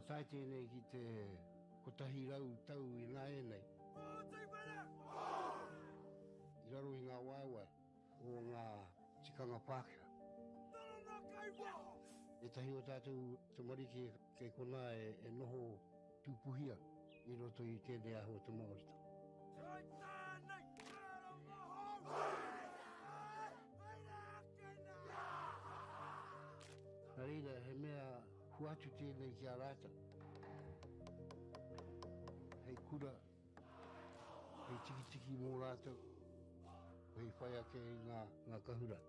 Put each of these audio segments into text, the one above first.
tai tēnei ki te kotahi rau tau I ngā e nei. I raro I ngā waiwai o ngā tikanga Pākehā. E tahi o tātou te mariki kei kona e noho tūpuhia I roto I tēnei aho te Māorita. Nā reira, he mea huatu tēnei ki a rāta. Hei kura, hei tiki mō rātou, hei whai ake I ngā kahura.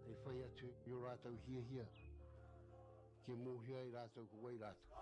Hei whai atu I o rātou hia, ke mōhia I rātou ko wai rātou.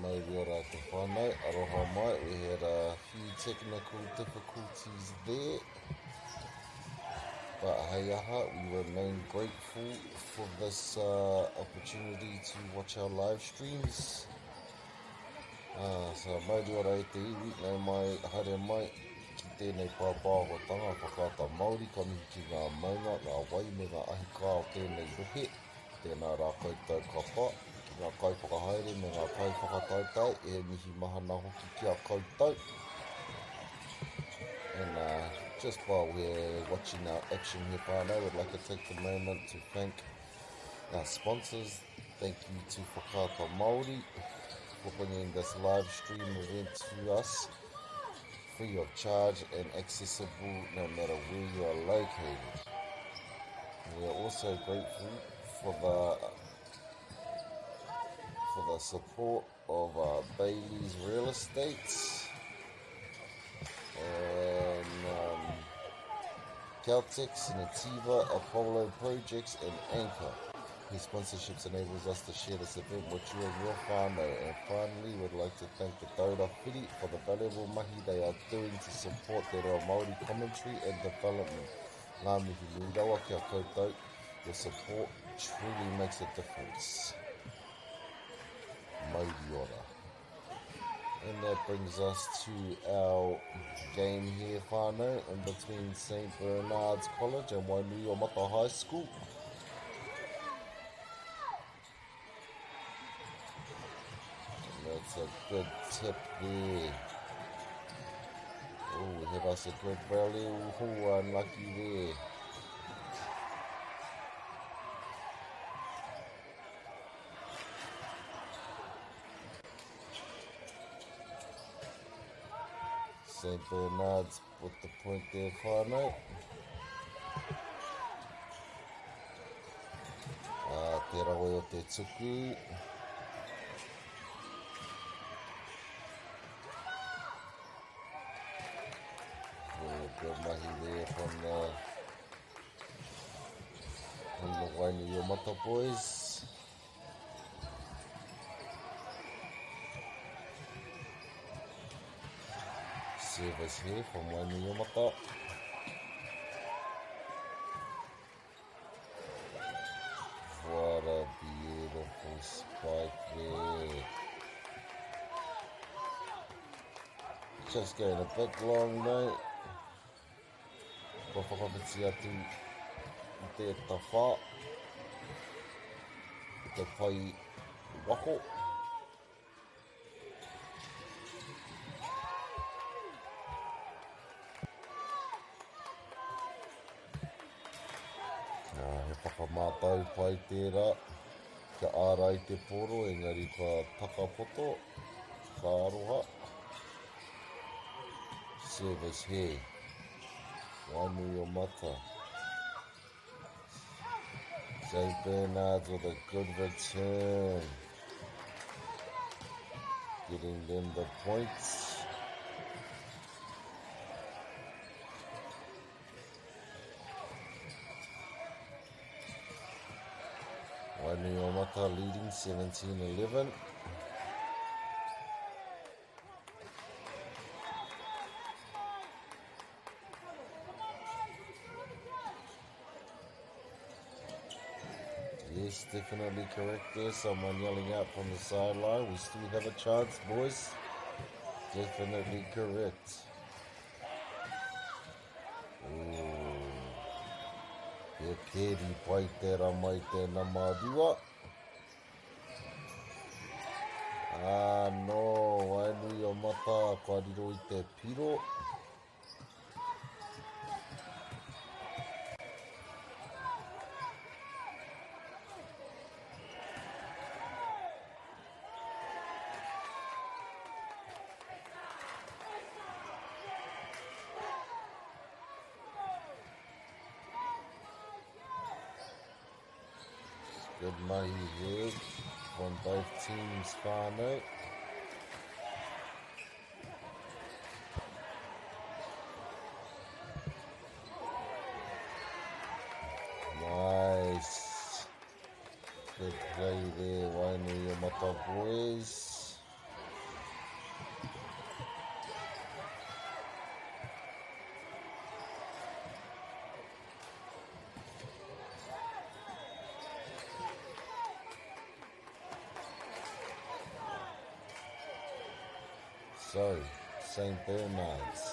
Maybe ora te whānau, aroha mai, we had a few technical difficulties there, but hey aha, we remain grateful for this opportunity to watch our live streams. So mauri ora e te iwi, nei mai, haere mai, ki tēnei pāpāhotanga, whakaata Māori, ka mihi ki ngā maunga, ngā wai me ngā ahi kā o tēnei rohe, tēnā rā koutou ka pā, ki ngā kai whakahaere me ngā kai whakatautau, e mihi mahana hoki ki a koutou. And just while we're watching our action here, whānau, we'd like to take the moment to thank our sponsors. Thank you to Whakaata Māori for bringing this live stream event to us, free of charge and accessible no matter where you are located. We are also grateful for the support of Bailey's Real Estates and Caltex, Nativa, Apollo Projects and Anchor, whose sponsorships enables us to share this event with you and your whānau. And finally, we'd like to thank the Taura Whiri for the valuable mahi they are doing to support their reo Māori commentary and development. Ngā mihi nui rawa kia koutou, your support truly makes a difference. Mauri ora. And that brings us to our game here, whānau, in between St. Bernard's College and Wainuiomata High School. That's a good tip there. Oh, we have us a good rally. Oh, unlucky there. St. Bernard's with the point there, whānau. Te rawe o te tuku. Good mahi there from the Wainuiomata boys. Service here from Wainuiomata. What a beautiful spike there. Just going a bit long though. Ko whakawhiti atu I te tawha, te pai wako. whakamātau pai tērā, ka ārai te poro, engari ka takapoto, ka aroha. Service here. Wainui o mata. St. Bernard's with a good return. Getting them the points. Wainui o mata leading 17-11. Yes, definitely correct there. Someone yelling out from the sideline. We still have a chance, boys. Definitely correct. He keri pai tērā mai tēnā mārua. No, wainui o mata, kōrero I te piro. Good mahi here from both teams, whānau. Nice. Good play there, Wainui o mata boys. So, St. Bernard's.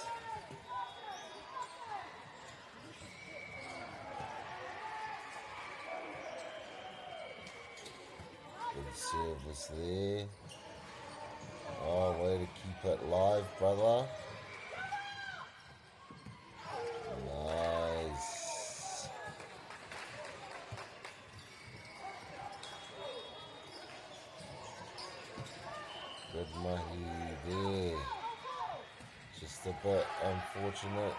Good service there. Oh, way to keep it live, brother. Nice. Good mahi there. Just a bit unfortunate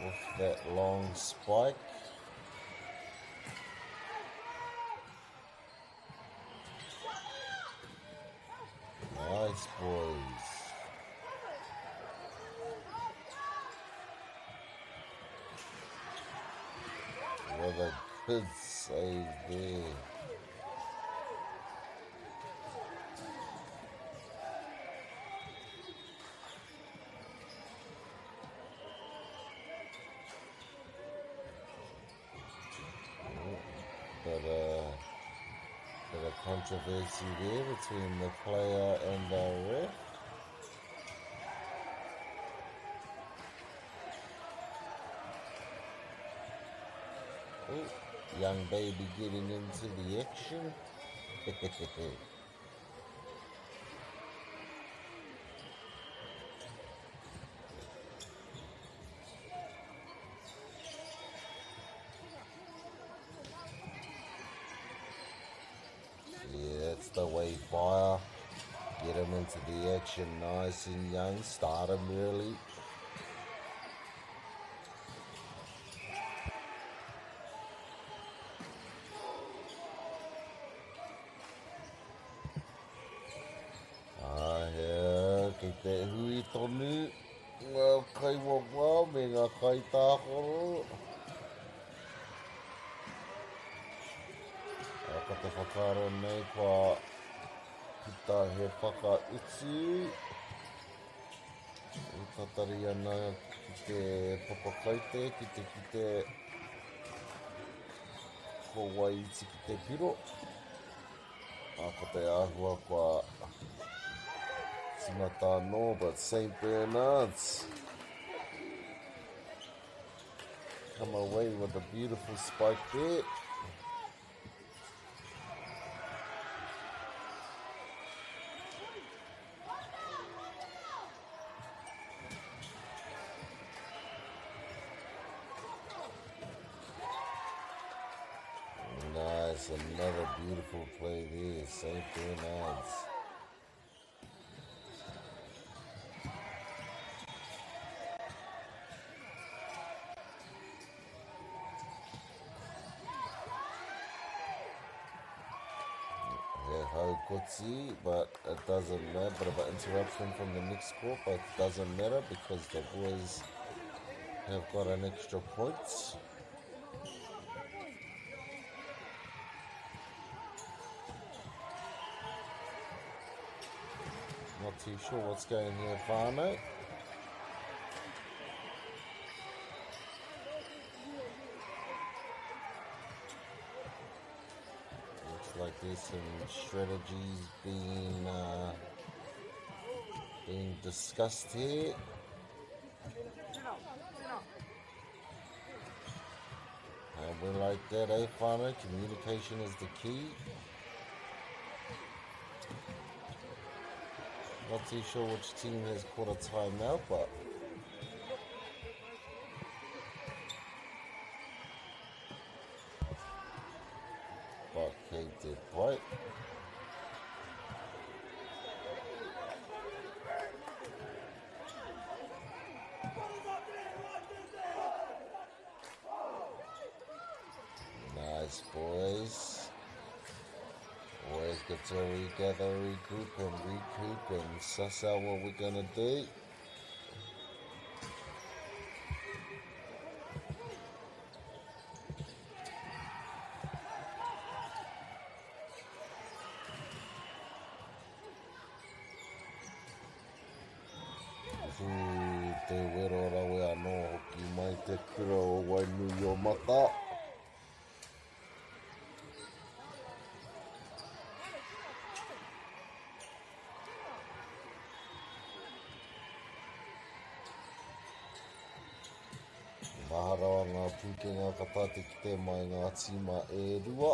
with that long spike. Nice, boys. What a good save there. Bit of controversy there between the player and the ref. Oh, young baby getting into the action. That's the way, fire. Get him into the action nice and young. Start him early. Kei te hui tonu. Ngā kai wawā me ngā kai tāhoro. Ka te whakaro nei kua kita he whakautu. Tatari ana ki te papakaite, ki te kowai iti ki te piro. Ka te āhua kua tingata no, but St. Bernard's come away with a beautiful spike there. That's another beautiful play there, St. Bernard's. Kotsi, but it doesn't matter. But of an interruption from the next score, but it doesn't matter because the boys have got an extra point. Not too sure what's going here, Fano. Like there's some strategies being discussed here. And we like that, Fano? Communication is the key. Not too sure which team has caught a timeout, but Kate did right. Nice, boys. Always good to regather, recoup and suss out what we're gonna do. Te wero rawe anō hoki mai te kura o Wainui o Mata. Maharawa ngā pūkenga ka tate ki te mai ngā tima e rua.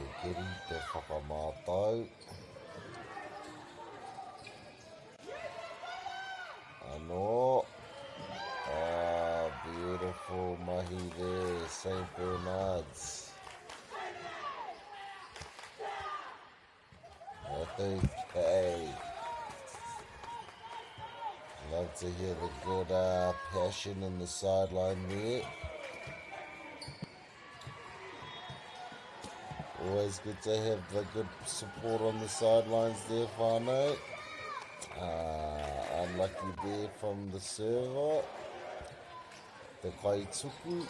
Te kiri, te whakamātau. Anō. Beautiful mahi there, St. Bernard's. Okay. Love to hear the good passion in the sideline there. Always good to have the good support on the sidelines there, whānau. Unlucky there from the server. The Kaituku.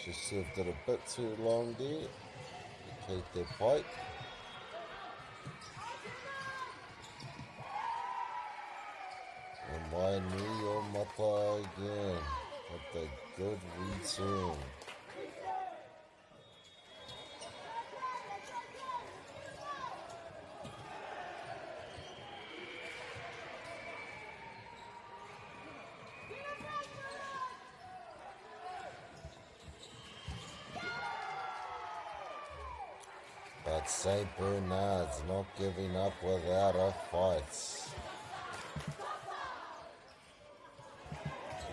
She served it a bit too long there. Take their pipe. And Wainui o Mata again with a good return. But St. Bernard's not giving up without a fight.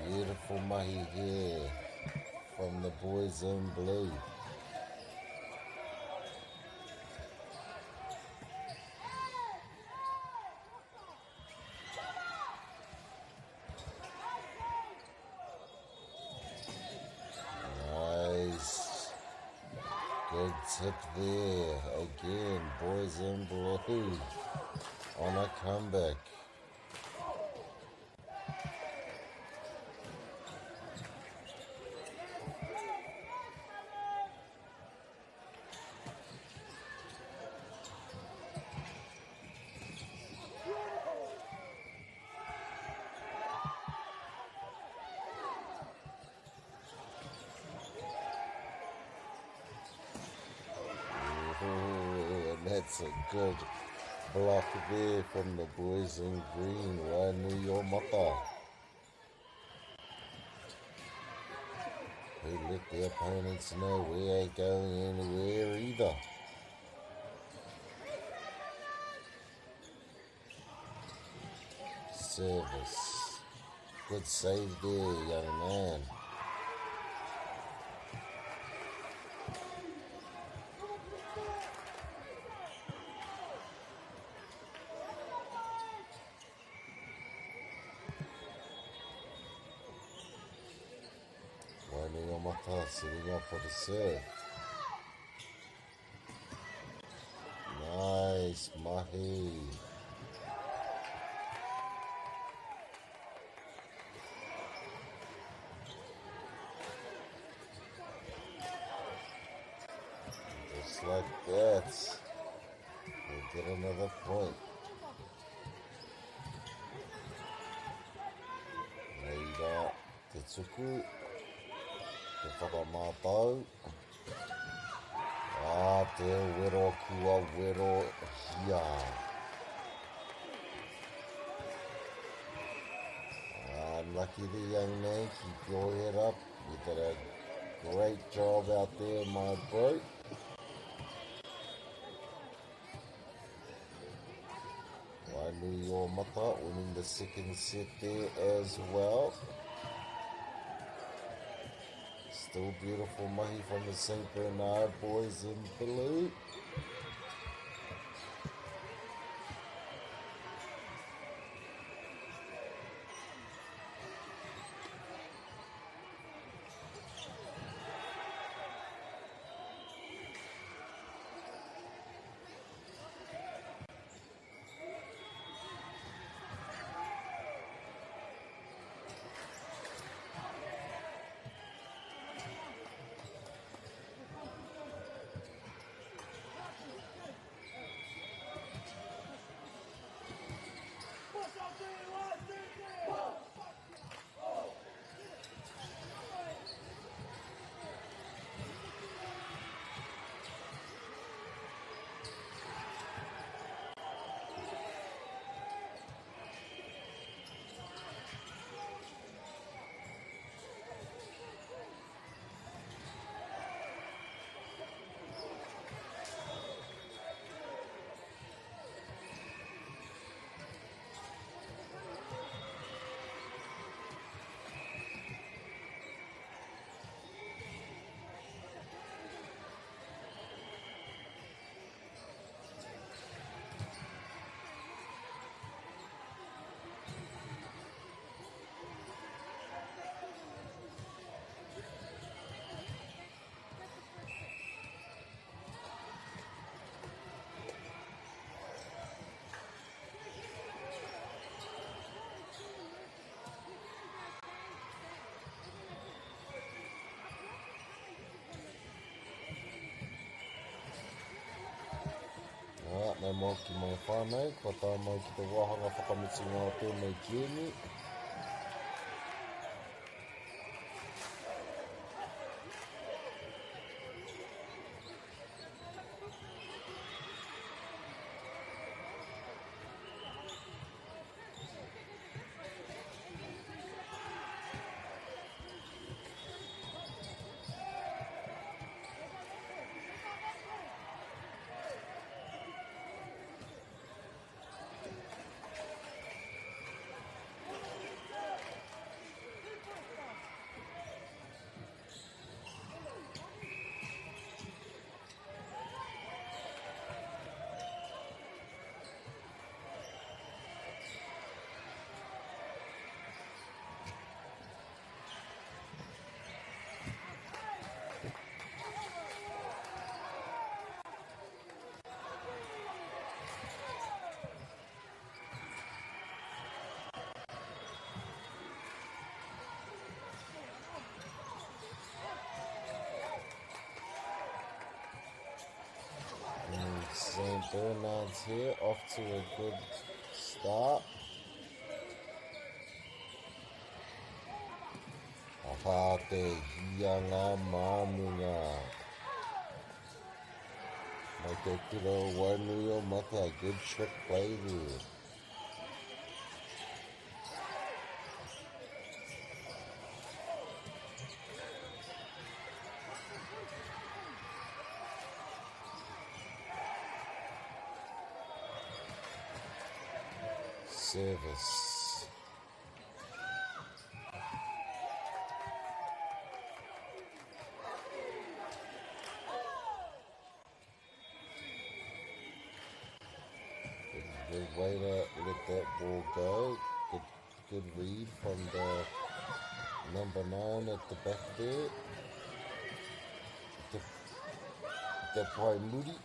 Beautiful mahi here from the boys in blue. Nice. Good tip there. Again, boys in blue on a comeback. That's a good block there from the boys in green. Wainui o Mata. They let the opponents know we ain't going anywhere either. service. Good save there, young man. Wainuiomata sitting up for the serve. Nice, Mahi. Just like that, we'll get another point. Reira te tuku, te whakamātau. Te wero kua wero hia. Lucky the young man, keep your head up. You did a great job out there, my bro. Wainuiomata winning the second set there as well. Still beautiful mahi from the St. Bernard boys in blue. Nei mau ki mai whānau, kua tā mai ki te wāhanga whakamutinga o tēnei kēni. St. Bernard's here, off to a good start. Aha te hianga mānunga. Mai te kura Wainuiomata, good trick play there. Service. way to let that ball go. Good read from the number 9 at the back there. Te Pai Muri.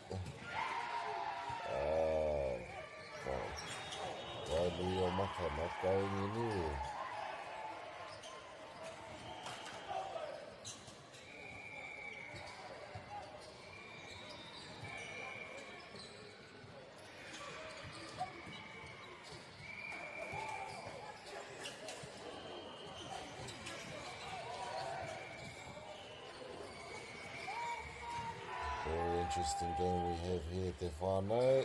Wainui o Mata not going anywhere. Very interesting game we have here, Te Whānau.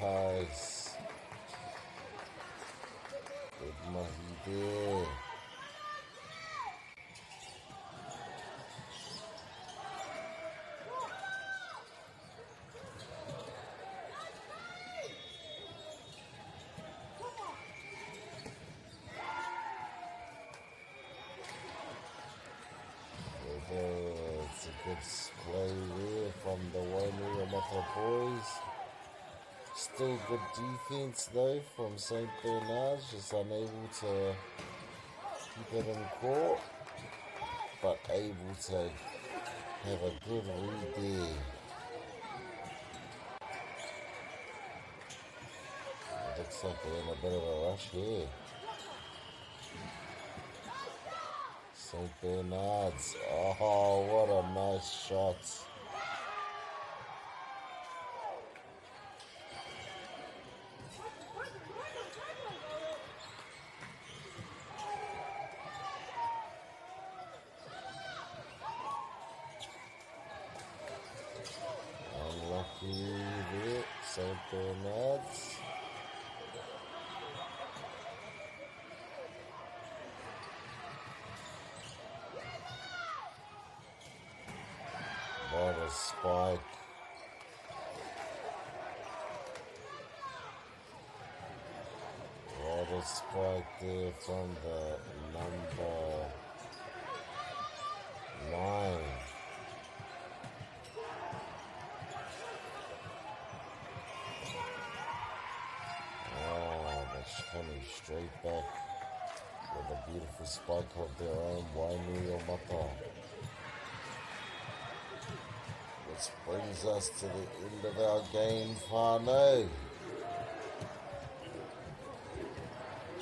Nice. Good mahi there. It's a good play there from the Wainui o Mata boys. Still good defense though from St. Bernard's, just unable to keep it in court, but able to have a good read there. It looks like they're in a bit of a rush here. St. Bernard's, oh what a nice shot. Unlucky there, St. Bernard's. What a spike. What a spike there from the number 9. That's coming straight back with a beautiful spike of their own, Wainui o Mata. Which brings us to the end of our game, whānau.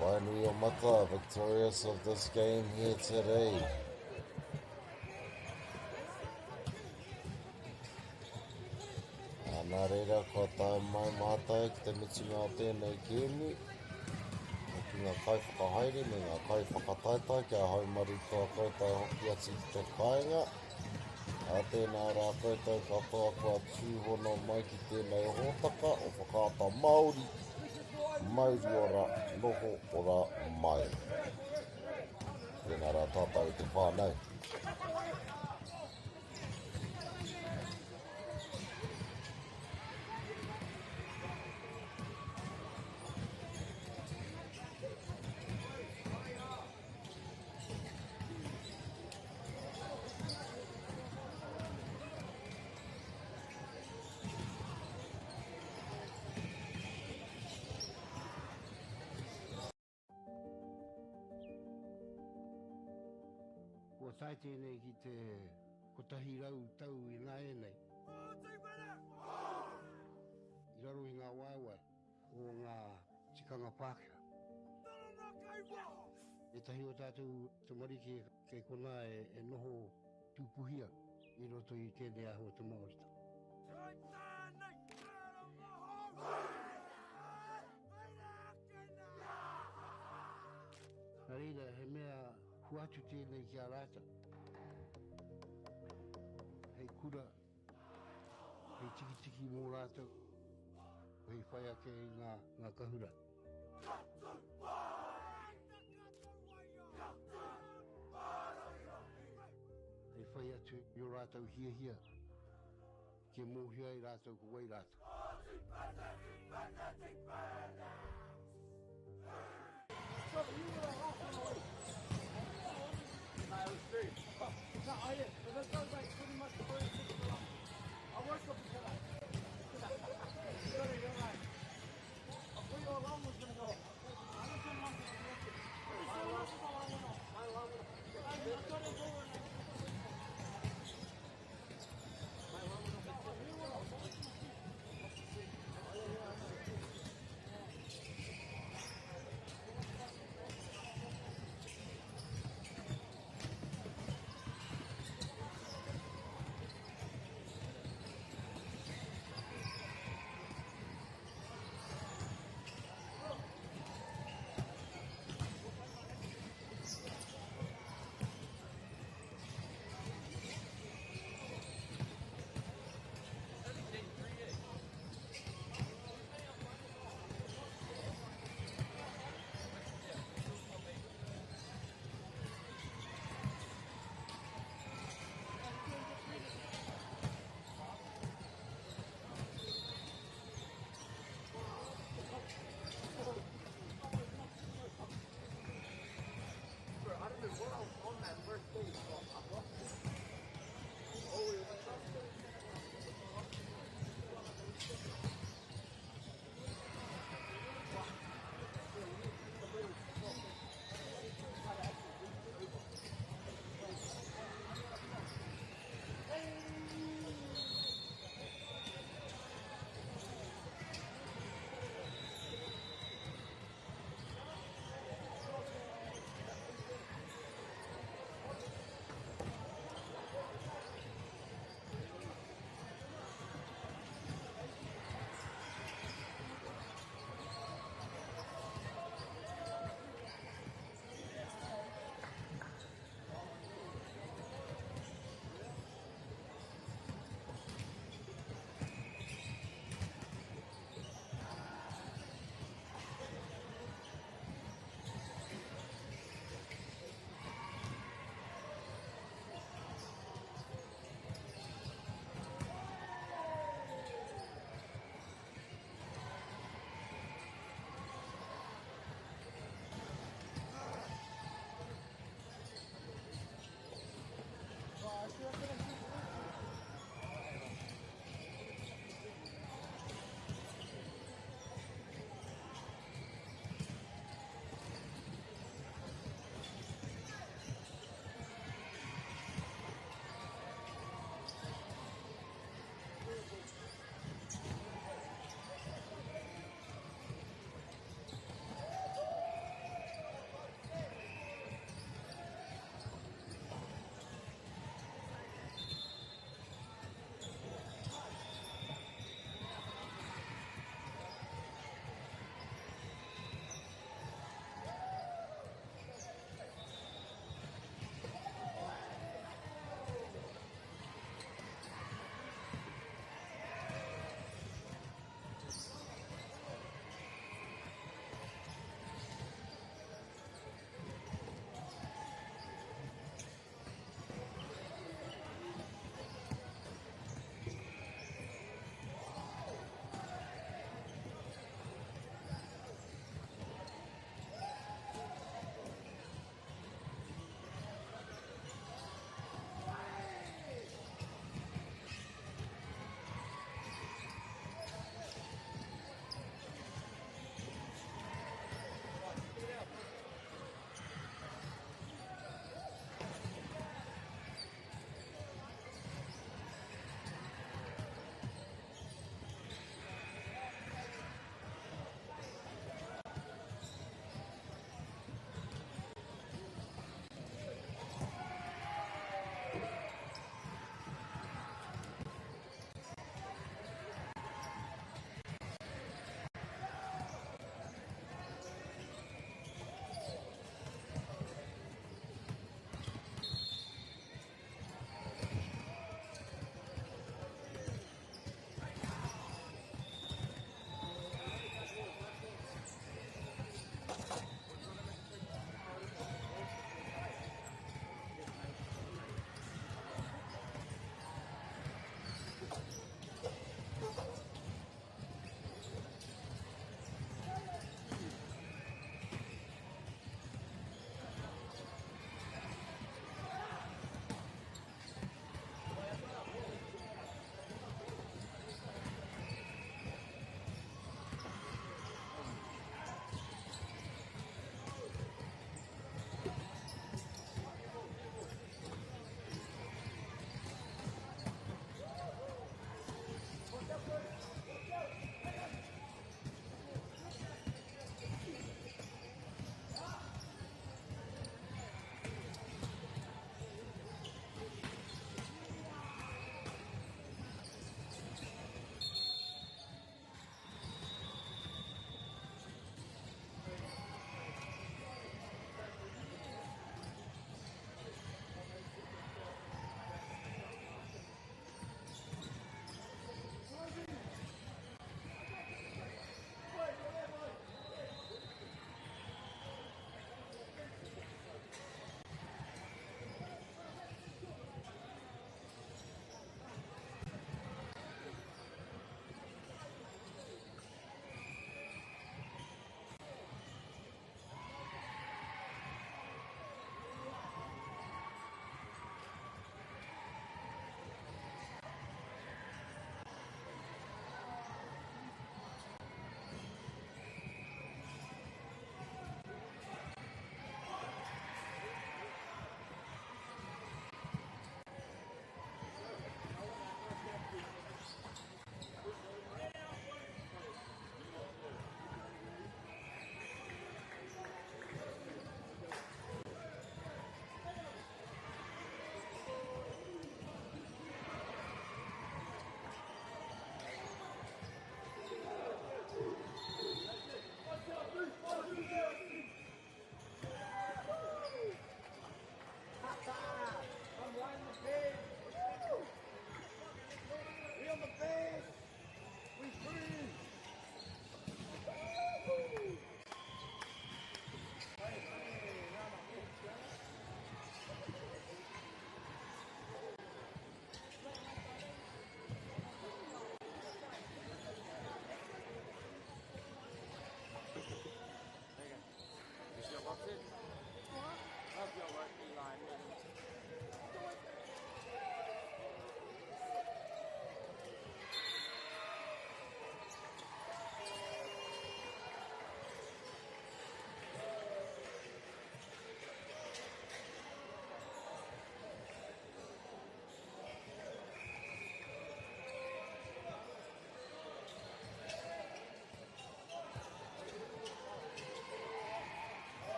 Wainui o Mata victorious of this game here today. Nā reira, ko tai mai mātai ki te mitunga o tēnei kēmu. Ki ngā kai whakahaere me ngā kai whakataita kia haumaru toa koutou hoki atu ki te kāinga. A tēnā rā koutou katoa kua tūhono mai ki tēnei hōtaka o whakaata Māori. Mauri ora, noho ora mai. Tēnā rā tātou te whānau. Kua tai tēnei ki te kotahi rau tau I ngā enei. I raro I ngā waiwai o ngā tikanga Pākehā. E tahi o tātou te marike kei kona e noho tūpuhia I roto I tēnei aho te Māorita. Nā reira, he mea huatu tēnei ki a rāta. Hei kura, hei tiki mō rātou, hei whai ake I ngā kahura. Hei whai atu I o rātou hia, ke mōhia I rātou ko wai rātou. No, I work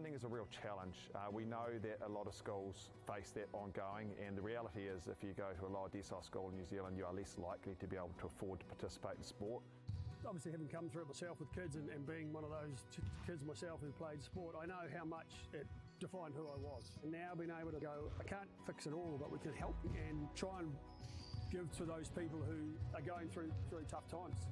funding is a real challenge. We know that a lot of schools face that ongoing, and the reality is if you go to a lower decile school in New Zealand, you are less likely to be able to afford to participate in sport. Obviously, having come through it myself with kids and being one of those kids myself who played sport, I know how much it defined who I was. And now being able to go, I can't fix it all, but we can help and try and give to those people who are going through tough times.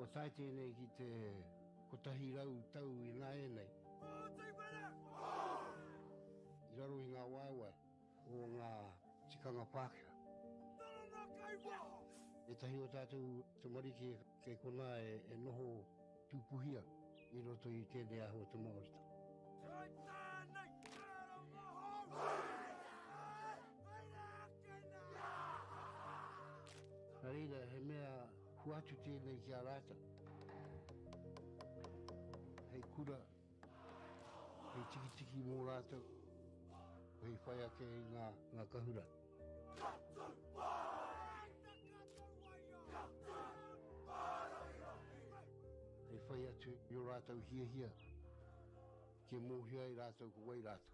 Ua tai tēnei ki te kotahi rau tau I nā e nei. I raro I ngā waiwai o ngā tikanga Pākehā. E tahi o tātou te marike kei kona e noho tūpuhia I roto I tēnei aho te Māorita. Nā reira, he mea huatu tēnei ki a rāta. Hei kura, hei tiki mō rātou, hei whai ake I ngā kahura. Hei whai atu I o rātou hia, ke mōhia I rātou ko wai rātou.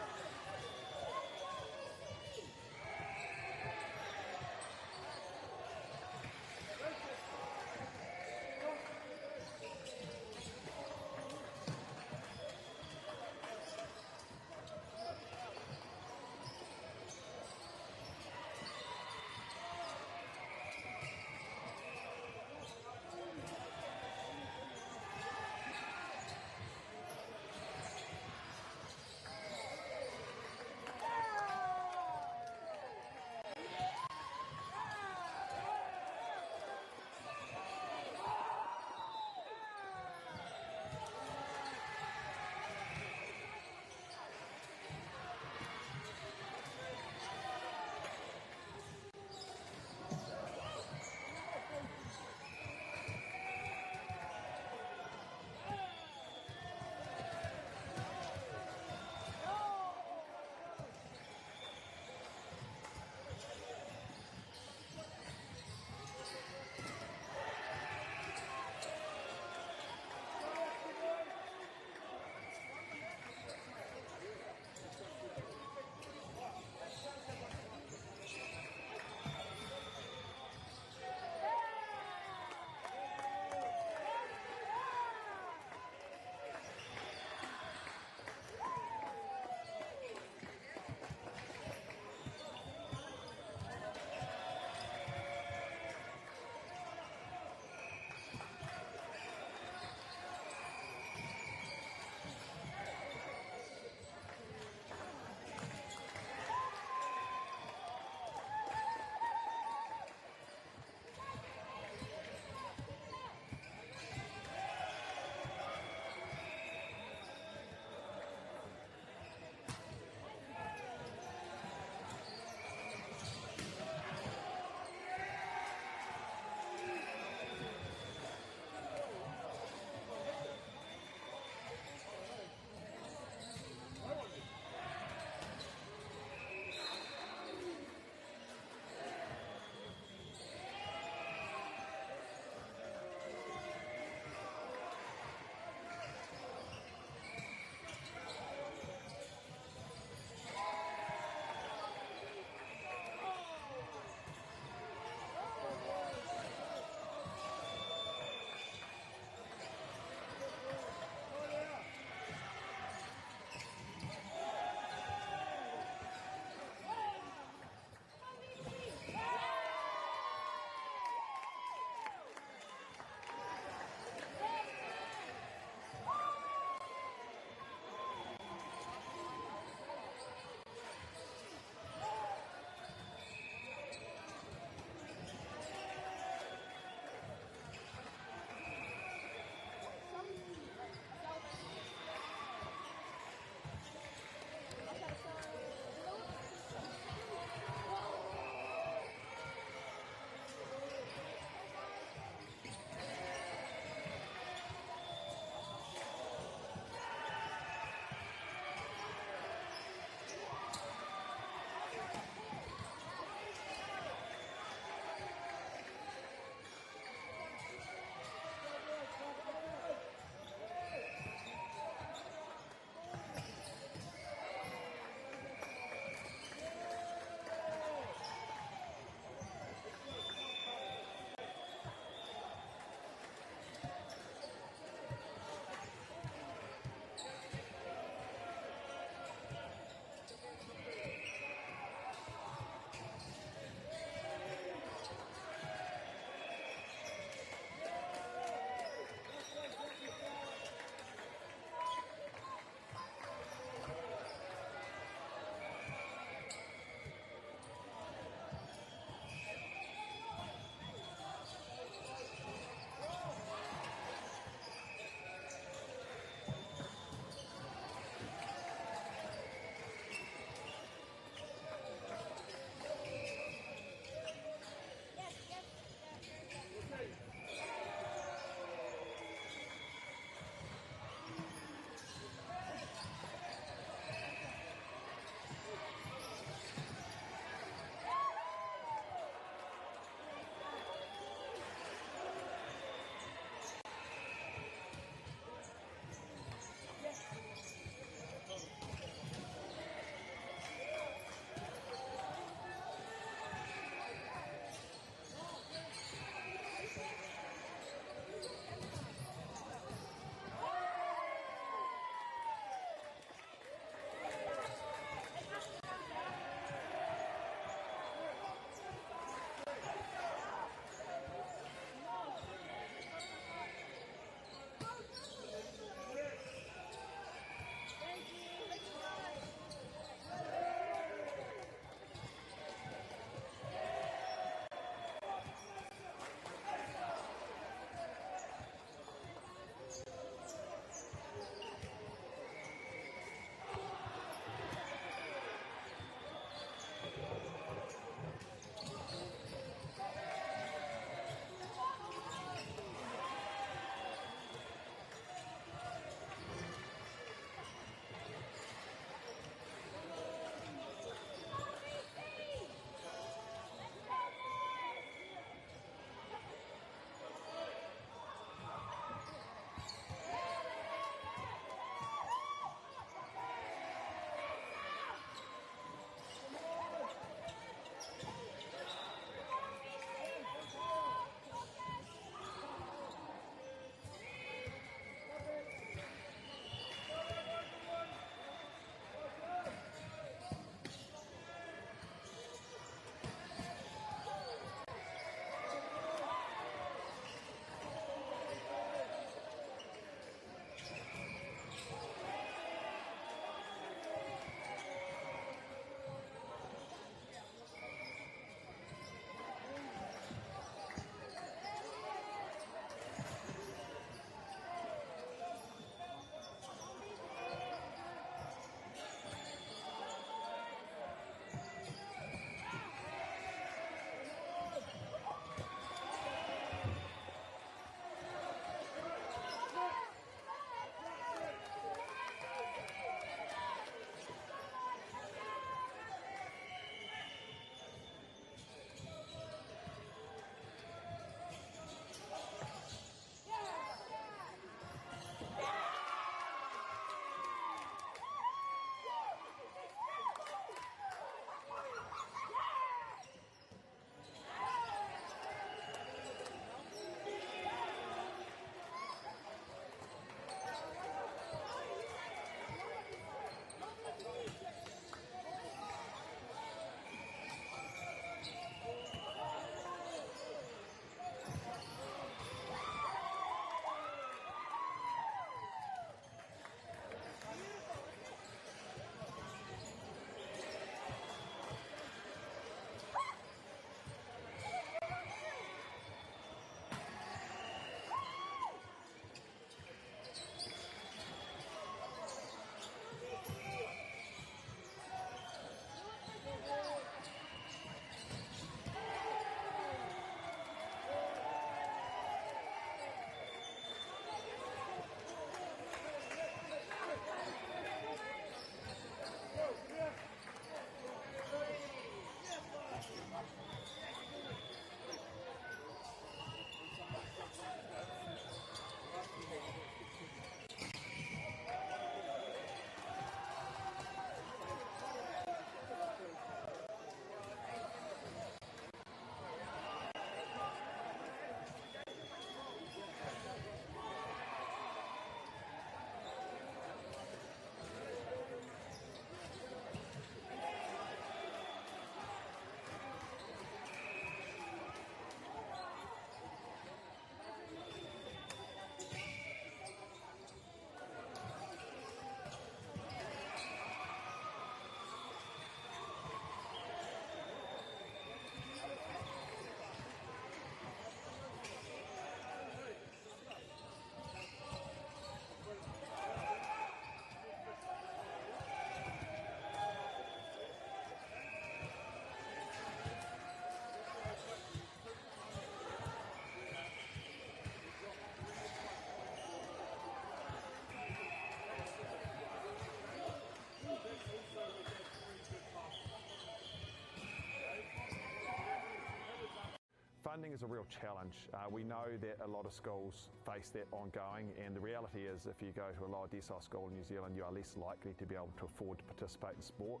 funding is a real challenge. We know that a lot of schools face that ongoing, and the reality is if you go to a lower decile school in New Zealand, you are less likely to be able to afford to participate in sport.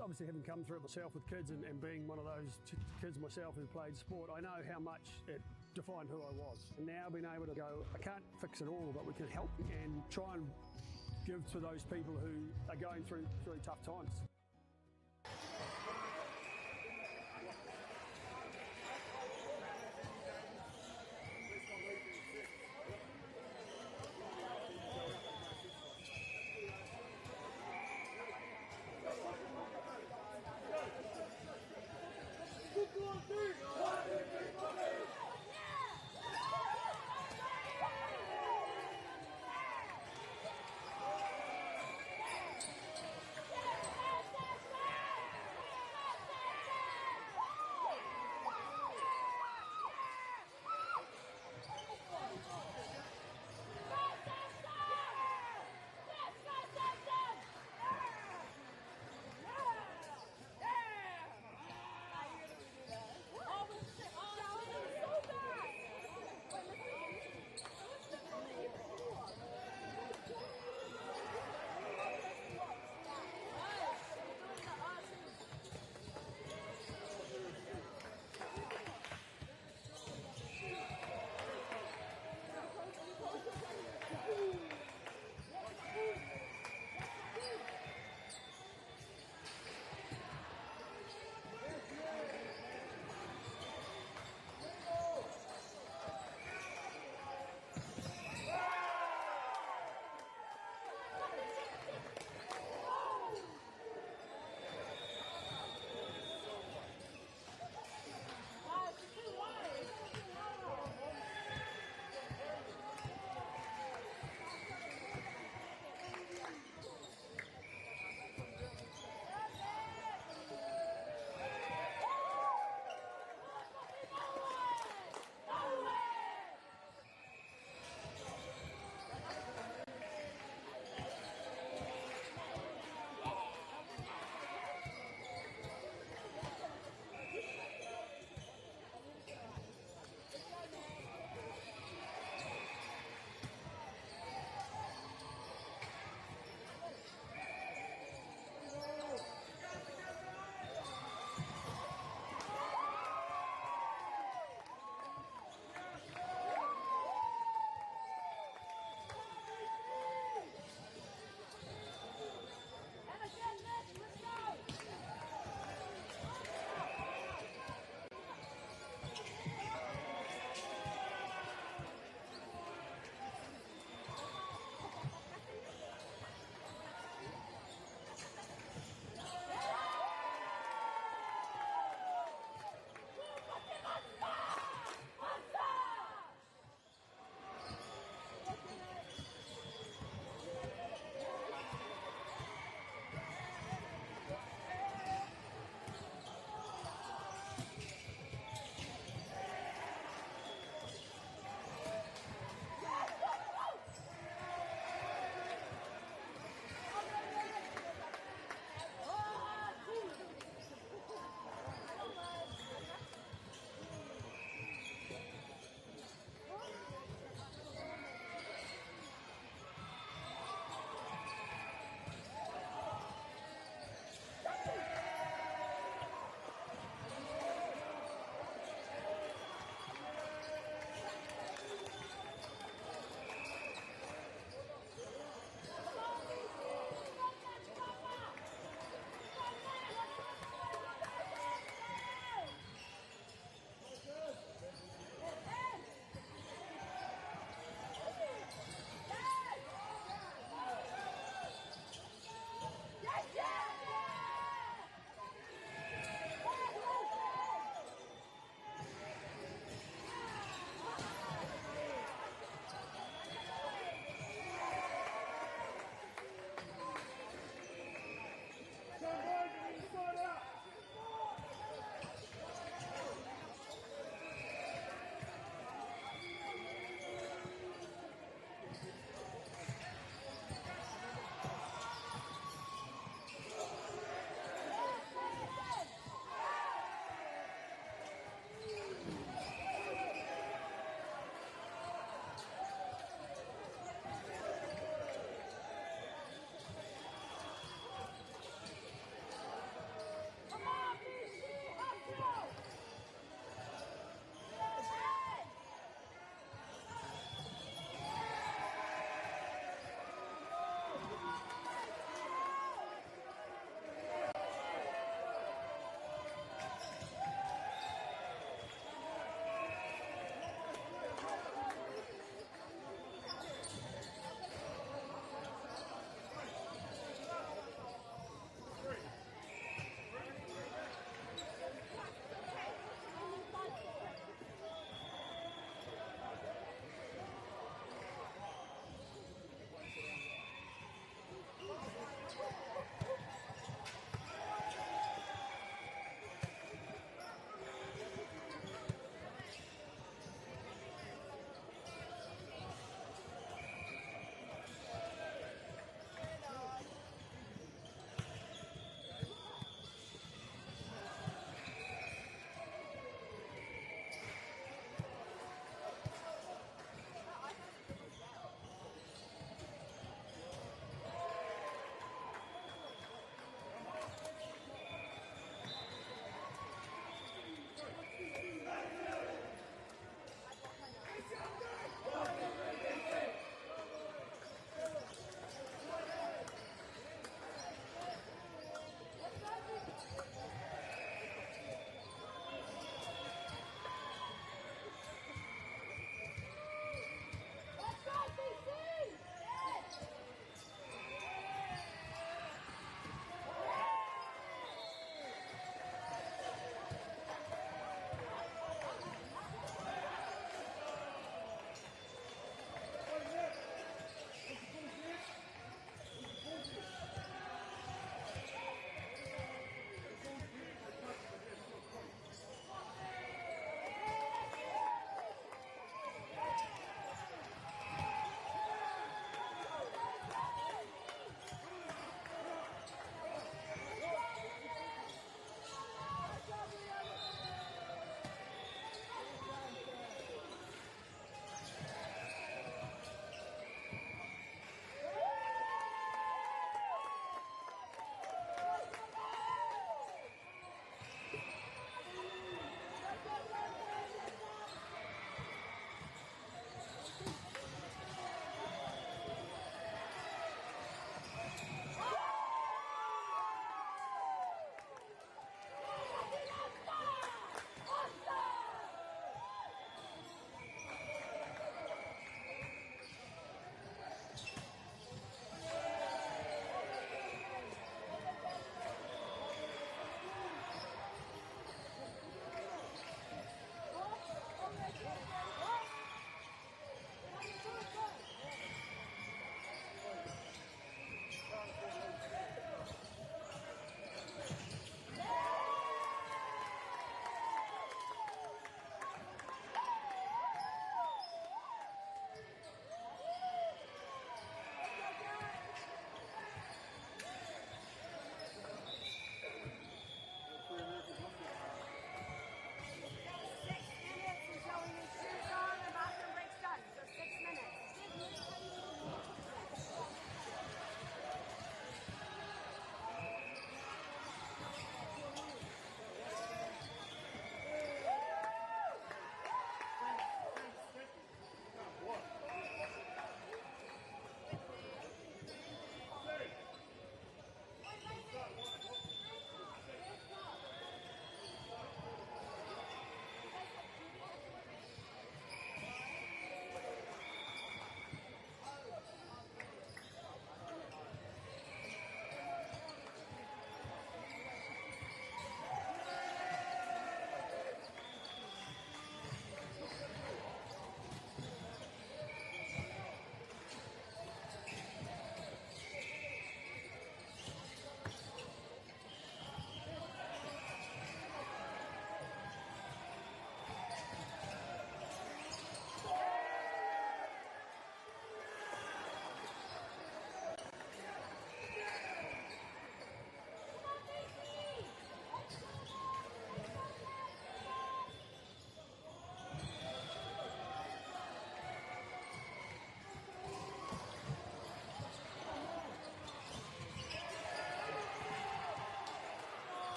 Obviously, having come through it myself with kids and being one of those kids myself who played sport, I know how much it defined who I was. And now being able to go, I can't fix it all, but we can help and try and give to those people who are going through really tough times.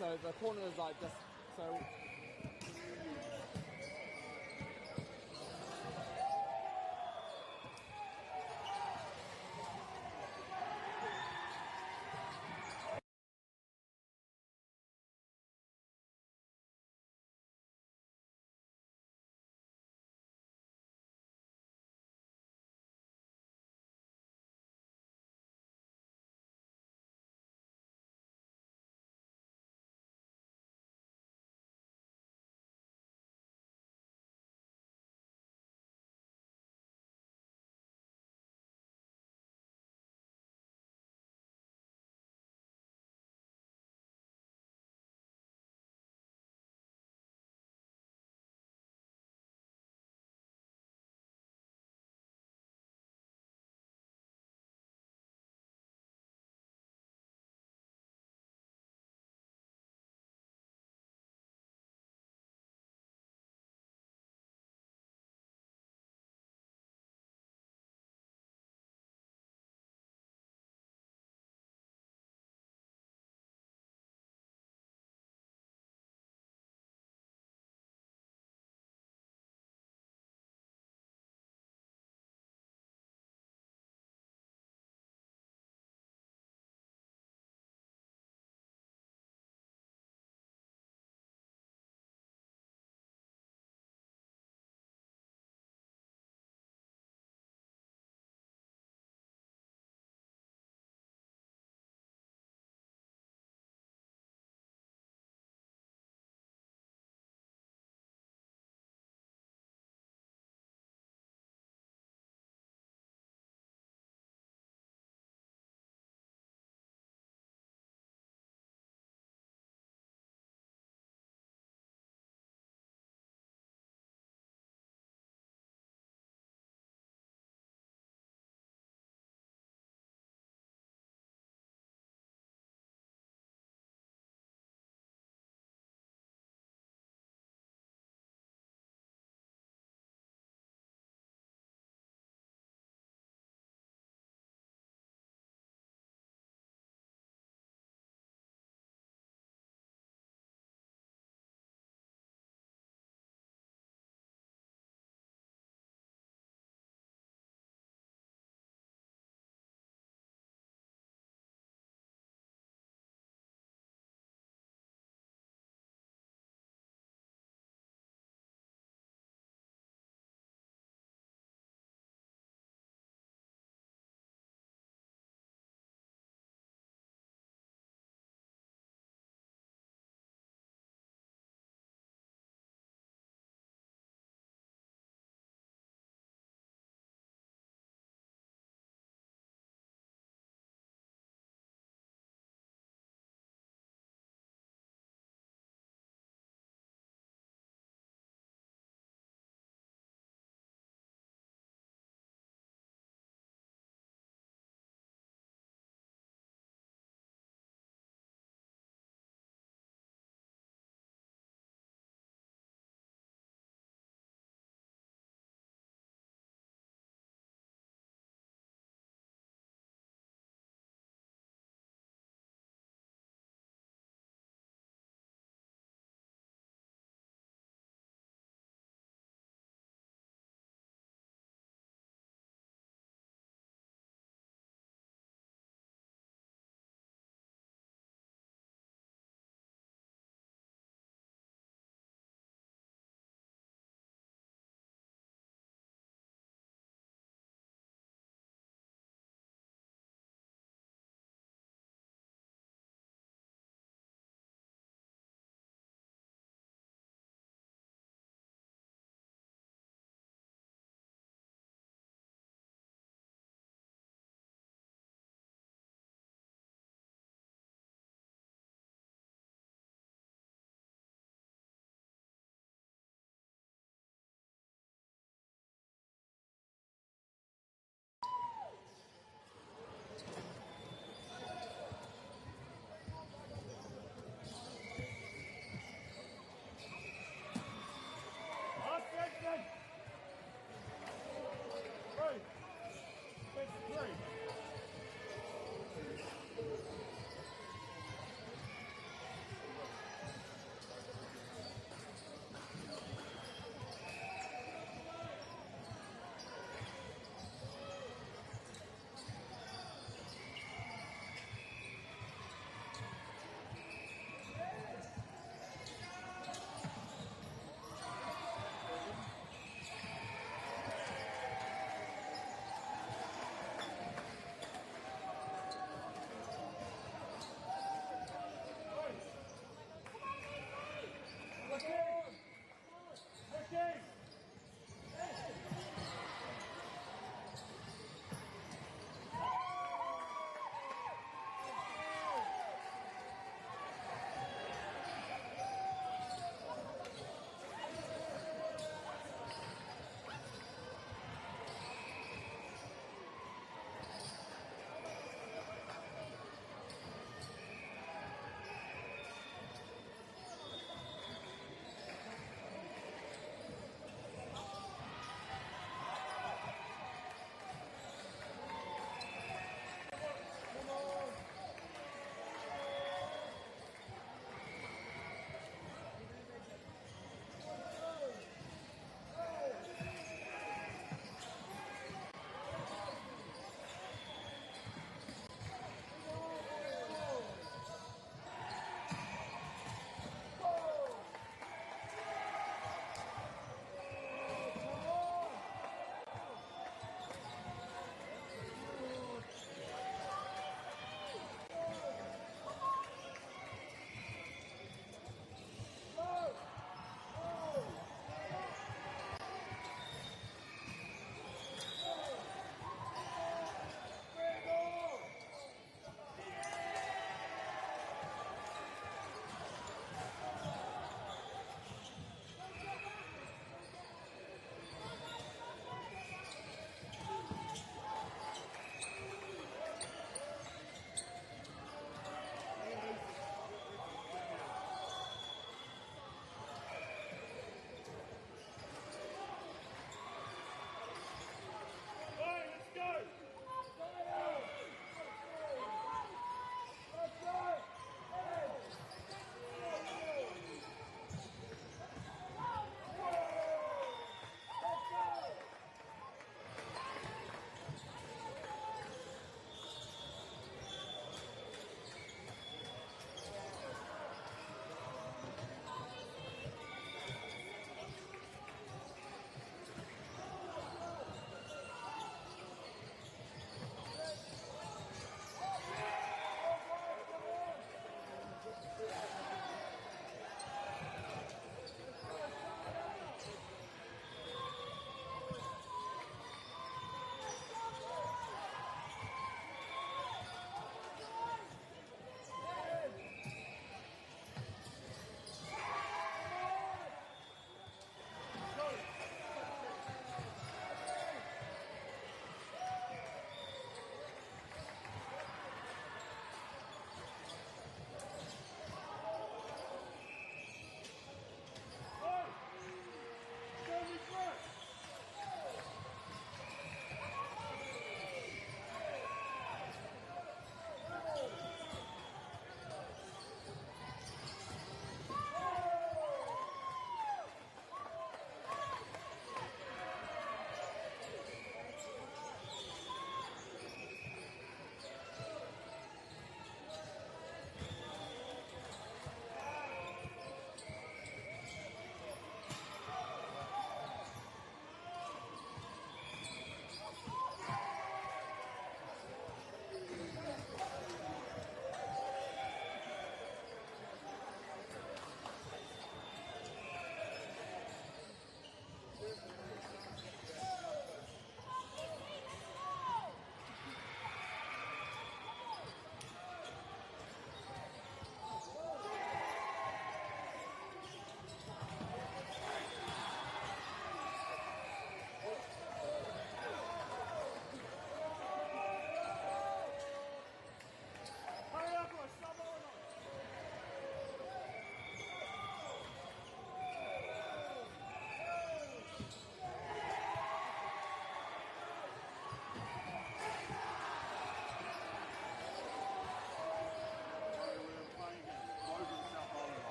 so the corner is like just so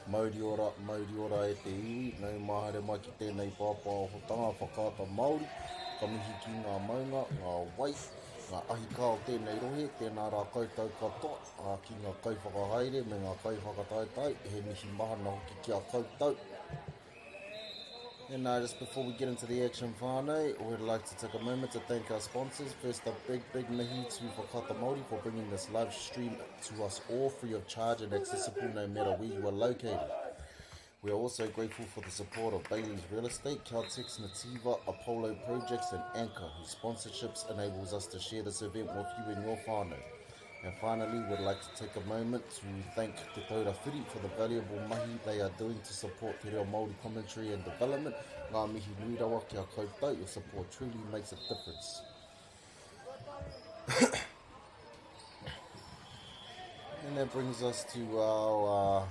Mauri ora e te iwi, nei mahare mai ki tēnei pāpā o hotanga whakaata Māori, ka mihi ki ngā maunga, ngā wai, ngā ahi kā o tēnei rohe, tēnā rā koutou katoa, ki ngā kauwhakahaere me ngā kauwhakataitai, he mihi mahana hoki ki a koutou. And just before we get into the action whānau, we'd like to take a moment to thank our sponsors. First, a big mihi to Whakaata Māori for bringing this live stream to us all free of charge and accessible no matter where you are located. We are also grateful for the support of Bailey's Real Estate, Caltex, Nativa, Apollo Projects and Anchor, whose sponsorships enables us to share this event with you and your whānau. And finally, we'd like to take a moment to thank Te Taura Whiri for the valuable mahi they are doing to support Te Reo Māori commentary and development. Ngā mihi nui rawa ki a koutou, your support truly makes a difference. And that brings us to our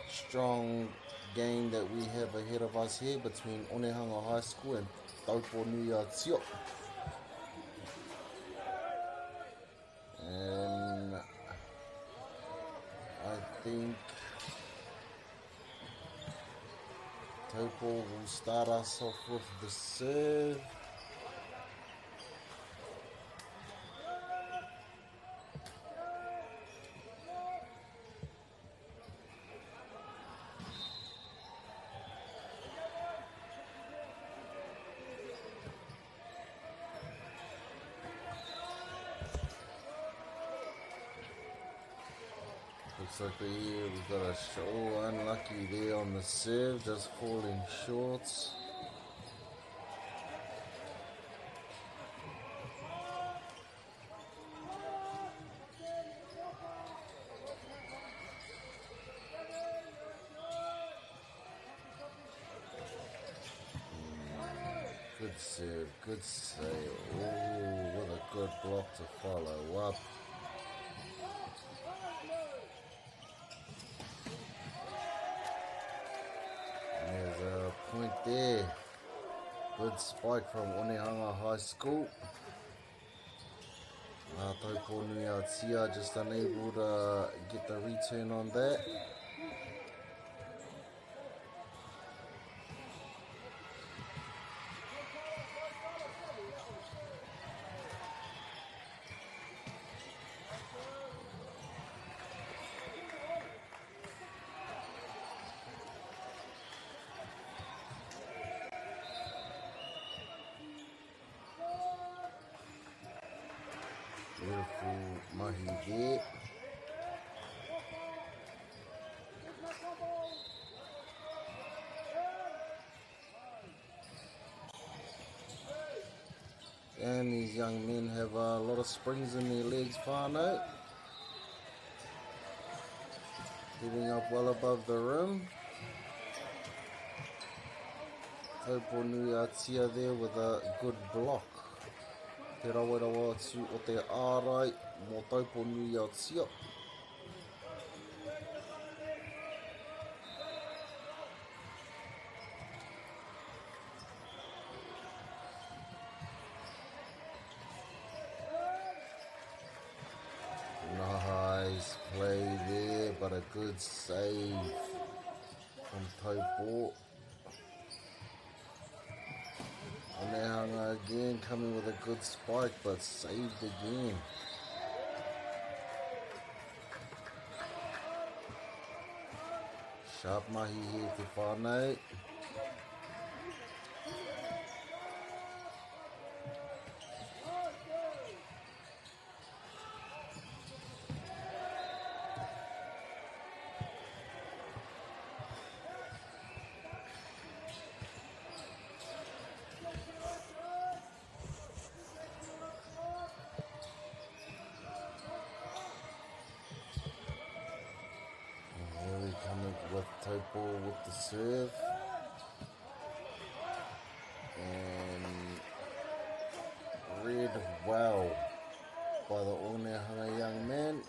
strong game that we have ahead of us here between Onehunga High School and Tauponui-a-Tio. And I think Taupo will start us off with the serve. Looks like here we've got a show unlucky there on the serve, just falling short. Good serve, good save. Oh, what a good block to follow up. Point there. Good spike from Onehunga High School. Tauponui-a-Tio just unable to get the return on that. Beautiful mahi there. And these young men have a lot of springs in their legs, whānau. Heading up well above the rim. Tauponui-a-Tio there with a good block. Te rawarawa atu o te ārai mō Tauponui-a-Tio. Nice play there, but a good save from Taupo. Onehunga again coming with a good spike, but saved again. Sharp mahi here te whānau. With Taupo with the serve, and read well by the Onehunga young man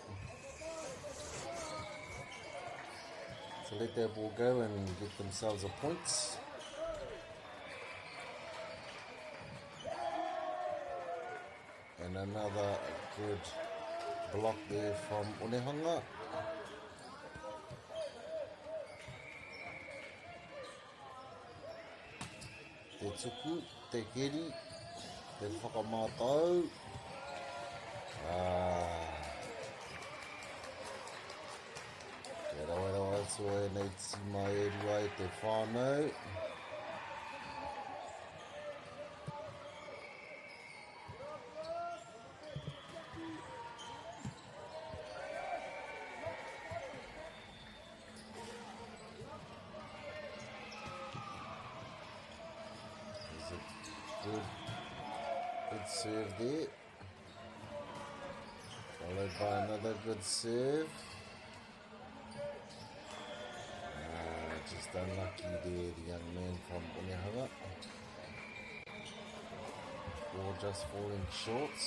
to let that ball go and get themselves a point. And another good block there from Onehanga. Te tuku, te keri, te whakamātau. Te rawa atu e nei tima e rua e te whānau. Good serve there. Followed by another good serve. Just unlucky there, the young man from Onehanga. Ball just falling short.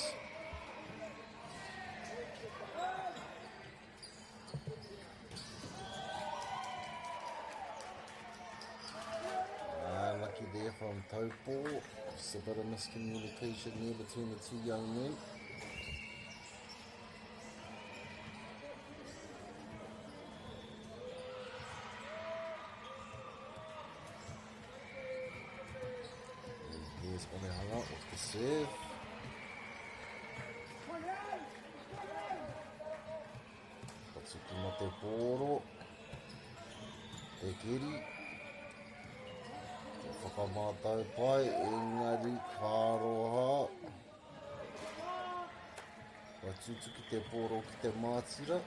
Lucky there from Taupo. Just a bit of miscommunication there between the two young men. And here's Onehanga with the serve. Katsuki mo te pōro. Te keri. Whakamātau pai, engari kāroha. Wa tutuki te pōro ki te mātira.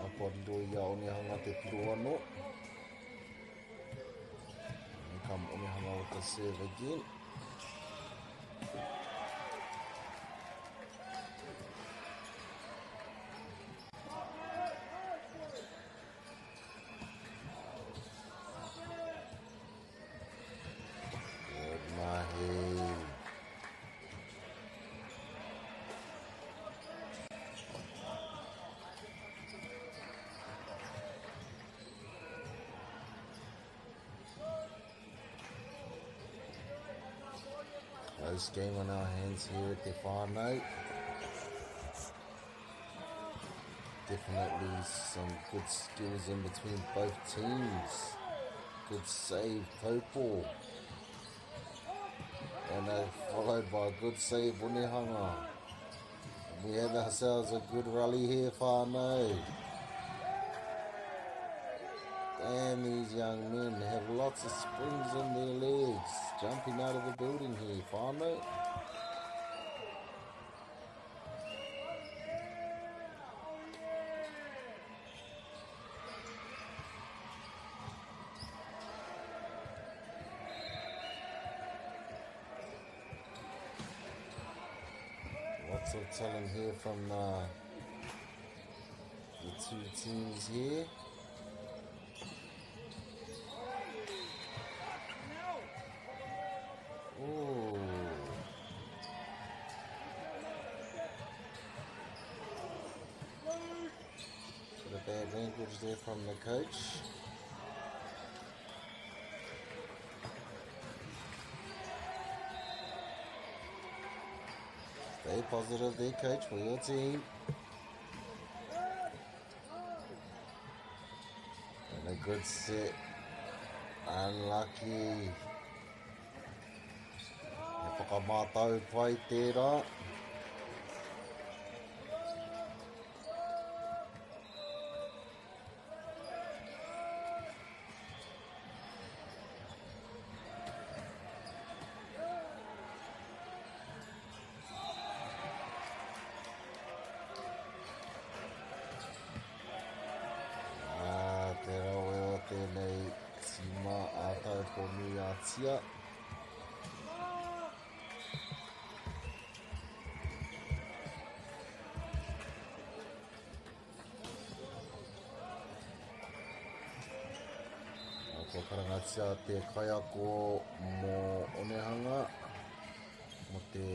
Apariro ia Onehanga te piro anō. Here come Onehanga with the serve again. Close game on our hands here at the whānau. Definitely some good skills in between both teams. Good save, Taupo. And followed by a good save, Onehanga. We have ourselves a good rally here, whānau. And these young men have lots of springs in their legs. Jumping out of the building here, whānau. Lots of talent here from the two teams here. Oh. Bit of bad language there from the coach. Stay positive there, coach, for your team. And a good set. Unlucky. Whakamātau pai tērā. Te rawe o tēnei tima a Taupo nui a tia. Ko karangatia te kaiako mō Onehanga mo te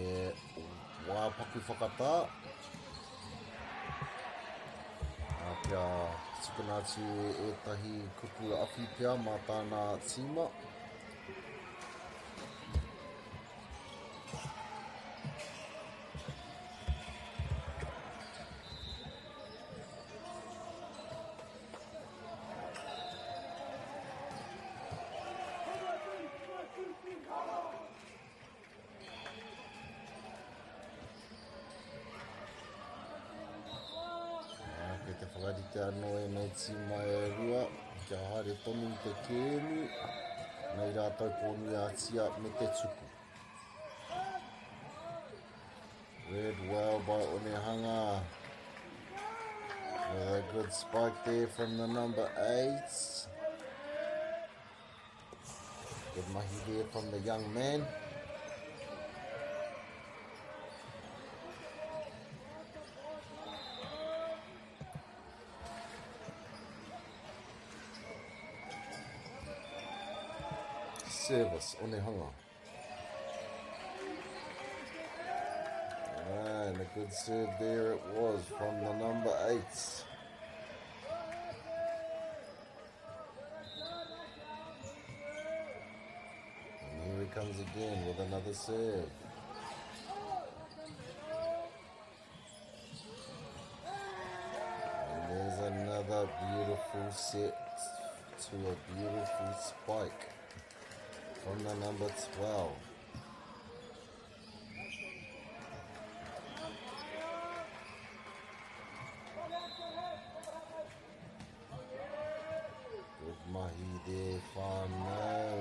wāpaku whakatā. Pia tukunatu etahi kuku awhi pia mā tāna tima. Kari te anoe nei tima e rua, kia haere tonu I te kēmu, nei rātou pōnui ātia me te tuku. Red well by Onehanga. With a good spike there from the number 8. Good mahi there from the young man. Service, Onehanga. And a good serve there it was from the number 8. And here he comes again with another serve. And there's another beautiful set to a beautiful spike from the number 12. Good mahi there, whānau.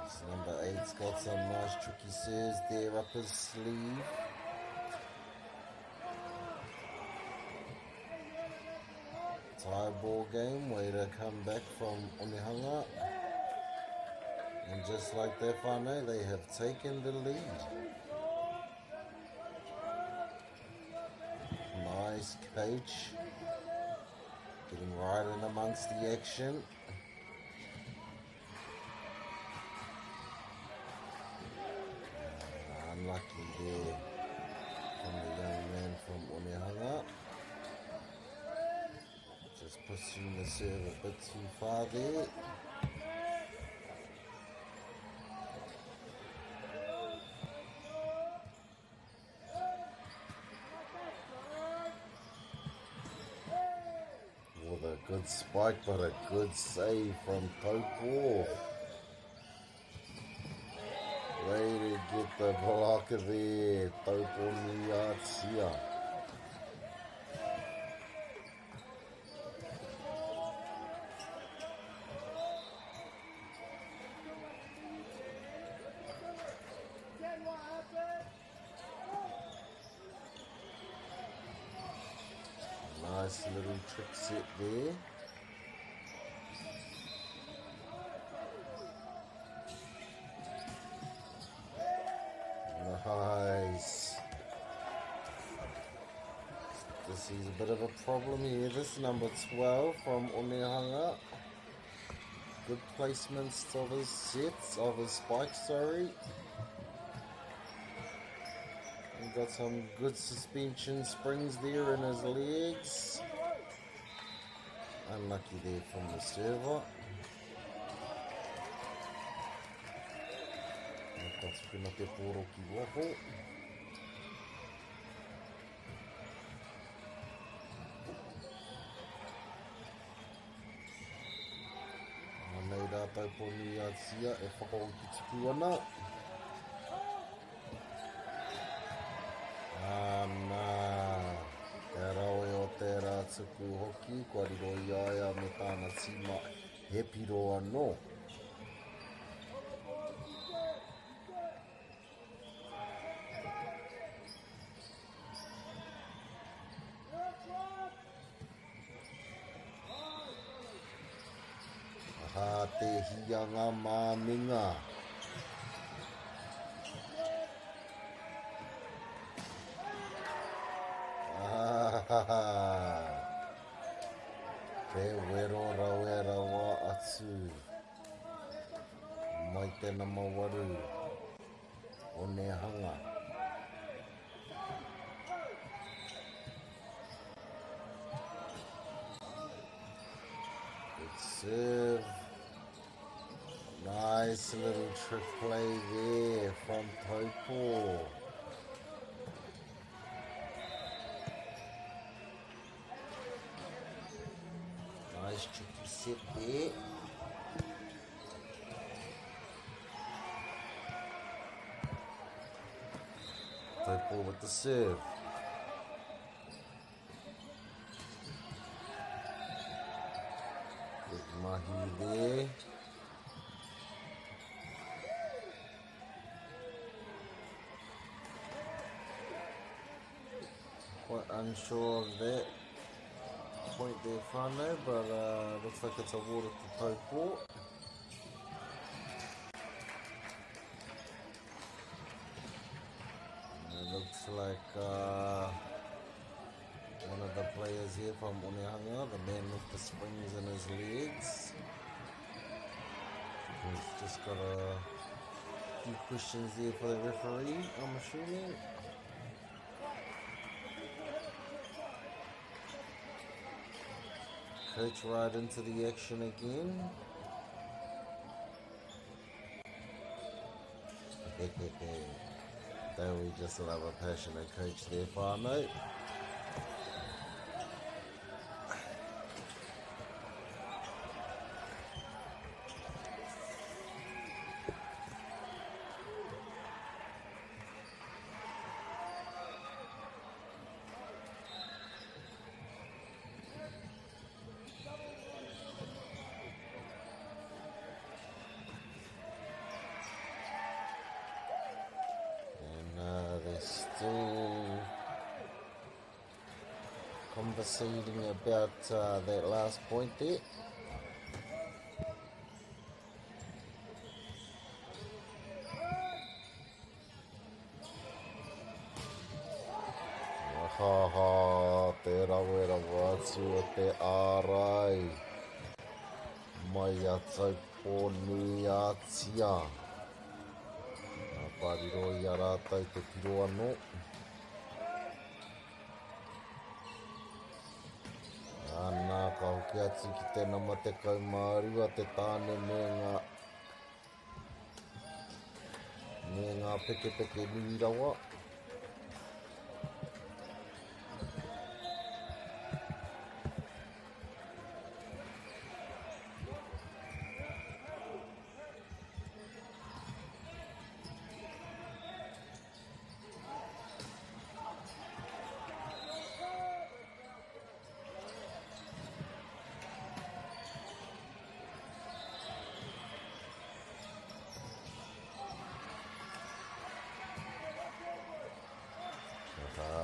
This number 8's got some nice tricky serves there up his sleeve. Tie ball game, way to come back from Onehanga. And just like that, whānau, they have taken the lead. Nice coach. Getting right in amongst the action. Unlucky there from the young man from Onehanga. Just pushing the serve a bit too far there. With a good spike, but a good save from Taupo. Way to get the blocker there, Taupo Niatia. Nice little trick set there. Nice. This is a bit of a problem here. This number 12 from Onehanga. Good placements of his sets, of his spikes, sorry. He got some good suspension springs there in his legs. Unlucky there from the server. Nakatukuna te poro ki waho. Nei rātou poni atia e whakao ki tuku ana. Nā, te rawe o tērā tuku hoki, kua riro I aia me tāna tima he piro anō. Aha te hianga māminga. Te wero rawe rawa atu. Mai tēnā mawaru. Onehanga. Good serve. Nice little trick play there from Taupo. Nice tricky set there. Taupo with the serve. Mahi there. Quite unsure of that point there, whānau, but looks like it's awarded to Taupō. It looks like one of the players here from Onehunga, the man with the springs in his legs. He's just got a few questions there for the referee, I'm assuming. Coach right into the action again. Don't we just love a passionate coach there, whānau? Still conversating about that last point there. Te rawera wātu o te ārai. Mai a Taupō nui a tia. Whariro I a rātou te piro anō. Nā ka hoki atu ki tēnā ma te kaumārua te tāne me ngā peke nui rawa.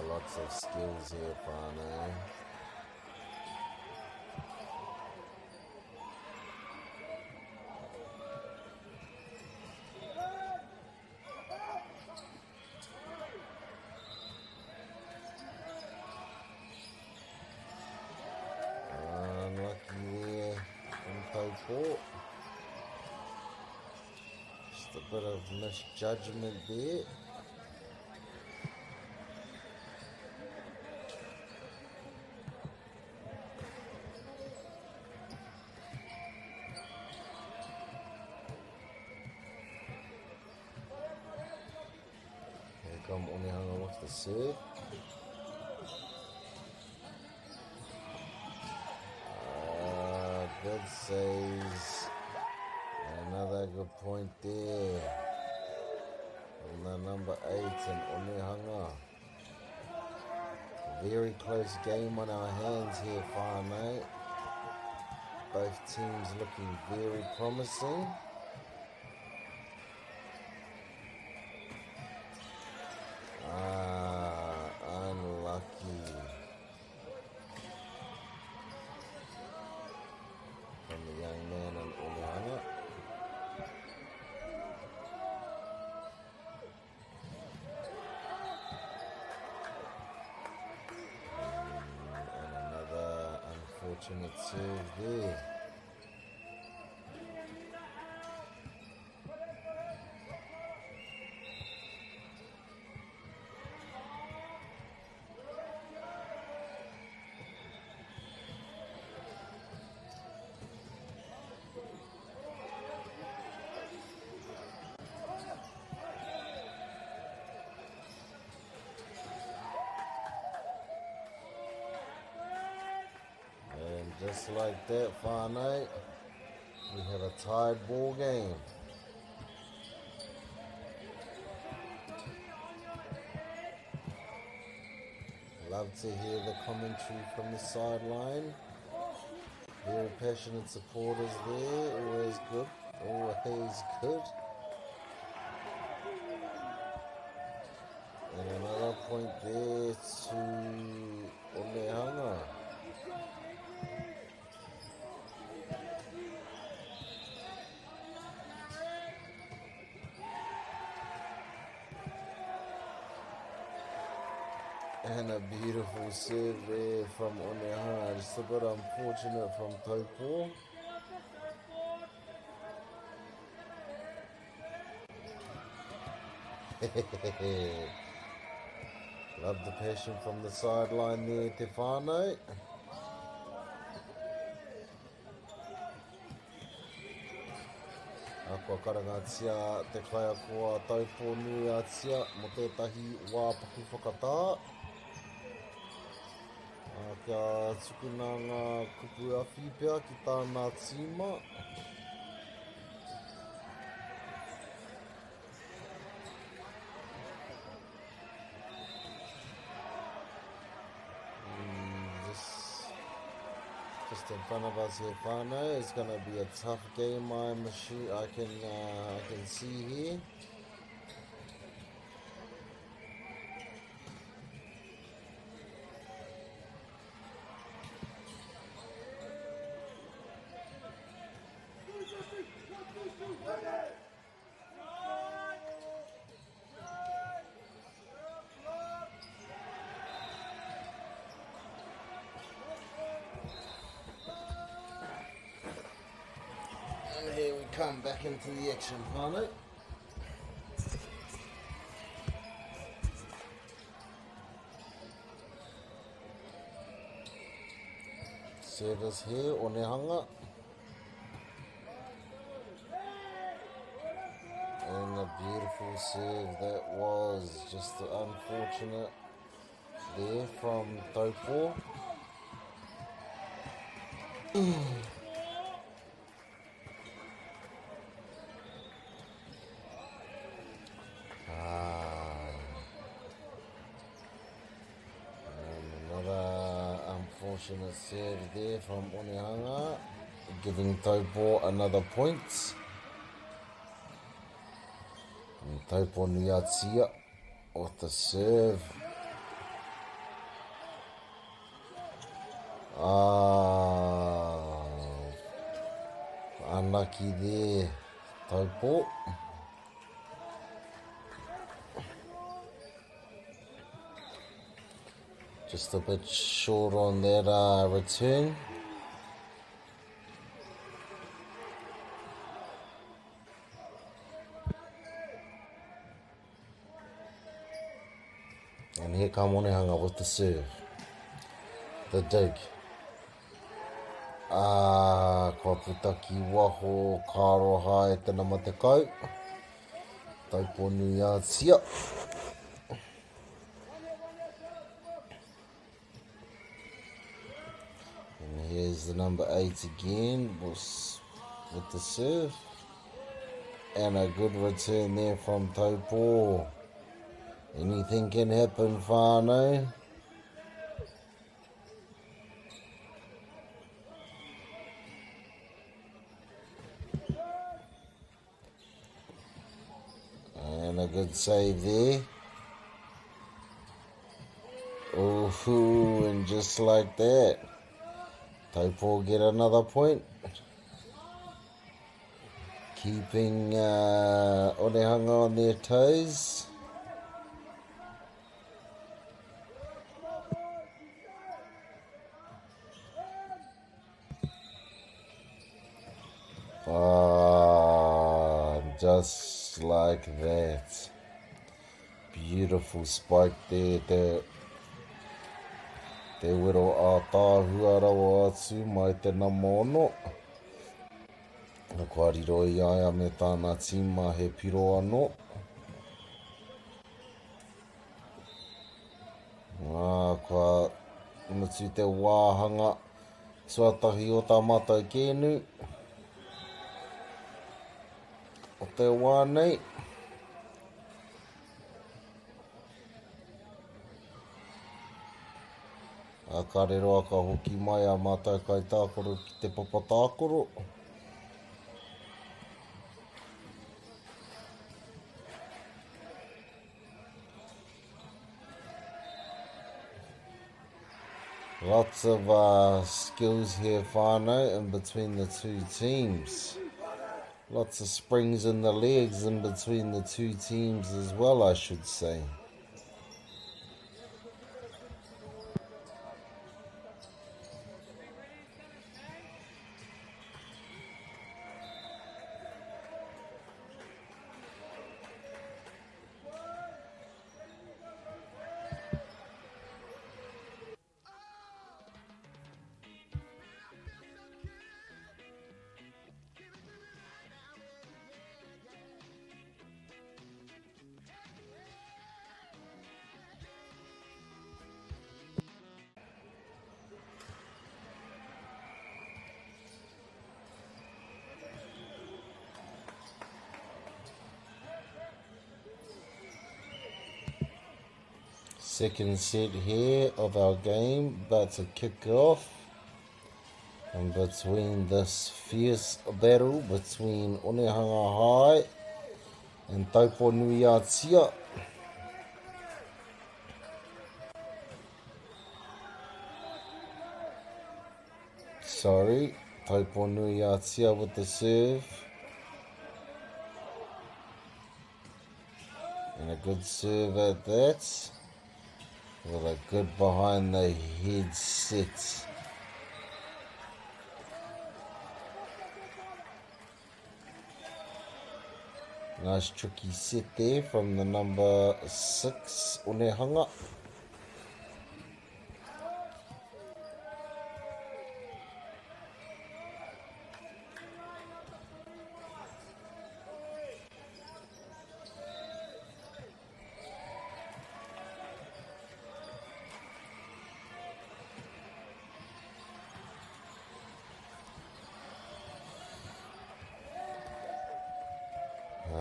Lots of skills here, whānau. Unlucky there from Taupō. Just a bit of misjudgment there. Come Onehunga with the serve. Good saves. Another good point there. From the number 8 in Onehunga. Very close game on our hands here, whānau. Both teams looking very promising. Unlucky from the young man in Onehunga. And another unfortunate serve there. Just like that, whānau, we have a tied ball game. Love to hear the commentary from the sideline. Very passionate supporters there, always good, always good. And another point there to Onehanga. And a beautiful serve there from Onehanga. Just a bit unfortunate from Taupo. Love the passion from the sideline there, Te Whānau. Akua karangatia te kai akua Taupo nui atia mo tētahi wāpaku whakatā. Kia tukuna ngā kupu awhi pia ki tāna tīma. Just in front of us here, whānau. It's going to be a tough game, I can see here. And here we come back into the action, whānau. Service here, Onehanga. And a beautiful serve that was, just unfortunate there from Taupo. Unfortunate serve there from Onehanga, giving Taupo another point. And Taupo Nuiatia with the serve. Unlucky there, Taupo. Just a bit short on that return. And here come Onehanga with the serve. The dig. Kua putaki waho kāroha e tēnā matekau. Taupo Nuiatia. Here's the number 8 again with the serve. And a good return there from Taupo. Anything can happen, whānau. And a good save there. Oh, and just like that, Taupo get another point, keeping Onehanga on their toes. Just like that. Beautiful spike there. Te wero a tāhua rawa atu mai tēnā mono. Kua riro i aia me tāna tīma he piro anō. Kua mutu te wāhanga tuatahi o tā mātou kēnu. O te wānei. Ka re roa ka hoki mai a mātou kai tākoro ki te papa tākoro. Lots of skills here, whānau, in between the two teams. Lots of springs in the legs in between the two teams as well, I should say. Second set here of our game, about to kick off. And between this fierce battle between Onehanga High and Tauponuiatia. Sorry, Tauponuiatia with the serve. And a good serve at that. With a good behind the head set. Nice tricky set there from the number 6, Onehanga.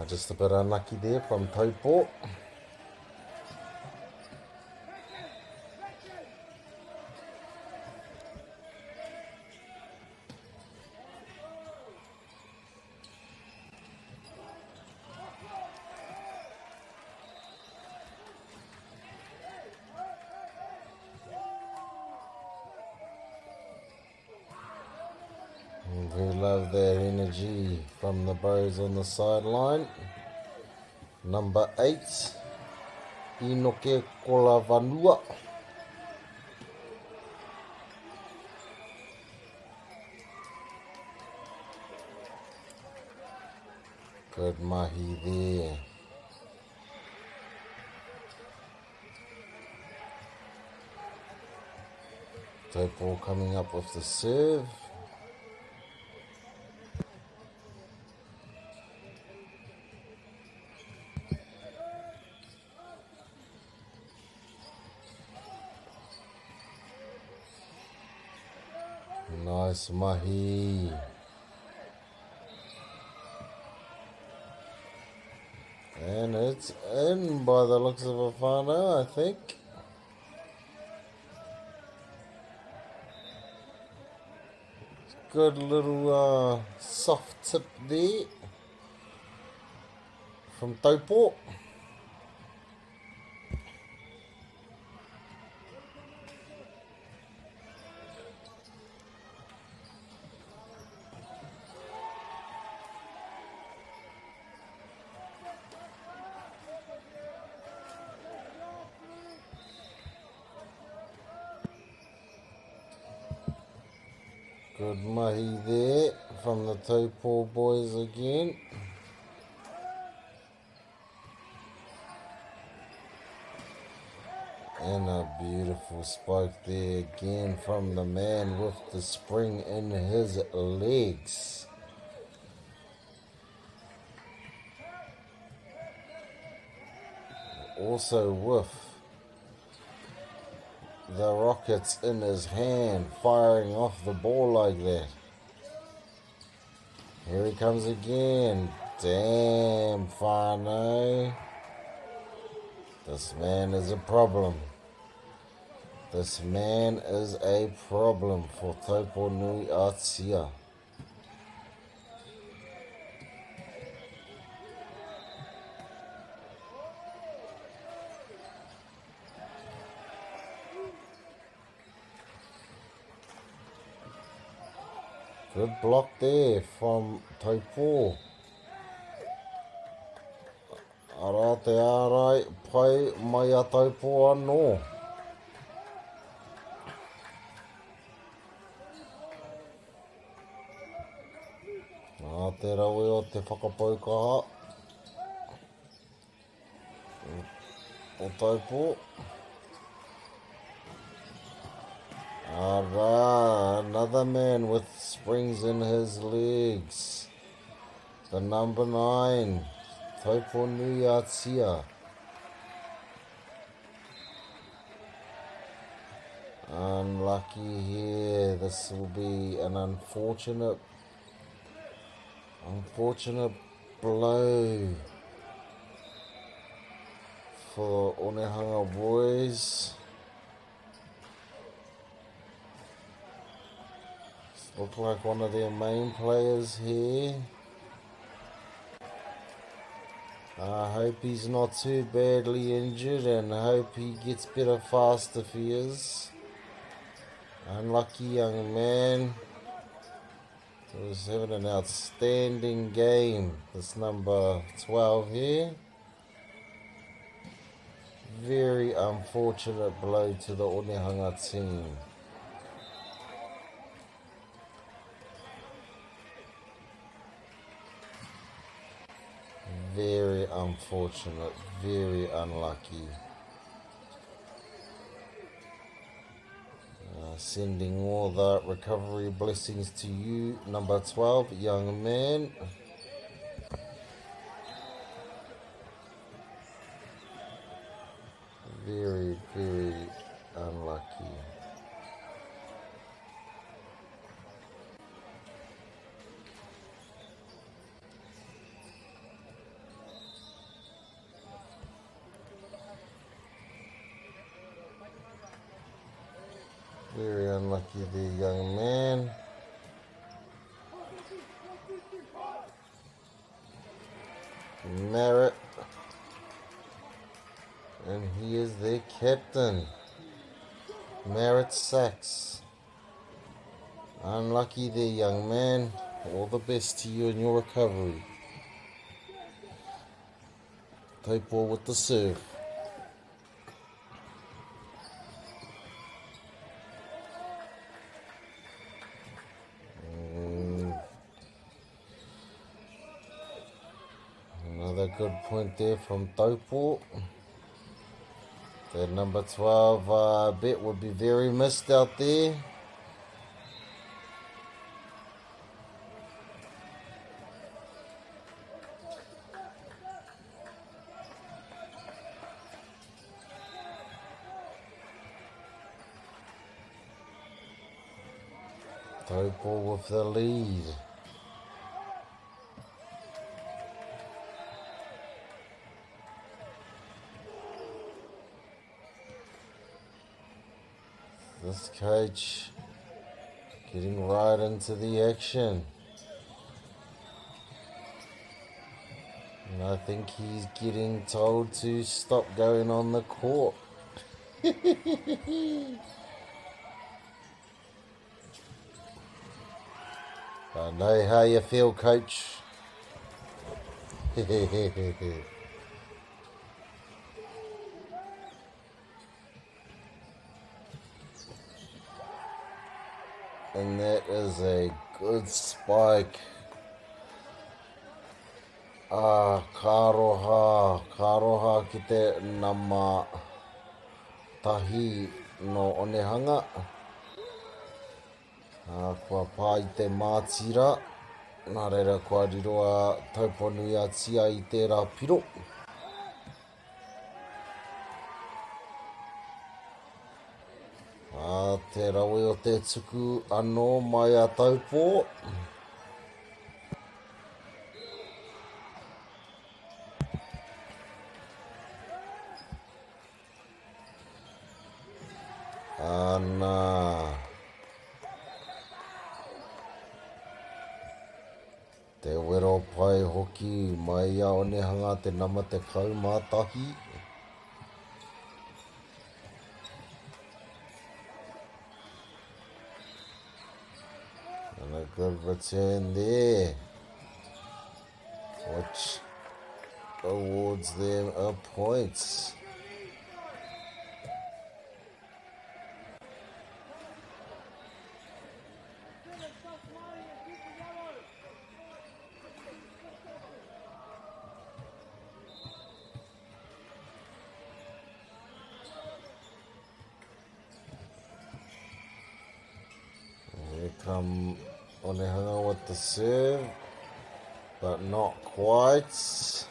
Just a bit unlucky there from Taupo. We love their energy from the bros on the sideline. Number 8, Inoke Kolavanua. Good mahi there. Taupo coming up with the serve. Nice mahi. And it's in by the looks of a whānau, I think. Good little soft tip there from Taupo. Good mahi there from the Taupo boys again. And a beautiful spike there again from the man with the spring in his legs. Also with the rockets in his hand, firing off the ball like that. Here he comes again. Damn, whānau. This man is a problem. This man is a problem for Taupo Nui Atia. Good block there from Taupo. Ara te arai pai mai a Taupo anō. Nā te rawe o te whakapaukaha o Taupo. Another man with springs in his legs. The number 9, Taupo Nui Atia. Unlucky here. This will be an unfortunate blow for Onehunga boys. Look like one of their main players here. I hope he's not too badly injured and hope he gets better fast if he is. Unlucky young man. He was having an outstanding game. This number 12 here. Very unfortunate blow to the Onehunga team. Very unfortunate, very unlucky. Sending all the recovery blessings to you, number 12, young man. Very, very unlucky. Very unlucky there, young man. Merritt. And he is their captain. Merritt Sachs. Unlucky there, young man. All the best to you in your recovery. Taupo with the serve. Another good point there from Taupo. That number 12 bet would be very missed out there. Taupo with the lead. This coach getting right into the action. And I think he's getting told to stop going on the court. I know how you feel, coach. And that is a good spike. Karoha ki te nama tahi no Onehunga. Kua pā I te mātira. Nā reira kua riroa Taupo Nui Atia I tērā piro. Te rawe o te tuku anō mai a Taupo. Te wero pai hoki mai a Onehanga te nama te kaumātahi. And a good return there, which awards them a point. Here come Onehanga with the serve, but not quite.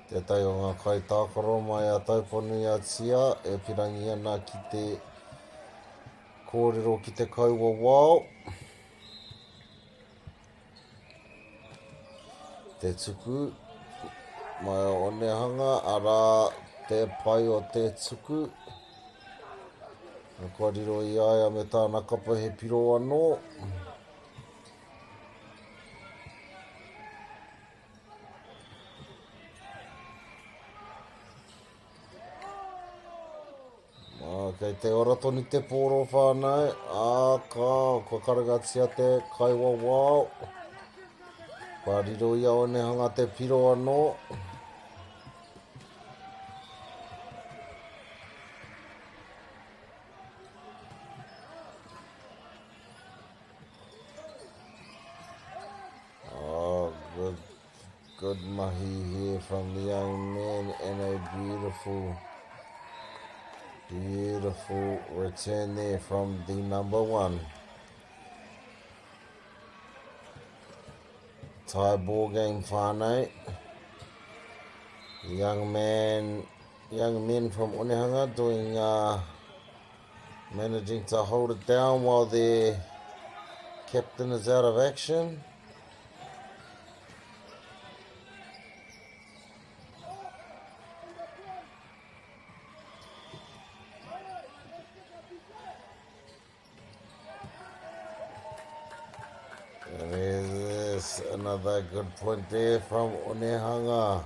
Te tai o ngā kai tākaro mai a tauponu i a tia, e pirangi ana ki te kōrero ki te kaua wao. Te tuku mai o Onehanga, ara te pai o te tuku. Kua riro i aia me tāna kapa he piro anō. Kei te oratoni te pōro whānau, kua karagatia te kaiwa wao. Kua riro i a Onehanga te piro anō. Good mahi here from the young man and a beautiful return there from the number one. Tie ball game whānau. Young men from Onehanga doing managing to hold it down while their captain is out of action. And there's another good point there from Onehanga.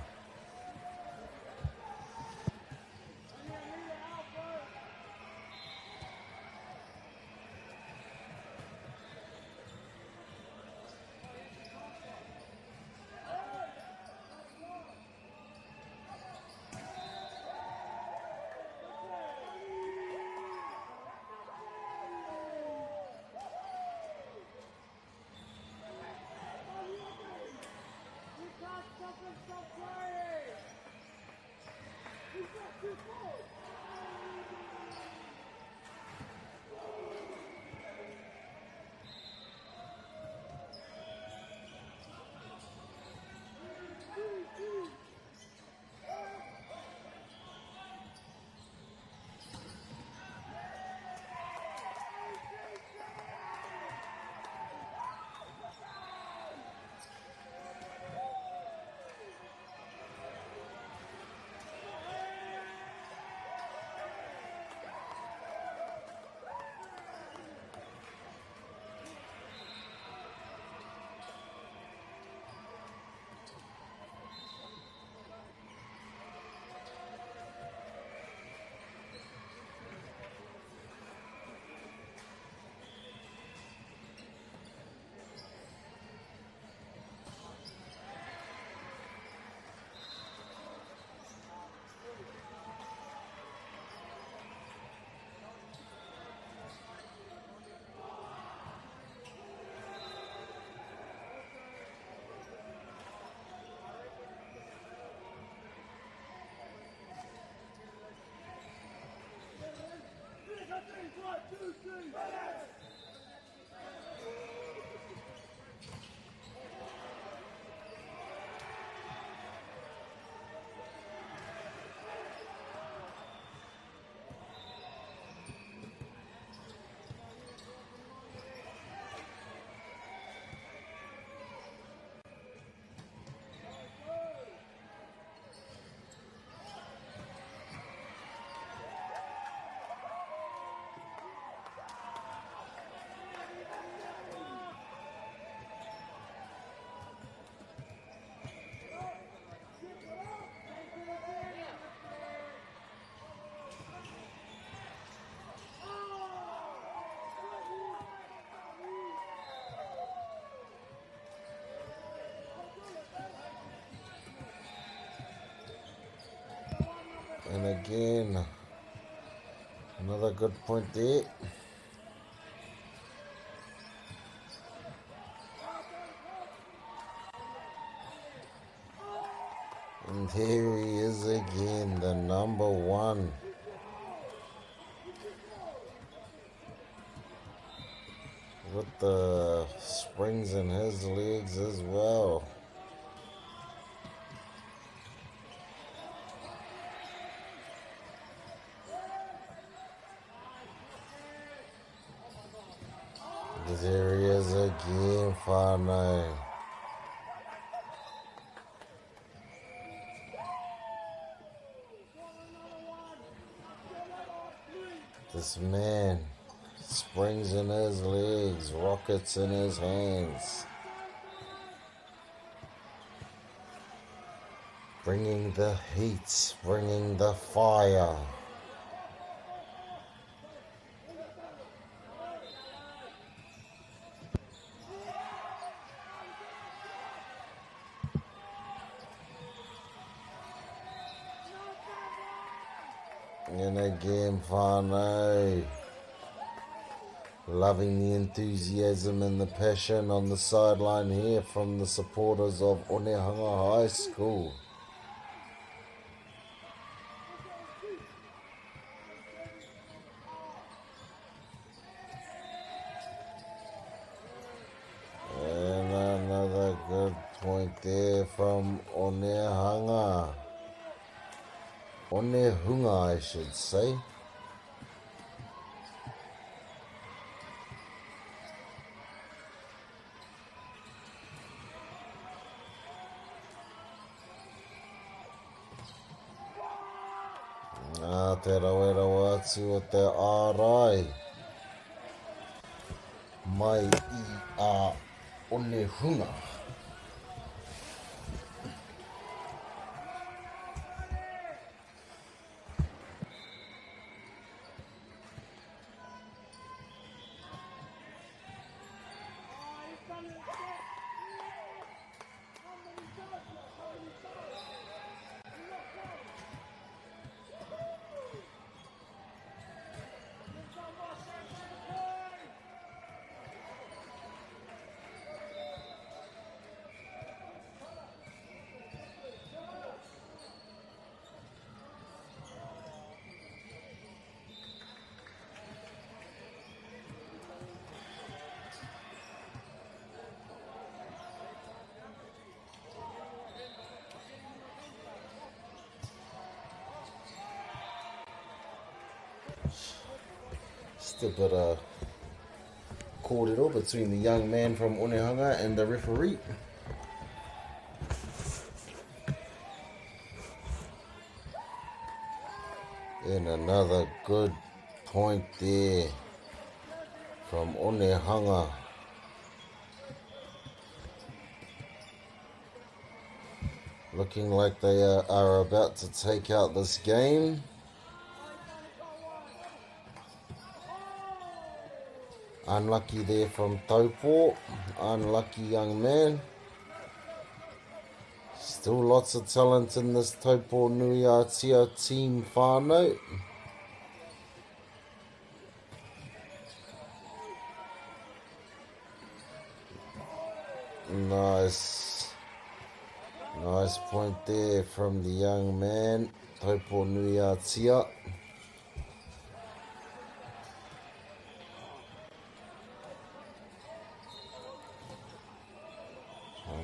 And again, another good point there. And here he is again, the number one. With the springs in his legs as well. There he is again, whānau. This man, springs in his legs, rockets in his hands. Bringing the heat, bringing the fire. And again, whānau, loving the enthusiasm and the passion on the sideline here from the supporters of Onehunga High School. And another good point there from Onehunga. Onehunga, I should say. Te rawera atu o te ārai. Mai I a Onehunga. Just a bit of kōrero between the young man from Onehunga and the referee. And another good point there from Onehunga. Looking like they are about to take out this game. Unlucky there from Taupo. Unlucky young man. Still lots of talent in this Taupo Nui Aotea team whānau. Nice point there from the young man, Taupo Nui Aotea.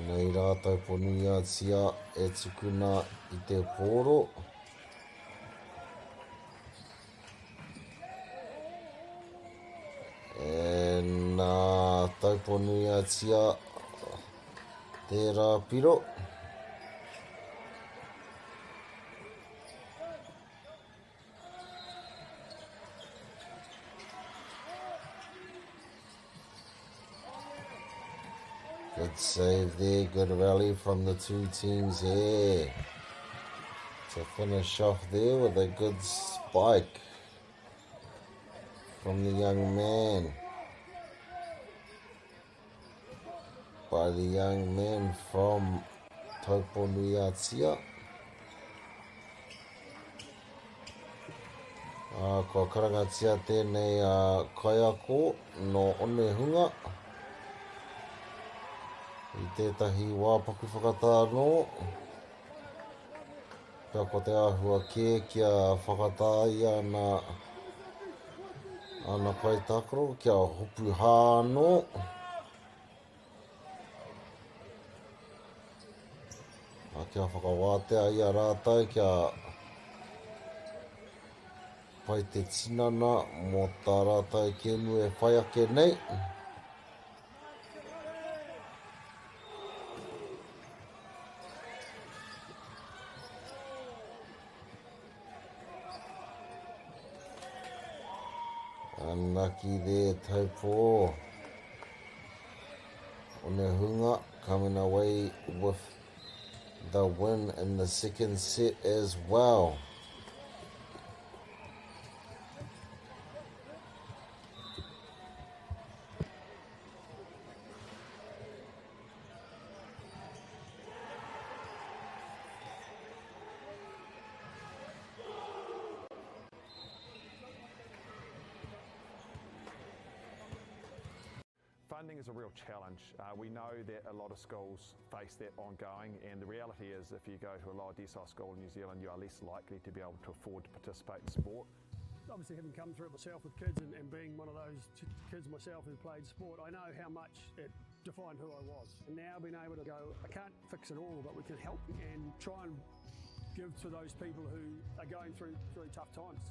Nei rā Taupo Nui Aotea e tukuna I te pōro. E nā Taupo Nui Aotea te rā piro. Good save there, good rally from the two teams here to finish off there with a good spike from the young man. By the young man from Taupo Nui Aotea. Kua karangatia tēnei kaiako no one hunga. I tētahi wāpaku whakatāno. Pea ko te āhua kē kia whakatāi ana kaitakaro, kia hopu hāno. Kia whakawātea ia rātai, kia pai te tinana mō tā rātai kēmu e whai ake nei. Anaki de taipo. One hunga coming away with the win in the second set as well. Funding is a real challenge. We know that a lot of schools face that ongoing, and the reality is if you go to a lower decile school in New Zealand, you are less likely to be able to afford to participate in sport. Obviously, having come through it myself with kids and being one of those kids myself who played sport, I know how much it defined who I was. And now being able to go, I can't fix it all, but we can help and try and give to those people who are going through really tough times.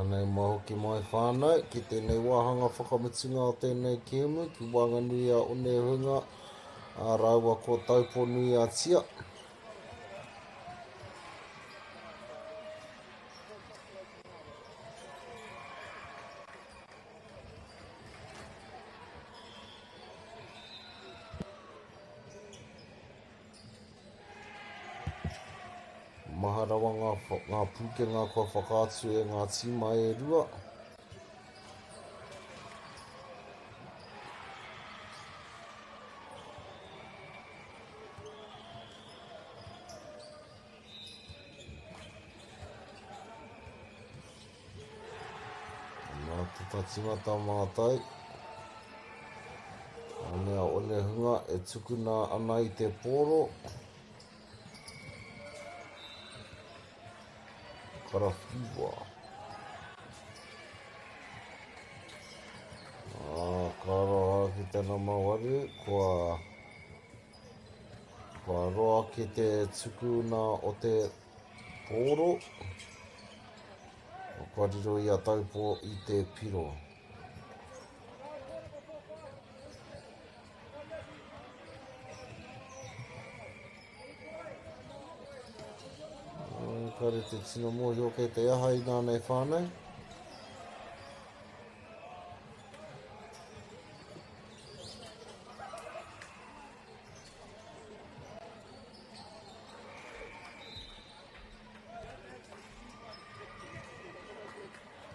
Anei mahoki mai whānau, ki tēnei wāhanga whakamitunga o tēnei kēmu, ki Wanganui a One Hunga, a Raua ko Taupōnui a Tia. Maharawa ngā pūkenga kua whakaatu e ngā tīma e rua. Nā tata tingata mātai. Anea One Hunga e tukuna ana I te pōro. Karawhiwa. Karoha ki tēnā mawari, kua roa ki te tukuna o te pōro. Kua riro I a taupō I te piro. Kare te tino mōhi o kei te aha I nānei whānau.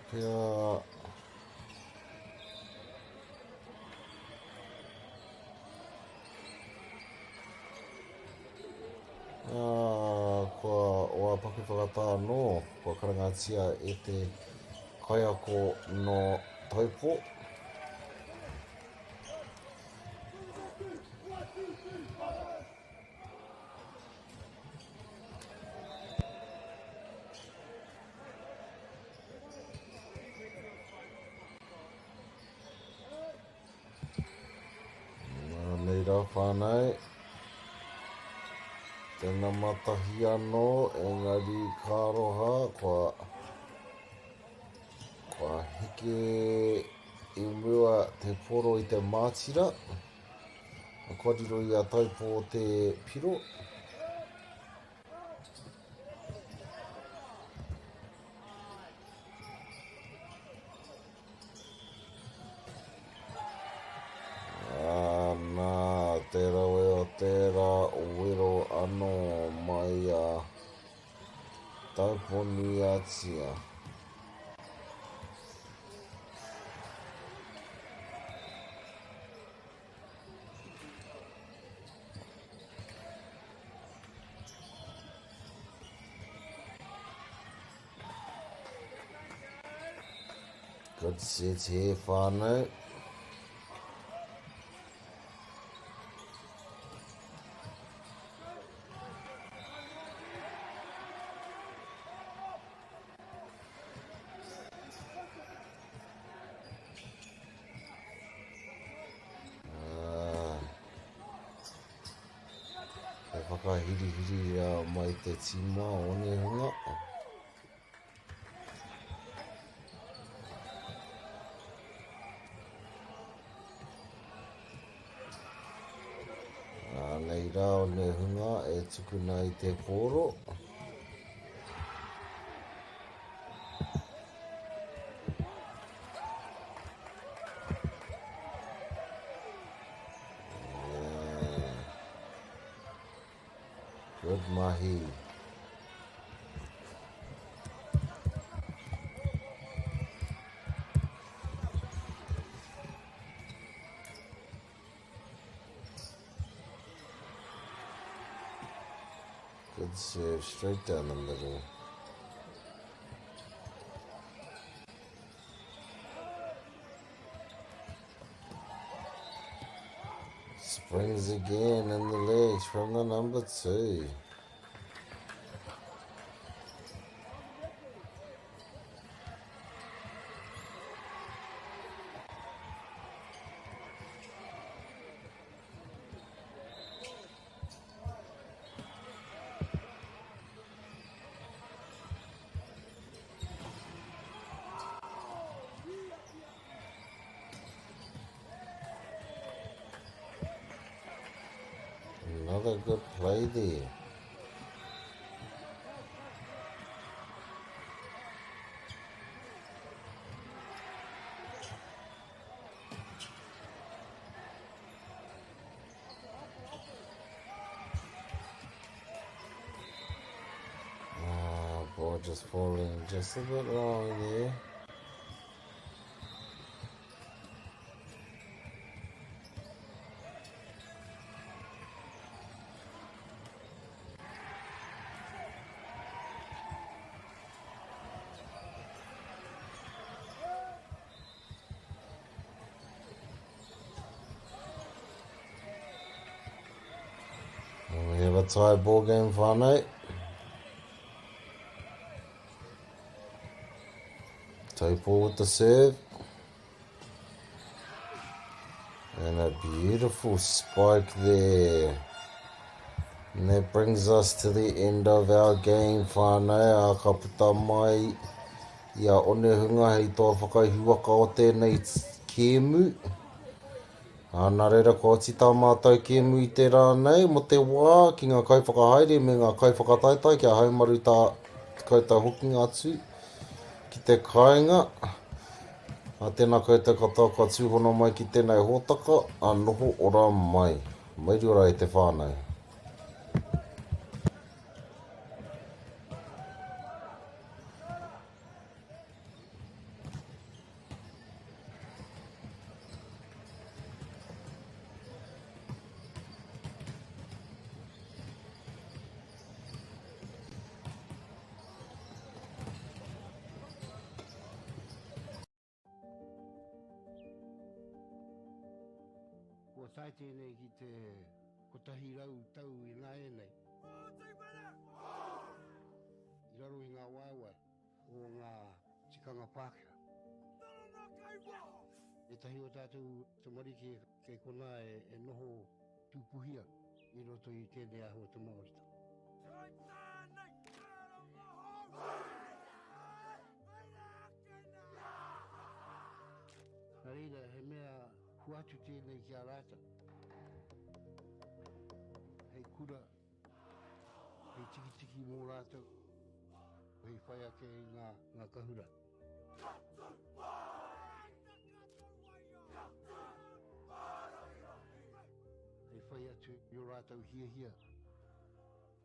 Pea kua wāpaku whakatāno, kua karangatia e te kaiako no Taupo. whānau. Tēnā matahi anō, engari kāroha, kua heke I mua te poro I te mātira. Kua riro I a taupo o te piro. Nā, tērā we o tērā wero anō mai a tauponi atia. Good set here, whānau. E whakahiri mai te tima o ne hunga. Nei rā o ne hunga e tukuna I te poro. Good mahi. Good serve, straight down the middle. Springs again in the legs from the number 2. Another good play there. Ball just falling just a bit long there. We have a tie ball game, whānau. Taupo with the serve. And a beautiful spike there. And that brings us to the end of our game, whānau. A ka puta mai I a one hunga hei toa whakaihuaka o tēnei kēmu. Nā reira ko oti tā mātou kēmu I te rānei mo te wā ki ngā kaiwhakahaere me ngā kaiwhakataitai kia haumaru tā koutou hokinga atu ki te kāinga. A tēnā koutou katoa ka tūhono mai ki tēnei hōtaka, a noho ora mai. Mauri ora e te whānau. Kua tai tēnei ki te kotahi rau tau I ngā e nei. I raro I ngā waiwai o ngā tikanga Pākehā. E tahi o tātou te marike kei kona e noho tupuhia I roto I tēnei aho te Māorita. Nā reira, he mea huatu tēnei ki a rāta. Hei kura, hei tiki mō rātou, hei whai ake I ngā kahura. Hei whai atu I o rātou hia,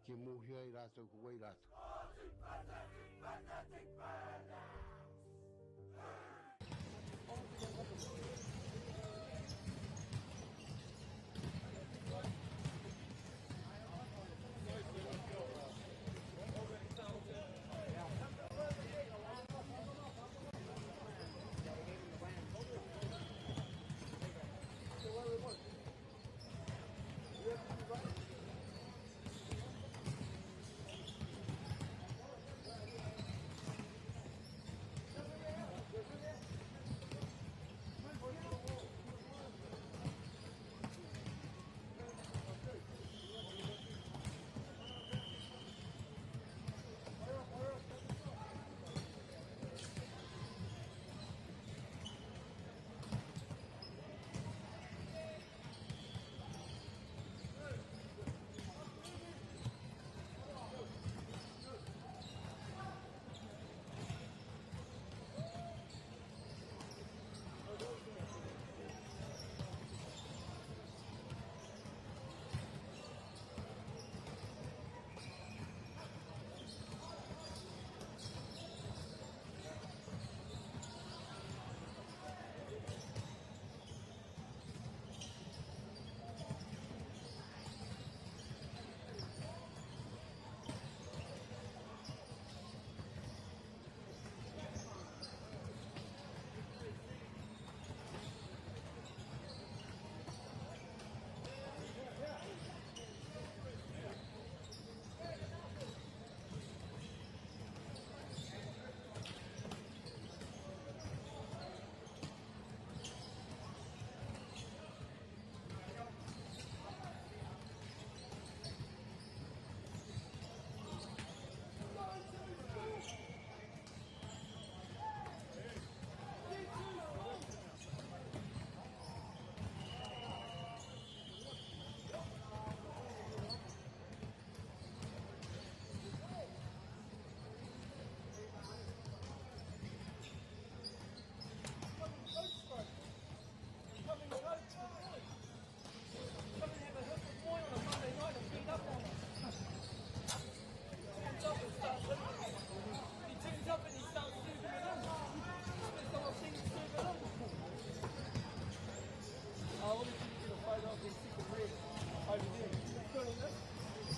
ke mōhia I rātou ko wai rātou.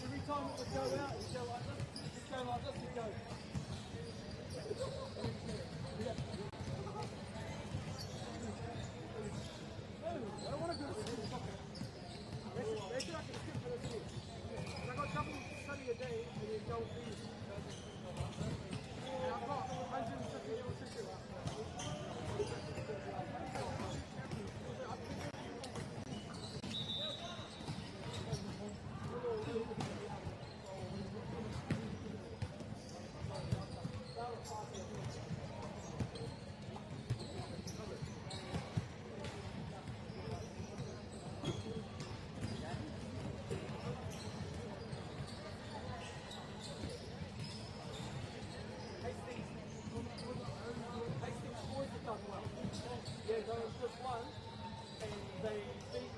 Every time it would go out, it'd go like this, it'd go like this, it'd go. I don't want to do this. Reckon I can skip for this here. I got double study a day and then go feed. And I've got 150 little tissue. Yeah, there was just one, and they beat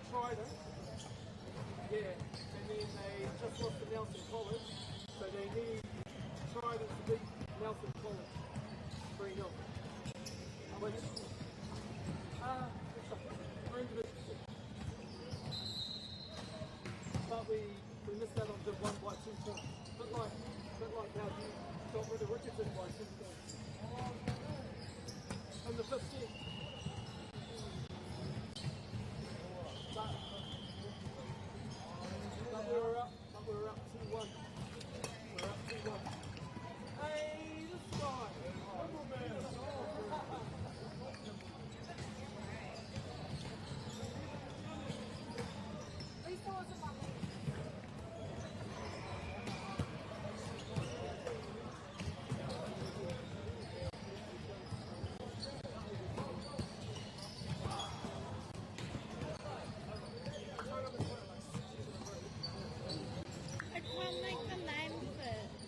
Trident. Yeah, and then they just lost to Nelson College, so they need Trident to beat Nelson College 3-0. Which, but we missed out on the 1 by 2 points. But like how you got rid of Richardson by 2 points. On the 15th. But we were up 2-1. We're up 2-1. Hey, this guy. make the name first.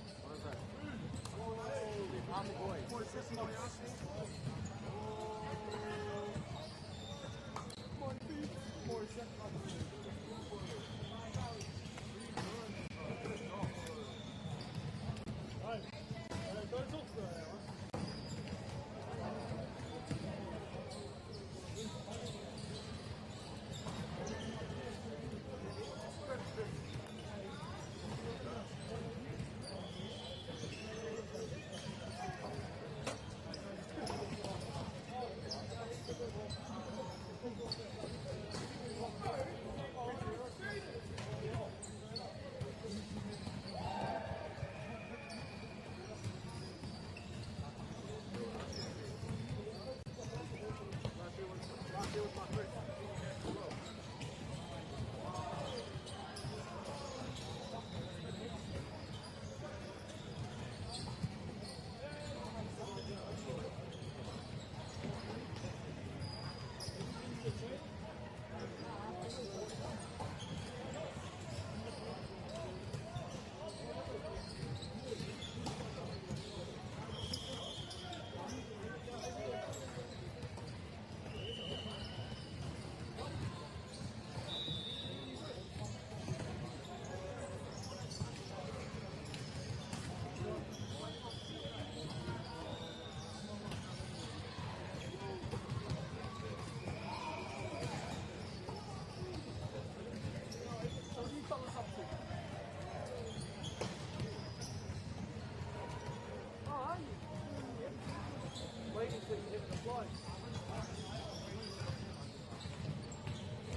Waiting till you hit the fly.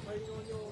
Waiting on your...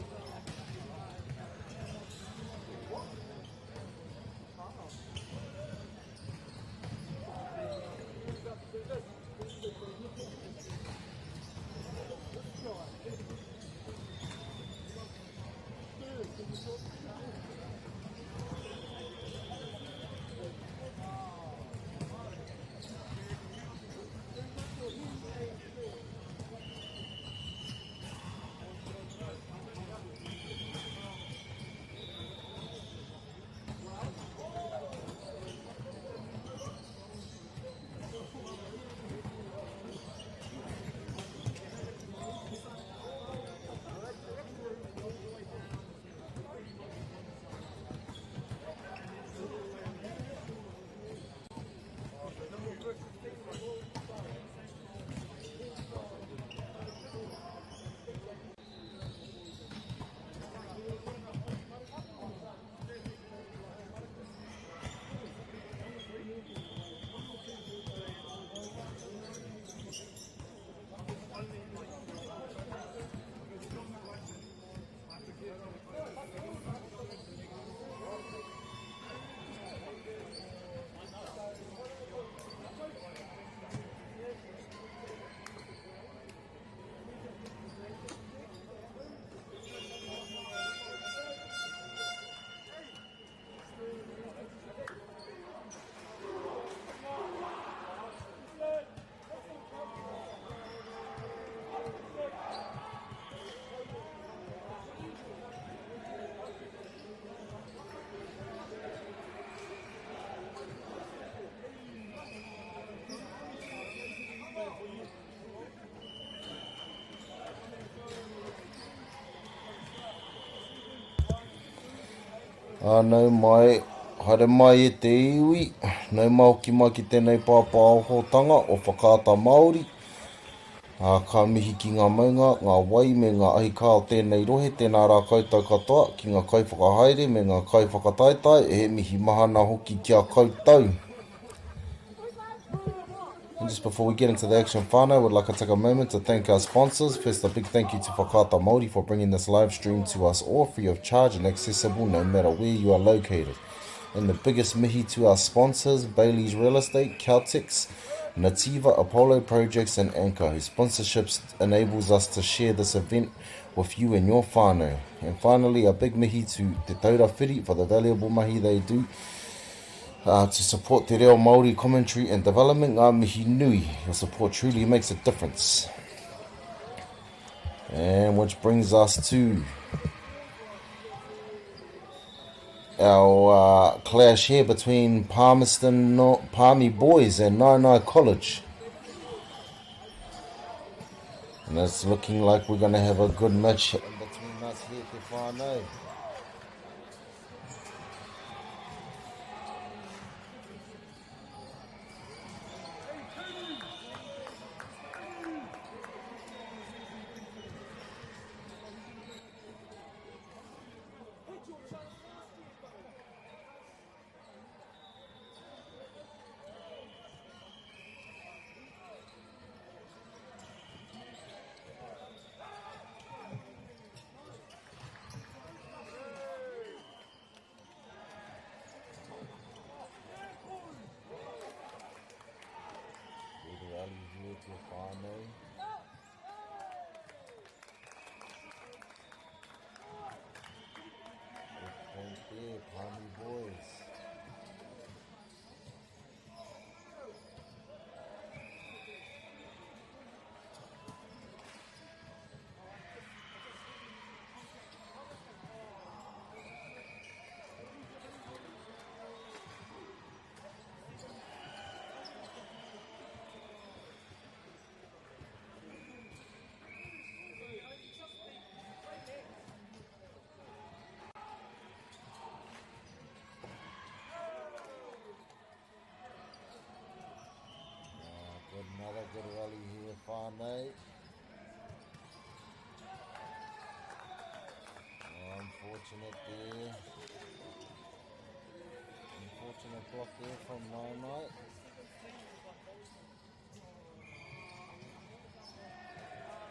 Nau mai, haere mai e te iwi, nau mau ki mai ki tēnei pāpāhotanga o whakaata Māori. Ka mihi ki ngā maunga, ngā wai me ngā ahika o tēnei rohe, tēnā rā koutou katoa, ki ngā kaiwhakahaere me ngā kaiwhakataetae, e mihi mahana hoki kia koutou. And just before we get into the action whānau, I would like to take a moment to thank our sponsors. First, a big thank you to Whakaata Māori for bringing this live stream to us all free of charge and accessible no matter where you are located. And the biggest mihi to our sponsors, Bailey's Real Estate, Caltex, Nativa, Apollo Projects and Anchor, whose sponsorships enables us to share this event with you and your whānau. And finally, a big mihi to Te Taura Whiri for the valuable mahi they do to support Te Reo Māori commentary and development. Ngā mihi nui, your support truly makes a difference. And which brings us to our clash here between Palmy Boys and Nainai College. And it's looking like we're going to have a good match in between us here, Te whānau. Palmy Boys. Another good rally here, whānau. Unfortunate there. Unfortunate block there from Nainai.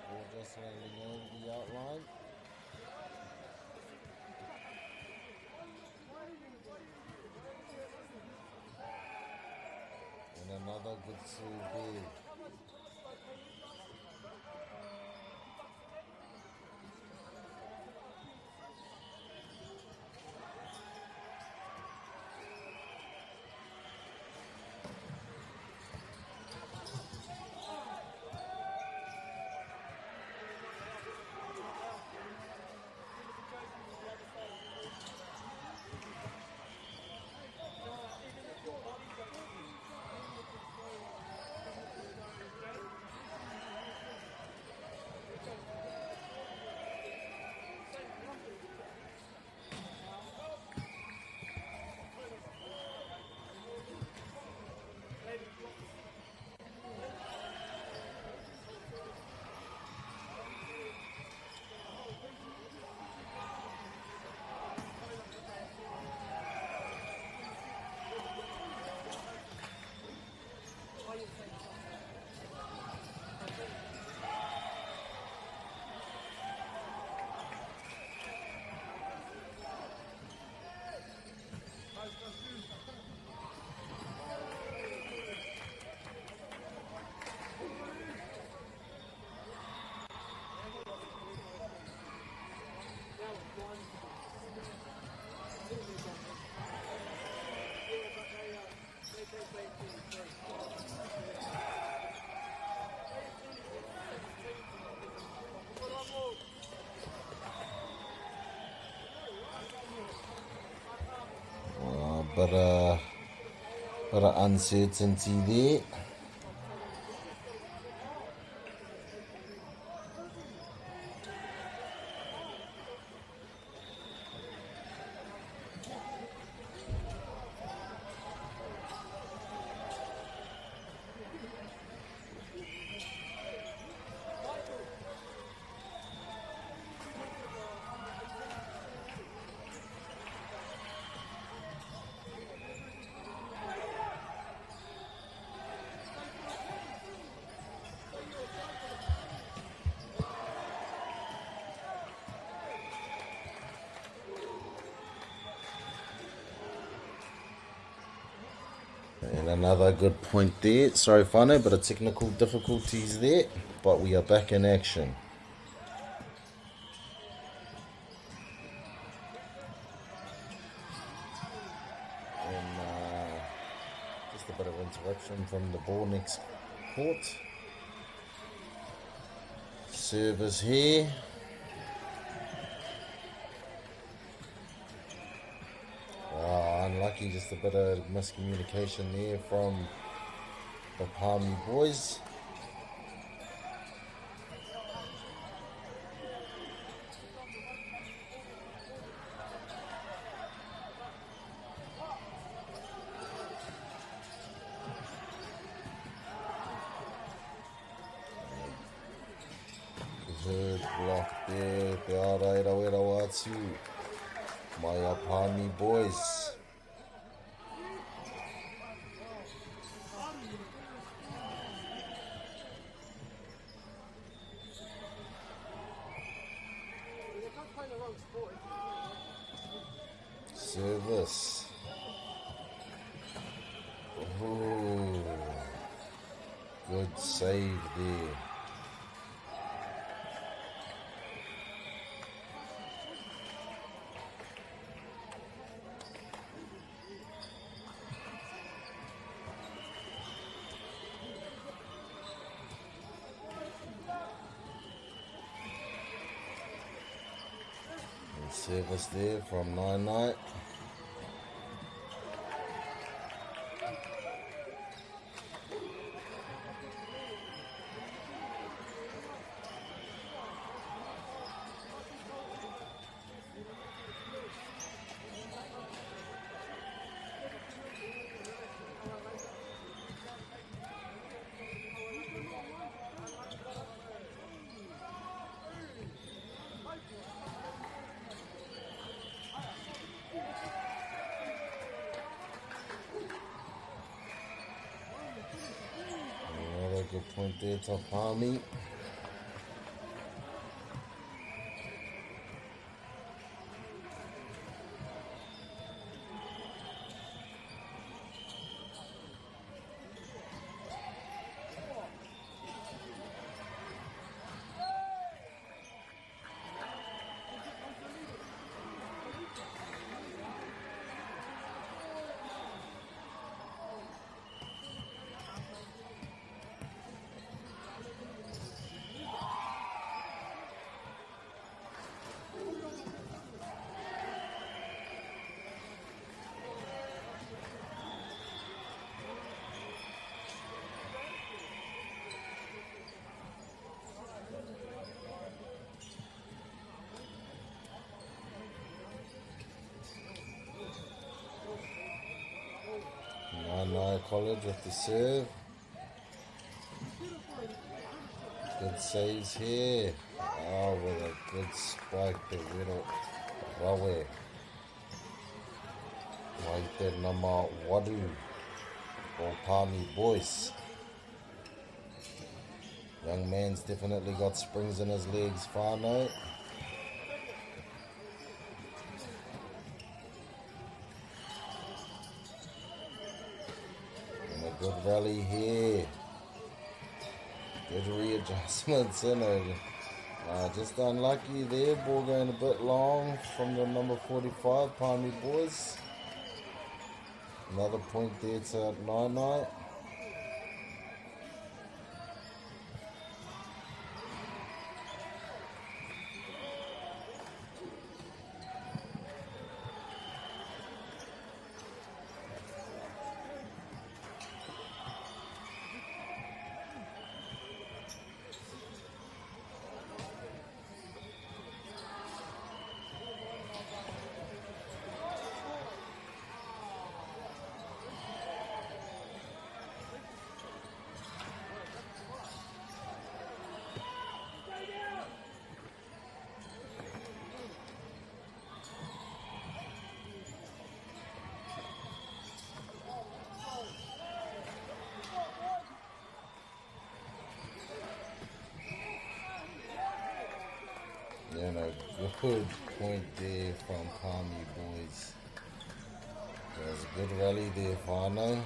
Ball just landing over the outline. And another good serve there. But uncertainty there. And another good point there. Sorry, whānau, but a technical difficulties there. But we are back in action. And just a bit of interruption from the ball next court. Service here. unlucky, just a bit of miscommunication there from the Palmy boys. Good block there, te ara e rau atu. Mai a Palmy boys. Service. Ooh, good save there. And service there from Nine Night. Another good point there to Palmy. Nine College with the serve. Good saves here. Oh, with a good spike to Wero Rawe. Waite nama Wadu for Palmy boys. Young man's definitely got springs in his legs, whānau. Good rally here. Good readjustments in it. Just unlucky there. Ball going a bit long from the number 45, Palmy boys. Another point there to Nine Night. And a good point there from Palmy boys. There's a good rally there, whānau.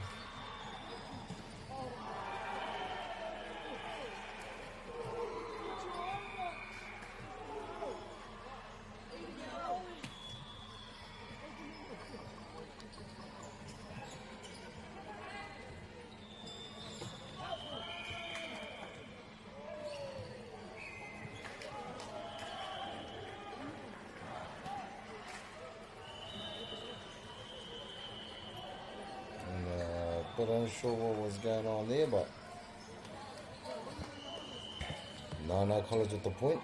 bit unsure what was going on there, but no College at the point.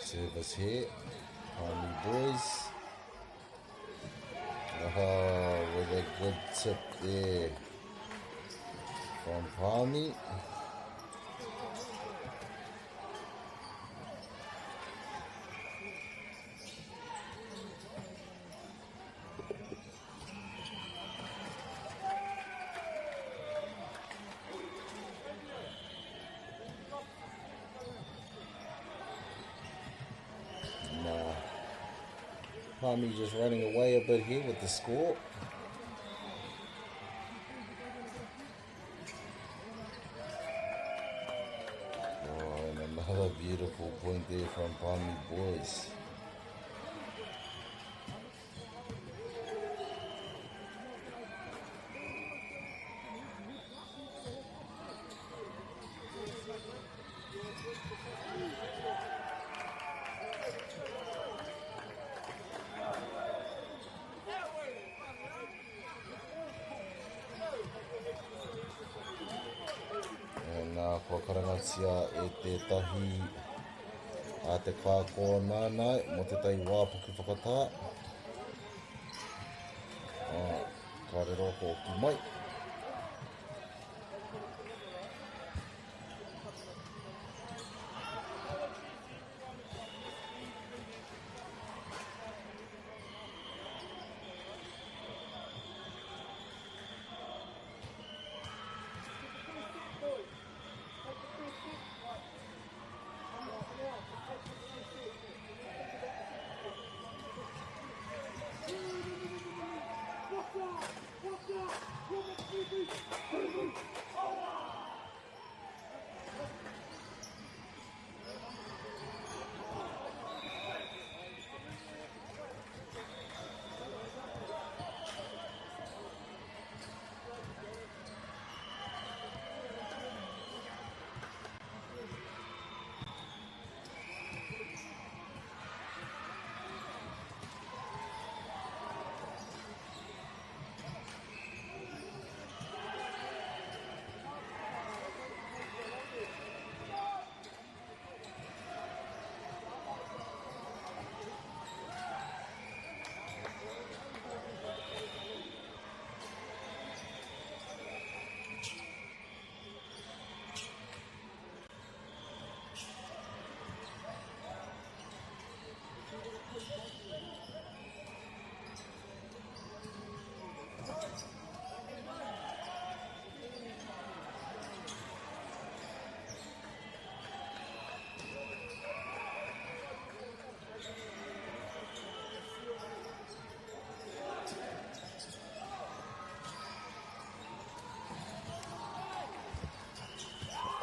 Service here, Palmy boys. Oh, with a good tip there from Palmy. Palmy just running away a bit here with the score. Oh, and another beautiful point there from Palmy boys. Ko karangatia e te tahi a te kāko nānai mo te tai wāpuki whakatā. Ka re roko ki mai.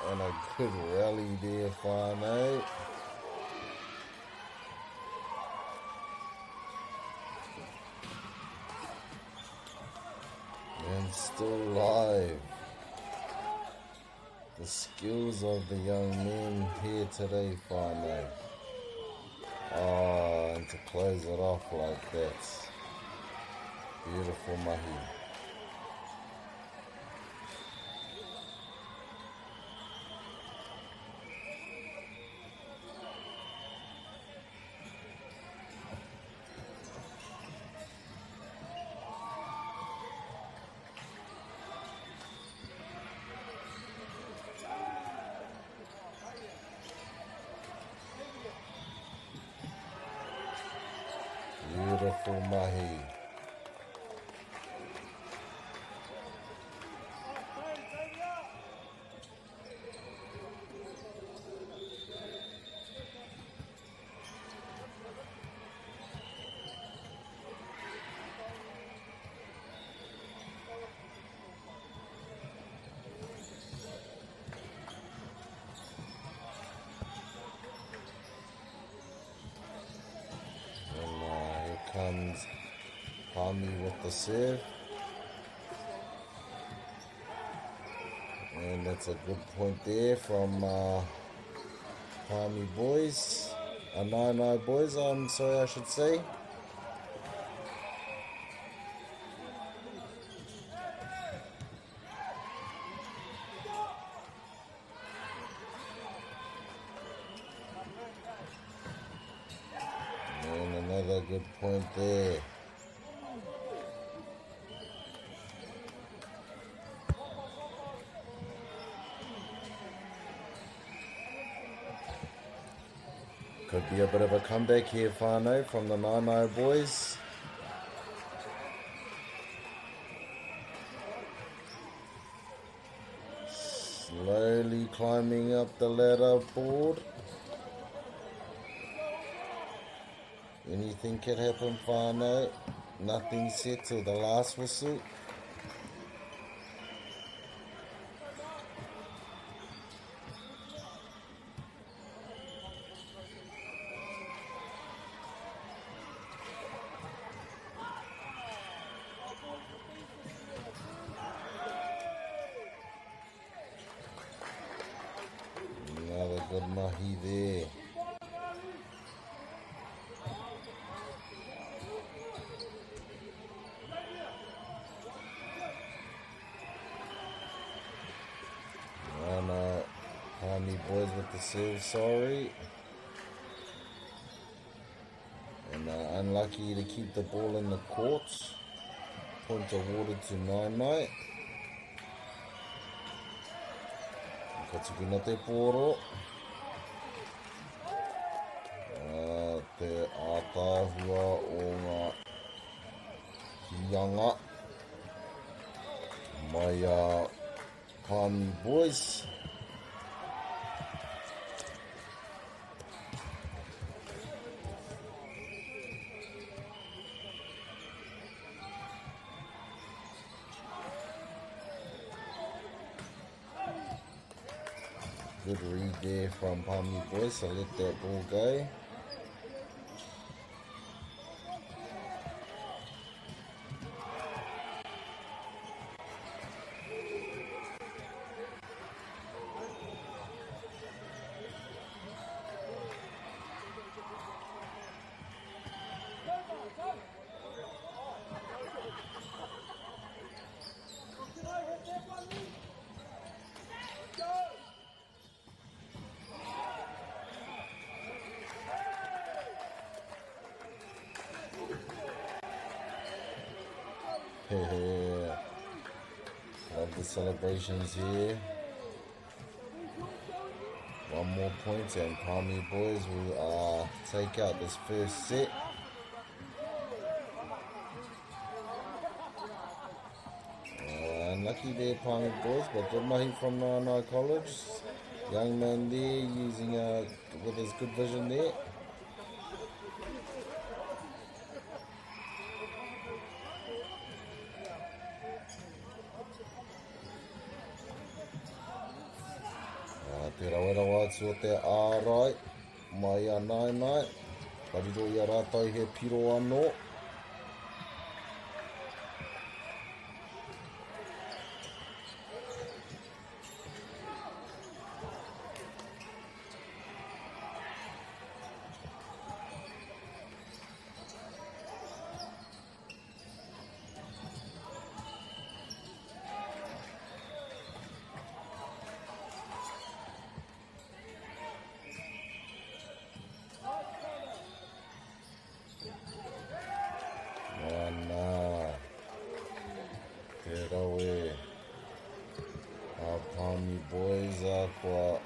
And a good rally there, Fane. And still live. The skills of the young men here today, Fane. And to close it off like that. Beautiful mahi. Beautiful mahi. comes Palmy with the serve. And that's a good point there from Palmy boys. Nine boys, I'm sorry, I should say. And another good point there. Could be a bit of a comeback here, whānau, from the Nānau boys. Slowly climbing up the ladder board. Anything can happen, whānau. Nothing set till the last whistle. Another good mahi there. Palmy boys with the serve, sorry. And unlucky to keep the ball in the courts. Point awarded to Nainai. Katsuki te poro. Te ātāhua o ngā hianga. Mai Palmy boys. Good read there from Palmy boys, so let that ball go. Love the celebrations here. One more point and Palmy boys will take out this first set. Unlucky there, Palmy boys, but good mahi from Nānai College. Young man there using with his good vision there. Te rawerawa atu o te ārai, mai a Nainai, kariro i a rātai he piro anō. Palmy boys kua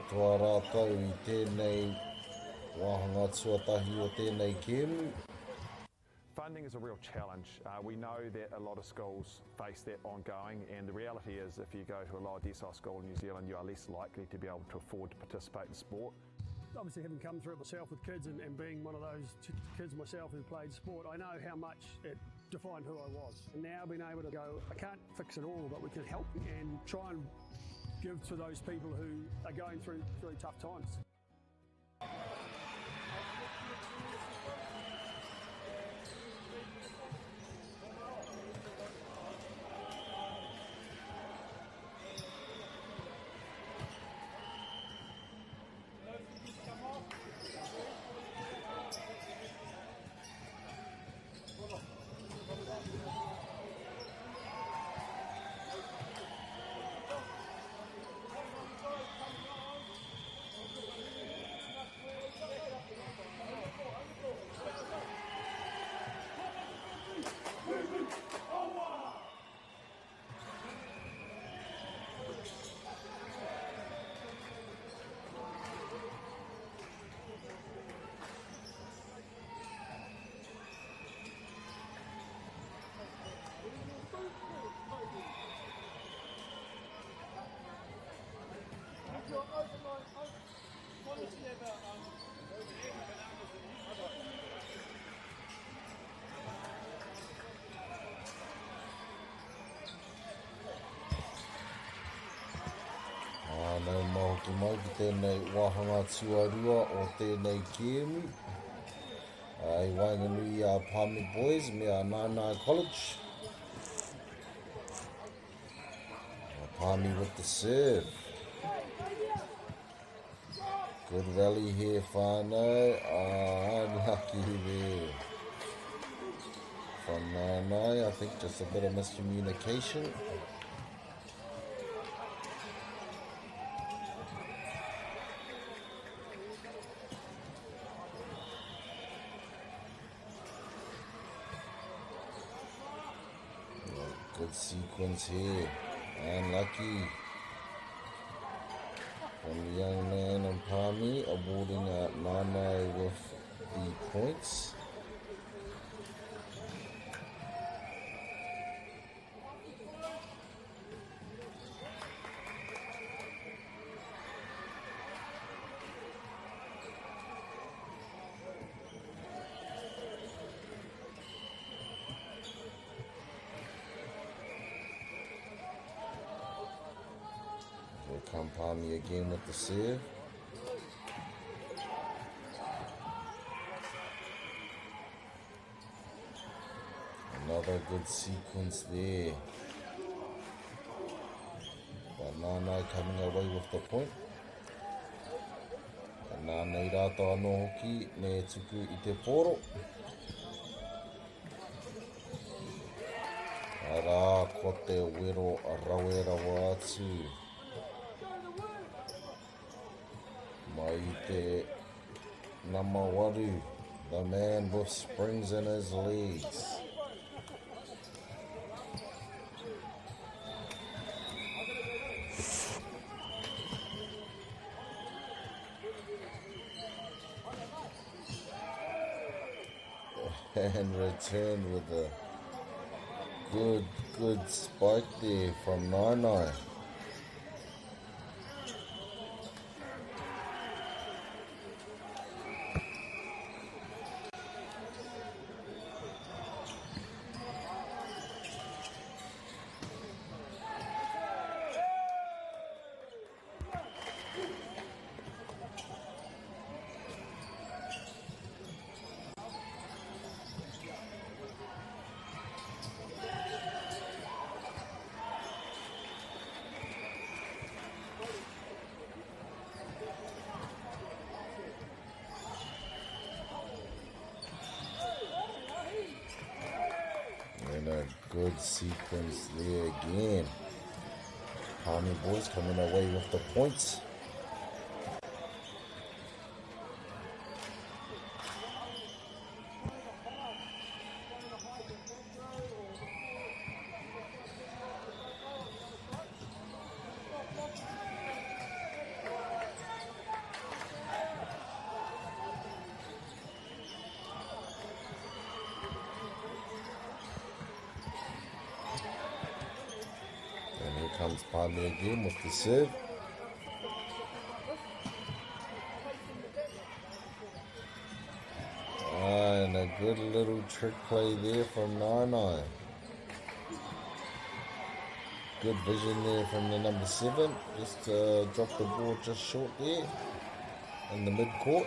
toa rātau I tēnei wāhanga tuatahi o tēnei kēmu. Funding is a real challenge. We know that a lot of schools face that ongoing, and the reality is if you go to a lower decile school in New Zealand, you are less likely to be able to afford to participate in sport. Obviously, having come through it myself with kids and being one of those kids myself who played sport, I know how much it defined who I was. And now being able to go, I can't fix it all, but we can help and try and give to those people who are going through tough times. Nau mahoki mai ki tēnei wahanga tuarua o tēnei kiemu. I Wainganui Palmy boys, me a Nānai College. Palmy with the serve. Good rally here, whānau. Unlucky there. From Nānai, I think just a bit of miscommunication. Good sequence here. Unlucky. From the young man in Palmy, awarding out Nānai with the points. Here come Palmy again with the serve. Another good sequence there. But Nānai coming away with the point. And Nānai rātou anō hoki, ne tuku i te poro. Arā, ko te wero rawerawa atu. Mai I te number 8, the man with springs in his legs. And returned with a good spike there from Nānai. And a good sequence there again. Palmy boys coming away with the points. And here comes Palmy again with the serve. And a good little trick play there from Nānai. Good vision there from the number 7. Just dropped the ball just short there in the mid-court.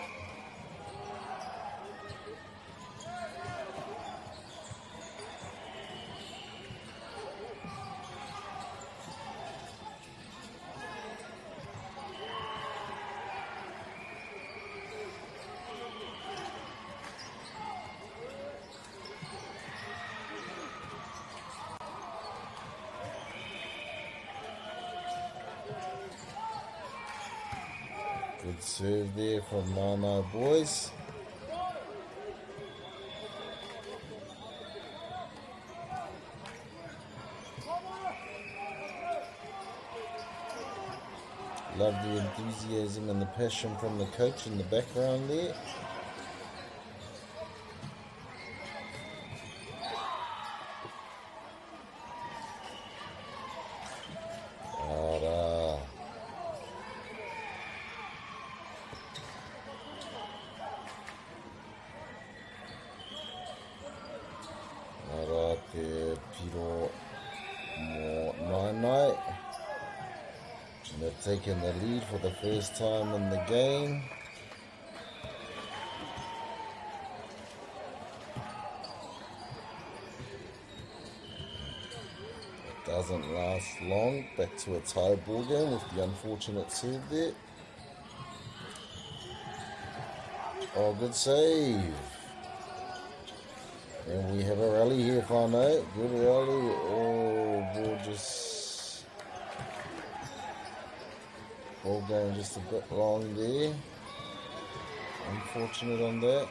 Good serve there from Nānai boys. Love the enthusiasm and the passion from the coach in the background there. night. And they're taking the lead for the first time in the game. It doesn't last long. Back to a tie ball game with the unfortunate serve there. Oh, good save. And we have a rally here, whānau. Good rally. Oh, ball just... Ball going just a bit long there. Unfortunate on that.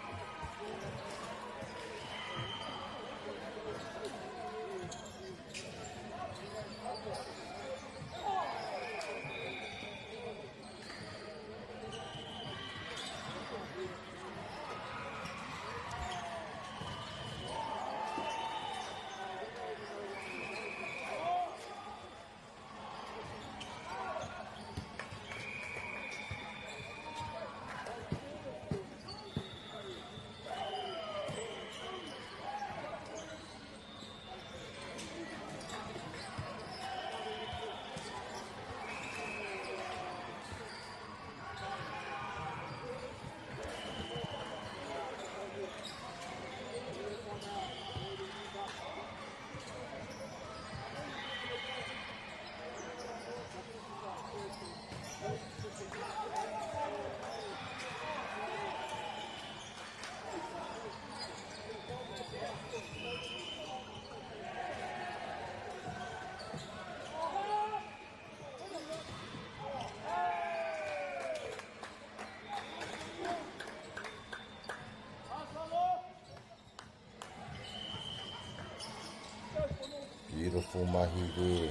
Beautiful mahi there.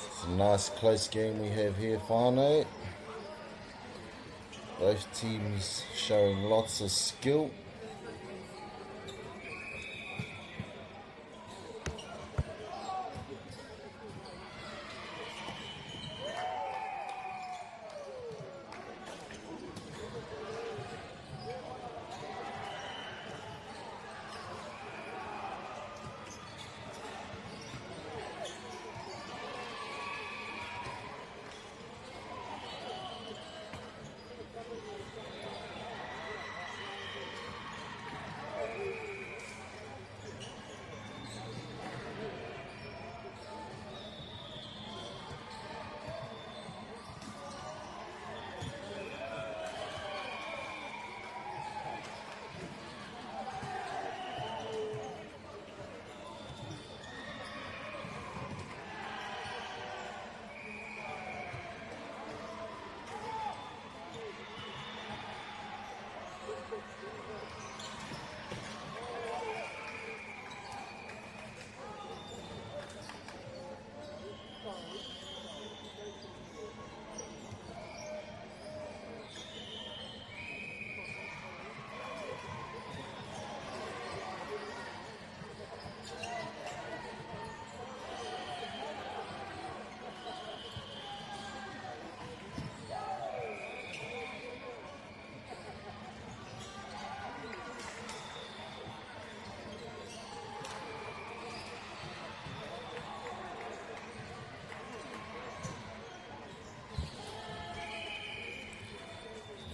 It's a nice close game we have here, whānau. Both teams showing lots of skill.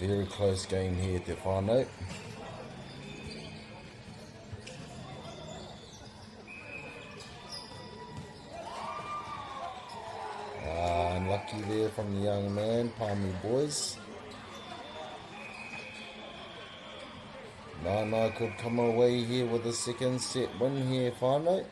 Very close game here, te whānau. Unlucky there from the young man, Palmy boys. Nana could come away here with a second set win here, whānau.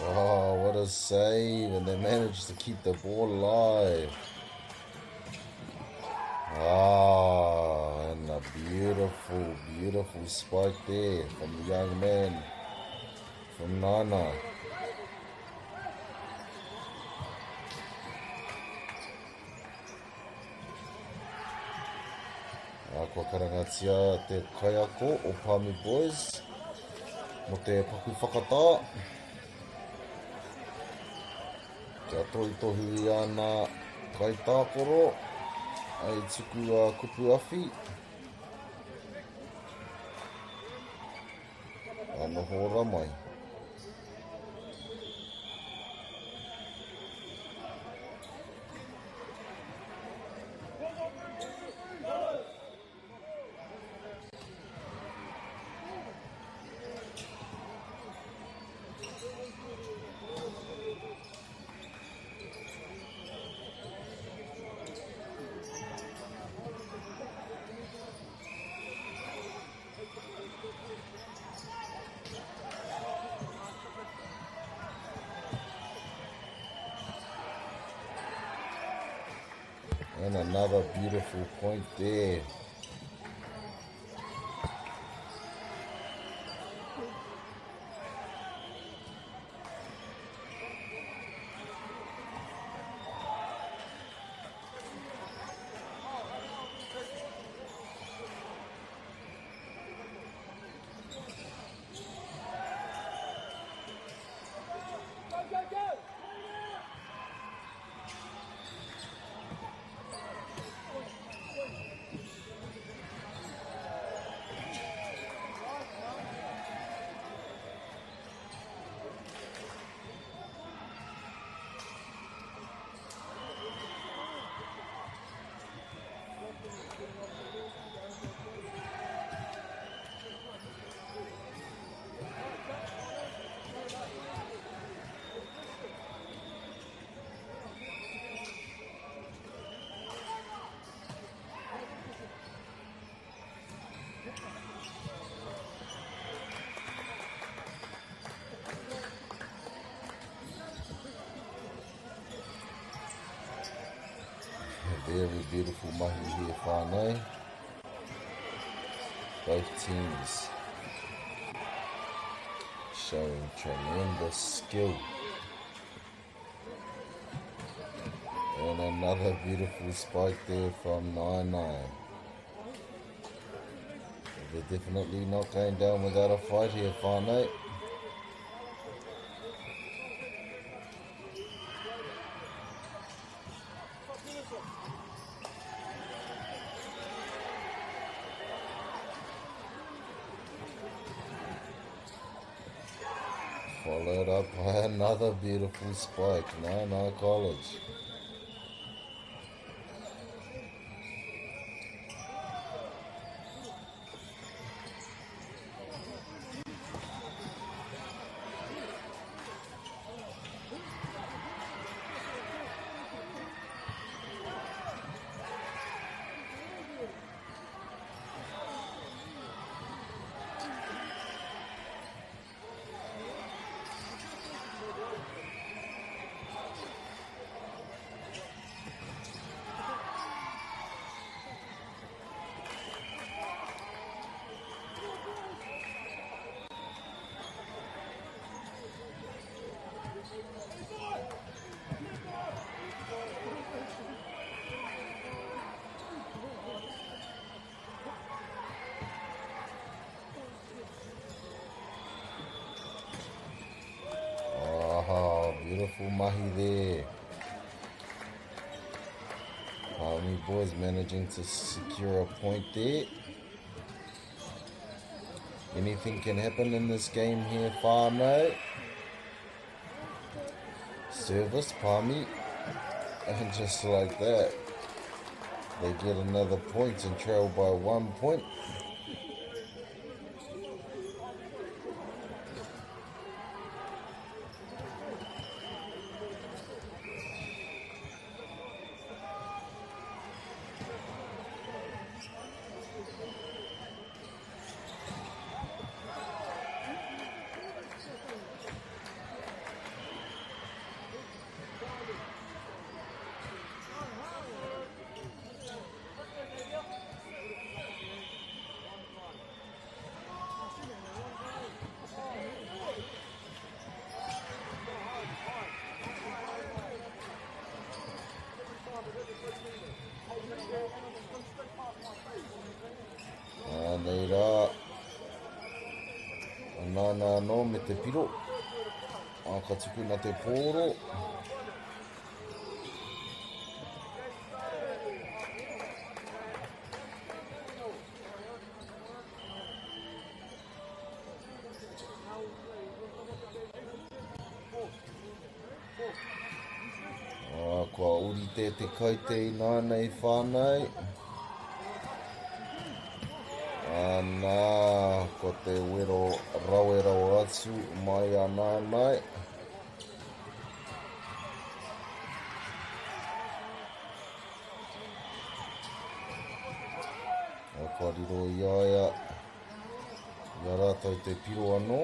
Oh, what a save, and they managed to keep the ball alive. Ah, and a beautiful, beautiful spike there from the young man, from Nana. Kua karangatia te kaiako o Palmy boys, mo te paku whakatā. Kia tohi ana kai tākoro, ai tuku a kupu awhi. Anoho ramai. And another beautiful point there. Very beautiful mahi here, whānau. Both teams showing tremendous skill. And another beautiful spike there from 9-9. They're definitely not going down without a fight here, whānau. Followed up by another beautiful spike, 9-9 College. Beautiful mahi there. Palmy boys managing to secure a point there. Anything can happen in this game here, whānau. Service, Palmy. And just like that, they get another point and trail by 1 point. Nei rā, nāna no me te piro, ka tuku na te pōro. Kua urite te kaite I nānei whānau. Nā, ko te wero rawero atu mai a nānai. Whariro I aia, ia rātou te piro anō.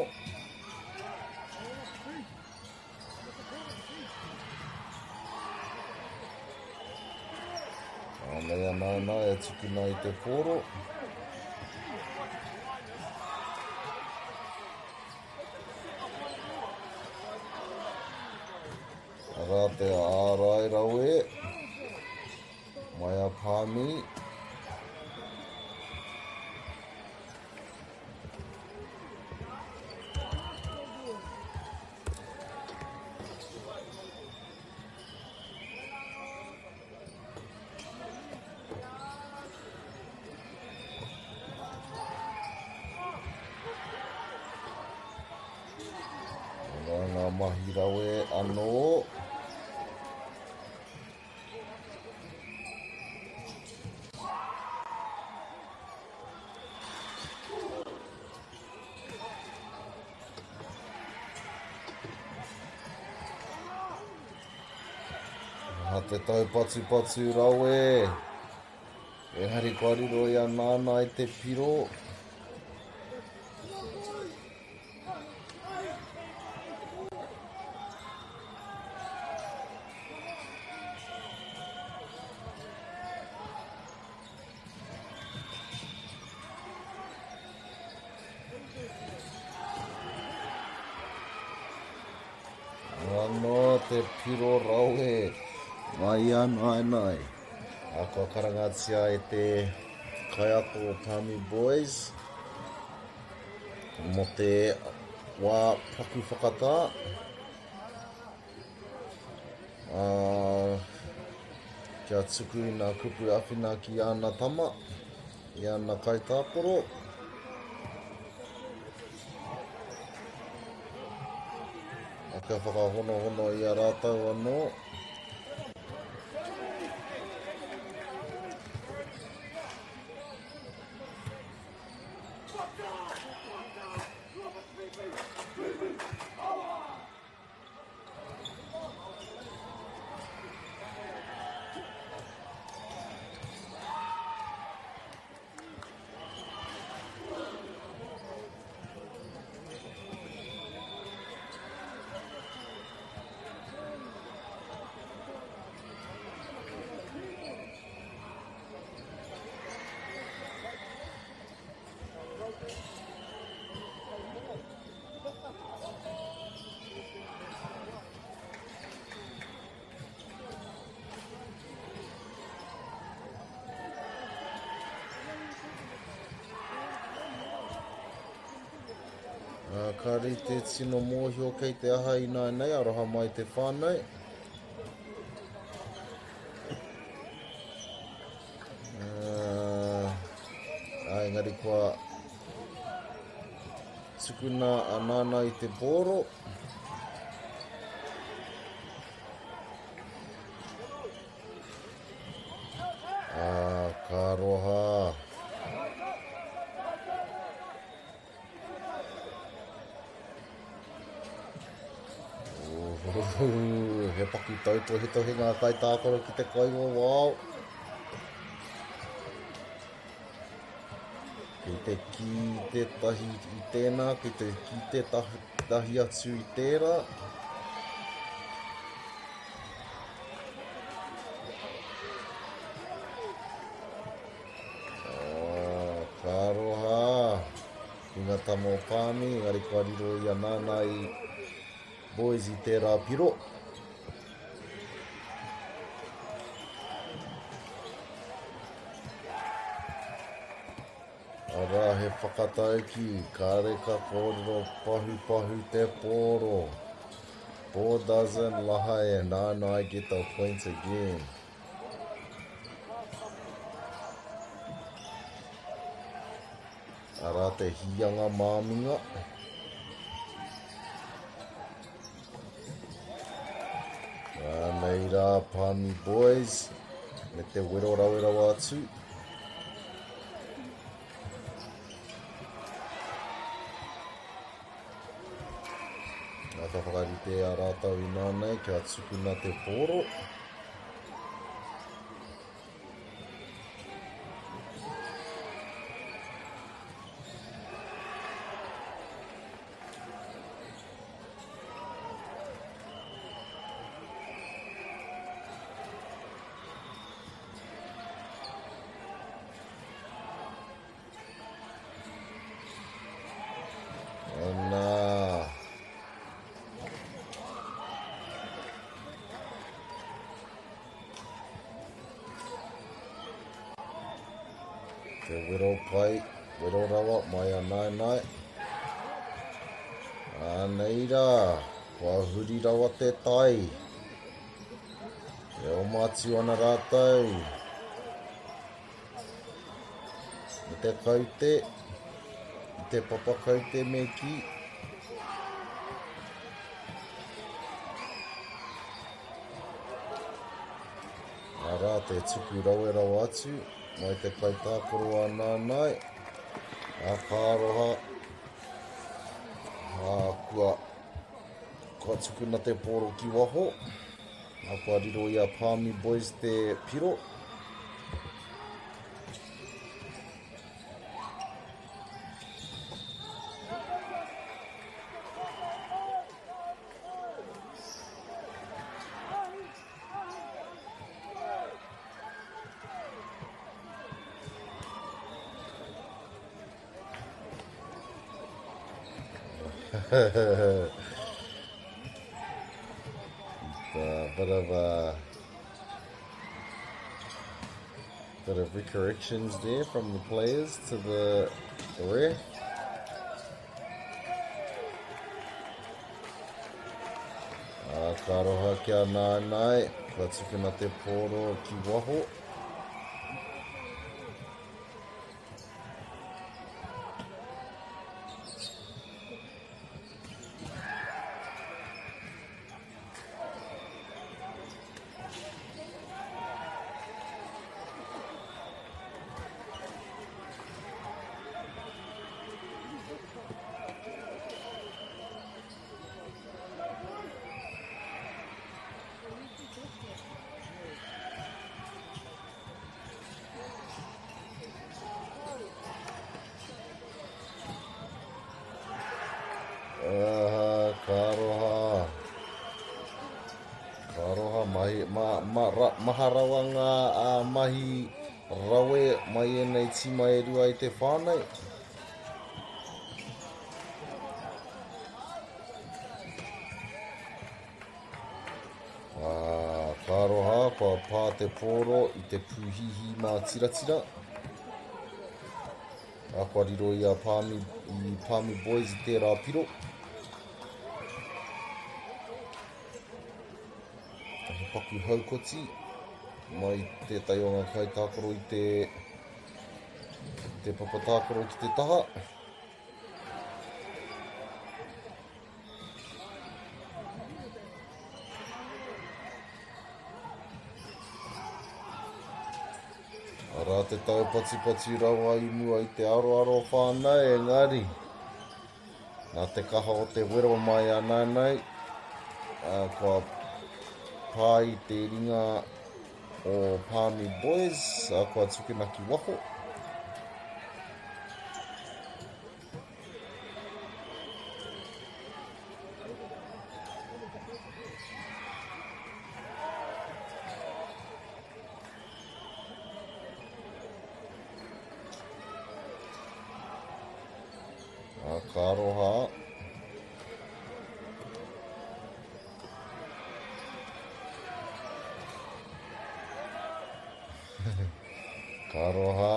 Nei a nānai e tukuna I te pōro. Rā te ārai rawe, mai a Palmy. Ngā mahi rawe anō. Te tau patu rawe. E hari kwariro I a nāna I te piro. Anō te piro rawe. Mai anai. Kua karangatia e te kaiako o Palmy Boys. Mo te wā paku whakatā. Kia tuku I ngā kupu awhina ki ana tama. I ana kaitāporo. Kia whakahono I a rātau anō. Ka re te tino mōhio kei te aha i nei, aroha mai te whānau. Engari kua tukuna anana i te pōro. Ka roha. He paku tauto he tohi ngā kai tākoro ki te kaiwa, wau. Kei te ki te tahi i tēnā, kei te ki te tahi atu i tērā. Ka roha. I ngā tamo pāmi, ngari kua riro i anana i boys i tērā piro. Ara he whakatau ki, ka reka kōrero pahu te pōro. 4 dozen lahai and Nānai get the points again. Ara te hianga māminga. Nei rā, Palmy boys, me te wero rawera atu. Nā ka whakarite a rātau i nānei, kia tukuna te pōro. Te wero pai, wero rawa, mai a nai. Nei rā, kua huri rawa te tai. E o mātiu ana rātau. Me te kaute, i te papa kaute me ki. Arā, te tuku rawera atu. Mai te kai tākoro a nānai. Ka roha. Kua tukuna te pōro ki waho. Kua riro i a Palmy boys te piro. Bit of corrections there from the players to the ref. Ka roha kia nānai, ka tukuna te pōro ki waho. Maha rawa ngā mahi rawe mai e nei tima e rua i te whānau. Ka roha, kua pā te pōro i te pūhihi mā tiratira. Kua riro i a Palmy boys i tērā piro. he paku haukoti mai tētai o ngā kaitākaro i te papatākaro ki te taha. Arā te tau pati rawa i mua i te aroaro whānau, engari. Nā te kaha o te wero mai a nānei, kua pā i te ringa o Palmy Boys, kua tukinaki waho. Ka aroha. Ka aroha.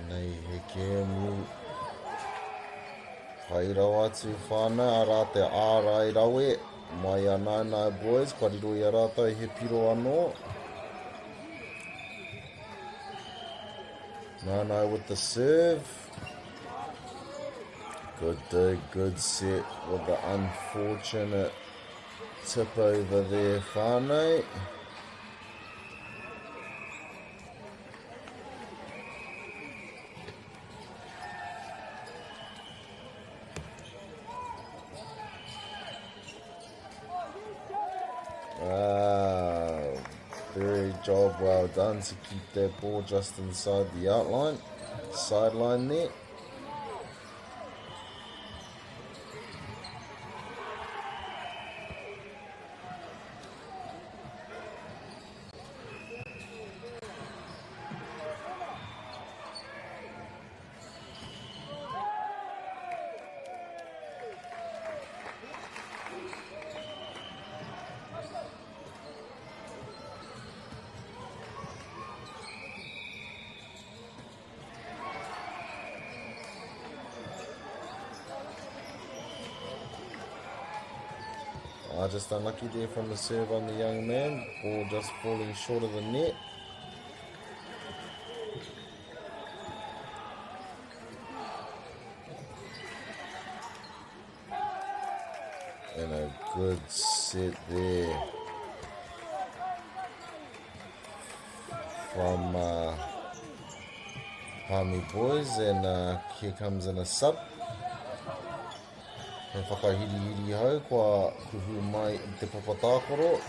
Nei he kēmu whairau atu whānau arā te ārai rawe mai a Nānai Boys, kwariro i a rātou he piro anō. Nānai with the serve. Good dig, good set with the unfortunate tip over there whānau. Very job well done to keep that ball just inside the outline, sideline there. Just unlucky there from the serve on the young man. Ball just falling short of the net. And a good set there from Palmy Boys. And here comes in a sub. He whakahiri hau, kua kuhu mai I te papatākoro.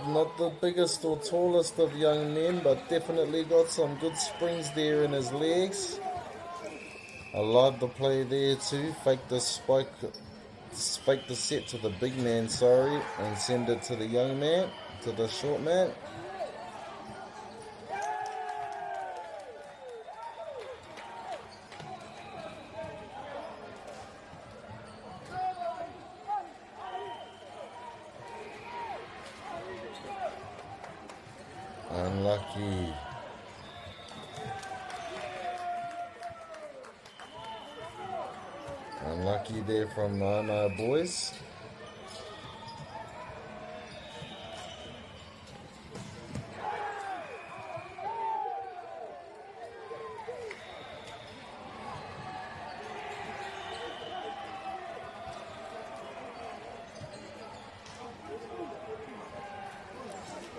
Not the biggest or tallest of young men, but definitely got some good springs there in his legs. I like the play there too. Fake the set to the big man, and send it to the young man, to the short man. Unlucky. Unlucky there from Nana boys.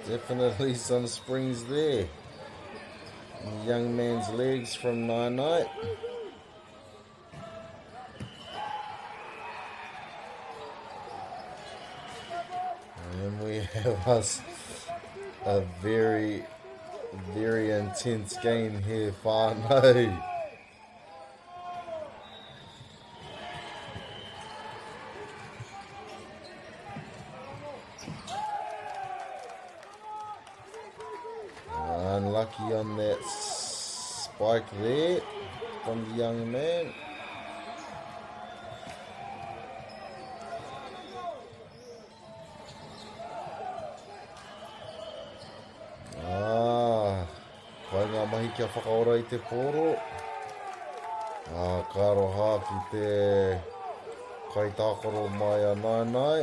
Definitely some springs there. The young man's legs from Nine. And we have us a very, very intense game here, Whānau. Unlucky on that spike there from the young man. Kai ngā mahi kia whakaora I te poro. Ka roha ki te kai tākoro mai a Nai.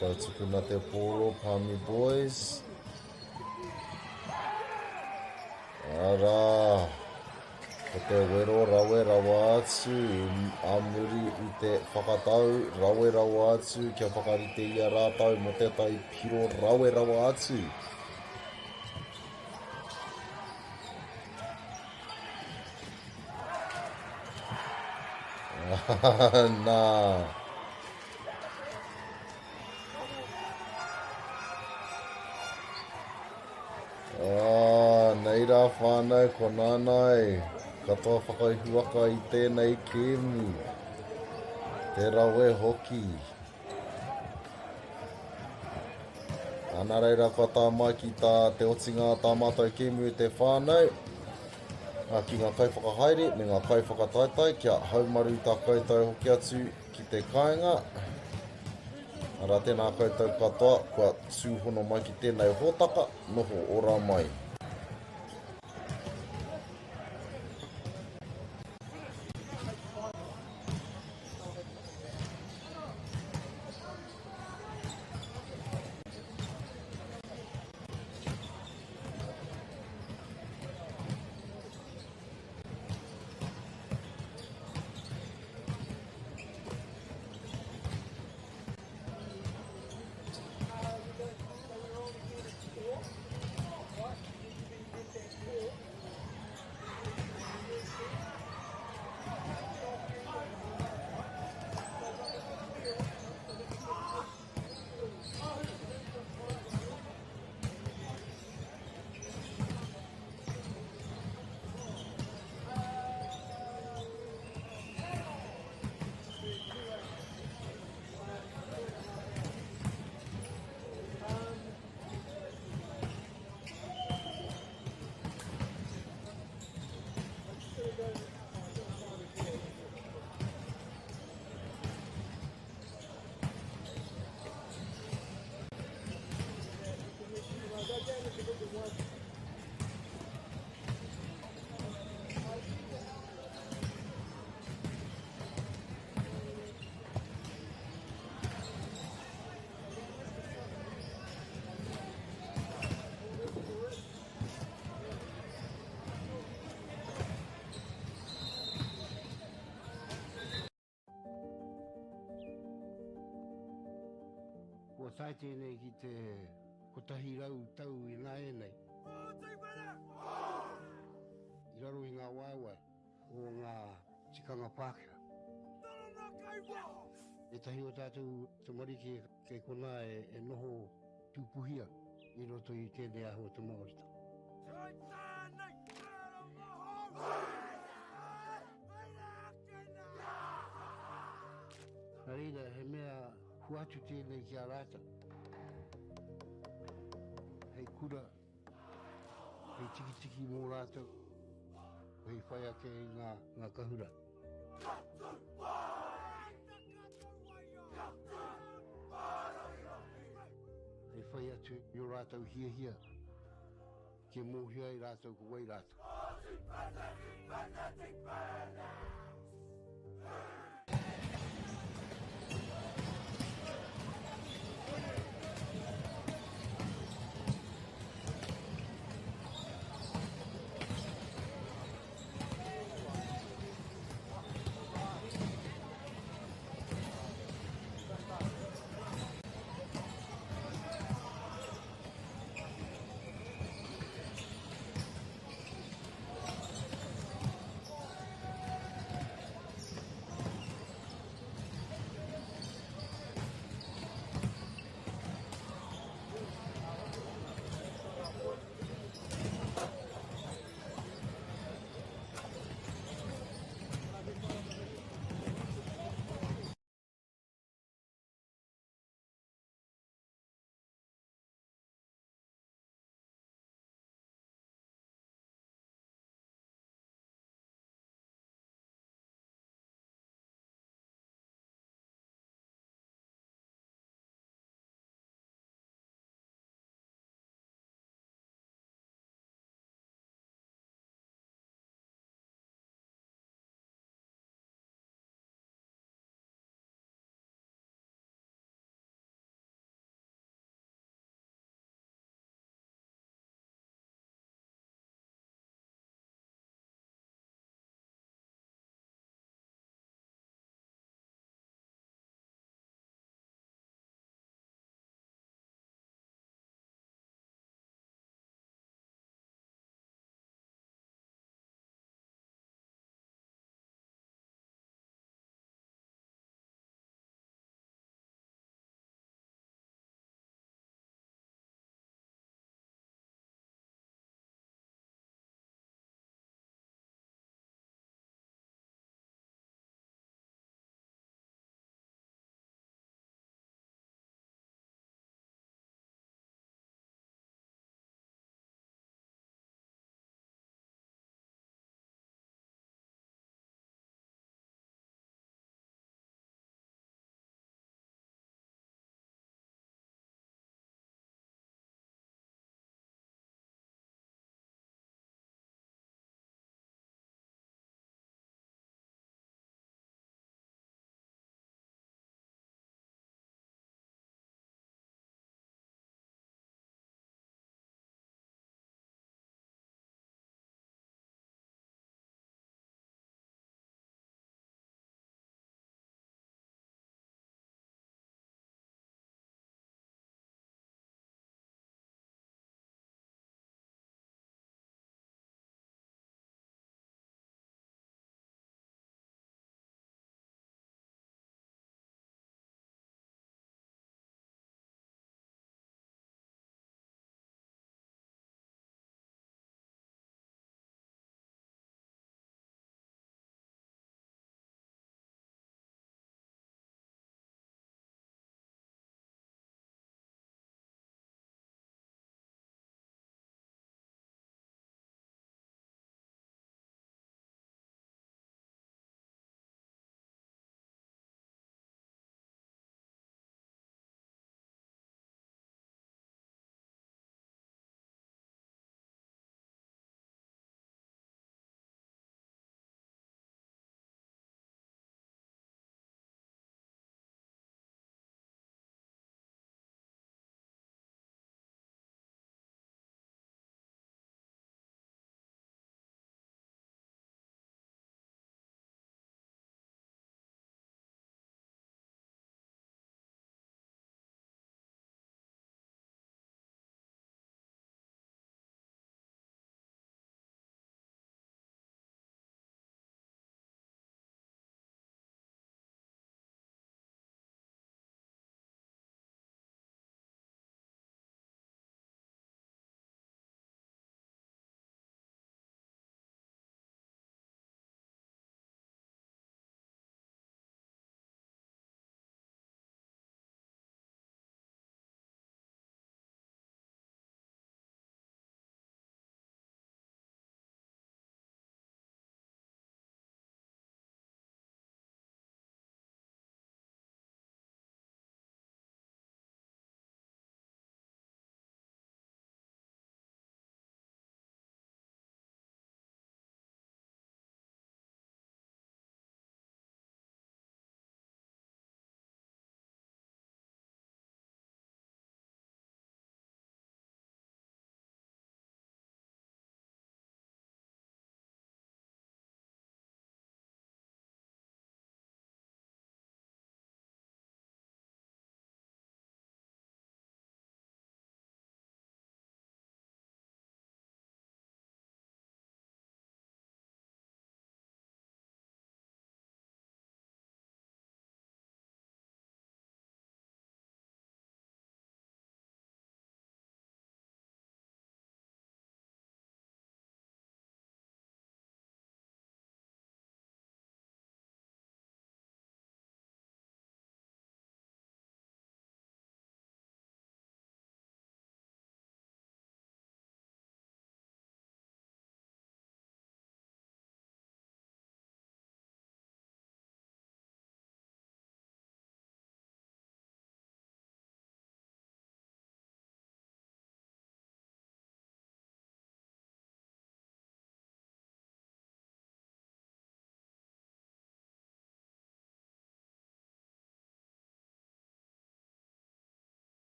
Kau tukuna te poro, Palmy boys. Ara. Ko te wero rawe rawa atu, a muri I te whakatau, rawe rawa atu, kia whakarite ia rātau mo te tai piro rawe rawa atu. Nā. Nei rā whānau ko nānai. Katoa whakaihuaka I tēnei kēmu. Te rawe hoki. Ana reira kua tā mai ki tā te otinga tā mātou kēmu te whānau. Ki ngā kai whakahaere me ngā kai whakataitai kia haumaru tā koutou hoki atu ki te kāinga. Ara tēnā koutou katoa kua tūhono mai ki tēnei hōtaka noho ora mai. Kua tai tēnei ki te kotahi rau tau I nā e nei. I raro I ngā waiwai o ngā tikanga Pākehā. E tahi o tātou te marike kei kona e noho tūpuhia I roto I tēnei aho te Māorita. Nā reira, he mea huatu tēnei ki a rāta. Hei kura, hei tiki mō rātou, hei whai ake I ngā kahura. Hei whai atu I o rātou hia. Ke mohia I rātou ko wei rātou.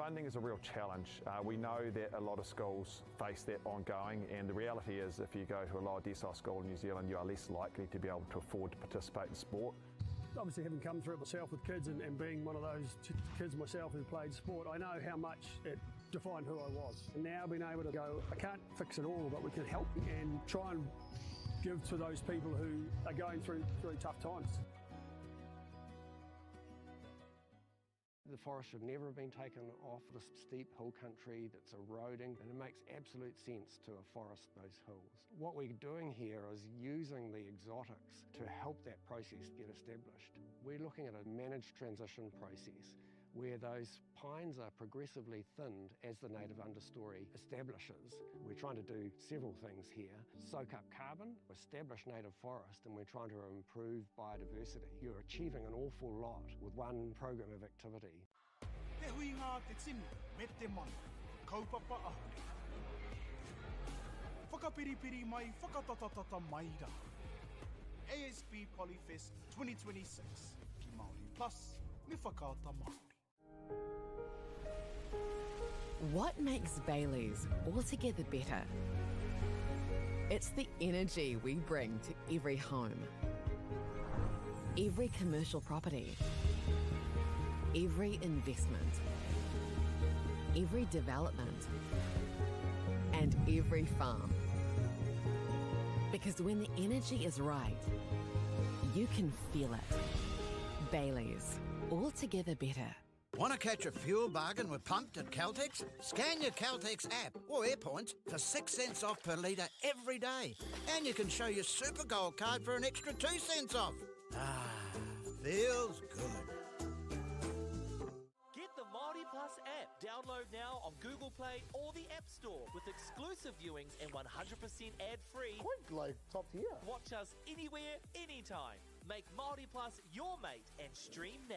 Funding is a real challenge. We know that a lot of schools face that ongoing, and the reality is if you go to a lower decile school in New Zealand, you are less likely to be able to afford to participate in sport. Obviously, having come through it myself with kids and being one of those kids myself who played sport, I know how much it defined who I was. And now being able to go, I can't fix it all, but we can help and try and give to those people who are going through tough times. The forest should never have been taken off the steep hill country that's eroding, and it makes absolute sense to afforest those hills. What we're doing here is using the exotics to help that process get established. We're looking at a managed transition process where those pines are progressively thinned as the native understory establishes. We're trying to do several things here. Soak up carbon, establish native forest, and we're trying to improve biodiversity. You're achieving an awful lot with one program of activity. Te hui ngā te tini, me te mana, kaupapa ahuri. Whakapiripiri mai, whakatatatata mai rā. ASB Polyfest 2026, ki Māori Plus, me whakaata Māori. What makes Bailey's altogether better? It's the energy we bring to every home, every commercial property, every investment, every development, and every farm. Because when the energy is right, you can feel it. Bailey's, altogether better. Want to catch a fuel bargain with Pumped at Caltex? Scan your Caltex app or AirPoints for 6 cents off per litre every day. And you can show your Super Gold card for an extra 2 cents off. Ah, feels good. Get the Māori Plus app. Download now on Google Play or the App Store with exclusive viewings and 100% ad-free. Quite like top tier. Watch us anywhere, anytime. Make Māori Plus your mate and stream now.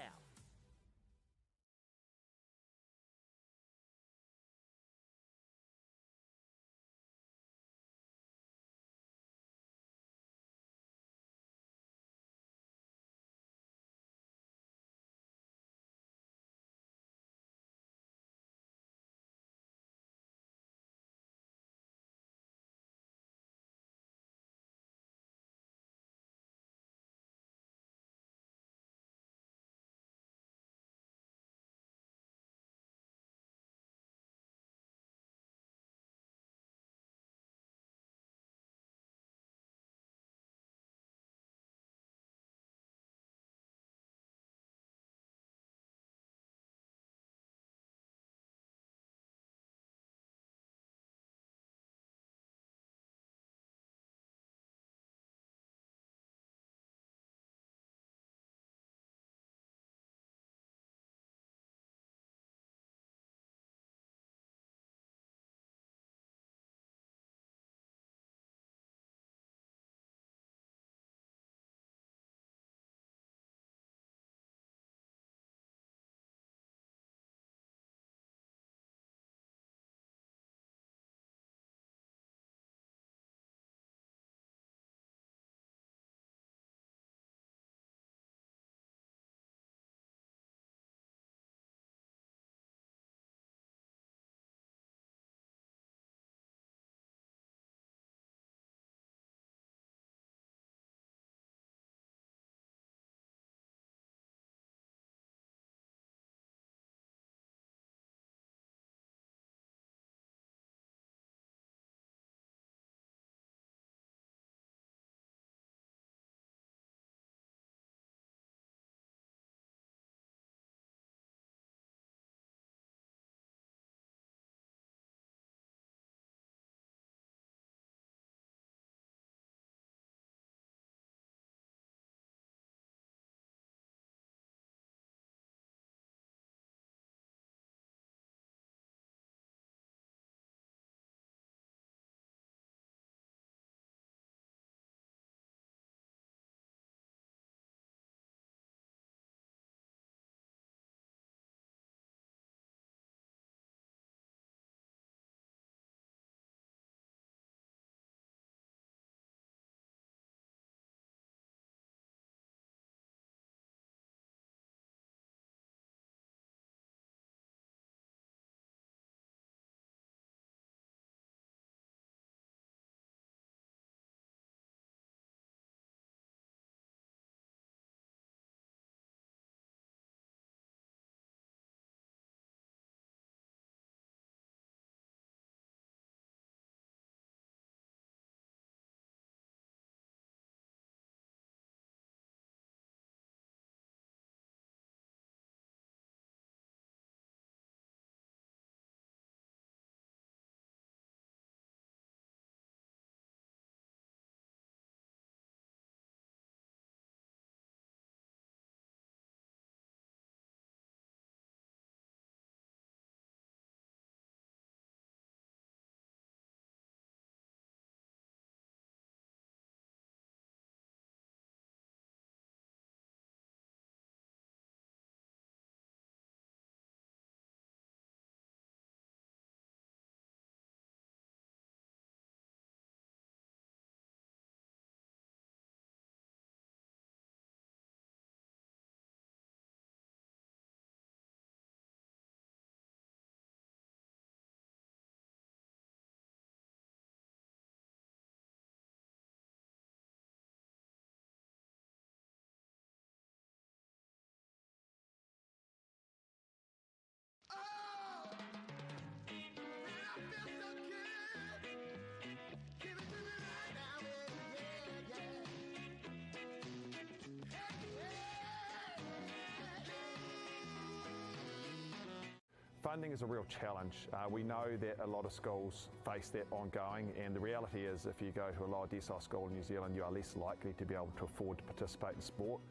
Funding is a real challenge. We know that a lot of schools face that ongoing, and the reality is if you go to a lower decile school in New Zealand, you are less likely to be able to afford to participate in sport.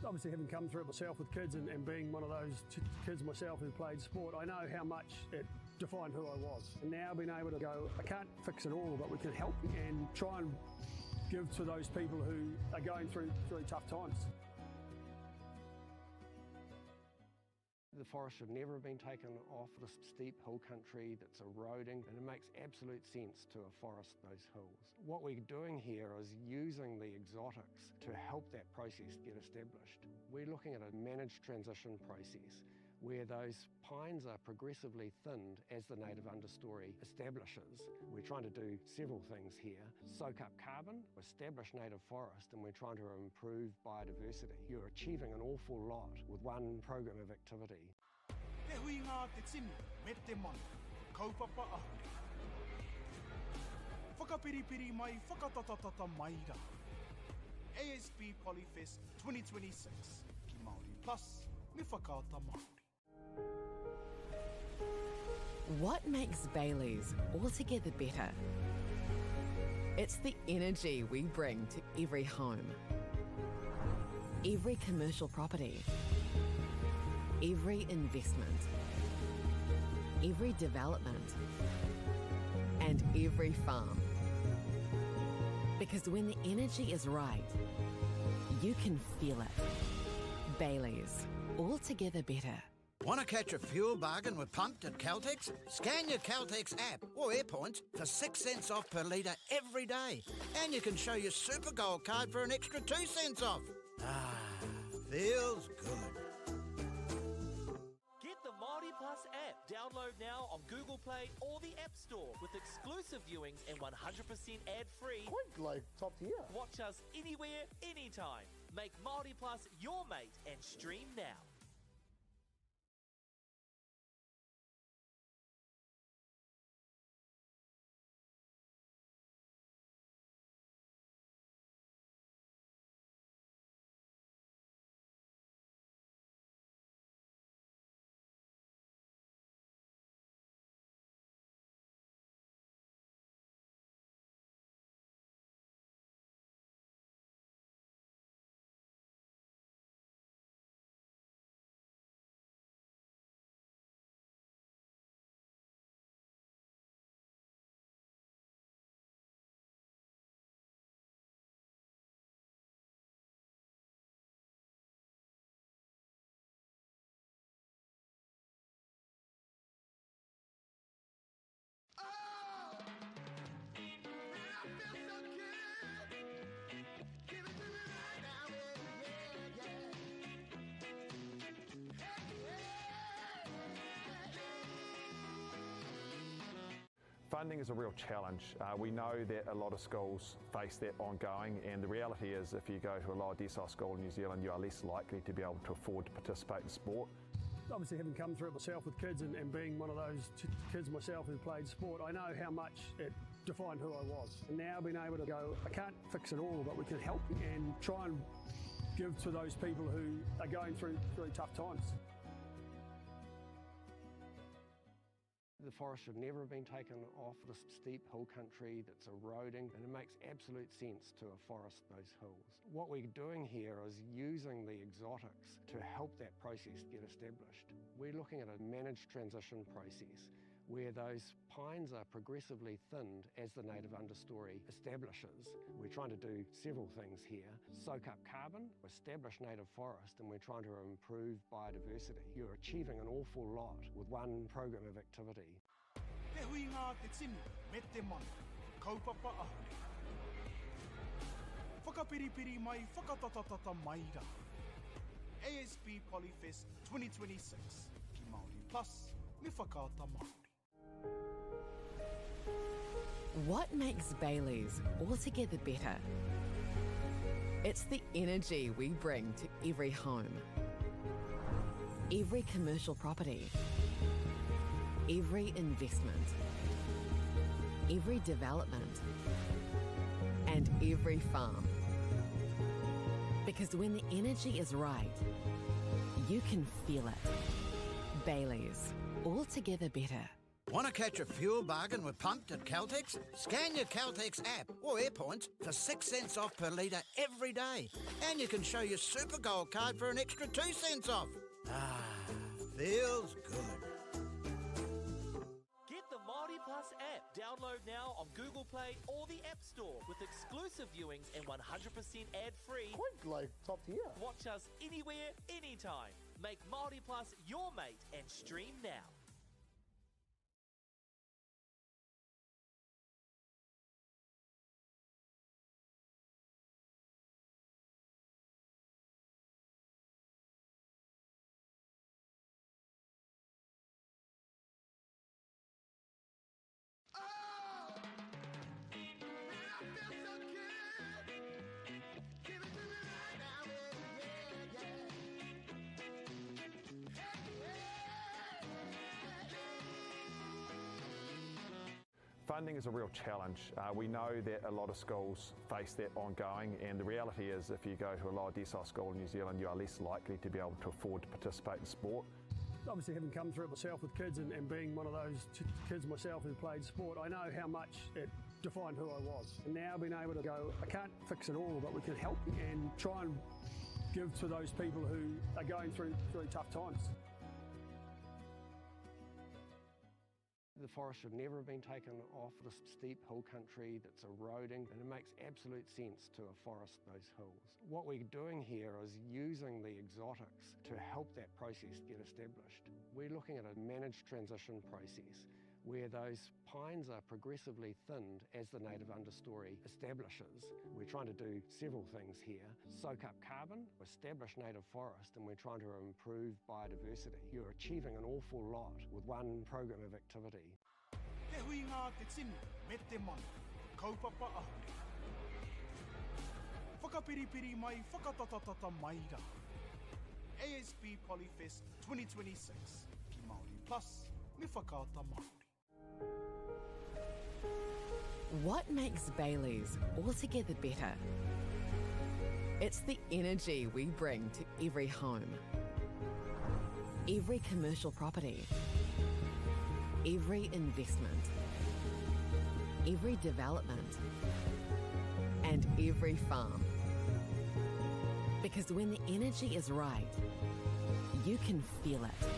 Obviously, having come through it myself with kids and being one of those kids myself who played sport, I know how much it defined who I was. And now being able to go, I can't fix it all, but we can help and try and give to those people who are going through tough times. The forest should never have been taken off this steep hill country that's eroding, and it makes absolute sense to afforest those hills. What we're doing here is using the exotics to help that process get established. We're looking at a managed transition process where those pines are progressively thinned as the native understory establishes. We're trying to do several things here. Soak up carbon, establish native forest, and we're trying to improve biodiversity. You're achieving an awful lot with one program of activity. Te hui ngā te tini, me te mana, kaupapa ahuri. Whakapiripiri mai, whakatatatata mai rā. ASB Polyfest 2026, ki Māori Plus, me whakaata Māori. What makes Bailey's altogether better? It's the energy we bring to every home, every commercial property, every investment, every development, and every farm. Because when the energy is right, you can feel it. Bailey's, altogether better. Want to catch a fuel bargain with Pumped at Caltex? Scan your Caltex app or AirPoints for 6 cents off per litre every day. And you can show your Super Gold card for an extra 2 cents off. Ah, feels good. Get the Māori Plus app. Download now on Google Play or the App Store with exclusive viewings and 100% ad-free. Quite like top tier. Watch us anywhere, anytime. Make Māori Plus your mate and stream now. Funding is a real challenge. We know that a lot of schools face that ongoing, and the reality is if you go to a lower decile school in New Zealand, you are less likely to be able to afford to participate in sport. Obviously, having come through it myself with kids and being one of those kids myself who played sport, I know how much it defined who I was. And now being able to go, I can't fix it all, but we can help and try and give to those people who are going through tough times. The forest should never have been taken off this steep hill country that's eroding, and it makes absolute sense to afforest those hills. What we're doing here is using the exotics to help that process get established. We're looking at a managed transition process where those pines are progressively thinned as the native understory establishes. We're trying to do several things here. Soak up carbon, establish native forest, and we're trying to improve biodiversity. You're achieving an awful lot with one program of activity. Te hui ngā te tini, me te mana, kaupapa ahuri. Whakapiripiri mai, whakatatatata mai rā. ASB Polyfest 2026, ki Māori Plus, me whakaata Māori. What makes Bailey's altogether better? It's the energy we bring to every home, every commercial property, every investment, every development, and every farm. Because when the energy is right, you can feel it. Bailey's, altogether better. Want to catch a fuel bargain with Pumped at Caltex? Scan your Caltex app or AirPoints for 6 cents off per litre every day. And you can show your Super Gold card for an extra 2 cents off. Ah, feels good. Get the Māori Plus app. Download now on Google Play or the App Store with exclusive viewings and 100% ad-free. Quite like top tier. Watch us anywhere, anytime. Make Māori Plus your mate and stream now. Funding is a real challenge. We know that a lot of schools face that ongoing, and the reality is if you go to a lower decile school in New Zealand, you are less likely to be able to afford to participate in sport. Obviously, having come through it myself with kids and being one of those kids myself who played sport, I know how much it defined who I was. And now being able to go, I can't fix it all, but we can help and try and give to those people who are going through really tough times. The forest should never have been taken off the steep hill country that's eroding, and it makes absolute sense to afforest those hills. What we're doing here is using the exotics to help that process get established. We're looking at a managed transition process where those pines are progressively thinned as the native understory establishes. We're trying to do several things here. Soak up carbon, establish native forest, and we're trying to improve biodiversity. You're achieving an awful lot with one program of activity. Te hui ngā te tinu, me te mana, kaupapa ahuri. Whakapiripiri mai, whakatatatata mai rā. ASB Polyfest 2026, ki Māori Plus, me whakaata Māori. What makes Bailey's altogether better? It's the energy we bring to every home, every commercial property, every investment, every development, and every farm. Because when the energy is right, you can feel it.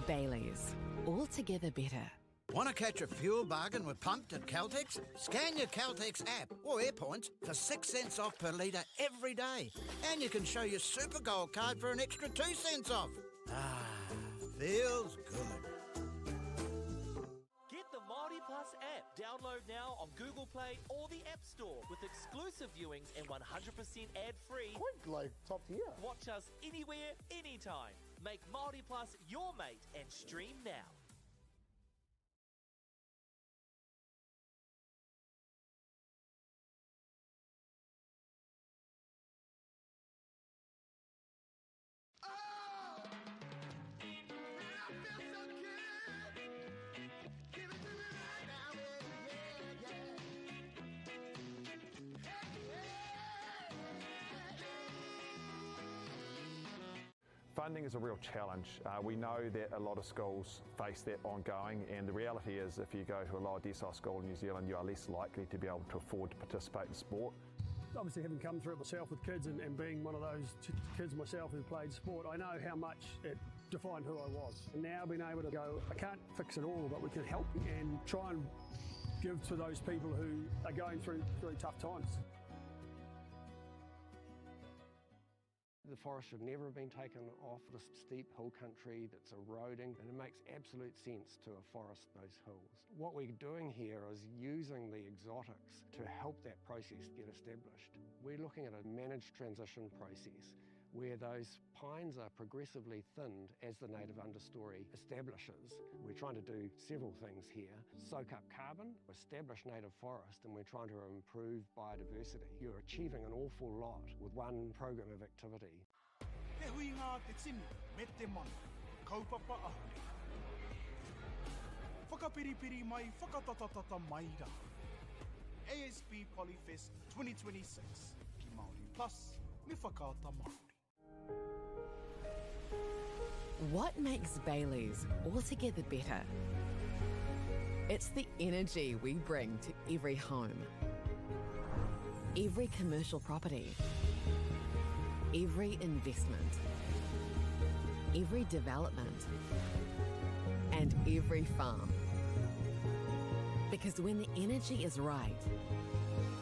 Bailey's, altogether better. Want to catch a fuel bargain with Pumped at Caltex? Scan your Caltex app or AirPoints for 6 cents off per litre every day. And you can show your Super Gold card for an extra 2 cents off. Ah, feels good. Get the Māori Plus app. Download now on Google Play or the App Store with exclusive viewings and 100% ad-free. Quite like top tier. Watch us anywhere, anytime. Make Māori Plus your mate and stream now. Funding is a real challenge. We know that a lot of schools face that ongoing, and the reality is if you go to a lower decile school in New Zealand, you are less likely to be able to afford to participate in sport. Obviously, having come through it myself with kids and being one of those kids myself who played sport, I know how much it defined who I was. And now being able to go, I can't fix it all, but we can help and try and give to those people who are going through really tough times. The forest should never have been taken off the steep hill country that's eroding, and it makes absolute sense to afforest those hills. What we're doing here is using the exotics to help that process get established. We're looking at a managed transition process where those pines are progressively thinned as the native understory establishes. We're trying to do several things here. Soak up carbon, establish native forest, and we're trying to improve biodiversity. You're achieving an awful lot with one program of activity. Te hui ngā te tinu, me te mana, kaupapa ahuri. Whakapiripiri mai, whakatatatata mai rā. ASB Polyfest 2026, ki Māori Plus, me whakaata Māori. What makes Bailey's altogether better? It's the energy we bring to every home, every commercial property, every investment, every development, and every farm. Because when the energy is right,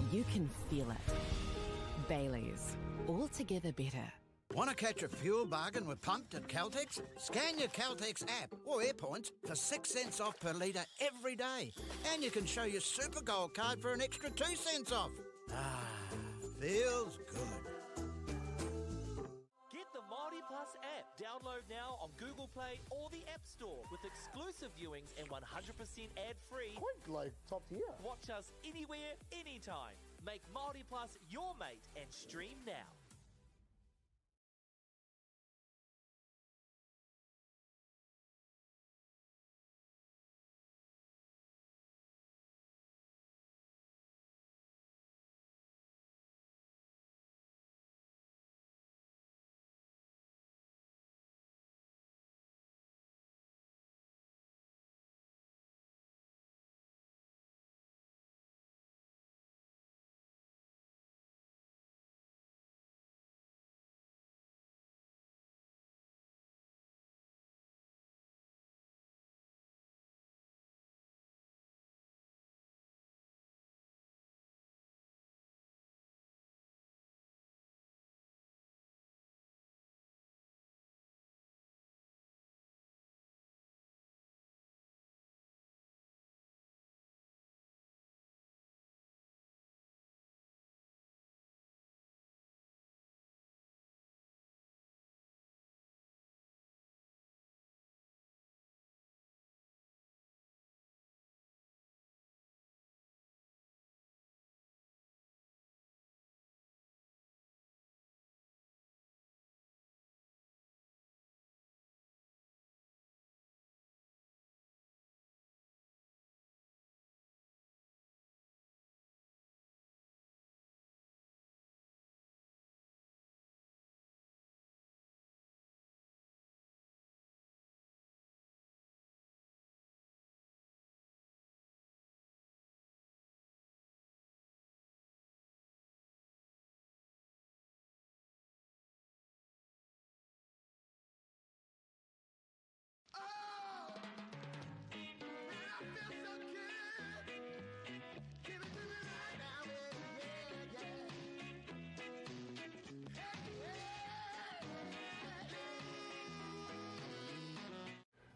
you can feel it. Bailey's, altogether better. Want to catch a fuel bargain with Pumped at Caltex? Scan your Caltex app or AirPoints for 6 cents off per litre every day. And you can show your Super Gold card for an extra 2 cents off. Ah, feels good. Get the Māori Plus app. Download now on Google Play or the App Store with exclusive viewings and 100% ad-free. Quite like top tier. Watch us anywhere, anytime. Make Māori Plus your mate and stream now.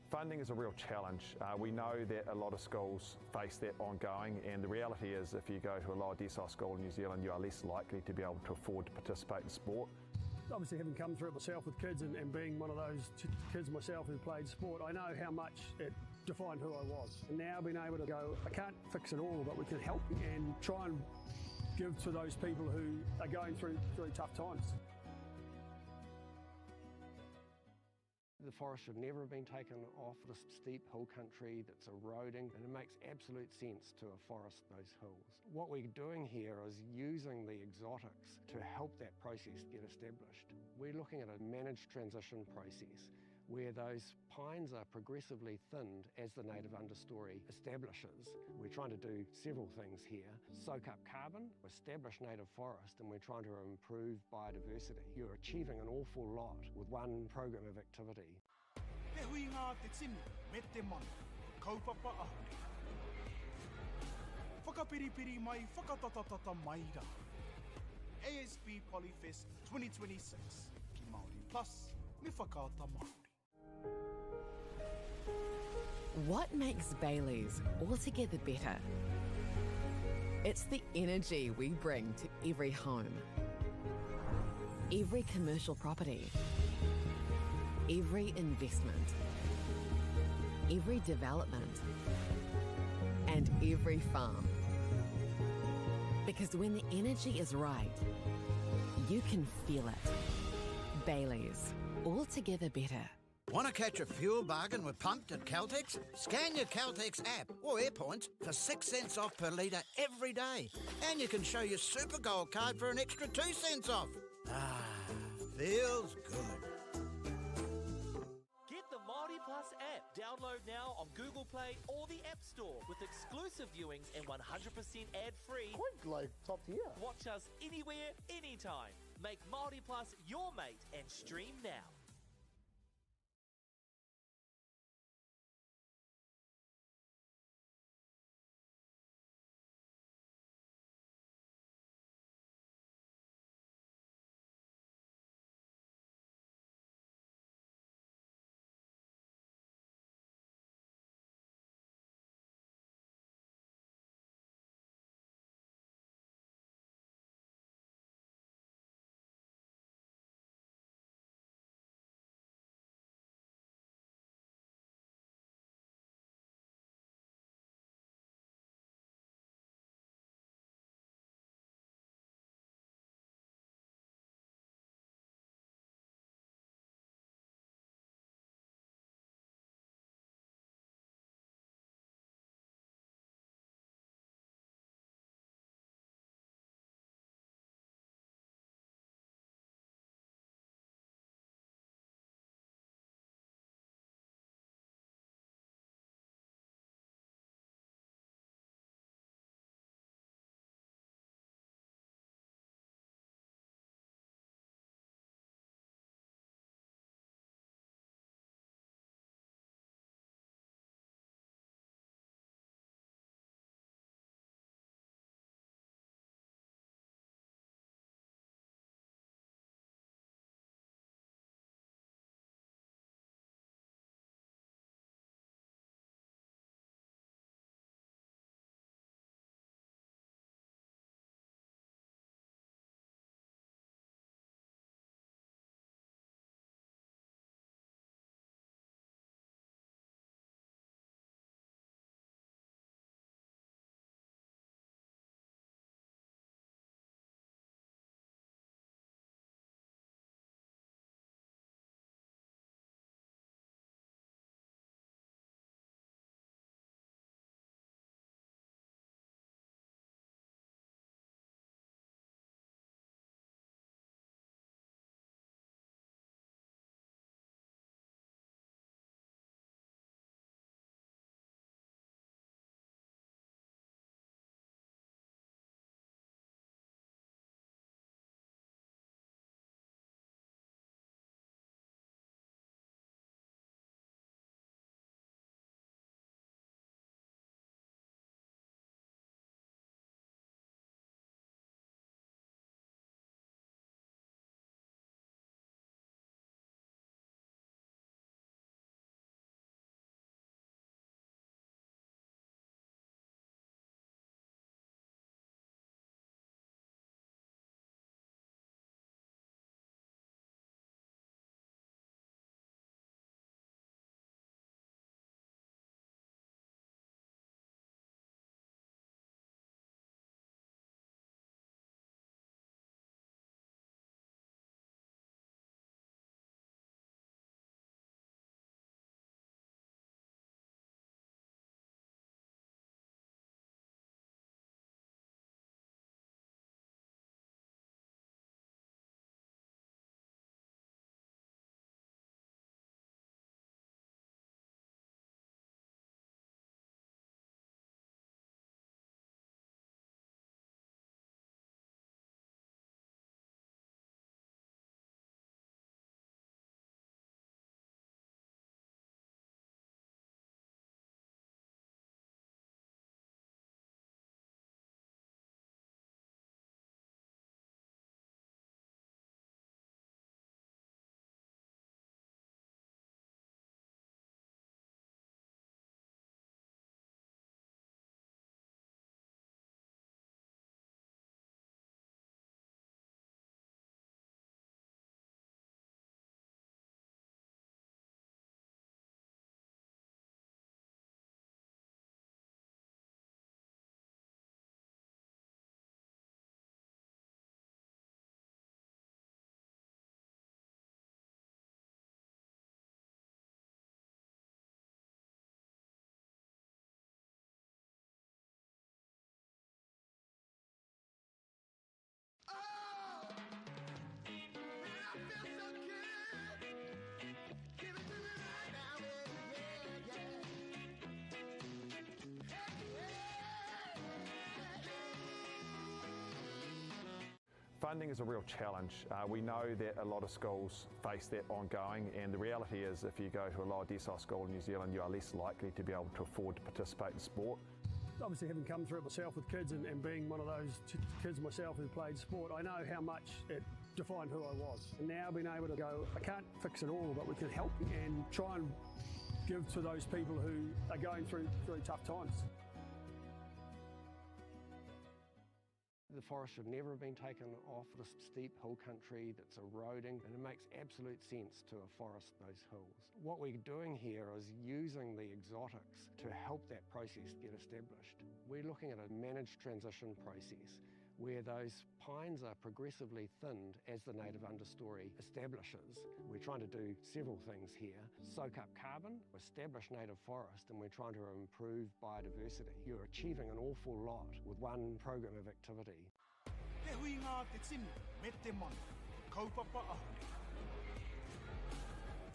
Funding is a real challenge. We know that a lot of schools face that ongoing, and the reality is if you go to a lower decile school in New Zealand, you are less likely to be able to afford to participate in sport. Obviously, having come through it myself with kids and being one of those kids myself who played sport, I know how much it defined who I was. And now being able to go, I can't fix it all, but we can help and try and give to those people who are going through tough times. The forest should never have been taken off this steep hill country that's eroding, and it makes absolute sense to afforest those hills. What we're doing here is using the exotics to help that process get established. We're looking at a managed transition process where those pines are progressively thinned as the native understory establishes. We're trying to do several things here. Soak up carbon, establish native forest, and we're trying to improve biodiversity. You're achieving an awful lot with one program of activity. Te hui ngā te tini, me te mana, kaupapa ahuri. Whakapiripiri mai, whakatatatata mai rā. ASB Polyfest 2026, ki Māori Plus, me whakaata Māori. What makes Bailey's altogether better? It's the energy we bring to every home, every commercial property, every investment, every development, and every farm. Because when the energy is right, you can feel it. Bailey's, altogether better. Want to catch a fuel bargain with Pumped at Caltex? Scan your Caltex app or AirPoints for 6 cents off per litre every day. And you can show your Super Gold card for an extra 2 cents off. Ah, feels good. Get Plus app. Download now on Google Play or the App Store with exclusive viewings and 100% ad-free. Quite like top tier. Watch us anywhere, anytime. Make Māori Plus your mate and stream now. Funding is a real challenge. We know that a lot of schools face that ongoing, and the reality is if you go to a lower decile school in New Zealand, you are less likely to be able to afford to participate in sport. Obviously, having come through it myself with kids and being one of those kids myself who played sport, I know how much it defined who I was. And now being able to go, I can't fix it all, but we can help and try and give to those people who are going through tough times. The forest should never have been taken off this steep hill country that's eroding, and it makes absolute sense to afforest those hills. What we're doing here is using the exotics to help that process get established. We're looking at a managed transition process where those pines are progressively thinned as the native understory establishes. We're trying to do several things here. Soak up carbon, establish native forest, and we're trying to improve biodiversity. You're achieving an awful lot with one program of activity. Te hui ngā te tini, me te mana, kaupapa ahuri.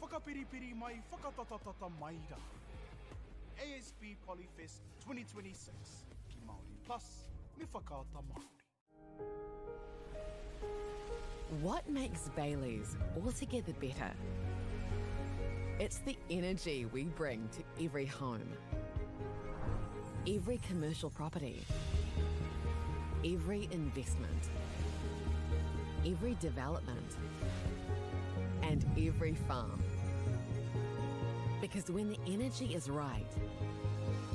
Whakapiripiri mai, whakatatatata mai rā. ASB Polyfest 2026, ki Māori Plus, me whakaata Māori. What makes Bailey's altogether better? It's the energy we bring to every home, every commercial property, every investment, every development, and every farm. Because when the energy is right,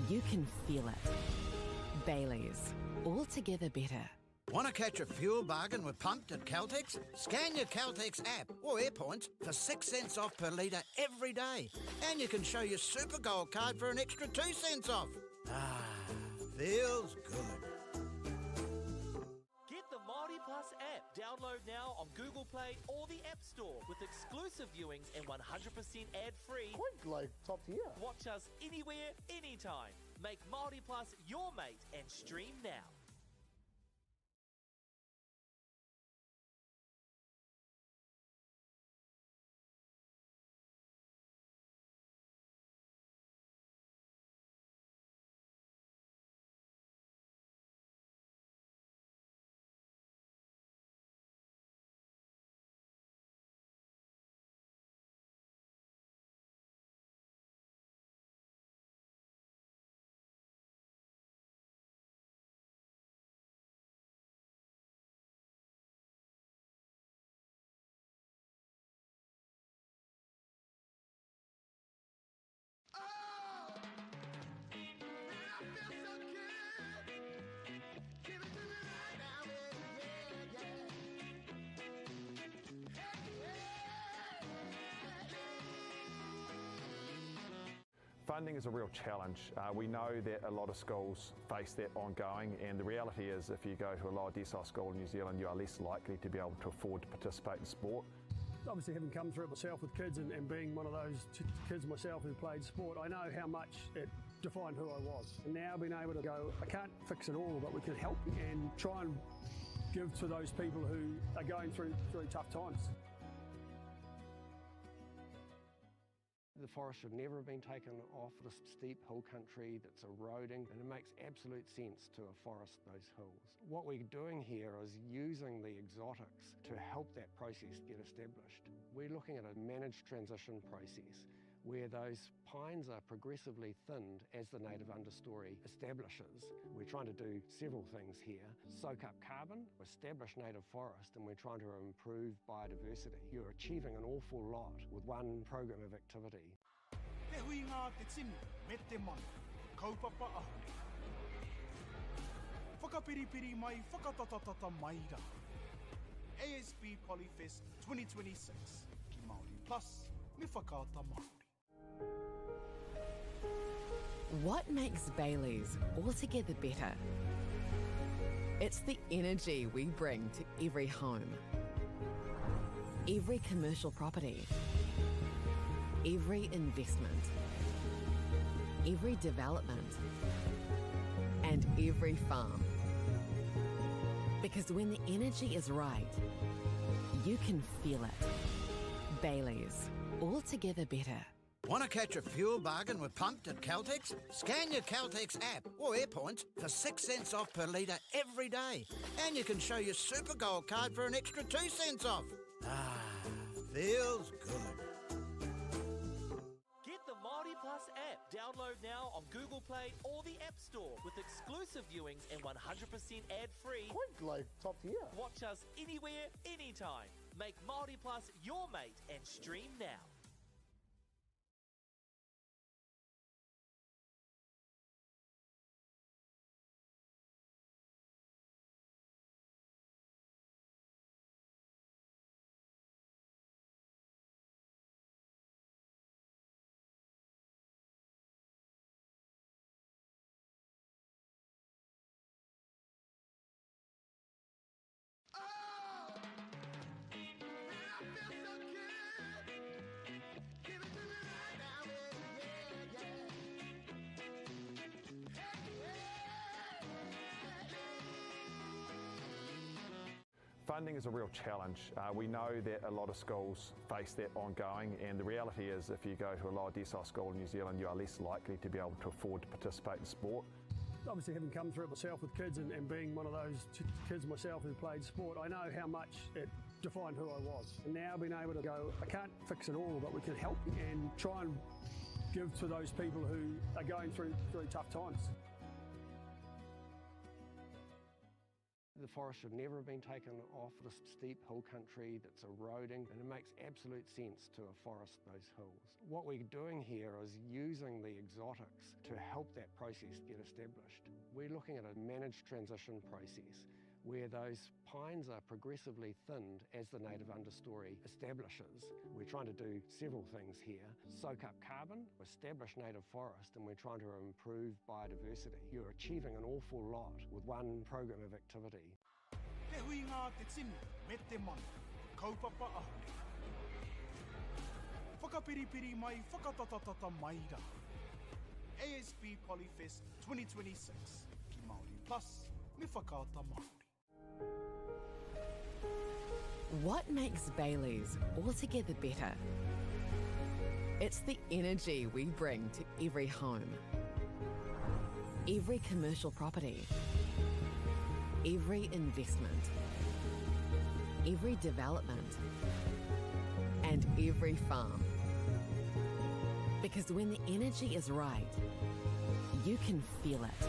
you can feel it. Bailey's, altogether better. Want to catch a fuel bargain with Pumped at Caltex? Scan your Caltex app or AirPoints for 6 cents off per litre every day. And you can show your Super Gold card for an extra 2 cents off. Ah, feels good. Get the Māori Plus app. Download now on Google Play or the App Store with exclusive viewings and 100% ad-free. Quite like top tier. Watch us anywhere, anytime. Make Māori Plus your mate and stream now. Funding is a real challenge. We know that a lot of schools face that ongoing, and the reality is if you go to a lower decile school in New Zealand, you are less likely to be able to afford to participate in sport. Obviously, having come through it myself with kids and being one of those kids myself who played sport, I know how much it defined who I was. And now being able to go, I can't fix it all, but we can help and try and give to those people who are going through tough times. The forest should never have been taken off this steep hill country that's eroding, and it makes absolute sense to afforest those hills. What we're doing here is using the exotics to help that process get established. We're looking at a managed transition process where those pines are progressively thinned as the native understory establishes. We're trying to do several things here. Soak up carbon, establish native forest, and we're trying to improve biodiversity. You're achieving an awful lot with one program of activity. Te hui ngā te tini, me te mana, kaupapa ahuri. Whakapiripiri mai, whakatatatata mai rā. ASB Polyfest 2026, ki Māori Plus, me whakaata Māori. What makes Bailey's altogether better? It's the energy we bring to every home, every commercial property, every investment, every development, and every farm. Because when the energy is right, you can feel it. Bailey's, altogether better. Want to catch a fuel bargain with Pumped at Caltex? Scan your Caltex app or AirPoints for 6 cents off per litre every day. And you can show your Super Gold card for an extra 2 cents off. Ah, feels good. Get the Māori Plus app. Download now on Google Play or the App Store with exclusive viewings and 100% ad-free. Quite like top tier. Watch us anywhere, anytime. Make Māori Plus your mate and stream now. Funding is a real challenge. We know that a lot of schools face that ongoing, and the reality is if you go to a lower decile school in New Zealand, you are less likely to be able to afford to participate in sport. Obviously, having come through it myself with kids and being one of those kids myself who played sport, I know how much it defined who I was. And now being able to go, I can't fix it all, but we can help and try and give to those people who are going through tough times. The forest should never have been taken off the steep hill country that's eroding, and it makes absolute sense to afforest those hills. What we're doing here is using the exotics to help that process get established. We're looking at a managed transition process where those pines are progressively thinned as the native understory establishes. We're trying to do several things here. Soak up carbon, establish native forest, and we're trying to improve biodiversity. You're achieving an awful lot with one program of activity. Te hui ngā te tini, me te mana, kaupapa ahuri. Whakapiripiri mai, whakatatatata mai rā. ASB Polyfest 2026, ki Māori Plus, me whakaata Māori. What makes Bailey's altogether better? It's the energy we bring to every home, every commercial property, every investment, every development, and every farm. Because when the energy is right, you can feel it.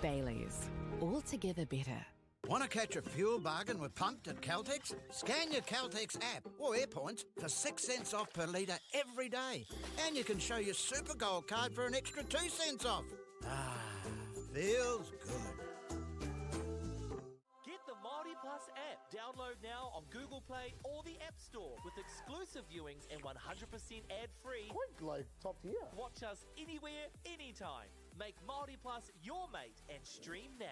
Bailey's, altogether better. Want to catch a fuel bargain with Pumped at Caltex? Scan your Caltex app or AirPoints for 6 cents off per litre every day. And you can show your Super Gold card for an extra 2 cents off. Ah, feels good. Get the Māori Plus app. Download now on Google Play or the App Store with exclusive viewings and 100% ad-free. Quite like top tier. Watch us anywhere, anytime. Make Māori Plus your mate and stream now.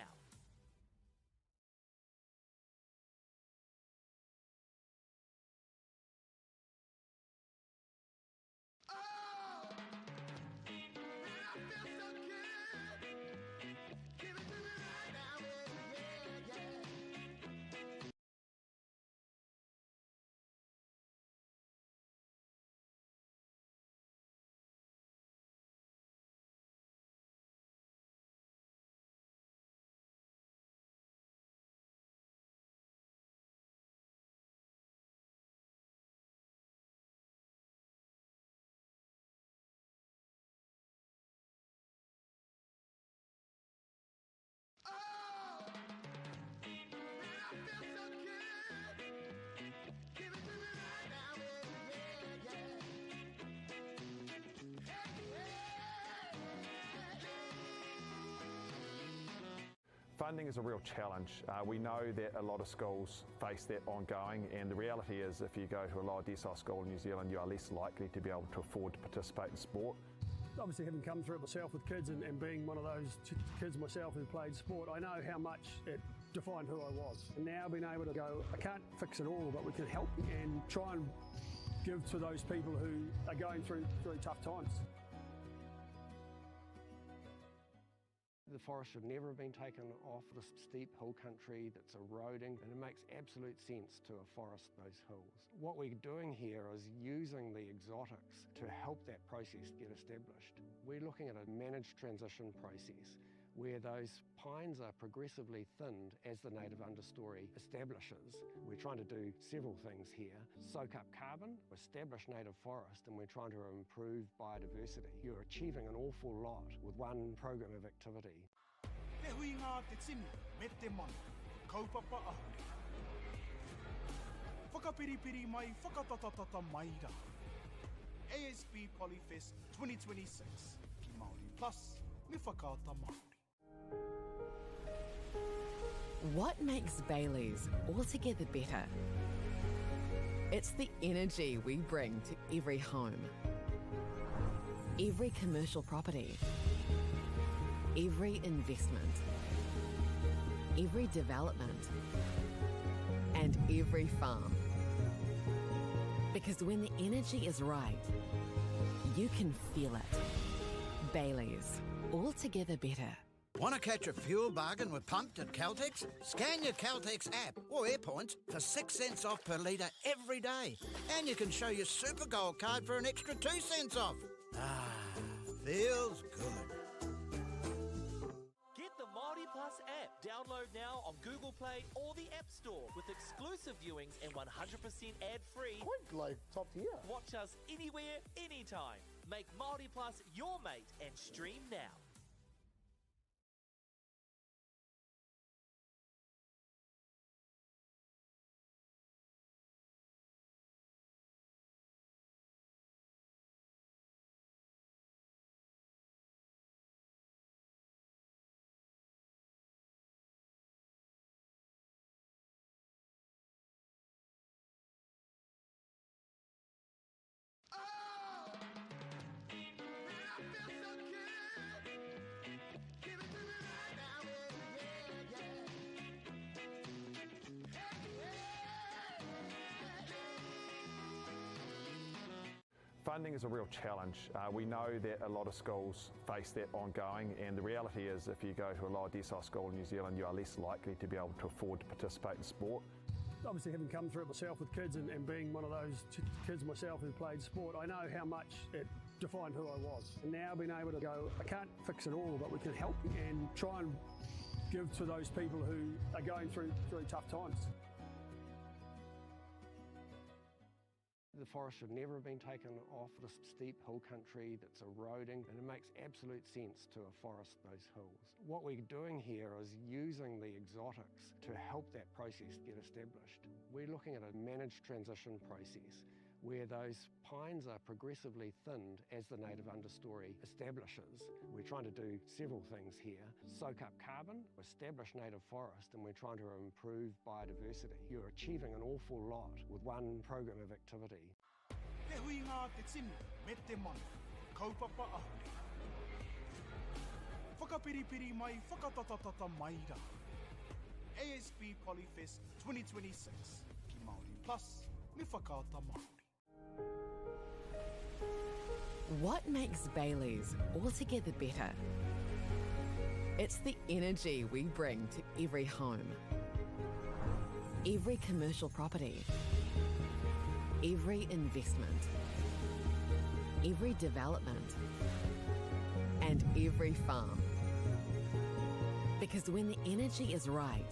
Funding is a real challenge. We know that a lot of schools face that ongoing, and the reality is if you go to a lower decile school in New Zealand, you are less likely to be able to afford to participate in sport. Obviously, having come through it myself with kids and being one of those kids myself who played sport, I know how much it defined who I was. And now being able to go, I can't fix it all, but we can help and try and give to those people who are going through tough times. The forest should never have been taken off this steep hill country that's eroding, and it makes absolute sense to afforest those hills. What we're doing here is using the exotics to help that process get established. We're looking at a managed transition process where those pines are progressively thinned as the native understory establishes. We're trying to do several things here. Soak up carbon, establish native forest, and we're trying to improve biodiversity. You're achieving an awful lot with one program of activity. Te hui ngā te tini, me te mana, kaupapa ahuri. Whakapiripiri mai, whakatatatata mai rā. ASB Polyfest 2026, ki Māori Plus, me whakaata Māori. What makes Bailey's altogether better? It's the energy we bring to every home, every commercial property, every investment, every development, and every farm. Because when the energy is right, you can feel it. Bailey's, altogether better. Want to catch a fuel bargain with Pumped at Caltex? Scan your Caltex app or AirPoints for 6 cents off per litre every day. And you can show your Super Gold card for an extra 2 cents off. Ah, feels good. Get the Māori Plus app. Download now on Google Play or the App Store with exclusive viewings and 100% ad-free. Quite like top tier. Watch us anywhere, anytime. Make Māori Plus your mate and stream now. Funding is a real challenge. We know that a lot of schools face that ongoing, and the reality is if you go to a lower decile school in New Zealand, you are less likely to be able to afford to participate in sport. Obviously, having come through it myself with kids and being one of those kids myself who played sport, I know how much it defined who I was. And now being able to go, I can't fix it all, but we can help and try and give to those people who are going through tough times. The forest should never have been taken off this steep hill country that's eroding, and it makes absolute sense to afforest those hills. What we're doing here is using the exotics to help that process get established. We're looking at a managed transition process where those pines are progressively thinned as the native understory establishes. We're trying to do several things here. Soak up carbon, establish native forest, and we're trying to improve biodiversity. You're achieving an awful lot with one program of activity. Te hui ngā te tini, me te mana, kaupapa ahuri. Whakapiripiri mai, whakatatatata mai rā. ASB Polyfest 2026, ki Māori Plus, me whakaata Māori. What makes Bailey's altogether better? It's the energy we bring to every home, every commercial property, every investment, every development, and every farm. Because when the energy is right,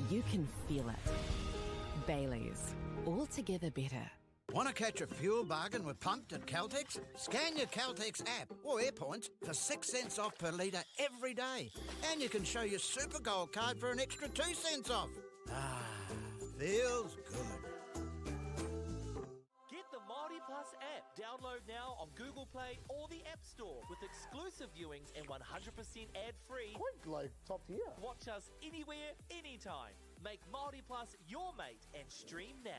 you can feel it. Bailey's, altogether better. Want to catch a fuel bargain with Pumped at Caltex? Scan your Caltex app or AirPoints for 6 cents off per litre every day. And you can show your Super Gold card for an extra 2 cents off. Ah, feels good. Get the Māori Plus app. Download now on Google Play or the App Store with exclusive viewings and 100% ad-free. Quite like top tier. Watch us anywhere, anytime. Make Māori Plus your mate and stream now.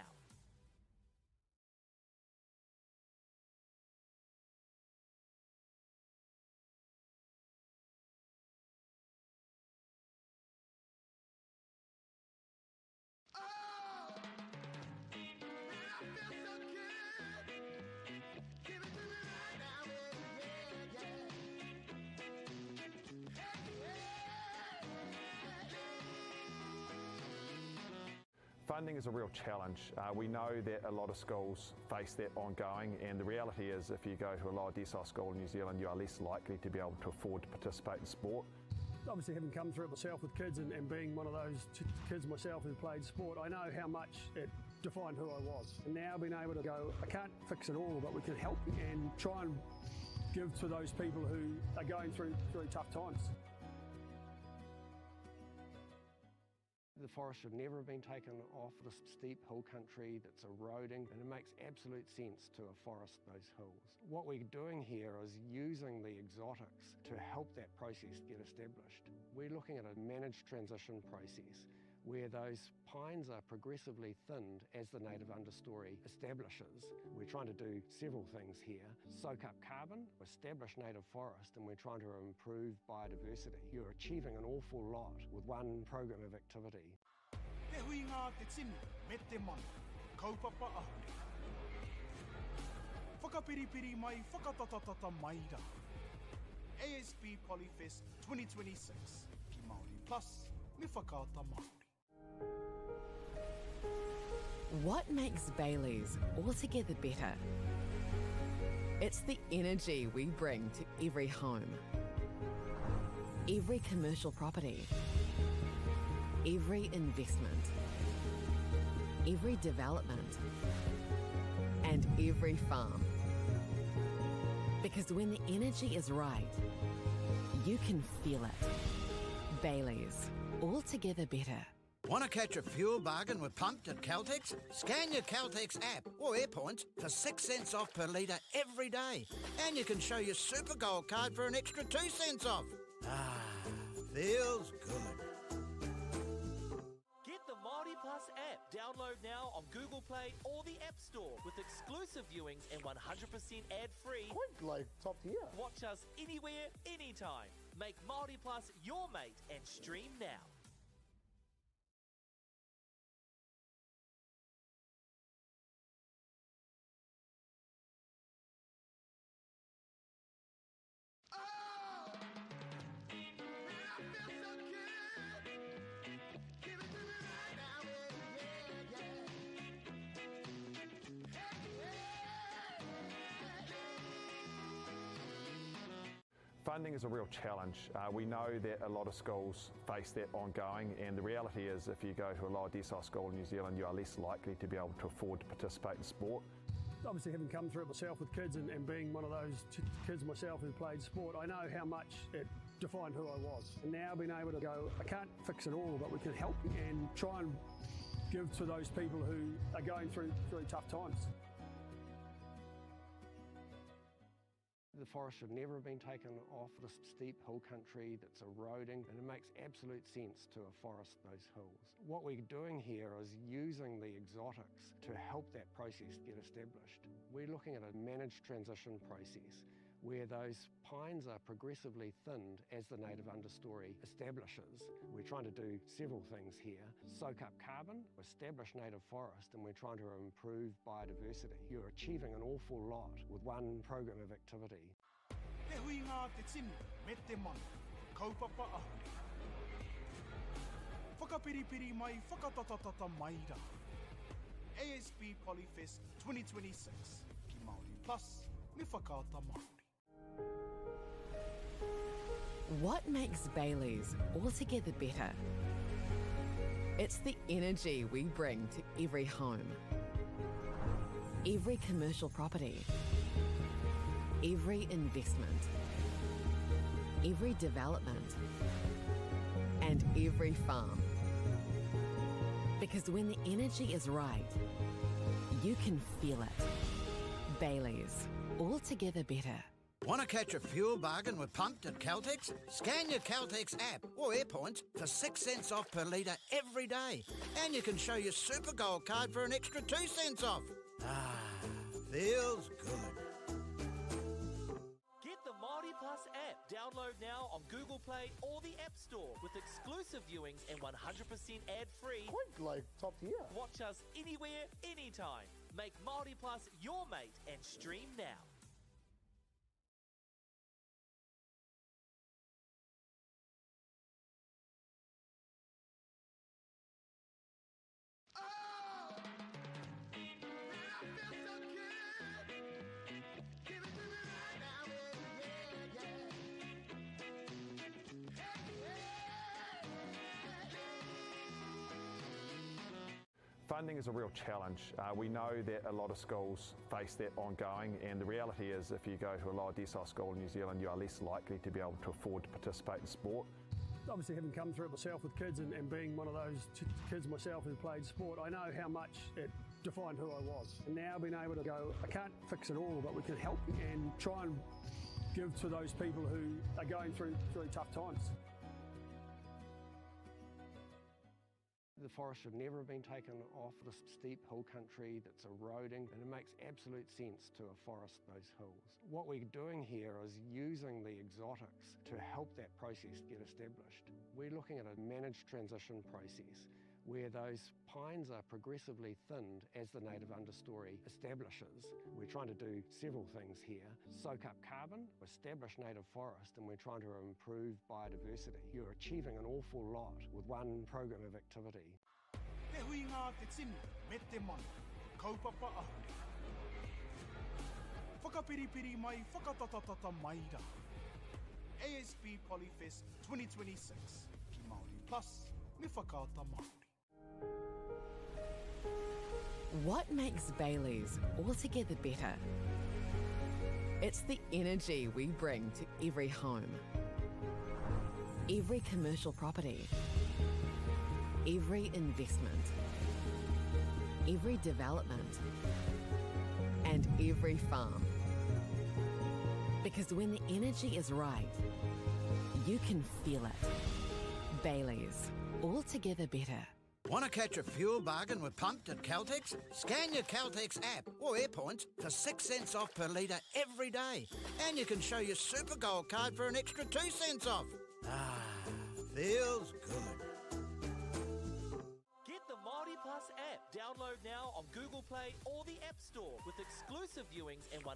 Funding is a real challenge. We know that a lot of schools face that ongoing, and the reality is if you go to a lower decile school in New Zealand, you are less likely to be able to afford to participate in sport. Obviously, having come through it myself with kids and being one of those kids myself who played sport, I know how much it defined who I was. And now being able to go, I can't fix it all, but we can help and try and give to those people who are going through tough times. The forest should never have been taken off this steep hill country that's eroding, and it makes absolute sense to afforest those hills. What we're doing here is using the exotics to help that process get established. We're looking at a managed transition process where those pines are progressively thinned as the native understory establishes. We're trying to do several things here. Soak up carbon, establish native forest, and we're trying to improve biodiversity. You're achieving an awful lot with one program of activity. Te hui ngā te tini, me te mana, kaupapa ahuri. Whakapiripiri mai, whakatatatata mai rā. ASB Polyfest 2026, ki Māori Plus, me whakaata Māori. What makes Bailey's altogether better? It's the energy we bring to every home, every commercial property, every investment, every development, and every farm. Because when the energy is right, you can feel it. Bailey's, altogether better. Want to catch a fuel bargain with Pumped at Caltex? Scan your Caltex app or AirPoints for 6 cents off per litre every day. And you can show your Super Gold card for an extra 2 cents off. Ah, feels good. Get the Māori Plus app. Download now on Google Play or the App Store with exclusive viewings and 100% ad-free. Quite like top tier. Watch us anywhere, anytime. Make Māori Plus your mate and stream now. Funding is a real challenge. We know that a lot of schools face that ongoing, and the reality is if you go to a lower decile school in New Zealand, you are less likely to be able to afford to participate in sport. Obviously, having come through it myself with kids and being one of those kids myself who played sport, I know how much it defined who I was. And now being able to go, I can't fix it all, but we can help and try and give to those people who are going through tough times. The forest should never have been taken off this steep hill country that's eroding, and it makes absolute sense to afforest those hills. What we're doing here is using the exotics to help that process get established. We're looking at a managed transition process where those pines are progressively thinned as the native understory establishes. We're trying to do several things here. Soak up carbon, establish native forest, and we're trying to improve biodiversity. You're achieving an awful lot with one program of activity. Te hui ngā te tini, me te mana, kaupapa ahuri. Whakapiripiri mai, whakatatatata mai rā. ASB Polyfest 2026, ki Māori Plus, me whakaata Māori. What makes Bailey's altogether better? It's the energy we bring to every home, every commercial property, every investment, every development, and every farm. Because when the energy is right, you can feel it. Bailey's, altogether better. Want to catch a fuel bargain with Pumped at Caltex? Scan your Caltex app or AirPoints for 6 cents off per litre every day. And you can show your Super Gold card for an extra 2 cents off. Ah, feels good. Get the Māori Plus app. Download now on Google Play or the App Store with exclusive viewings and 100% ad-free. Quite like top tier. Watch us anywhere, anytime. Make Māori Plus your mate and stream now. Funding is a real challenge. We know that a lot of schools face that ongoing, and the reality is if you go to a lower decile school in New Zealand, you are less likely to be able to afford to participate in sport. Obviously, having come through it myself with kids and being one of those kids myself who played sport, I know how much it defined who I was. And now being able to go, I can't fix it all, but we can help and try and give to those people who are going through tough times. The forest should never have been taken off this steep hill country that's eroding, and it makes absolute sense to afforest those hills. What we're doing here is using the exotics to help that process get established. We're looking at a managed transition process where those pines are progressively thinned as the native understory establishes. We're trying to do several things here. Soak up carbon, establish native forest, and we're trying to improve biodiversity. You're achieving an awful lot with one program of activity. Te hui ngā te tinu, me te mana, kaupapa ahuri. Whakapiripiri mai, whakatatatata mai rā. ASB Polyfest 2026, ki Māori Plus, me whakaata Māori. What makes Bailey's altogether better? It's the energy we bring to every home, every commercial property, every investment, every development, and every farm. Because when the energy is right, you can feel it. Bailey's, altogether better. Want to catch a fuel bargain with Pumped at Caltex? Scan your Caltex app or AirPoints for 6 cents off per litre every day. And you can show your Super Gold card for an extra 2 cents off. Ah, feels good. Get the Māori Plus app. Download now on Google Play or the App Store with exclusive viewings and 100%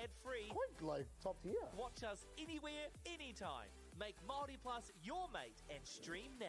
ad-free. Quite like top tier. Watch us anywhere, anytime. Make Māori Plus your mate and stream now.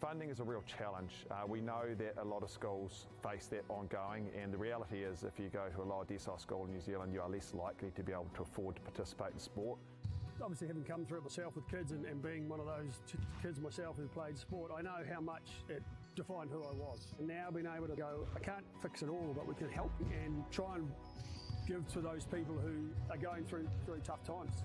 Funding is a real challenge. We know that a lot of schools face that ongoing, and the reality is if you go to a lower decile school in New Zealand, you are less likely to be able to afford to participate in sport. Obviously, having come through it myself with kids and being one of those kids myself who played sport, I know how much it defined who I was. And now being able to go, I can't fix it all, but we can help and try and give to those people who are going through tough times.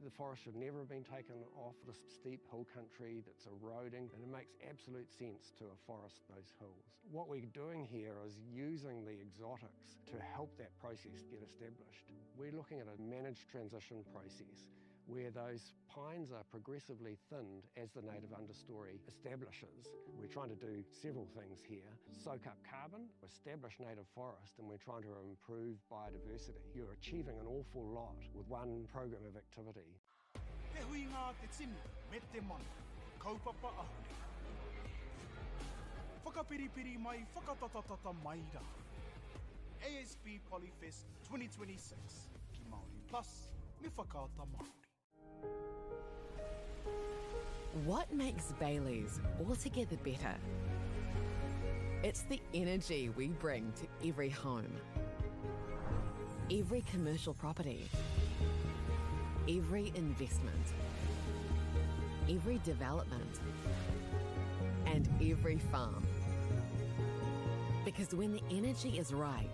The forest should never have been taken off this steep hill country that's eroding, and it makes absolute sense to afforest those hills. What we're doing here is using the exotics to help that process get established. We're looking at a managed transition process where those pines are progressively thinned as the native understory establishes. We're trying to do several things here. Soak up carbon, establish native forest, and we're trying to improve biodiversity. You're achieving an awful lot with one program of activity. Te hui ngā te tinu, me te mana, kaupapa ahuri. Whakapiripiri mai, whakatatatata mai rā. ASB Polyfest 2026, ki Māori Plus, me whakaata Māori. What makes Bailey's altogether better? It's the energy we bring to every home, every commercial property, every investment, every development, and every farm. Because when the energy is right,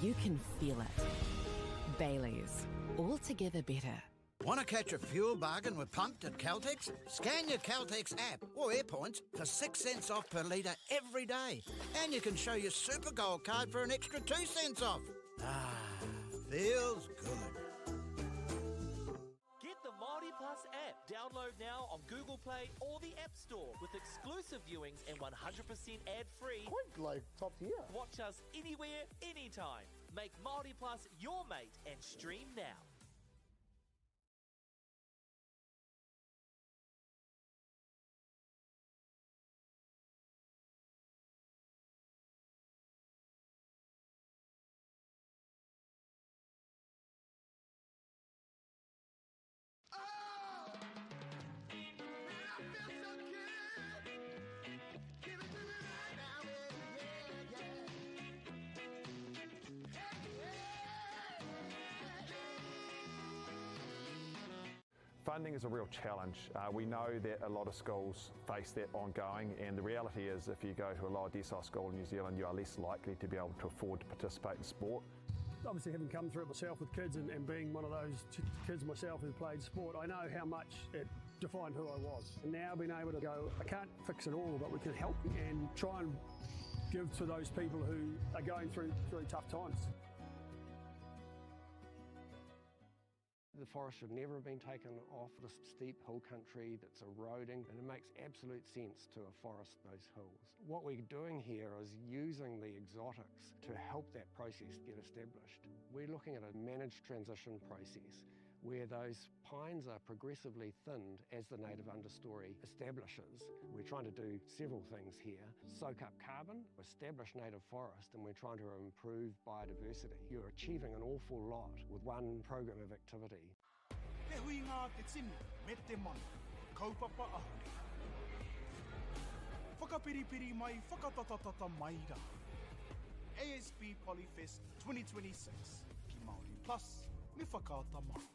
you can feel it. Bailey's, altogether better. Want to catch a fuel bargain with Pumped at Caltex? Scan your Caltex app or AirPoints for 6 cents off per litre every day. And you can show your Super Gold card for an extra 2 cents off. Ah, feels good. Get the Māori Plus Download now on Google Play or the App Store with exclusive viewings and 100% ad-free. Quite like top tier. Watch us anywhere, anytime. Make Māori Plus your mate and stream now. Funding is a real challenge. We know that a lot of schools face that ongoing, and the reality is if you go to a lower decile school in New Zealand, you are less likely to be able to afford to participate in sport. Obviously, having come through it myself with kids and being one of those kids myself who played sport, I know how much it defined who I was. And now being able to go, I can't fix it all, but we can help and try and give to those people who are going through tough times. The forest should never have been taken off the steep hill country that's eroding, and it makes absolute sense to afforest those hills. What we're doing here is using the exotics to help that process get established. We're looking at a managed transition process where those pines are progressively thinned as the native understory establishes. We're trying to do several things here. Soak up carbon, establish native forest, and we're trying to improve biodiversity. You're achieving an awful lot with one program of activity. Te hui ngā te tini, me te mana, kaupapa ahuri. Whakapiripiri mai, whakatatatata mai rā. ASB Polyfest 2026, ki Māori Plus, me whakaata Māori.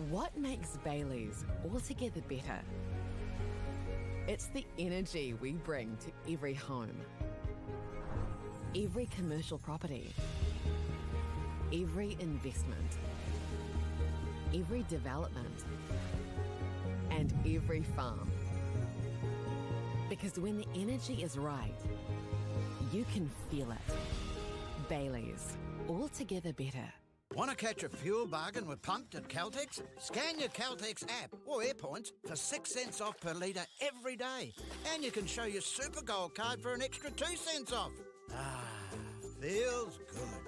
What makes Bailey's altogether better? It's the energy we bring to every home, every commercial property, every investment, every development, and every farm. Because when the energy is right, you can feel it. Bailey's, altogether better. Want to catch a fuel bargain with Pumped at Caltex? Scan your Caltex app or AirPoints for 6 cents off per litre every day. And you can show your Super Gold card for an extra 2 cents off. Ah, feels good.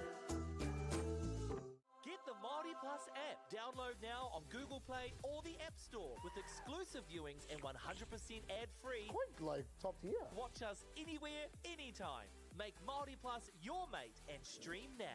Get the Māori Plus app. Download now on Google Play or the App Store with exclusive viewings and 100% ad-free. Quite like top tier. Watch us anywhere, anytime. Make Māori Plus your mate and stream now.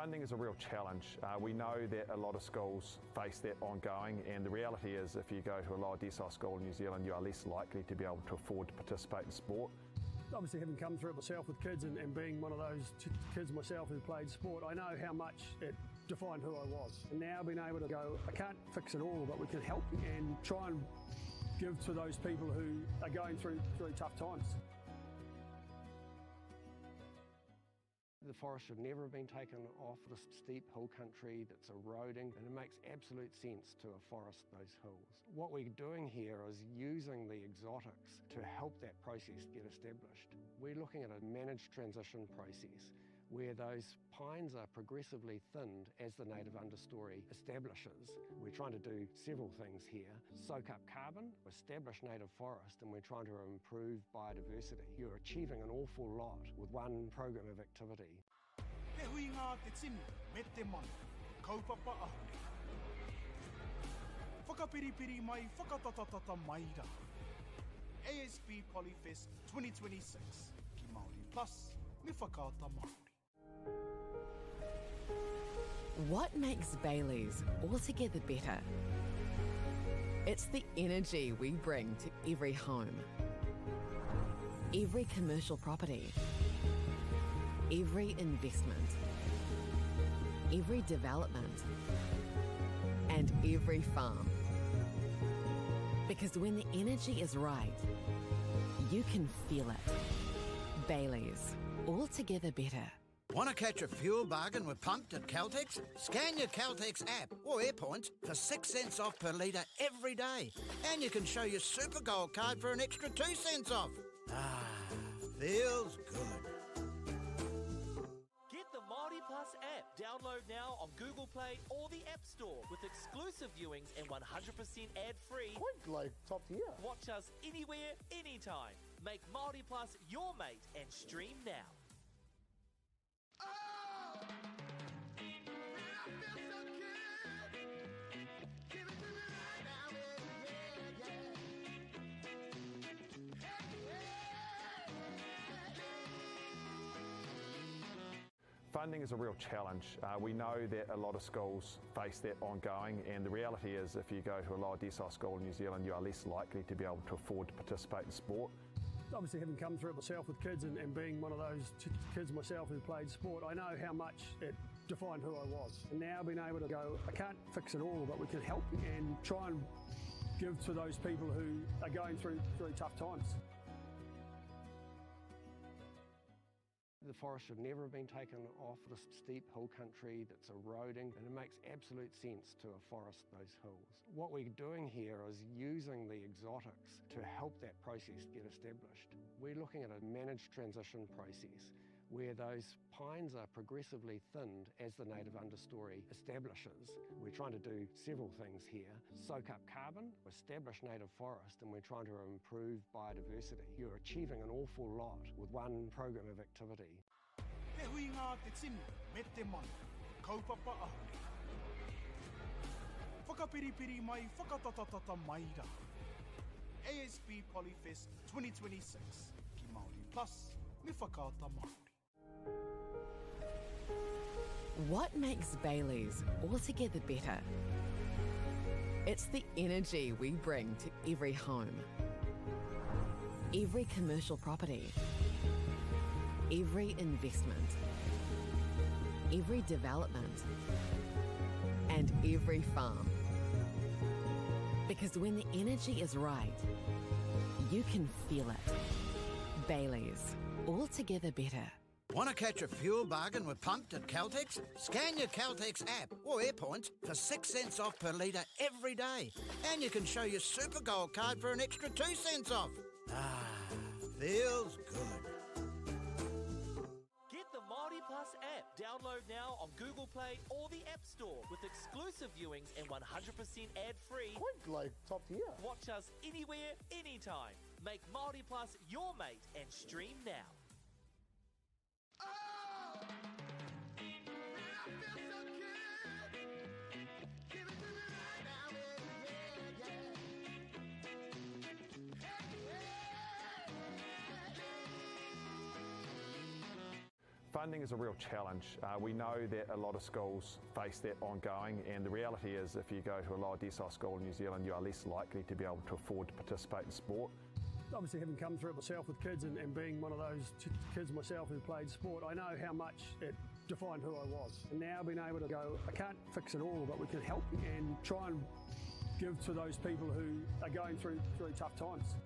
Funding is a real challenge. We know that a lot of schools face that ongoing, and the reality is if you go to a lower decile school in New Zealand, you are less likely to be able to afford to participate in sport. Obviously, having come through it myself with kids and being one of those kids myself who played sport, I know how much it defined who I was. And now being able to go, I can't fix it all, but we can help and try and give to those people who are going through tough times. The forest should never have been taken off the steep hill country that's eroding, and it makes absolute sense to afforest those hills. What we're doing here is using the exotics to help that process get established. We're looking at a managed transition process where those pines are progressively thinned as the native understory establishes. We're trying to do several things here. Soak up carbon, establish native forest, and we're trying to improve biodiversity. You're achieving an awful lot with one program of activity. Te hui ngā te tinu, me te mana, kaupapa ahuri. Whakapiripiri mai, whakatatatata mai rā. ASB Polyfest 2026, ki Māori Plus, me whakaata Māori. What makes Bailey's altogether better? It's the energy we bring to every home, every commercial property, every investment, every development, and every farm. Because when the energy is right, you can feel it. Bailey's, altogether better. Want to catch a fuel bargain with Pumped at Caltex? Scan your Caltex app or AirPoints for 6 cents off per litre every day. And you can show your Super Gold card for an extra 2 cents off. Ah, feels good. Get the Māori Plus app. Download now on Google Play or the App Store with exclusive viewings and 100% ad-free. Quite like top tier. Watch us anywhere, anytime. Make Māori Plus your mate and stream now. Funding is a real challenge. We know that a lot of schools face that ongoing, and the reality is if you go to a lower decile school in New Zealand, you are less likely to be able to afford to participate in sport. Obviously, having come through it myself with kids and being one of those kids myself who played sport, I know how much it defined who I was. And now being able to go, I can't fix it all, but we can help and try and give to those people who are going through tough times. The forest should never have been taken off the steep hill country that's eroding, and it makes absolute sense to afforest those hills. What we're doing here is using the exotics to help that process get established. We're looking at a managed transition process where those pines are progressively thinned as the native understory establishes. We're trying to do several things here. Soak up carbon, establish native forest, and we're trying to improve biodiversity. You're achieving an awful lot with one program of activity. Te hui ngā te tinu, me te mana, kaupapa ahuri. Whakapiripiri mai, whakatatatata mai rā. ASB Polyfest 2026, ki Māori Plus, me whakaata Māori. What makes Bailey's altogether better? It's the energy we bring to every home, every commercial property, every investment, every development, and every farm. Because when the energy is right, you can feel it. Bailey's, altogether better. Want to catch a fuel bargain with Pumped at Caltex? Scan your Caltex app or AirPoints for 6 cents off per litre every day. And you can show your Super Gold card for an extra 2 cents off. Ah, feels good. Get the Māori Plus app. Download now on Google Play or the App Store with exclusive viewings and 100% ad-free. Quite like top tier. Watch us anywhere, anytime. Make Māori Plus your mate and stream now. Funding is a real challenge. We know that a lot of schools face that ongoing, and the reality is if you go to a lower decile school in New Zealand, you are less likely to be able to afford to participate in sport. Obviously, having come through it myself with kids and being one of those kids myself who played sport, I know how much it defined who I was. And now being able to go, I can't fix it all, but we can help and try and give to those people who are going through tough times.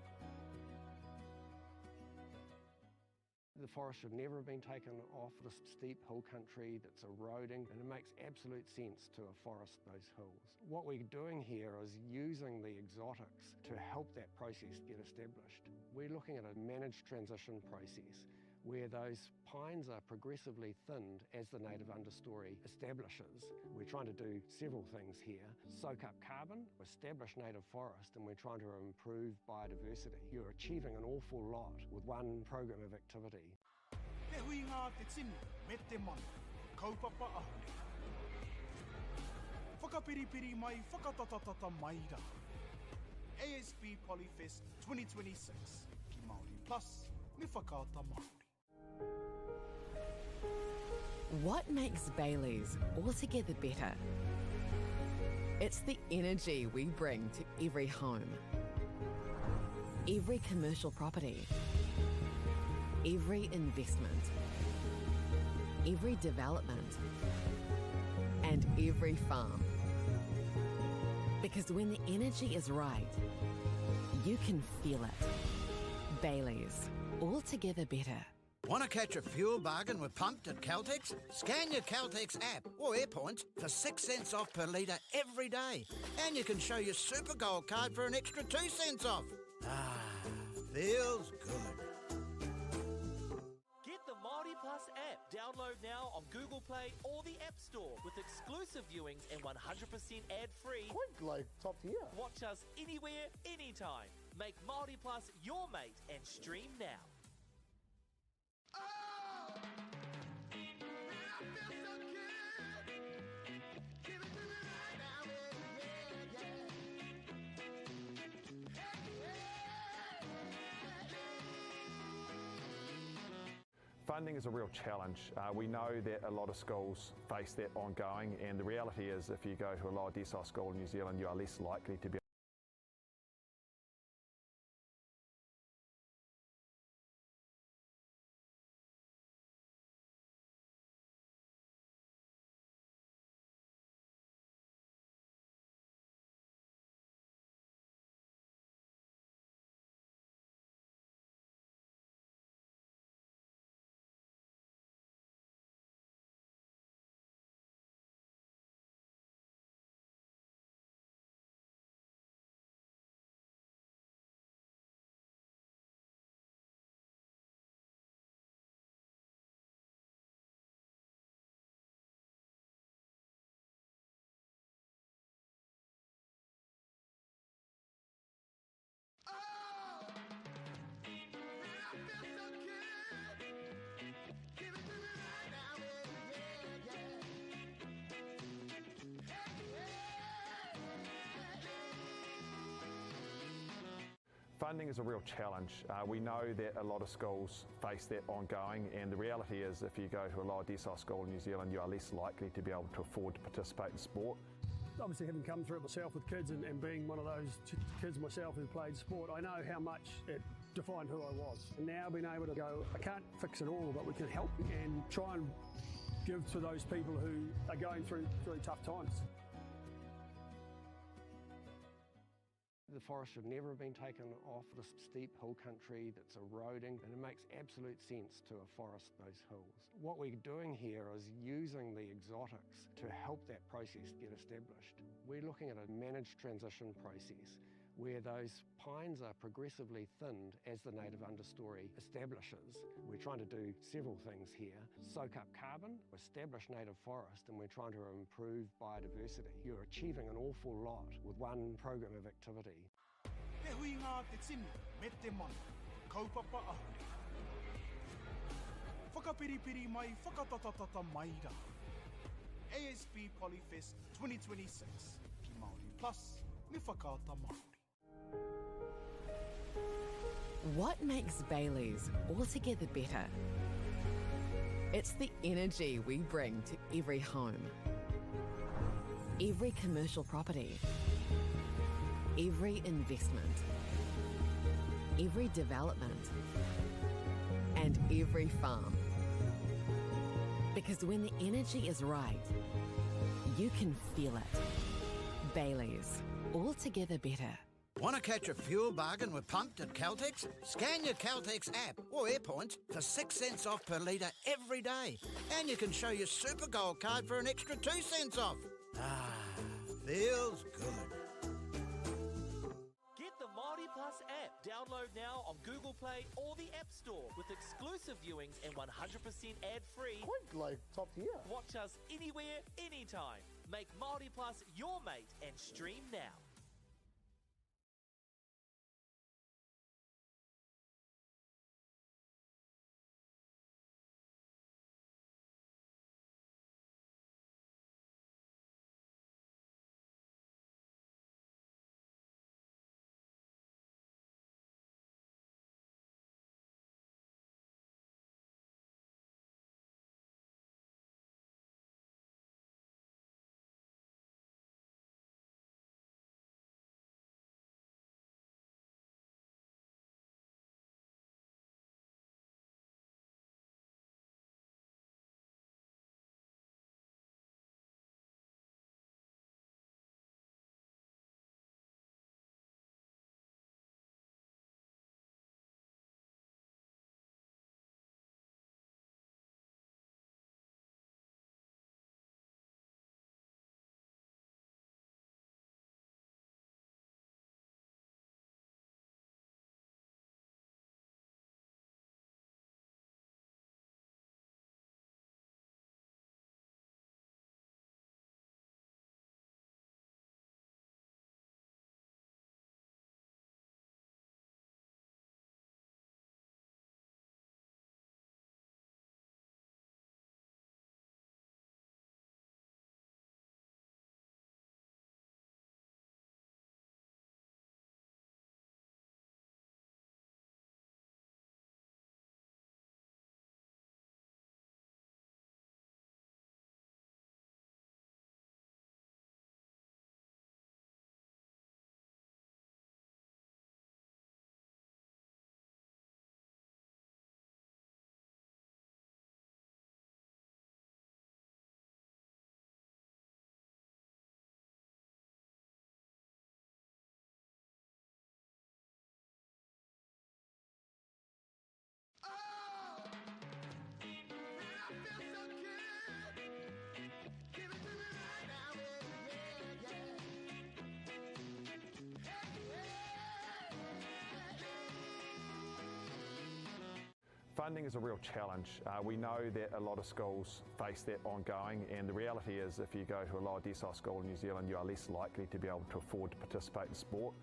The forest should never have been taken off the steep hill country that's eroding, and it makes absolute sense to afforest those hills. What we're doing here is using the exotics to help that process get established. We're looking at a managed transition process where those pines are progressively thinned as the native understory establishes. We're trying to do several things here. Soak up carbon, establish native forest, and we're trying to improve biodiversity. You're achieving an awful lot with one program of activity. Te hui ngā te tini, me te mana, kaupapa ahuri. Whakapiripiri mai, whakatatatata mai rā. ASB Polyfest 2026, ki Māori Plus, me whakaata Māori. What makes Bailey's altogether better? It's the energy we bring to every home, every commercial property, every investment, every development, and every farm. Because when the energy is right, you can feel it. Bailey's, altogether better. Want to catch a fuel bargain with Pumped at Caltex? Scan your Caltex app or AirPoints for 6 cents off per litre every day. And you can show your Super Gold card for an extra 2 cents off. Ah, feels good. Get the Māori Plus app. Download now on Google Play or the App Store with exclusive viewings and 100% ad-free. Quite like top tier. Watch us anywhere, anytime. Make Māori Plus your mate and stream now. Funding is a real challenge. We know that a lot of schools face that ongoing, and the reality is if you go to a lower decile school in New Zealand, you are less likely to be Funding is a real challenge. We know that a lot of schools face that ongoing, and the reality is if you go to a lower decile school in New Zealand, you are less likely to be able to afford to participate in sport. Obviously, having come through it myself with kids and being one of those kids myself who played sport, I know how much it defined who I was. And now being able to go, I can't fix it all, but we can help and try and give to those people who are going through tough times. The forest should never have been taken off the steep hill country that's eroding, and it makes absolute sense to afforest those hills. What we're doing here is using the exotics to help that process get established. We're looking at a managed transition process where those pines are progressively thinned as the native understory establishes. We're trying to do several things here. Soak up carbon, establish native forest, and we're trying to improve biodiversity. You're achieving an awful lot with one program of activity. Te hui ngā te tini, me te mana, kaupapa ahuri. Whakapiripiri mai, whakatatatata mai rā. ASB Polyfest 2026, ki Māori Plus, me whakaata Māori. What makes Bailey's altogether better? It's the energy we bring to every home, every commercial property, every investment, every development, and every farm. Because when the energy is right, you can feel it. Baileys, altogether better. Want to catch a fuel bargain with Pumped at Caltex? Scan your Caltex app or AirPoints for 6 cents off per litre every day. And you can show your Super Gold card for an extra 2 cents off. Ah, feels good. Get the Māori Plus app. Download now on Google Play or the App Store with exclusive viewings and 100% ad-free. Quite like top tier. Watch us anywhere, anytime. Make Māori Plus your mate and stream now. Funding is a real challenge. We know that a lot of schools face that ongoing, and the reality is if you go to a lower decile school in New Zealand, you are less likely to be able to afford to participate in sport.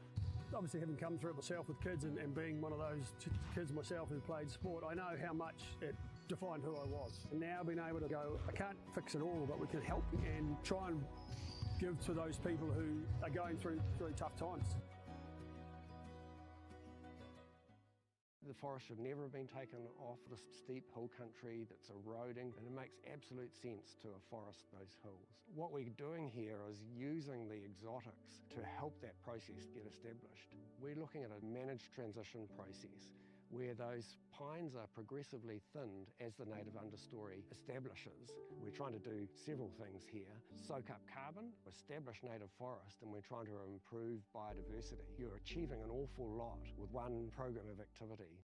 Obviously, having come through it myself with kids and being one of those kids myself who played sport, I know how much it defined who I was. And now being able to go, I can't fix it all, but we can help and try and give to those people who are going through really tough times. The forest should never have been taken off the steep hill country that's eroding, and it makes absolute sense to afforest those hills. What we're doing here is using the exotics to help that process get established. We're looking at a managed transition process where those pines are progressively thinned as the native understory establishes. We're trying to do several things here. Soak up carbon, establish native forest, and we're trying to improve biodiversity. You're achieving an awful lot with one program of activity.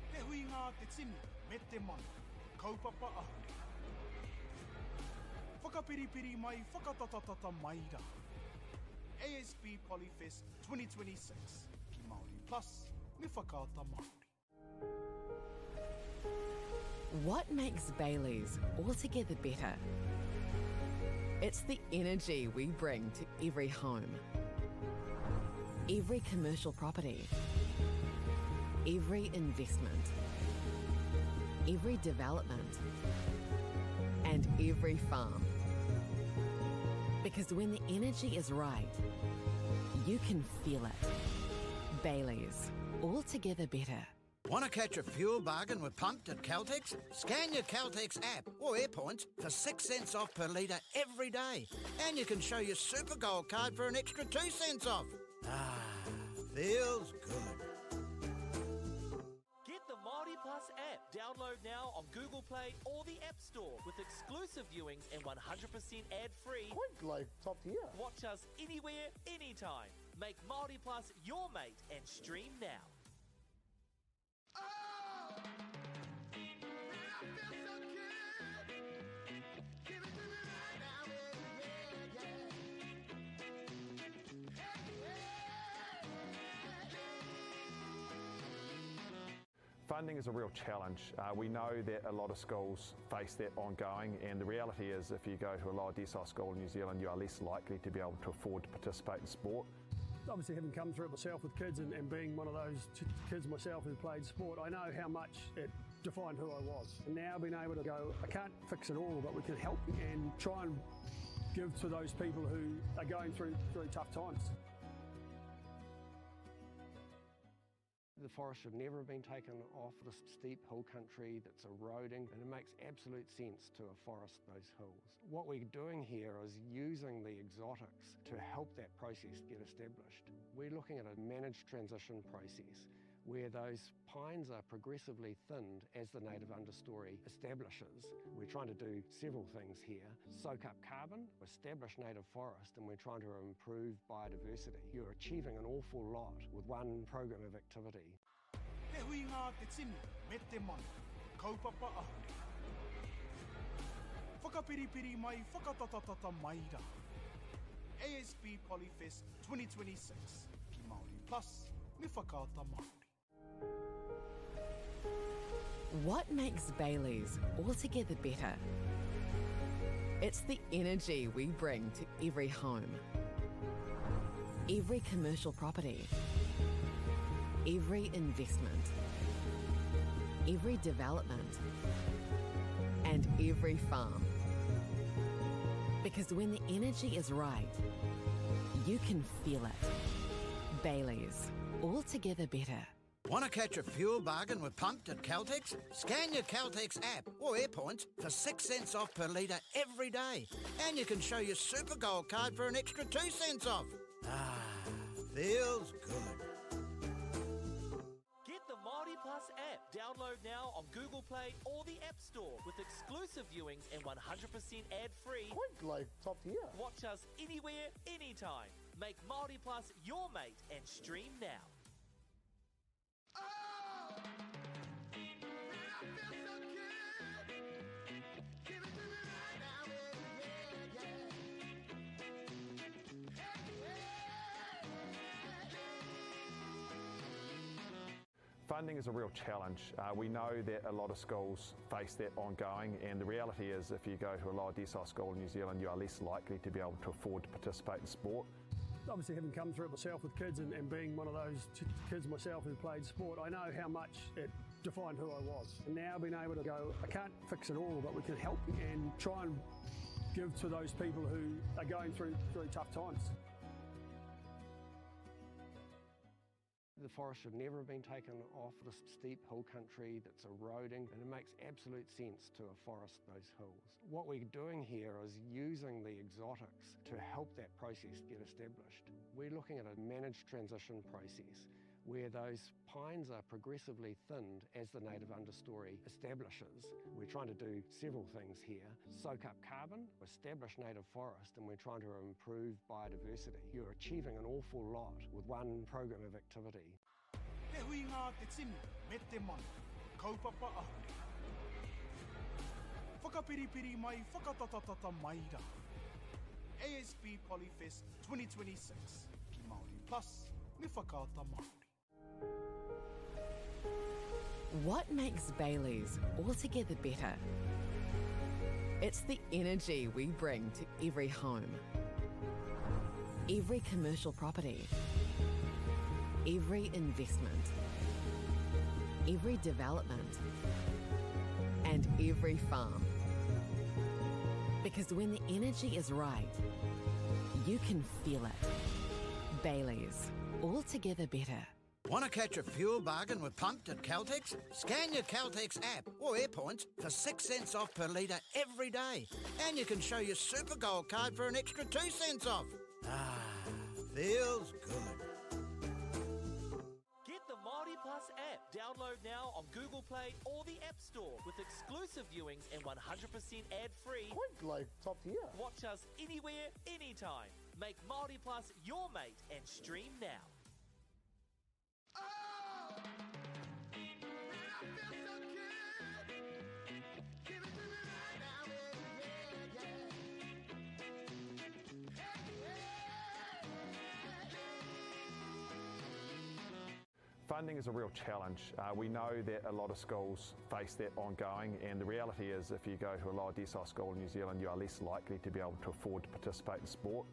Te hui ngā te tini, me te mana, kaupapa ahu. Whakapiripiri mai, whakatatatata mai rā. ASB Polyfest 2026, ki Māori Plus, me whakaata Māori. What makes Baileys altogether better? It's the energy we bring to every home, every commercial property, every investment, every development, and every farm. Because when the energy is right, you can feel it. Baileys, altogether better. Want to catch a fuel bargain with Pumped at Caltex? Scan your Caltex app or AirPoints for 6 cents off per litre every day. And you can show your Super Gold card for an extra 2 cents off. Ah, feels good. Get the Māori Plus app. Download now on Google Play or the App Store with exclusive viewings and 100% ad-free. Quite like top tier. Watch us anywhere, anytime. Make Māori Plus your mate and stream now. Funding is a real challenge. We know that a lot of schools face that ongoing, and the reality is if you go to a lower decile school in New Zealand, you are less likely to be able to afford to participate in sport. Obviously, having come through it myself with kids and being one of those kids myself who played sport, I know how much it defined who I was. And now being able to go, I can't fix it all, but we can help and try and give to those people who are going through tough times. The forest should never have been taken off this steep hill country that's eroding, and it makes absolute sense to afforest those hills. What we're doing here is using the exotics to help that process get established. We're looking at a managed transition process where those pines are progressively thinned as the native understory establishes. We're trying to do several things here. Soak up carbon, establish native forest, and we're trying to improve biodiversity. You're achieving an awful lot with one program of activity. He hui ngā te tini, me te mana, kaupapa ahuri. Whakapiripiri mai, whakatatatata mai rā. ASB Polyfest 2026, ki Māori Plus, me whakaata Māori. What makes Bailey's altogether better? It's the energy we bring to every home, every commercial property, every investment, every development, and every farm. Because when the energy is right, you can feel it. Bailey's, altogether better. Want to catch a fuel bargain with Pumped at Caltex? Scan your Caltex app or AirPoints for 6 cents off per litre every day. And you can show your Super Gold card for an extra 2 cents off. Ah, feels good. Get the Māori Plus app. Download now on Google Play or the App Store with exclusive viewings and 100% ad-free. Quite like top tier. Watch us anywhere, anytime. Make Māori Plus your mate and stream now. Funding is a real challenge. We know that a lot of schools face that ongoing, and the reality is if you go to a lower decile school in New Zealand, you are less likely to be able to afford to participate in sport. Obviously, having come through it myself with kids and being one of those kids myself who played sport, I know how much it defined who I was. And now being able to go, I can't fix it all, but we can help and try and give to those people who are going through tough times. The forest should never have been taken off this steep hill country that's eroding, and it makes absolute sense to afforest those hills. What we're doing here is using the exotics to help that process get established. We're looking at a managed transition process where those pines are progressively thinned as the native understory establishes. We're trying to do several things here. Soak up carbon, establish native forest, and we're trying to improve biodiversity. You're achieving an awful lot with one program of activity. He hui ngā te tini, me te mana, kaupapa ahuri. Whakapiripiri mai, whakatatatata mai rā. ASB Polyfest 2026, ki Māori Plus, me whakaata Māori. What makes Bailey's altogether better? It's the energy we bring to every home, every commercial property, every investment, every development, and every farm. Because when the energy is right, you can feel it. Bailey's, altogether better. Want to catch a fuel bargain with Pumped at Caltex? Scan your Caltex app or AirPoints for 6 cents off per litre every day. And you can show your Super Gold card for an extra 2 cents off. Ah, feels good. Get the Māori Plus app. Download now on Google Play or the App Store with exclusive viewings and 100% ad-free. Quite like top tier. Watch us anywhere, anytime. Make Māori Plus your mate and stream now. Funding is a real challenge. We know that a lot of schools face that ongoing, and the reality is if you go to a lower decile school in New Zealand, you are less likely to be able to afford to participate in sport.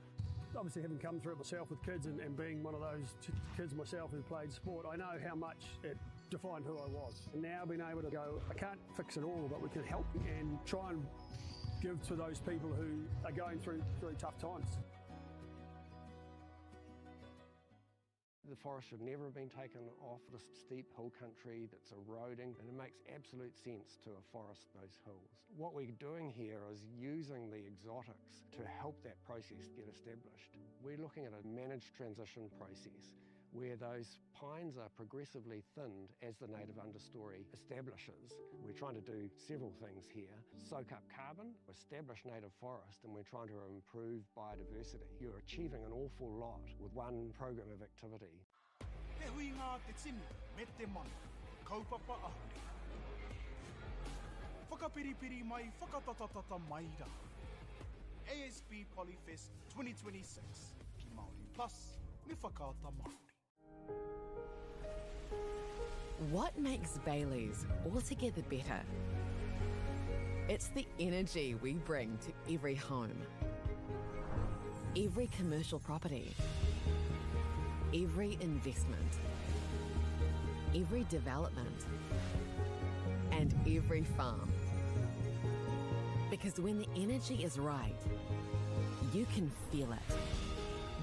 Obviously, having come through it myself with kids and being one of those kids myself who played sport, I know how much it defined who I was. And now being able to go, I can't fix it all, but we can help and try and give to those people who are going through tough times. The forest should never have been taken off the steep hill country that's eroding, and it makes absolute sense to afforest those hills. What we're doing here is using the exotics to help that process get established. We're looking at a managed transition process where those pines are progressively thinned as the native understory establishes. We're trying to do several things here. Soak up carbon, establish native forest, and we're trying to improve biodiversity. You're achieving an awful lot with one program of activity. Te hui ngā te tini, me te mana, kaupapa ahuri. Whakapiripiri mai, whakatatatata mai rā. ASB Polyfest 2026, ki Māori Plus, me whakaata Māori. What makes Bailey's altogether better? It's the energy we bring to every home, every commercial property, every investment, every development, and every farm. Because when the energy is right, you can feel it.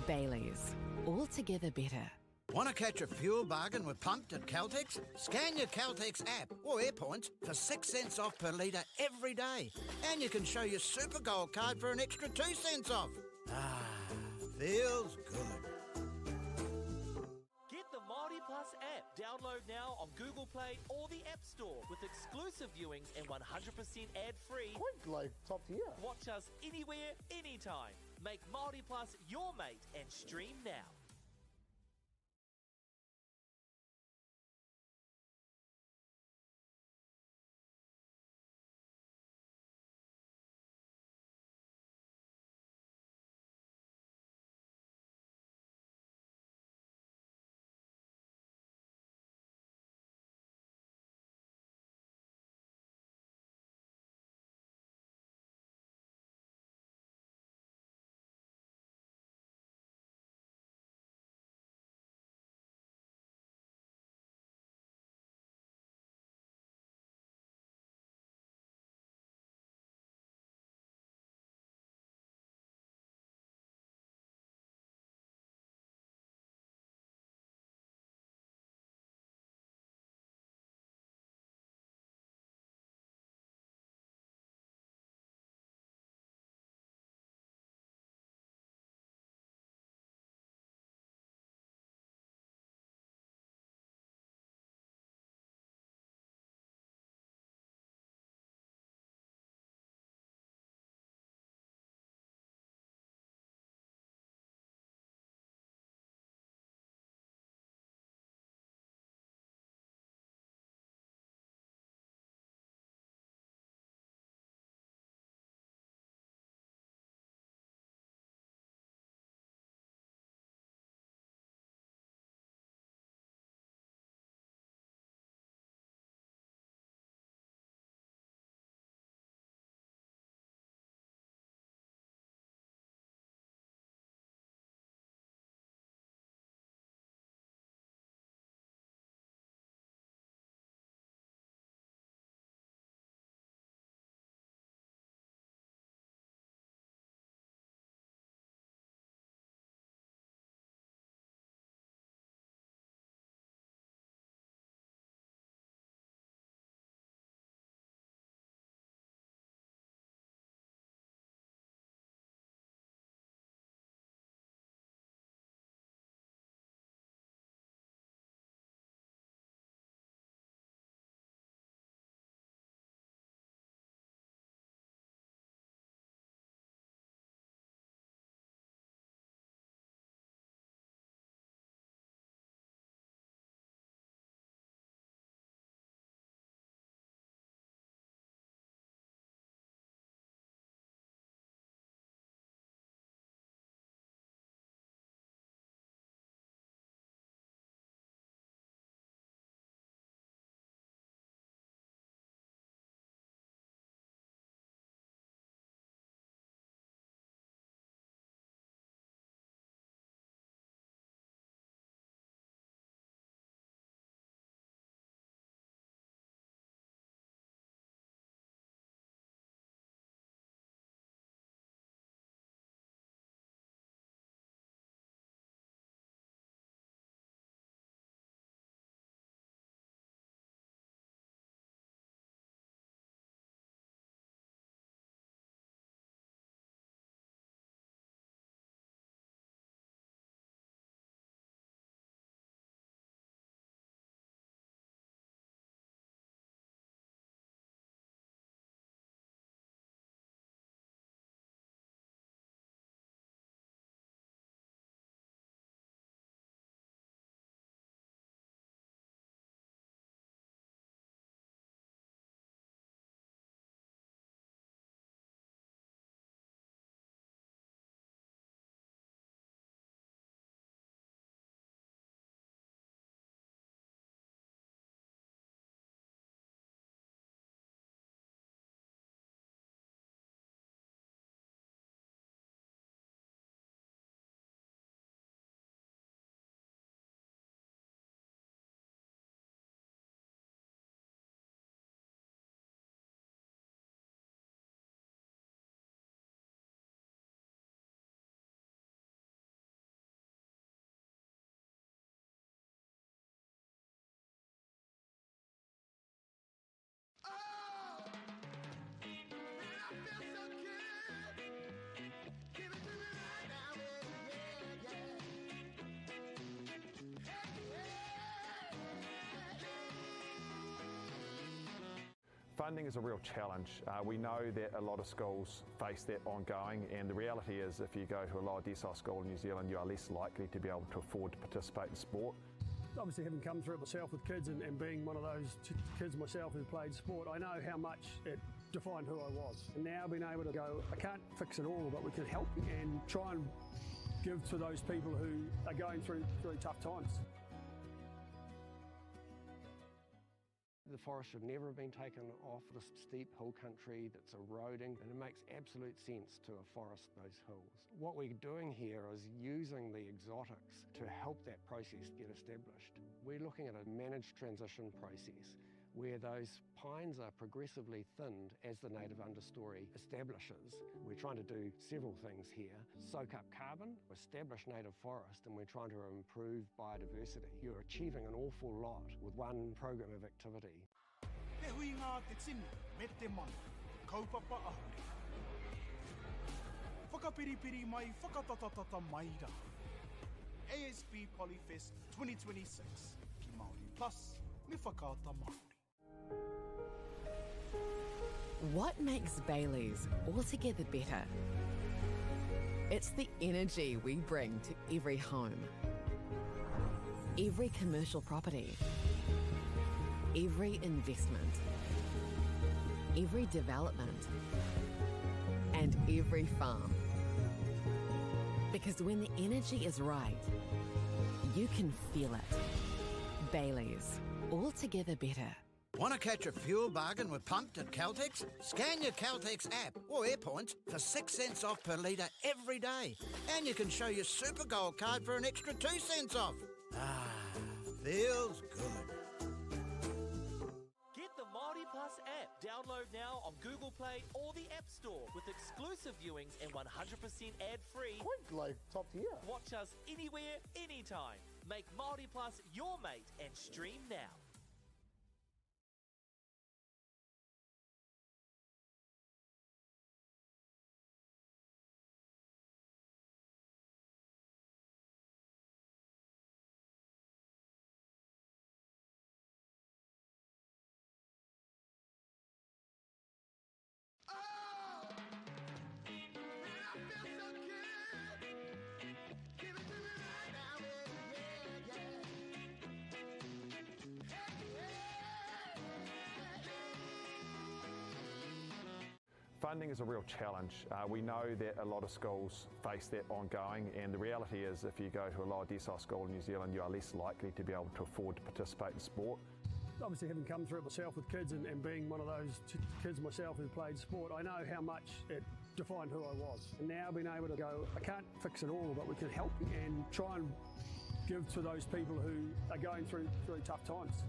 Bailey's, altogether better. Want to catch a fuel bargain with Pumped at Caltex? Scan your Caltex app or AirPoints for 6 cents off per litre every day. And you can show your Super Gold card for an extra 2 cents off. Ah, feels good. Get the Māori Plus app. Download now on Google Play or the App Store with exclusive viewings and 100% ad-free. Quite like top tier. Watch us anywhere, anytime. Make Māori Plus your mate and stream now. Funding is a real challenge. We know that a lot of schools face that ongoing, and the reality is if you go to a lower decile school in New Zealand, you are less likely to be able to afford to participate in sport. Obviously, having come through it myself with kids and being one of those kids myself who played sport, I know how much it defined who I was. And now being able to go, I can't fix it all, but we can help and try and give to those people who are going through really tough times. The forest should never have been taken off the steep hill country that's eroding, and it makes absolute sense to afforest those hills. What we're doing here is using the exotics to help that process get established. We're looking at a managed transition process where those pines are progressively thinned as the native understory establishes. We're trying to do several things here. Soak up carbon, establish native forest, and we're trying to improve biodiversity. You're achieving an awful lot with one program of activity. Te hui ngā te tini, me te mana, kaupapa ahuri. Whakapiripiri mai, whakatatatata mai rā. ASB Polyfest 2026, ki Māori Plus, me whakaata Māori. What makes Bailey's altogether better? It's the energy we bring to every home, every commercial property, every investment, every development, and every farm. Because when the energy is right, you can feel it. Bailey's, altogether better. Want to catch a fuel bargain with Pumped at Caltex? Scan your Caltex app or AirPoints for 6 cents off per litre every day. And you can show your Super Gold card for an extra 2 cents off. Ah, feels good. Get the Māori Plus app. Download now on Google Play or the App Store with exclusive viewings and 100% ad-free. Quite like top tier. Watch us anywhere, anytime. Make Māori Plus your mate and stream now. Funding is a real challenge. We know that a lot of schools face that ongoing, and the reality is if you go to a lower decile school in New Zealand, you are less likely to be able to afford to participate in sport. Obviously, having come through it myself with kids and being one of those kids myself who played sport, I know how much it defined who I was. And now being able to go, I can't fix it all, but we can help and try and give to those people who are going through really tough times.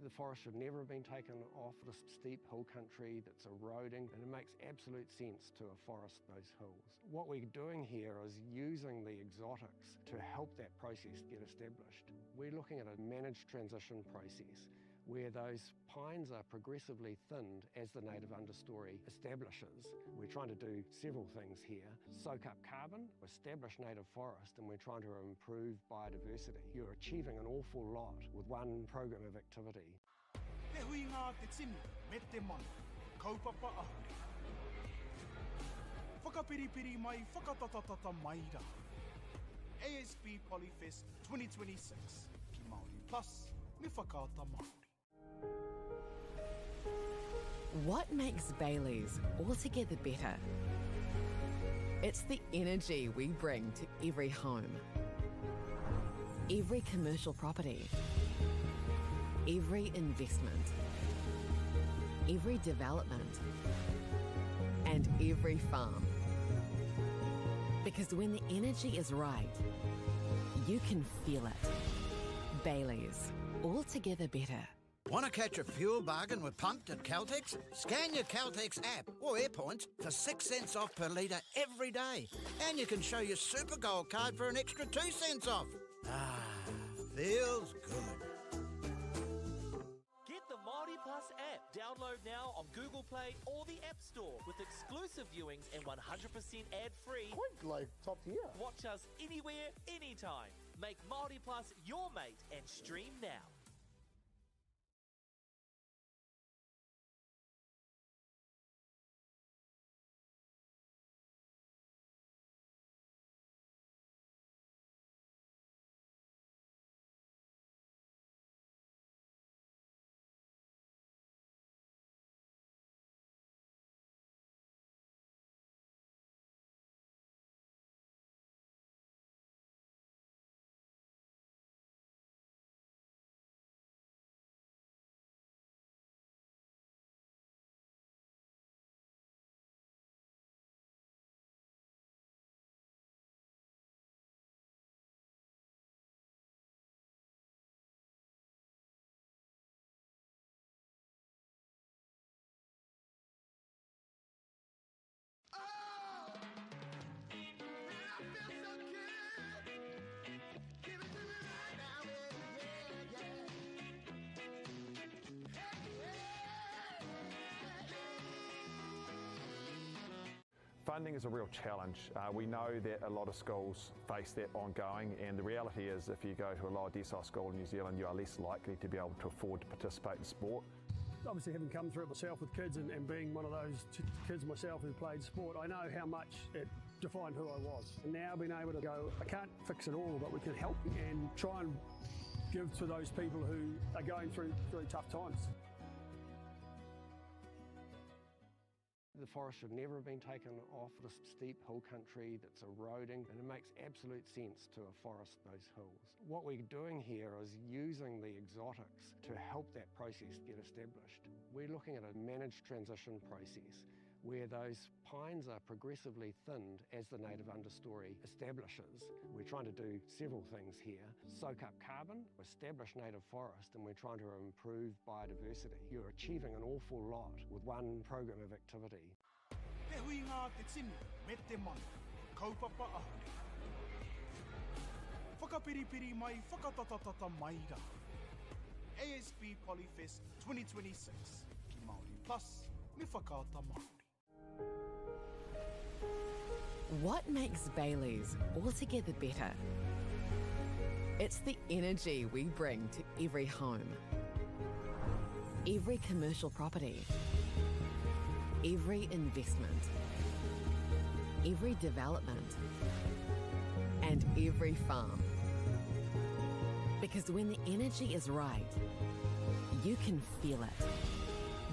The forest should never have been taken off the steep hill country that's eroding, and it makes absolute sense to afforest those hills. What we're doing here is using the exotics to help that process get established. We're looking at a managed transition process where those pines are progressively thinned as the native understory establishes. We're trying to do several things here. Soak up carbon, establish native forest, and we're trying to improve biodiversity. You're achieving an awful lot with one program of activity. Te hui ngā te tini, me te mana, kaupapa ahuri. Whakapiripiri mai, whakatatatata mai rā. ASB Polyfest 2026, ki Māori Plus, me whakaata Māori. What makes Bailey's altogether better? It's the energy we bring to every home, every commercial property, every investment, every development, and every farm. Because when the energy is right, you can feel it. Bailey's, altogether better. Want to catch a fuel bargain with Pumped at Caltex? Scan your Caltex app or AirPoints for 6 cents off per litre every day. And you can show your Super Gold card for an extra 2 cents off. Ah, feels good. Get the Māori Plus app. Download now on Google Play or the App Store with exclusive viewings and 100% ad-free. Quite like top tier. Watch us anywhere, anytime. Make Māori Plus your mate and stream now. Funding is a real challenge. We know that a lot of schools face that ongoing, and the reality is if you go to a lower decile school in New Zealand, you are less likely to be able to afford to participate in sport. Obviously, having come through it myself with kids and being one of those kids myself who played sport, I know how much it defined who I was. And now being able to go, I can't fix it all, but we can help and try and give to those people who are going through really tough times. The forest should never have been taken off this steep hill country that's eroding, and it makes absolute sense to afforest those hills. What we're doing here is using the exotics to help that process get established. We're looking at a managed transition process where those pines are progressively thinned as the native understory establishes. We're trying to do several things here. Soak up carbon, establish native forest, and we're trying to improve biodiversity. You're achieving an awful lot with one program of activity. Te hui ngā te tini, me te mana, kaupapa ahuri. Whakapiripiri mai, whakatatatata mai rā. ASB Polyfest 2026, ki Māori Plus, me whakaata Māori. What makes Bailey's altogether better? It's the energy we bring to every home, every commercial property, every investment, every development, and every farm. Because when the energy is right, you can feel it.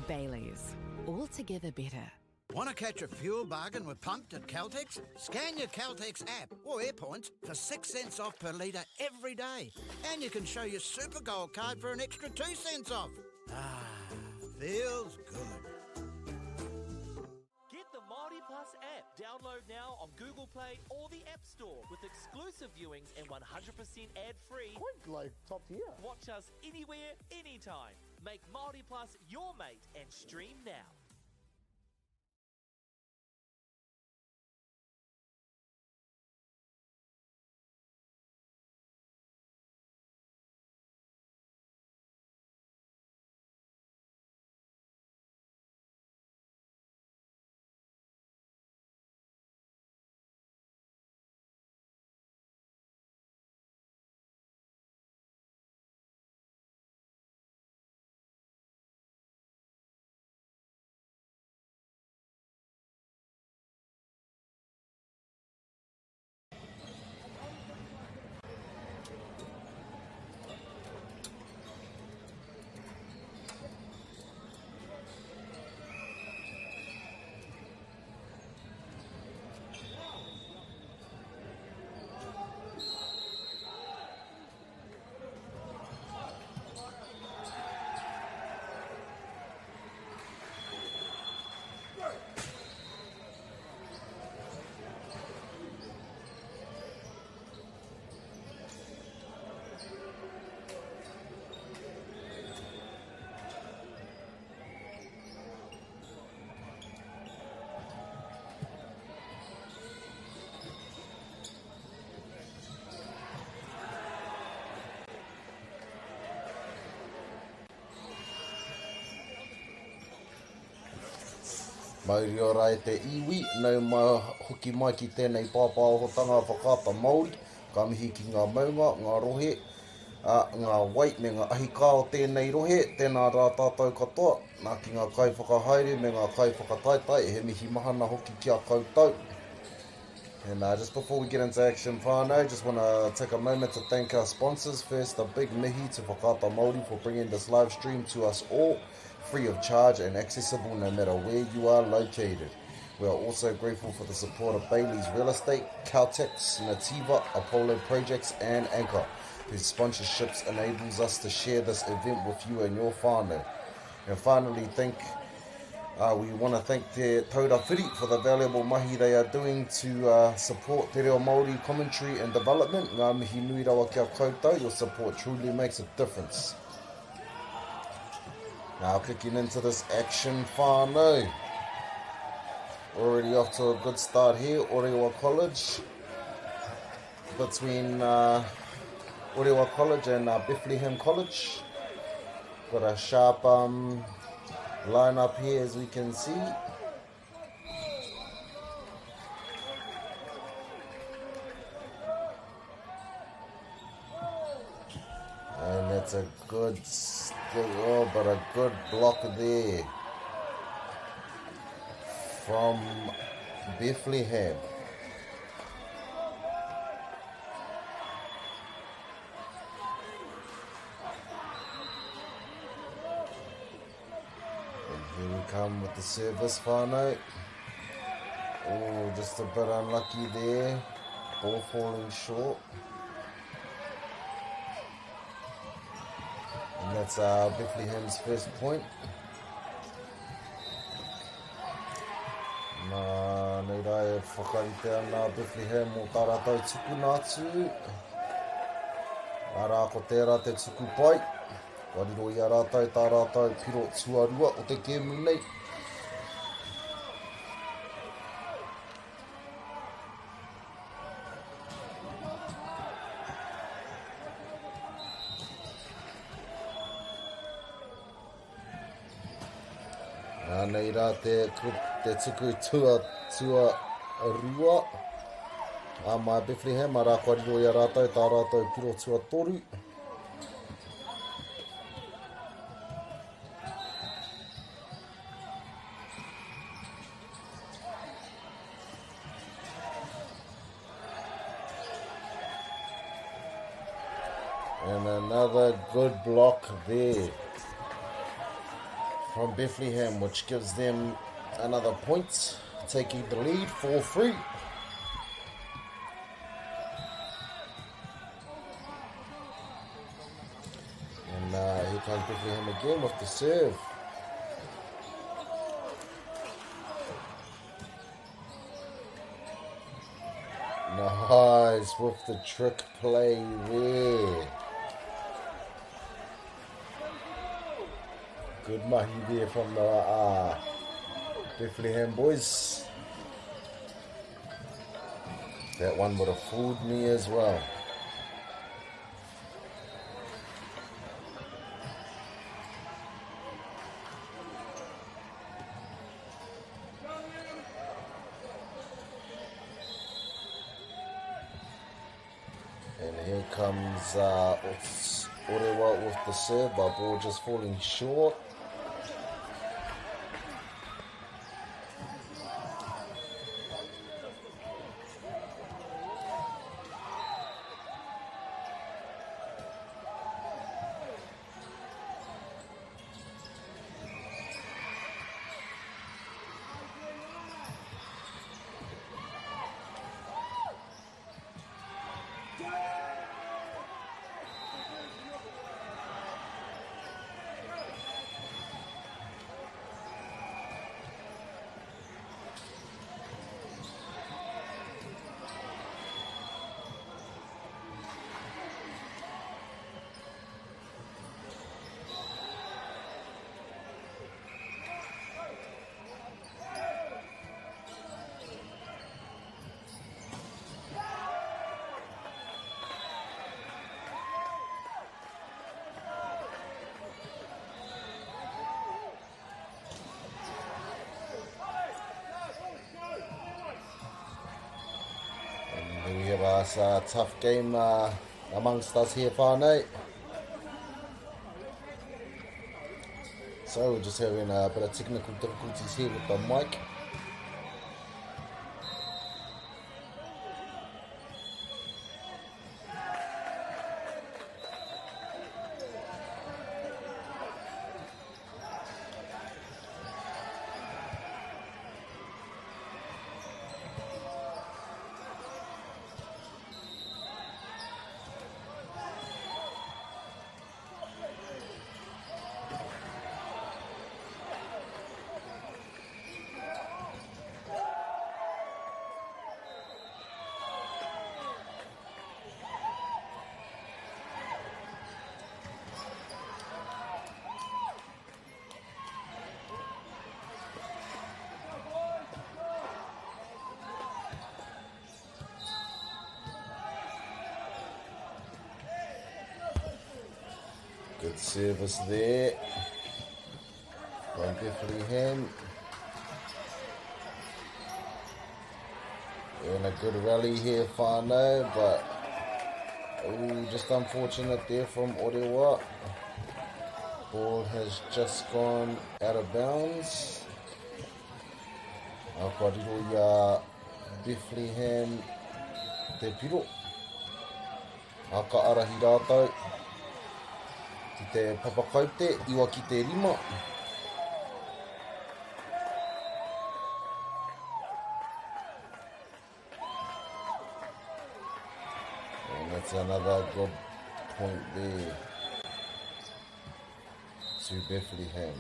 Bailey's, altogether better. Want to catch a fuel bargain with Pumped at Caltex? Scan your Caltex app or AirPoints for 6 cents off per litre every day. And you can show your Super Gold card for an extra 2 cents off. Ah, feels good. Get the Māori Plus app. Download now on Google Play or the App Store with exclusive viewings and 100% ad-free. Quite like top tier. Watch us anywhere, anytime. Make Māori Plus your mate and stream now. Mauri ora e te iwi, nau mai hoki mai ki tēnei pāpāhotanga whakaata Māori, ka mihi ki ngā maunga, ngā rohe, ngā wai me ngā ahika o tēnei rohe, tēnā rā tātou katoa, nā ki ngā kai whakahaere me ngā kai whakataitai, he mihi mahana hoki ki a koutou. And just before we get into action whānau, just want to take a moment to thank our sponsors. First, a big mihi to Whakaata Māori for bringing this live stream to us all, free of charge and accessible no matter where you are located. We are also grateful for the support of Bailey's Real Estate, Caltex, Nativa, Apollo Projects and Anchor, whose sponsorships enables us to share this event with you and your whānau. And finally, we want to thank Te Taura Whiri for the valuable mahi they are doing to support Te Reo Māori commentary and development. Ngā mihi nui rawa kia koutou, your support truly makes a difference. Now kicking into this action whānau. Already off to a good start here, Orewa College. Between Orewa College and Bethlehem College. Got a sharp line up here as we can see. that's a good but a good block there from Bethlehem. And here we come with the service, whānau. Oh, just a bit unlucky there. Ball falling short. And that's Bethlehem's first point. Nei rai whakarite ana Bethlehem o tā rātou tuku nātu. Ara ko tērā te tuku pai. Wariro i a rātou tā rātou piro tuarua o te kēmu nei. Nei rā te tuku tua rua. Mai Bethlehem, a rā kwariro i a rātou, tā rātou piro tua toru. And another good block there from Bethlehem, which gives them another point, taking the lead 4-3. And here comes Bethlehem again with the serve. Nice with the trick play there. Good mahi there from the Bethlehem boys. That one would have fooled me as well. And here comes Orewa with the serve, but ball just falling short. We have a tough game amongst us here, whānau. So we're just having a bit of technical difficulties here with the mic. Good service there from Bethlehem. And a good rally here, whānau, but Ooh, just unfortunate there from Orewa. Ball has just gone out of bounds. Akariro ia Bethlehem te piro. Aka arahi rātou. Ki te papakaute, iwa ki te rima. And that's another good point there to Bethlehem.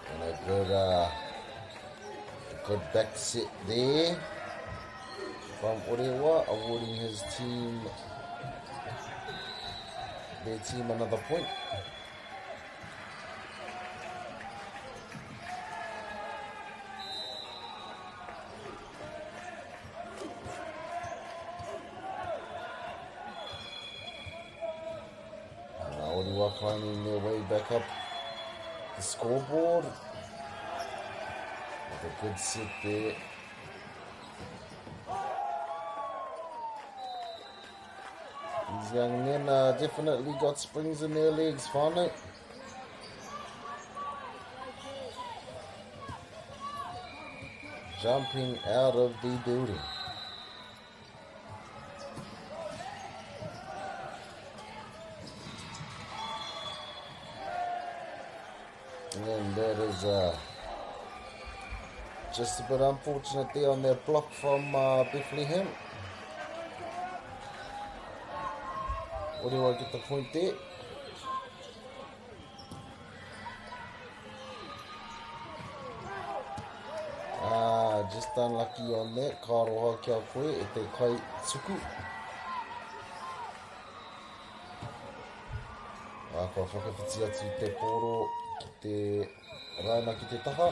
And a good back set there from Orewa, awarding his team, their team another point. Orewa climbing their way back up the scoreboard. With a good set there. These young men definitely got springs in their legs, whānau. Jumping out of the building. And that is just a bit unfortunate there on that block from Bethlehem. What do I get the point there? Just unlucky on that. Ka roha kia koe e te kai tuku. Ka whakawhiti atu te poro ki te raina ki te taha.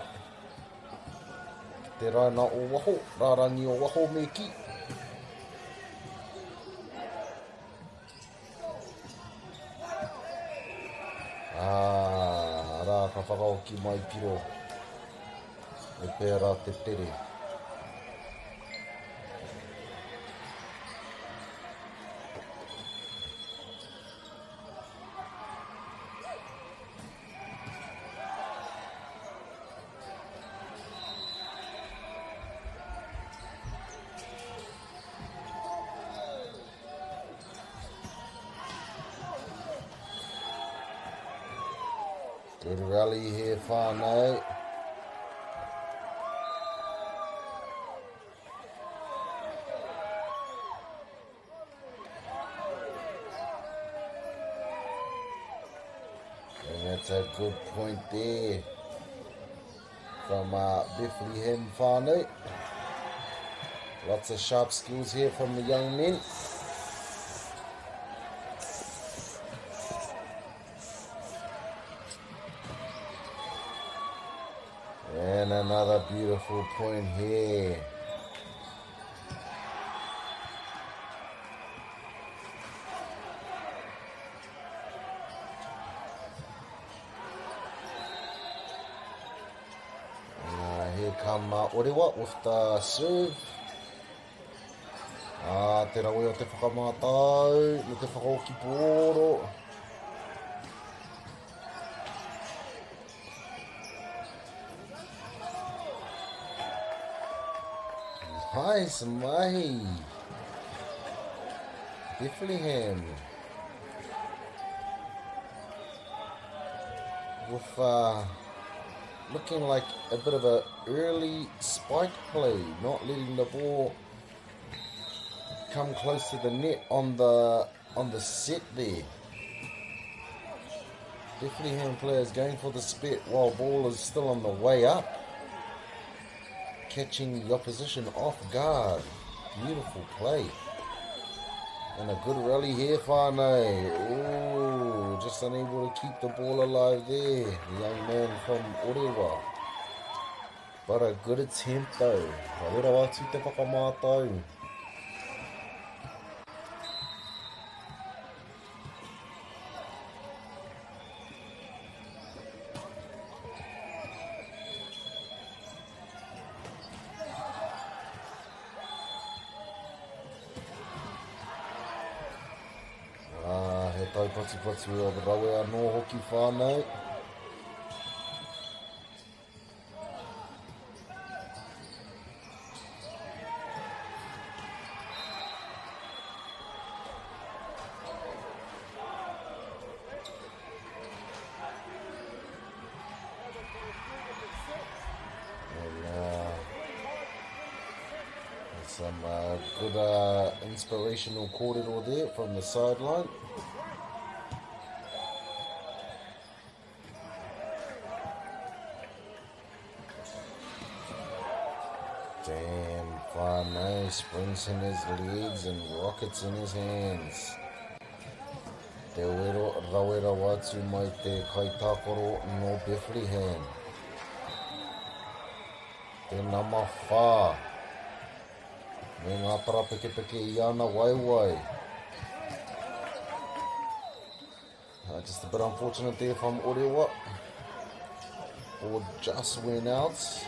Ki te raina o waho, rārangi o waho me ki. Rā ka whakaoki mai piro e pērā te tere. Good rally here, whānau. And that's a good point there from Bethlehem whānau. Lots of sharp skills here from the young men. And another beautiful point here. Here come Orewa with the serve. Te rawe o te whakamātau, me te whakaoki pōro. Nice, mahi. Bethlehem. With looking like a bit of a early spike play, not letting the ball come close to the net on the set there. Bethlehem players going for the spit while ball is still on the way up. Catching the opposition off guard. Beautiful play. And a good rally here, whānau. Ooh, just unable to keep the ball alive there. The young man from Orewa. But a good attempt though. Ka rera atu te whakamātau. pati o rawe anō hoki whānau. Some good inspirational kōrero there from the sideline. Damn, whānau, springs in his legs and rockets in his hands. Te rawera watu mai te kaitākoro no Bethlehem. Te nama whā. Me ngā para peke I ana waiwai. Just a bit unfortunate there from Orewa. Ball just went out.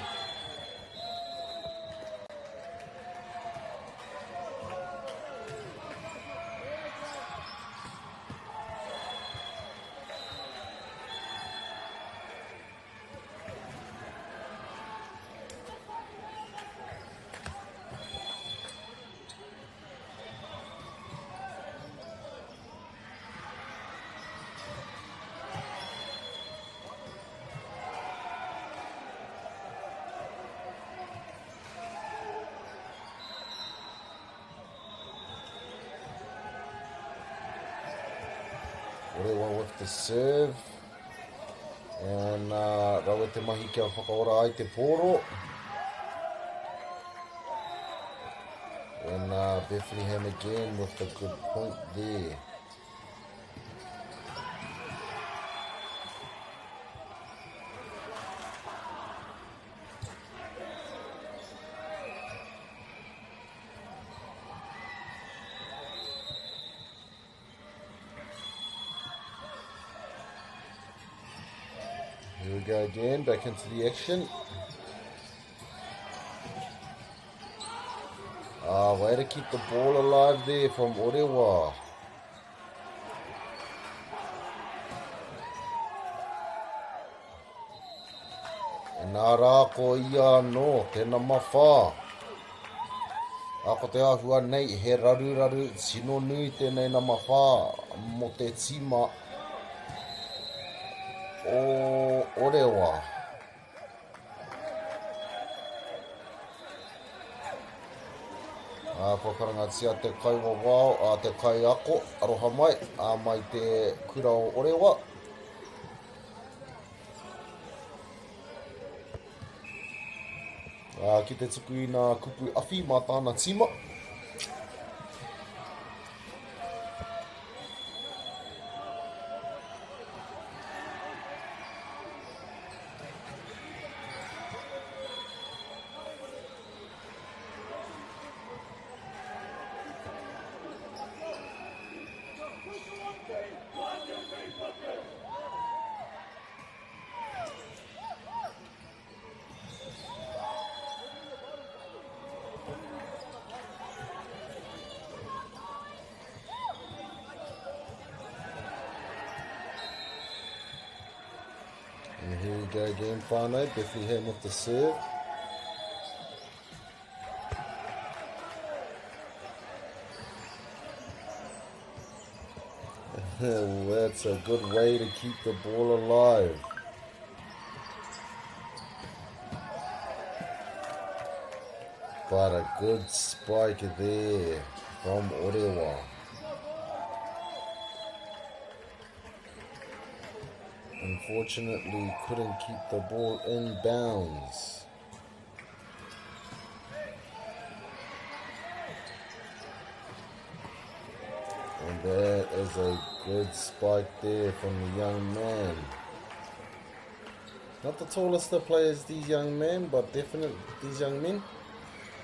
Orewa with the serve. And rawe te mahi kia whakaora ai te pōro. And Bethlehem again with the good point there. Here we go again, back into the action. Way to keep the ball alive there from Orewa. E nā rā ko ia no, tēnā mawhā. Ako te ahua nei, he raru, sino nui tēnei nā mawhā mo te tima o Orewa. Ko karangatia te kai wawao, te kai ako, aroha mai, mai te kura o Orewa. Ki te tuku I nā kupu awhi mā tāna tima. And here we go again, whānau, Bethlehem with the serve. That's a good way to keep the ball alive. But a good spike there from Orewa. Unfortunately, couldn't keep the ball in bounds. And that is a good spike there from the young man. Not the tallest of players, these young men, but definitely these young men,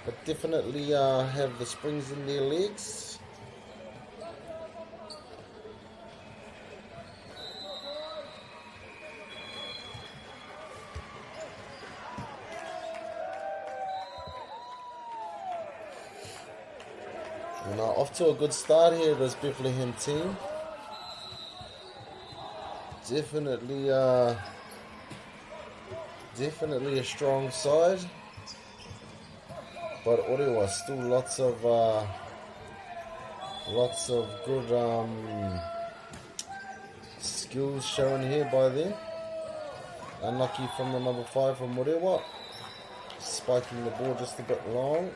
but definitely have the springs in their legs. And off to a good start here, this Bethlehem team. definitely a strong side, but Orewa still lots of good skills shown here by them. Unlucky from the number 5 from Orewa, spiking the ball just a bit long.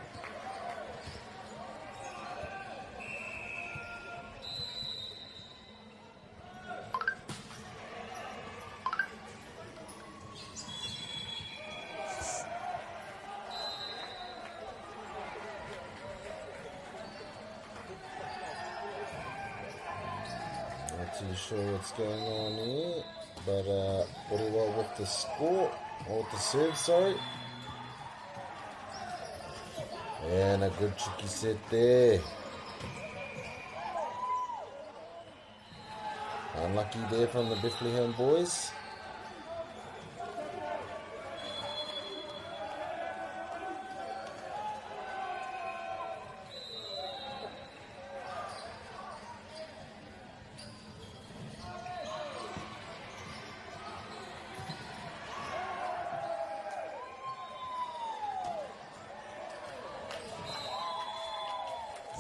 Not too sure what's going on here, but Orewa with the score, or with the serve, sorry. And a good tricky set there. Unlucky there from the Bethlehem boys.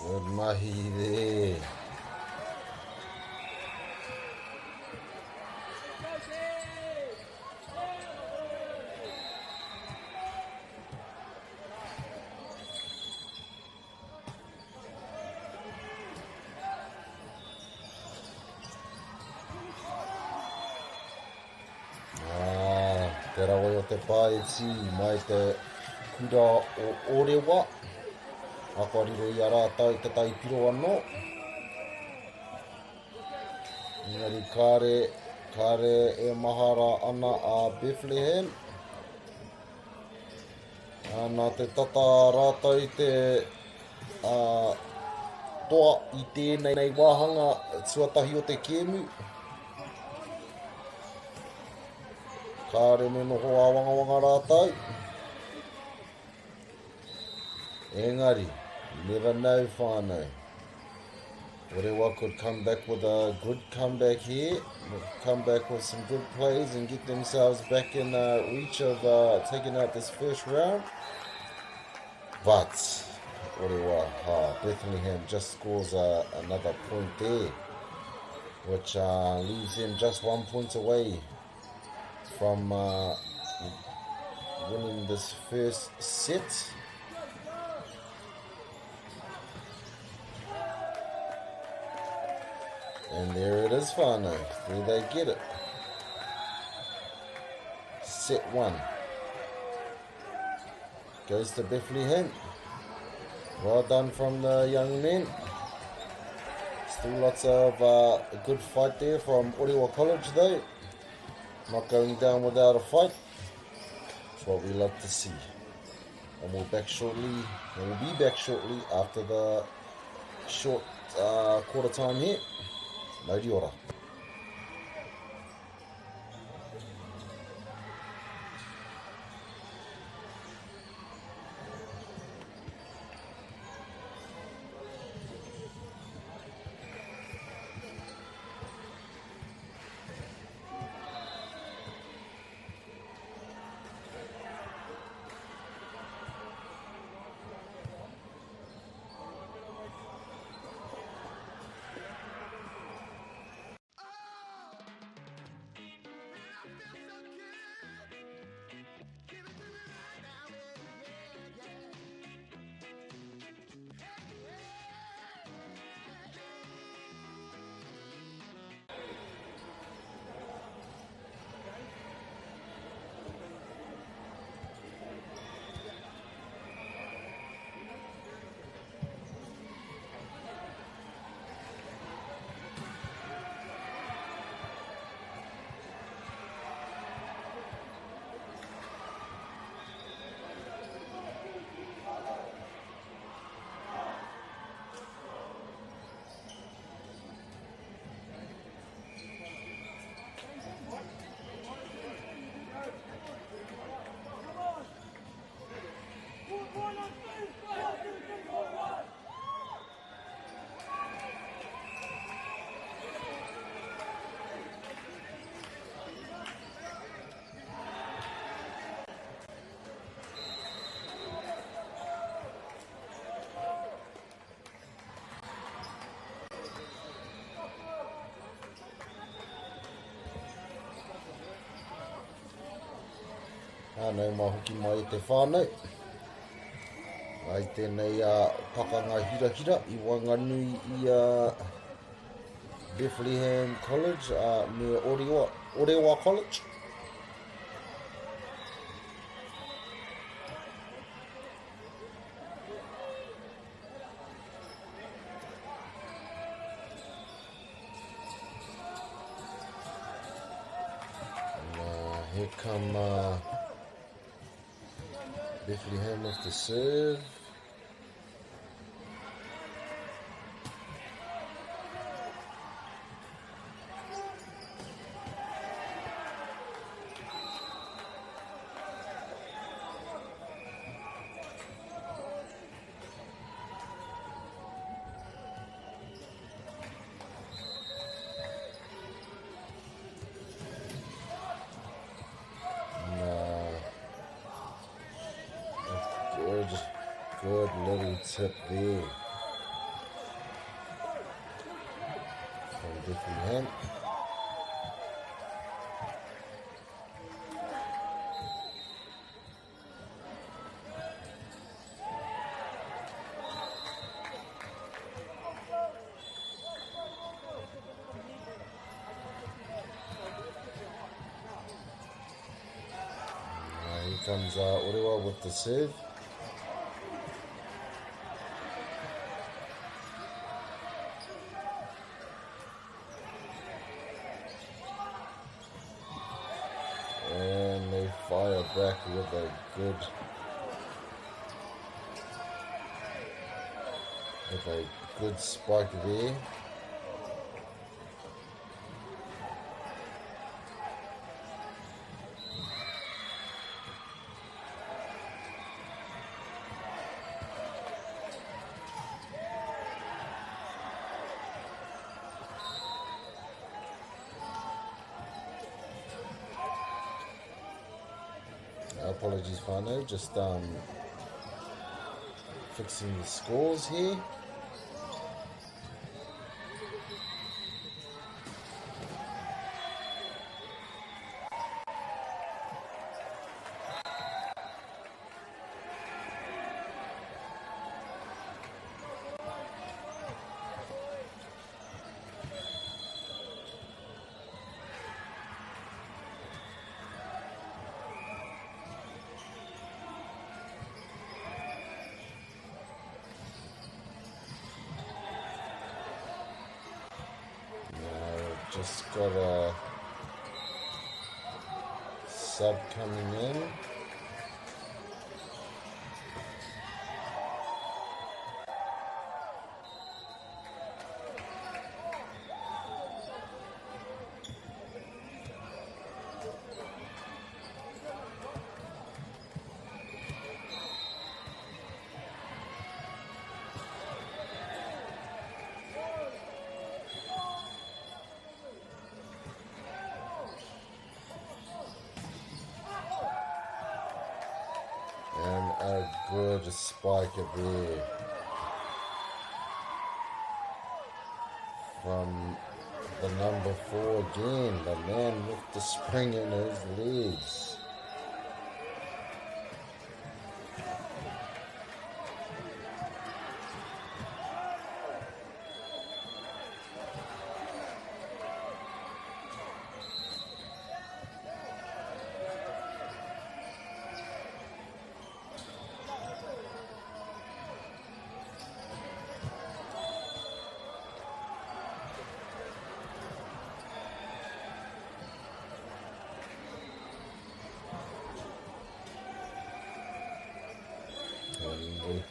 Good mahi there. Te rawa o te paeti mai te kura o Orewa. Akariro I a rātou te taipiro anō. Engari kāre e mahara ana a Bethlehem. Nā te tata rātou te toa I tēnei wāhanga tuatahi o te kēmu. Kāre me noho a wangawanga rātou. Engari, never know whānau. Orewa could come back with a good comeback here. Come back with some good plays and get themselves back in reach of taking out this first round. But Orewa, Bethlehem just scores another point there, which leaves him just 1 point away from winning this first set. And there it is, whānau. There they get it. Set 1. Goes to Bethlehem. Well done from the young men. Still lots of a good fight there from Orewa College though. Not going down without a fight. That's what we love to see. And we'll be back shortly after the short quarter time here. Mauri ora. Anei mahuki mai te whānau. Ai tēnei pakanga hira I Wanganui I Bethlehem College, me Orewa College. Here come Bethlehem with the serve. Good little tip there from Bethlehem. Here comes Orewa with the serve. And they fire back with a good spike there. Apologies, Fano, just fixing the scores here. Just got a sub coming in. And a good spike there from the number 4 again, the man with the spring in his legs.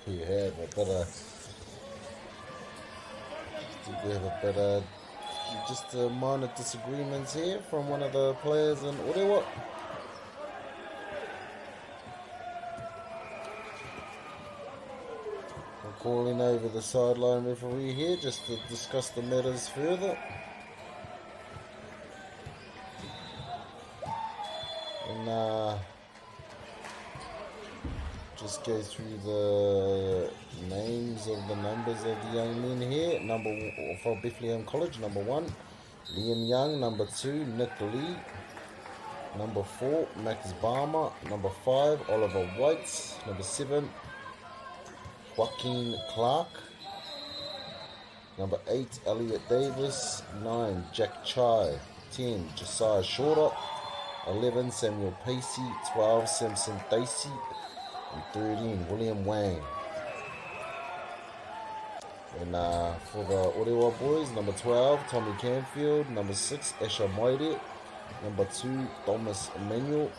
We have a better, just minor disagreements here from one of the players in Orewa. I'm calling over the sideline referee here just to discuss the matters further. And just go through the names of the numbers of the young men here. For Bethlehem College, number 1, Liam Young. Number 2, Nick Lee. Number 4, Max Barmer. Number 5, Oliver White. Number 7, Joaquin Clark. Number 8, Elliot Davis. 9, Jack Chai. 10, Josiah Shorter. 11, Samuel Pacey. 12, Simpson Dacey. And 13, William Wang. And for the Orewa boys, number 12, Tommy Canfield. Number 6, Esha Maire. Number 2, Thomas Emmanuel.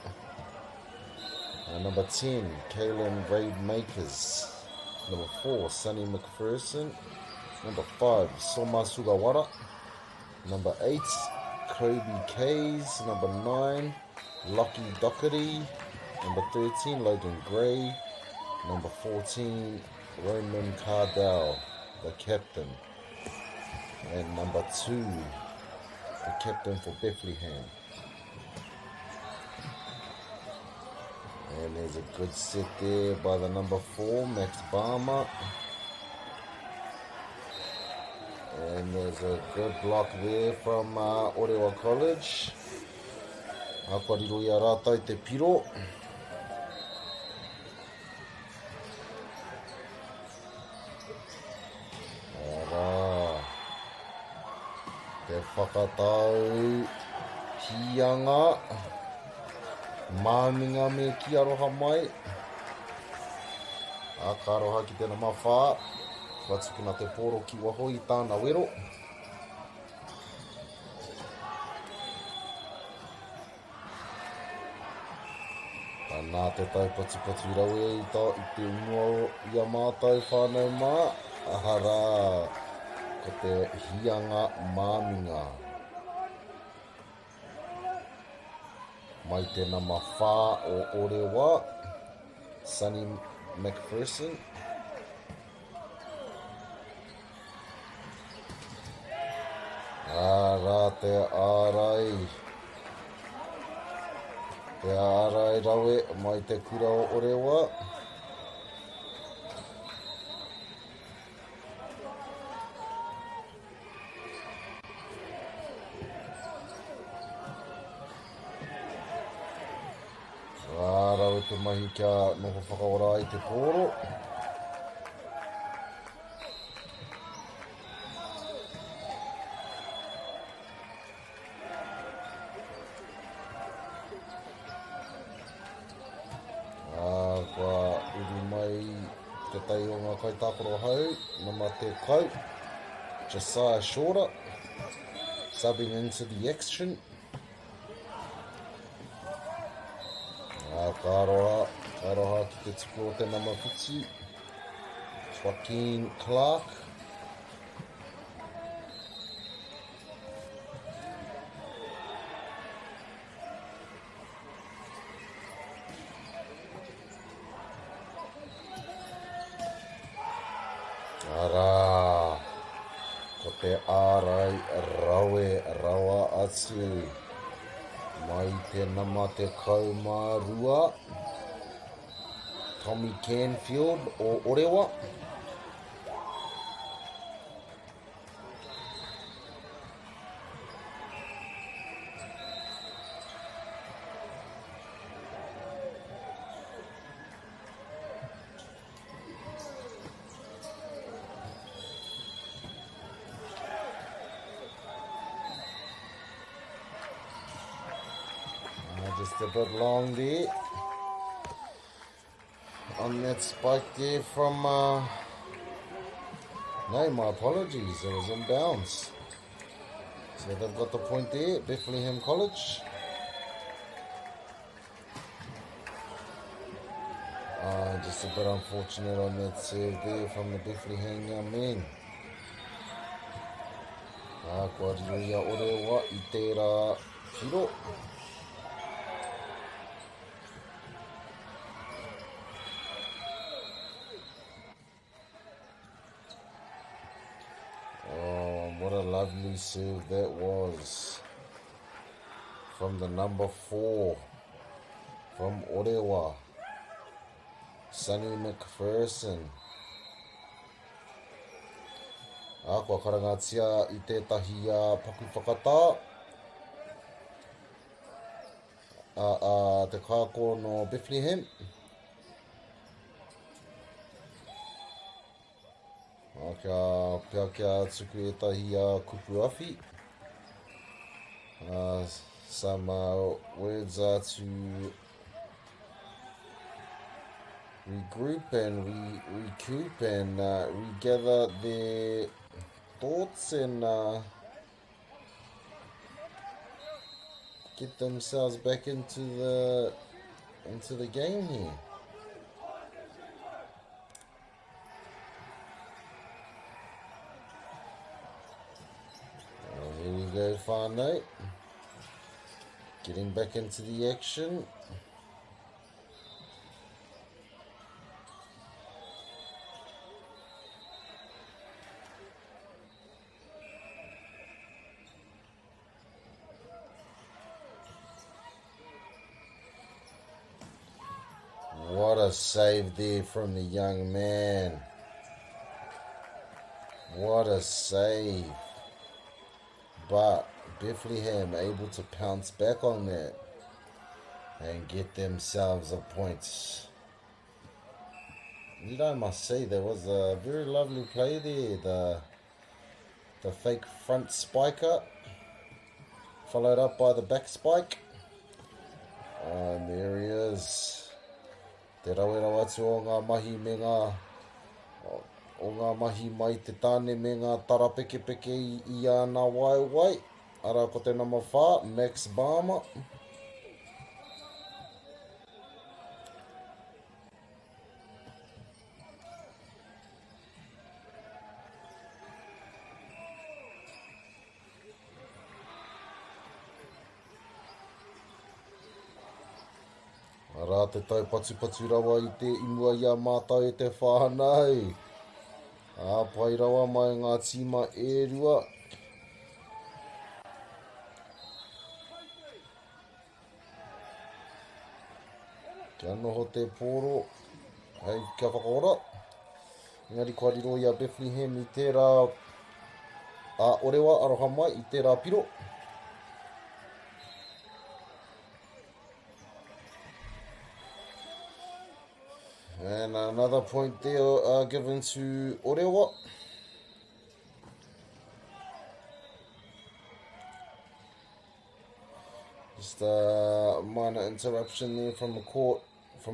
Number 10, Kaylin Raid Makers. Number 4, Sonny McPherson. Number 5, Soma Sugawara. Number 8, Kobe Kays. Number 9, Lockie Doherty. Number 13, Logan Gray. Number 14, Roman Cardell, the captain. And number 2, the captain for Bethlehem. And there's a good set there by the number 4, Max Barmer. And there's a good block there from Orewa College. Hakoriro ia rātai te piro. Ara. Te whakatau hianga. Māminga me ki aroha mai. Aka aroha ki tēnā mawhā. Watukuna te poro ki waho i tāna wero. Nā te tau patu rawe i te unua i a mātou whānau mā. Ahara, ko te hianga māminga. Mai tēnā mawhā o Orewa, Sonny McPherson. Ara te ārai. Te ārai rawe mai te kura o Orewa. Rawe te mahi kia noho whakaora i te poro. Kua uri mai te tai o ngā kaitākoro hau, nama te kau, Josiah Shorter, subbing into the action. Karoha ki te tuku o te nama whiti, Joaquin Clark. Ara, ko te ārai rawa atu. Mai te nama te kaumārua, Tommy Canfield o Orewa. Just a bit long there on that spike there from no, my apologies, it was in bounds. So they've got the point there, Bethlehem College. Just a bit unfortunate on that serve there from the Bethlehem young men. Kua riria Orewa i tērā piro. What a lovely serve that was from the number 4 from Orewa, Sonny McPherson. Kua karangatia i tētahi paku whakatā. te kako no Bethlehem. Pea kia tuku e tahi kupu awhi. Some words are to regroup and recoup and regather their thoughts and get themselves back into the game here. Here we go, whānau. Getting back into the action. What a save there from the young man. What a save. But Bethlehem able to pounce back on that and get themselves a point. You know, I must say, there was a very lovely play there. The fake front spike up, followed up by the back spike. And there he is. Te rawera atu o ngā mahi me ngā o ngā mahi mai te tāne me ngā tara peke peke I ana wai. Ara ko te number 4, Max Barmer. Ara te tau patu rawa I te imua I a mātau e te whānau. Pai rawa mai ngā tīma e rua. Kia noho te pōro. Hei, kia whakaora. Engari kua riro I a Bethlehem I tērā orewa aroha mai I tērā piro. And another point there given to Orewa. Just a minor interruption there from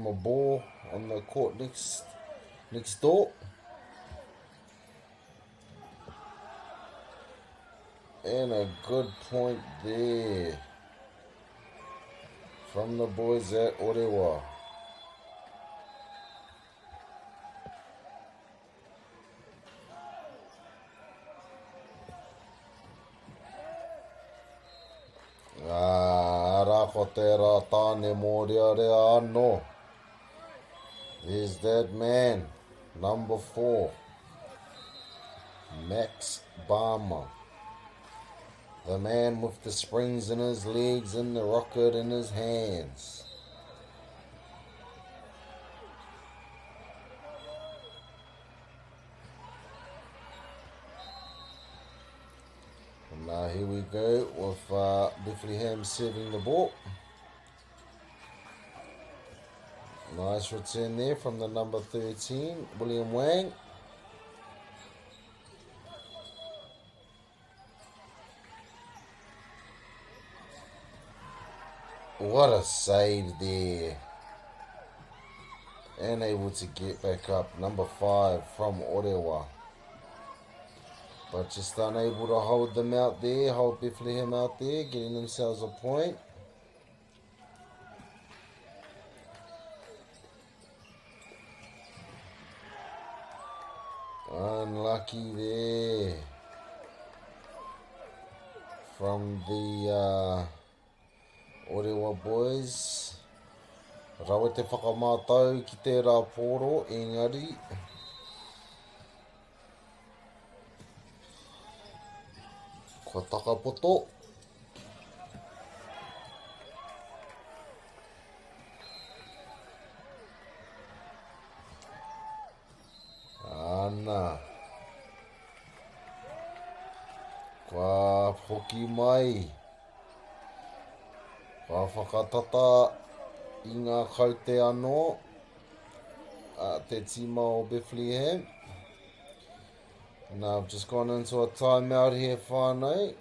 a ball on the court next door. And a good point there from the boys at Orewa. Rako tērā tāne mōrea rea anō. There's that man, number 4, Max Barmer. The man with the springs in his legs and the rocket in his hands. Now here we go with Bethlehem serving the ball. Nice return there from the number 13, William Wang. What a save there. And able to get back up, number 5 from Orewa. But just unable to hold them out there, hold Bethlehem out there, getting themselves a point. Unlucky there from the Orewa boys. Rawa te whakamātau ki tērā pōro, engari. Ko takapoto. Ana. Kwa hoki mai. Ka whakatata I ngā kaute anō te tima o Bethlehem. Now I've just gone into a timeout here, whānau.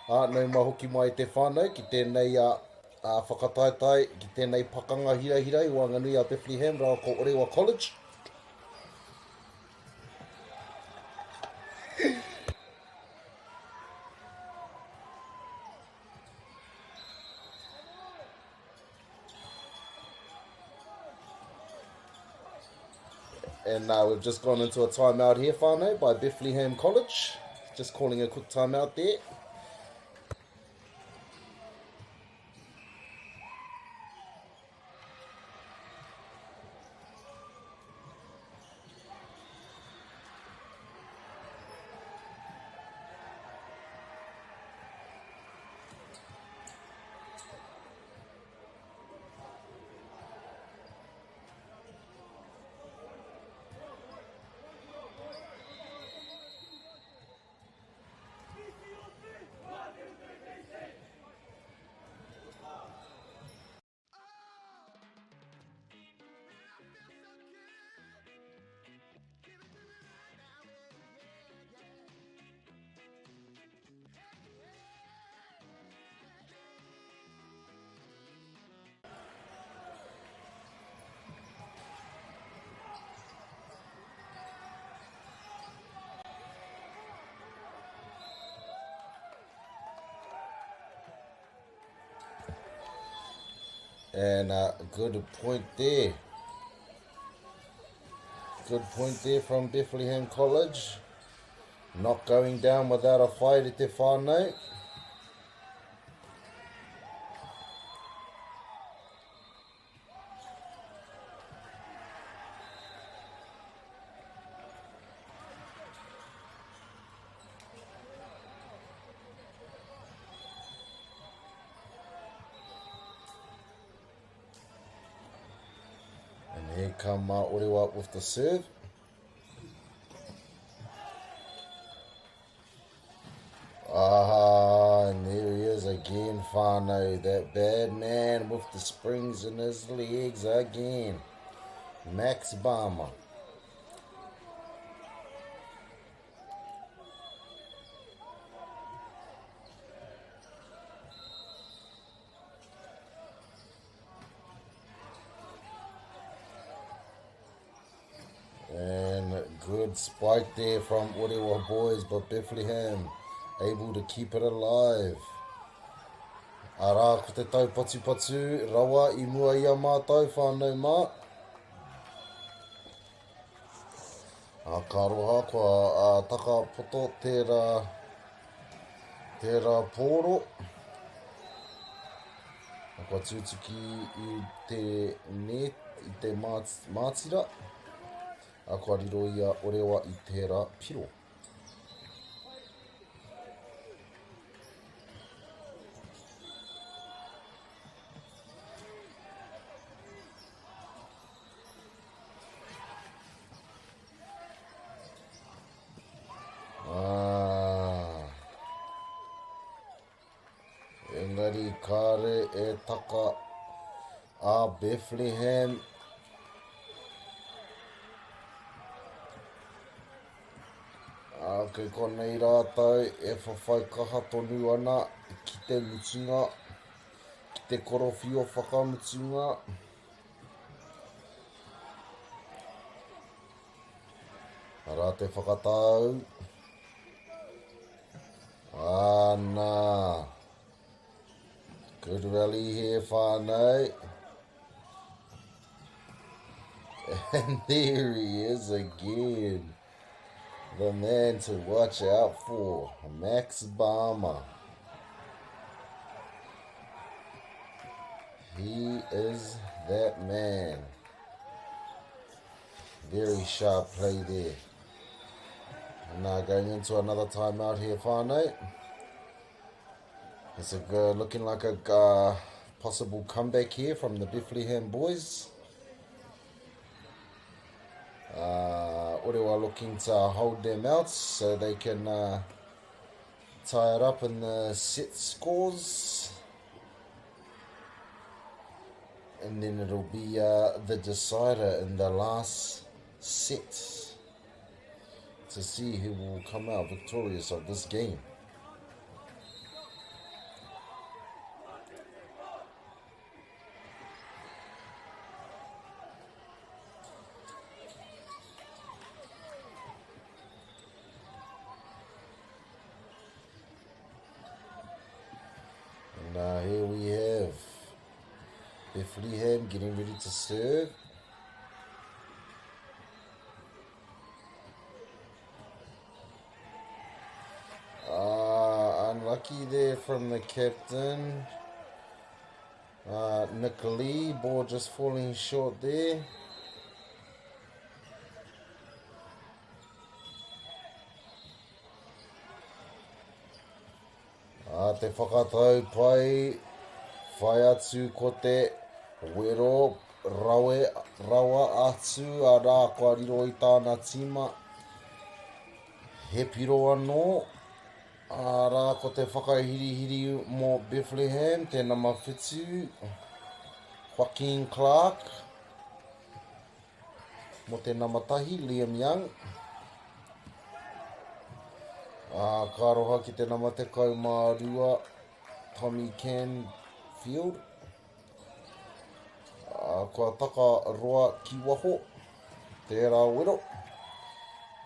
Nau mahoki mai te whānau ki tēnei whakataetai, ki tēnei pakanga hirahira I Whanganui a Bethlehem, rawa ko Orewa College. And we've just gone into a timeout here, whānau, by Bethlehem College. Just calling a quick timeout there. And good point there. Good point there from Bethlehem College. Not going down without a fight at te whānau. And here come Orewa with the serve. And there he is again, whānau, that bad man with the springs in his legs again. Max Barmer. And good spike there from Orewa boys, but Bethlehem able to keep it alive. Ara ko te tau patu rawa I mua I a mātou whānau mā. Ka roha kua taka poto tērā pōro. Kua tūtuki I te net, I te mātira. Kua riro I a Orewa I tērā piro. Engari kāre e taka a Bethlehem. Kei konei rātou e whawhai kaha tonu ana ki te mutunga, ki te korowhio whakamutunga. Ara te whakatau. Nā. Good rally here, whānau. And there he is again. The man to watch out for, Max Barmer. He is that man. Very sharp play there. And now going into another timeout here, whānau. It's looking like a possible comeback here from the Bethlehem boys. Orewa looking to hold them out so they can tie it up in the set scores. And then it'll be the decider in the last set to see who will come out victorious of this game. Here we have Bethlehem getting ready to serve. Unlucky there from the captain. Nicolai, ball just falling short there. Te whakatau pai, whai atu ko te wero rawa atu a rā kua riro I tāna tima. He piro anō, a rā ko te whakahirihiri mō Bethlehem, te nama whitu, Joaquin Clark, mo te nama tahi, Liam Young. Ka roha ki te nama te kaumārua, Tommy Canfield. Kua taka roa ki waho, tērā wero.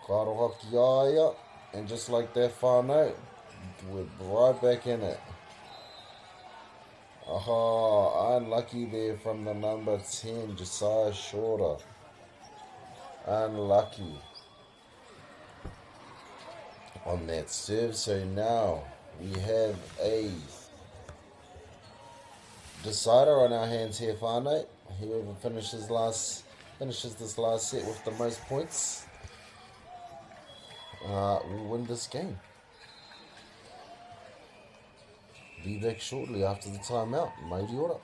Ka roha ki aia, and just like that whānau, we're right back in it. Oh, unlucky there from the number 10, Josiah Shorter. Unlucky on that serve. So now we have a decider on our hands here, whānau. Whoever finishes this last set with the most points will win this game. Be back shortly after the timeout. Mauri ora.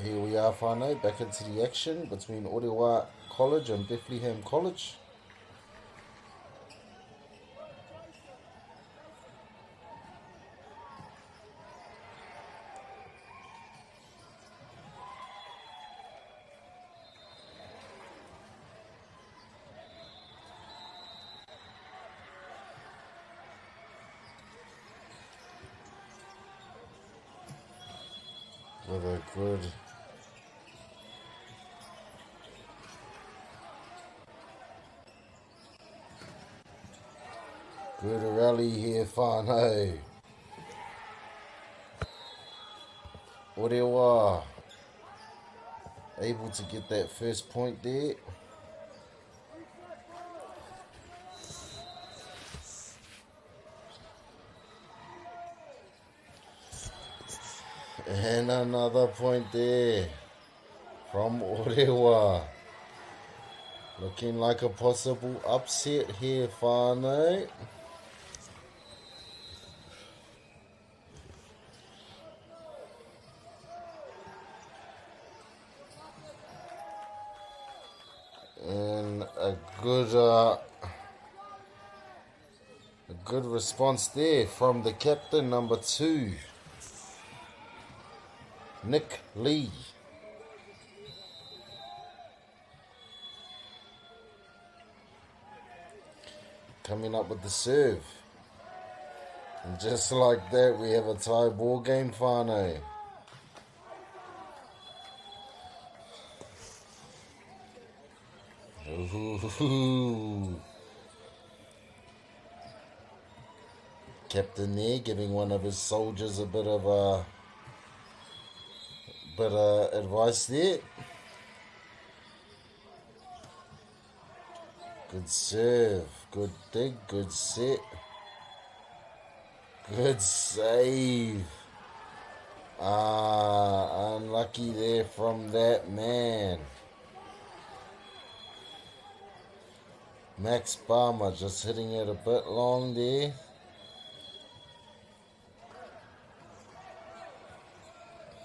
Here we are, whānau, back into the action between Orewa College and Bethlehem College. With a good rally here, whānau. Orewa able to get that first point there. And another point there from Orewa. Looking like a possible upset here, whānau. And a good response there from the captain, number 2. Nick Lee. Coming up with the serve. And just like that, we have a tie ball game, whānau. Ooh. Captain there giving one of his soldiers a bit of advice there. Good serve, good dig, good set, good save. Unlucky there from that man. Max Barmer just hitting it a bit long there.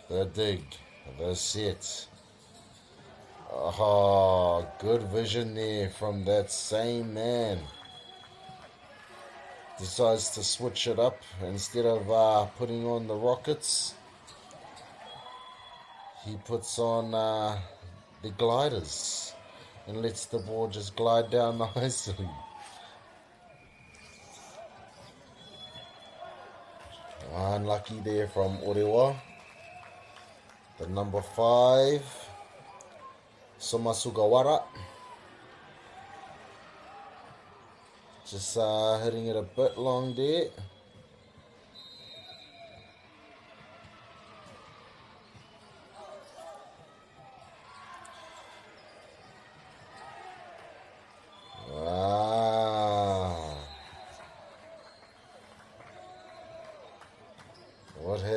The dig, the set. Oh, good vision there from that same man. Decides to switch it up. Instead of putting on the rockets, he puts on the gliders and lets the ball just glide down nicely. Unlucky there from Orewa. The number 5, Soma Sugawara. Just hitting it a bit long there.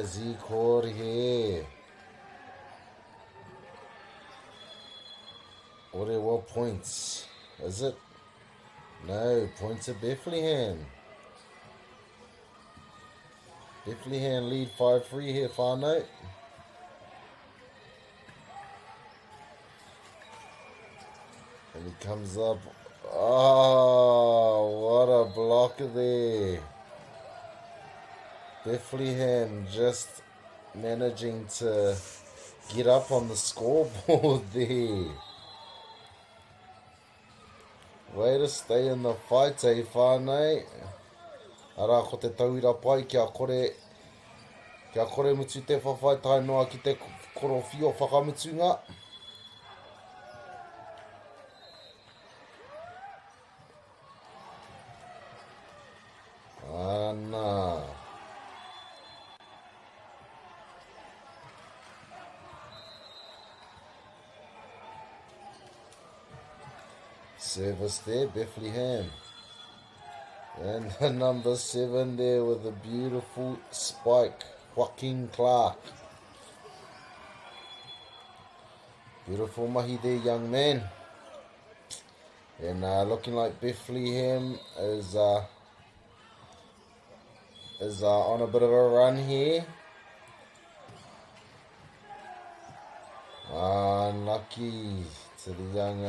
Z Corhe. Orewa points. Is it? No, points at Bethlehem. Bethlehem lead 5-3 here, whānau. And he comes up. Oh, what a blocker there. Bethlehem just managing to get up on the scoreboard there. Way to stay in the fight, eh, whānau. Ara, ko te tauira pai, kia kore mutu te whawhaitai noa ki te korowhio whakamutunga. Ana. Service there, Bethlehem. And the number 7 there with a beautiful spike, Joaquin Clark. Beautiful mahi there, young man. And looking like Bethlehem is on a bit of a run here. Unlucky to the young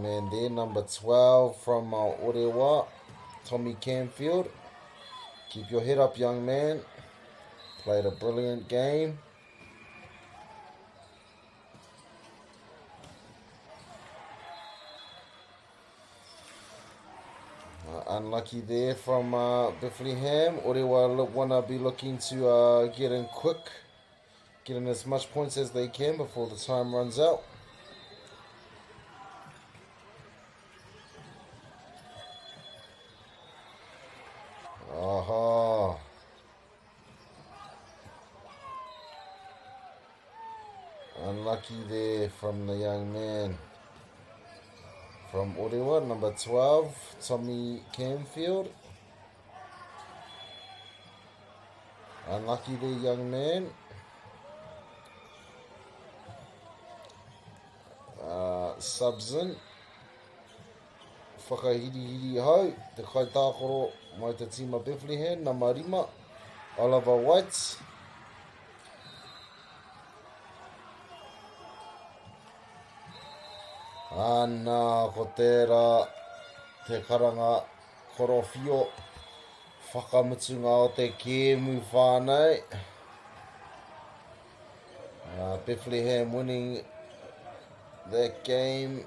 man there, number 12 from Orewa, Tommy Canfield. Keep your head up, young man. Played a brilliant game. Unlucky there from Bethlehem. Orewa want to be looking to get in quick, get in as much points as they can before the time runs out. Aha. Unlucky there from the young man. From Orewa, number 12, Tommy Canfield. Unlucky there, young man. Subs in. Whakahiri hau, te kaitākoro mai te tima Bethlehem, na marima, Oliver White. Ana, ko tērā, te karanga korowhio, whakamutunga o te kēmu whānau. Bethlehem winning that game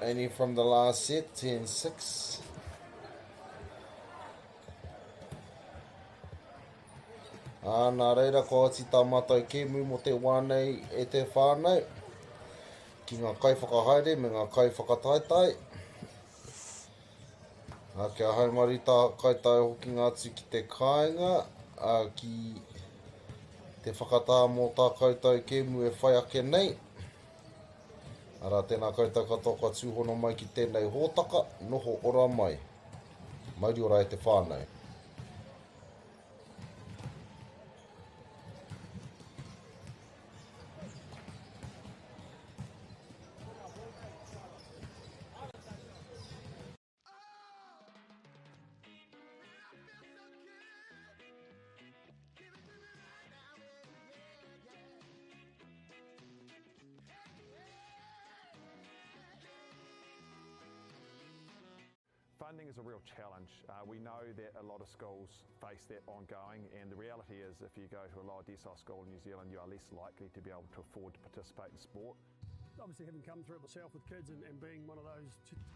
only from the last set, 10-6. Nā reira, ko ati tā mātai kēmu mo te wānei e te whānau. Ki ngā kai whakahaere me ngā kai whakataitai. Kia haumarita kaitai hoki ngā atu ki te kāinga. Ki te whakatā mō tā koutou kēmu e whai ake nei. Ara tēnā koutou katoa ka tūhono mai ki tēnei hōtaka, noho ora mai. Mauri ora e te whānau. Funding is a real challenge. We know that a lot of schools face that ongoing, and the reality is if you go to a lower decile school in New Zealand, you are less likely to be able to afford to participate in sport. Obviously, having come through it myself with kids and being one of those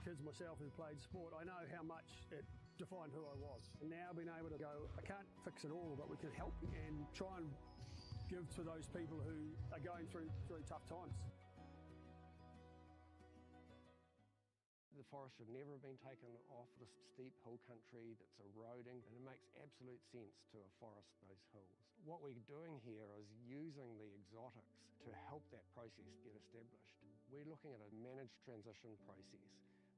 kids myself who played sport, I know how much it defined who I was. And now being able to go, I can't fix it all, but we can help and try and give to those people who are going through tough times. The forest should never have been taken off this steep hill country that's eroding, and it makes absolute sense to afforest those hills. What we're doing here is using the exotics to help that process get established. We're looking at a managed transition process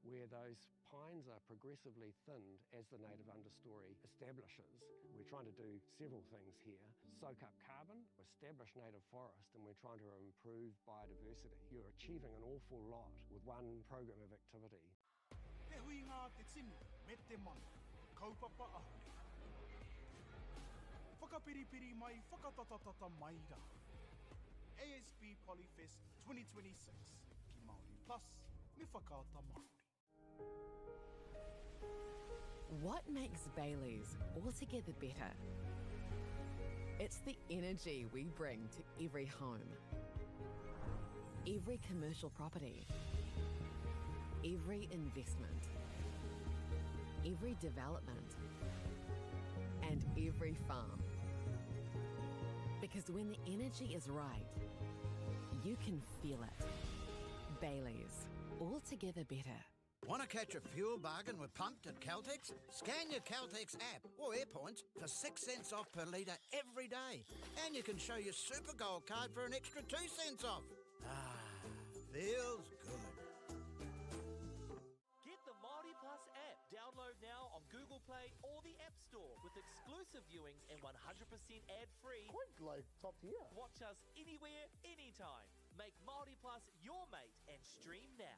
where those pines are progressively thinned as the native understory establishes. We're trying to do several things here. Soak up carbon, establish native forest, and we're trying to improve biodiversity. You're achieving an awful lot with one program of activity. Te hui ngā te tini, me te mana, kaupapa ahuri. Whakapiripiri mai, whakatatatata mai rā. ASB Polyfest 2026, ki Māori Plus, me whakaata Māori. What makes Bailey's altogether better? It's the energy we bring to every home, every commercial property, every investment, every development, and every farm. Because when the energy is right, you can feel it. Bailey's, altogether better. Want to catch a fuel bargain with Pumped at Caltex? Scan your Caltex app or AirPoints for 6 cents off per litre every day. And you can show your Super Gold card for an extra 2 cents off. Ah, feels good. Get the Māori Plus app. Download now on Google Play or the App Store with exclusive viewings and 100% ad-free. Quite like top tier. Watch us anywhere, anytime. Make Māori Plus your mate and stream now.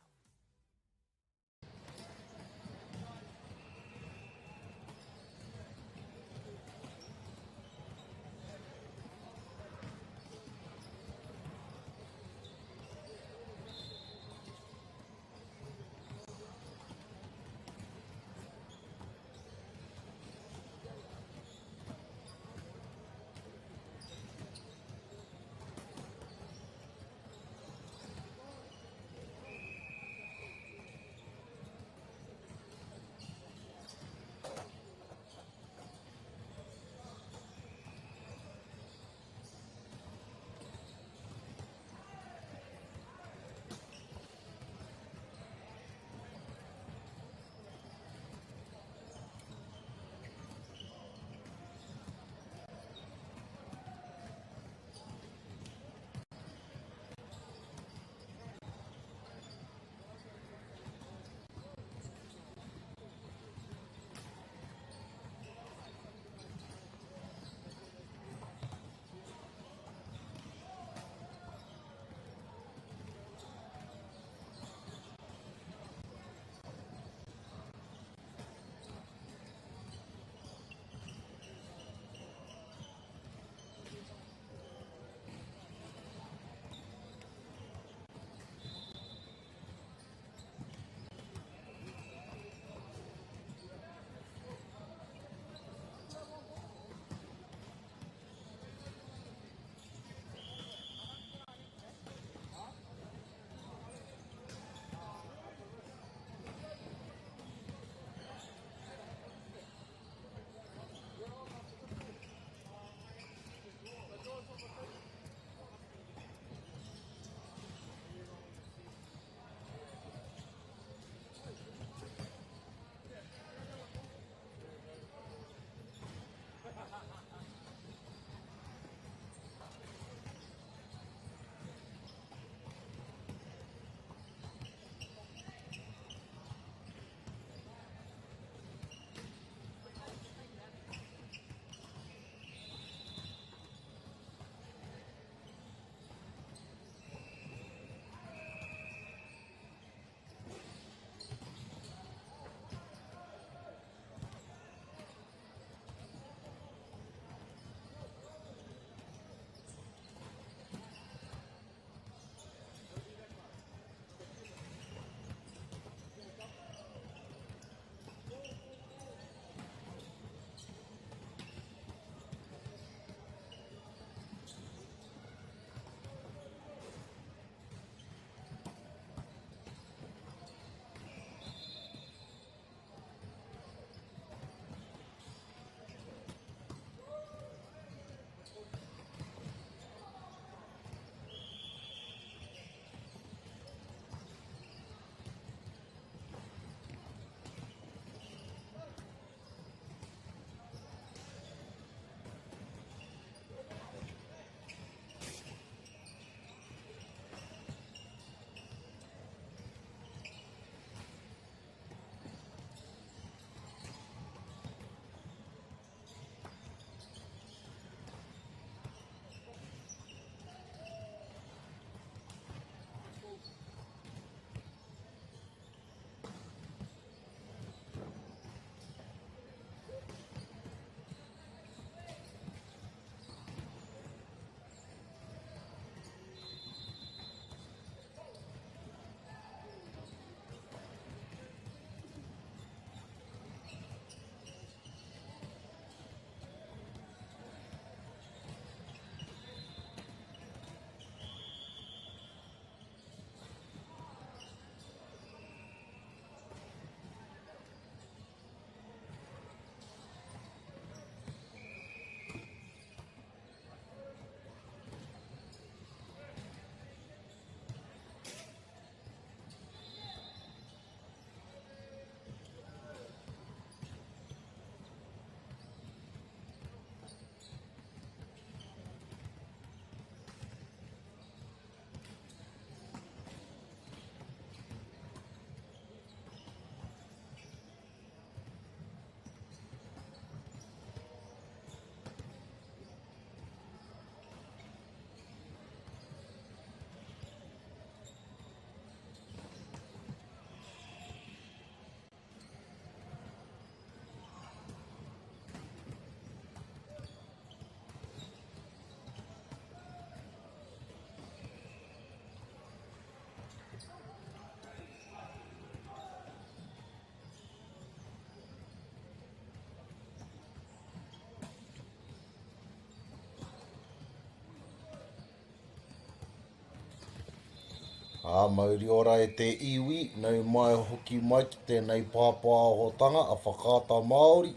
Mauri ora e te iwi, nei mai hoki mai ki tēnei pāpāhotanga a whakaata Māori.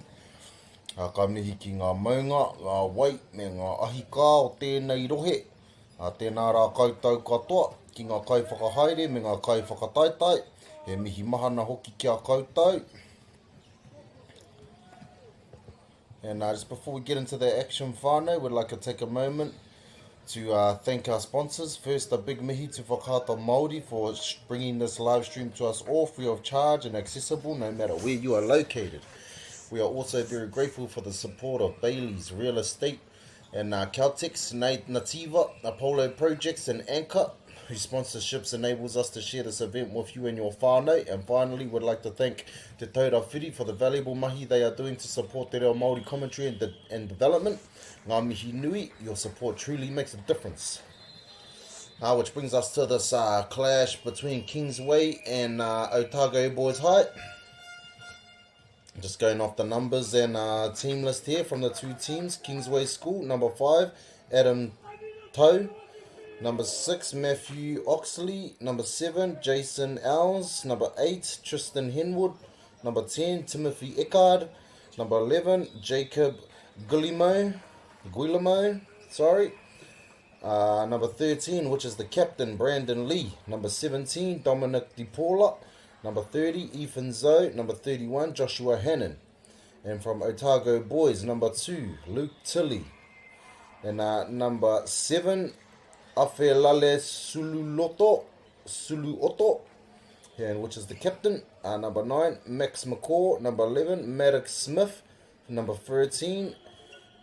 Ka mihi ki ngā maunga, ngā wai me ngā ahika o tēnei rohe. Tēnā rā koutou katoa ki ngā kai whakahaere me ngā kai whakataitai. He mihi mahana hoki kia koutou. And just before we get into the action whānau, we'd like to take a moment to thank our sponsors. First, a big mihi to Whakaata Māori for bringing this live stream to us all free of charge and accessible no matter where you are located. We are also very grateful for the support of Bailey's Real Estate and Caltex, Nativa, Apollo Projects and Anchor, whose sponsorships enables us to share this event with you and your whānau. And finally, we'd like to thank Te Taura Whiri for the valuable mahi they are doing to support Te Reo Māori commentary and development. Ngā mihi nui, your support truly makes a difference. Which brings us to this clash between Kingsway and Otago Boys High. Just going off the numbers and team list here from the two teams. Kingsway School, number 5, Adam Toe. Number 6, Matthew Oxley. Number 7, Jason Owls. Number 8, Tristan Henwood. Number 10, Timothy Eckard. Number 11, Jacob Guillemot. Number 13, which is the captain, Brandon Lee. Number 17, Dominic DePaula. Number 30, Ethan Zoe. Number 31, Joshua Hannon. And from Otago Boys, number 2, Luke Tilley. And number 7, Afelale Suluoto, and which is the captain. Number 9, Max McCaw. Number 11, Maddox Smith. Number 13,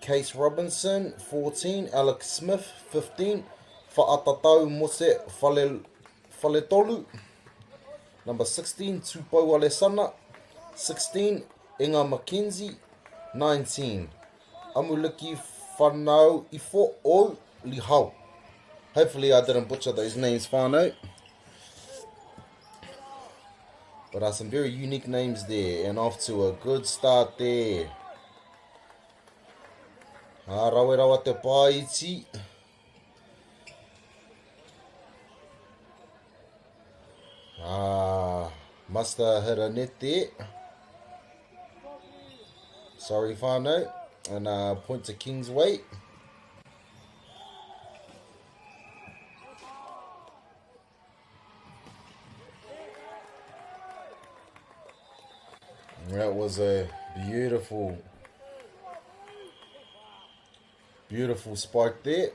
Case Robinson. 14, Alex Smith. 15, Fa'atatau Mose Faletolu. Number 16, Tupou Alesana. 16, Inga Mackenzie. 19, Amuliki Whanau Ifo O Lihau. Hopefully I didn't butcher those names, whānau. But some very unique names there, and off to a good start there. Rawe te pāiti. Must have hit a net there. Sorry, whānau. And point to Kingsway. That was a beautiful spike there.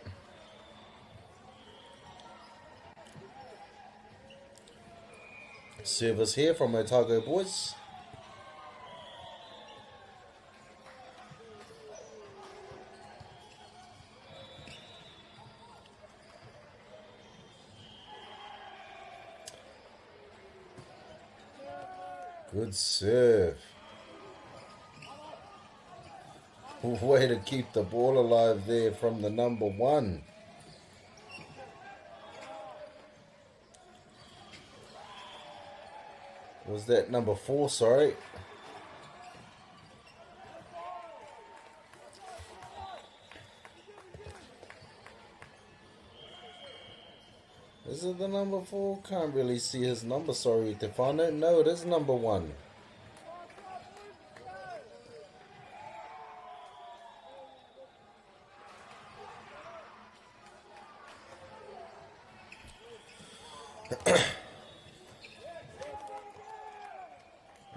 Service here from Otago Boys. Good serve. Way to keep the ball alive there from the number 1. Was that number 4? Sorry. Is it the number 4? Can't really see his number, sorry, Tefano. No, it is number 1.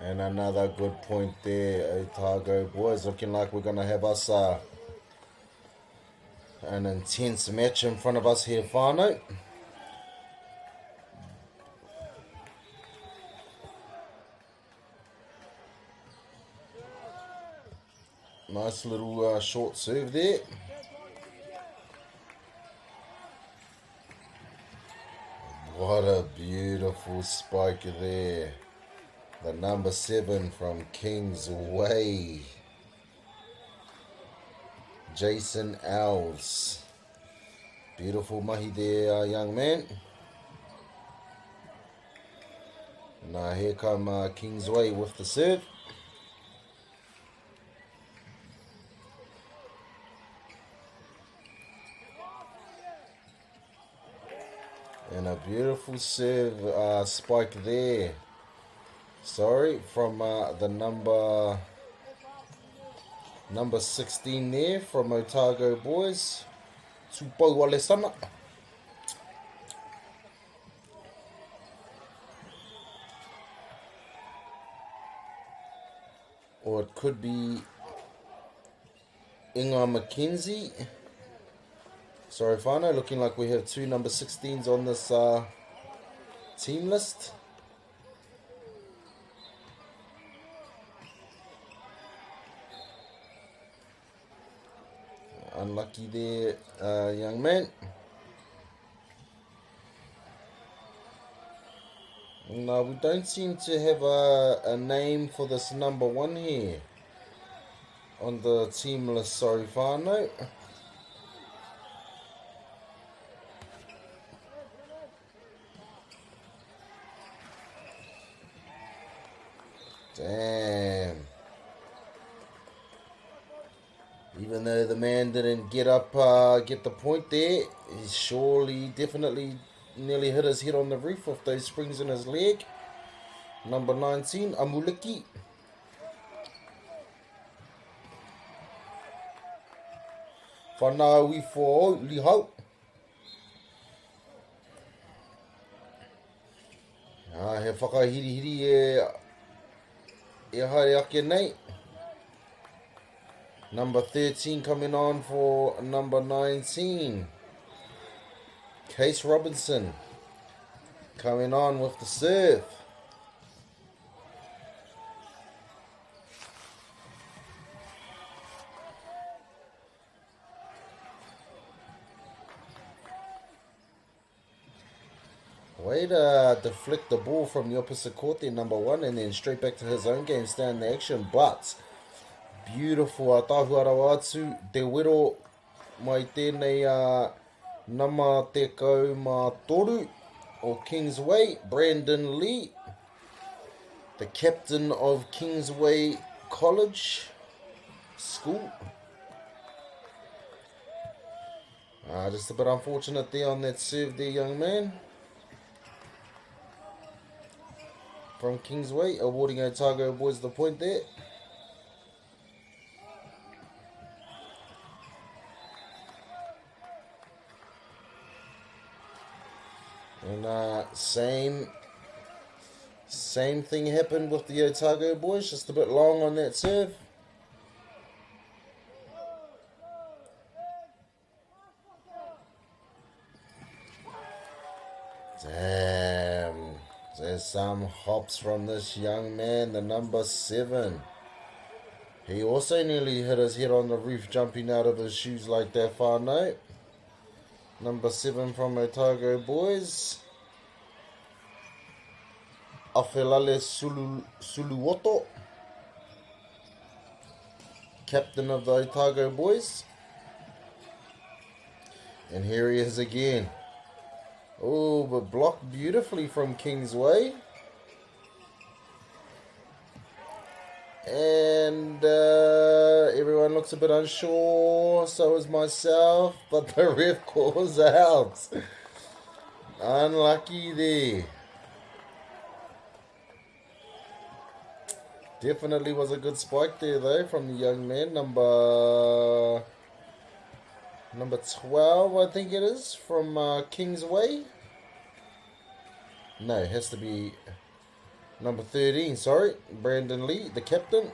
And another good point there, Otago Boys. Looking like we're going to have us an intense match in front of us here, whānau. Nice little short serve there. What a beautiful spike there. The number 7 from Kingsway. Jason Owls. Beautiful mahi there, young man. Now here come Kingsway with the serve. And a beautiful serve spike there. Sorry, from the number 16 there from Otago boys. Tupou Alesana. Or it could be Inga McKenzie. Sorry, whānau, looking like we have two number 16s on this team list. Unlucky there, young man. No, we don't seem to have a name for this number 1 here on the team list. Sorry, whānau. Damn. Even though the man didn't get the point there, he surely, definitely nearly hit his head on the roof with those springs in his leg. Number 19, Amuliki. Whanau for Lihau. He whakahiri e haere ake nei. Number 13 coming on for number 19. Case Robinson coming on with the serve. Way to deflect the ball from the opposite court there, number 1, and then straight back to his own game, stay in the action. But beautiful atahuara atu, te wero mai tēnei nama tekau mā toru o Kingsway, Brandon Lee, the captain of Kingsway College School. Just a bit unfortunate there on that serve there, young man. From Kingsway, awarding Otago boys the point there. And same thing happened with the Otago boys, just a bit long on that serve. Damn, there's some hops from this young man, the number 7. He also nearly hit his head on the roof jumping out of his shoes like that, whānau. Number 7 from Otago boys. Afelale Suluoto, captain of the Otago boys. And here he is again. Oh, but blocked beautifully from Kingsway. And everyone looks a bit unsure, so is myself, but the ref calls out. Unlucky there. Definitely was a good spike there though from the young man, number 12 I think it is, from Kingsway. No, it has to be number 13, sorry, Brandon Lee, the captain.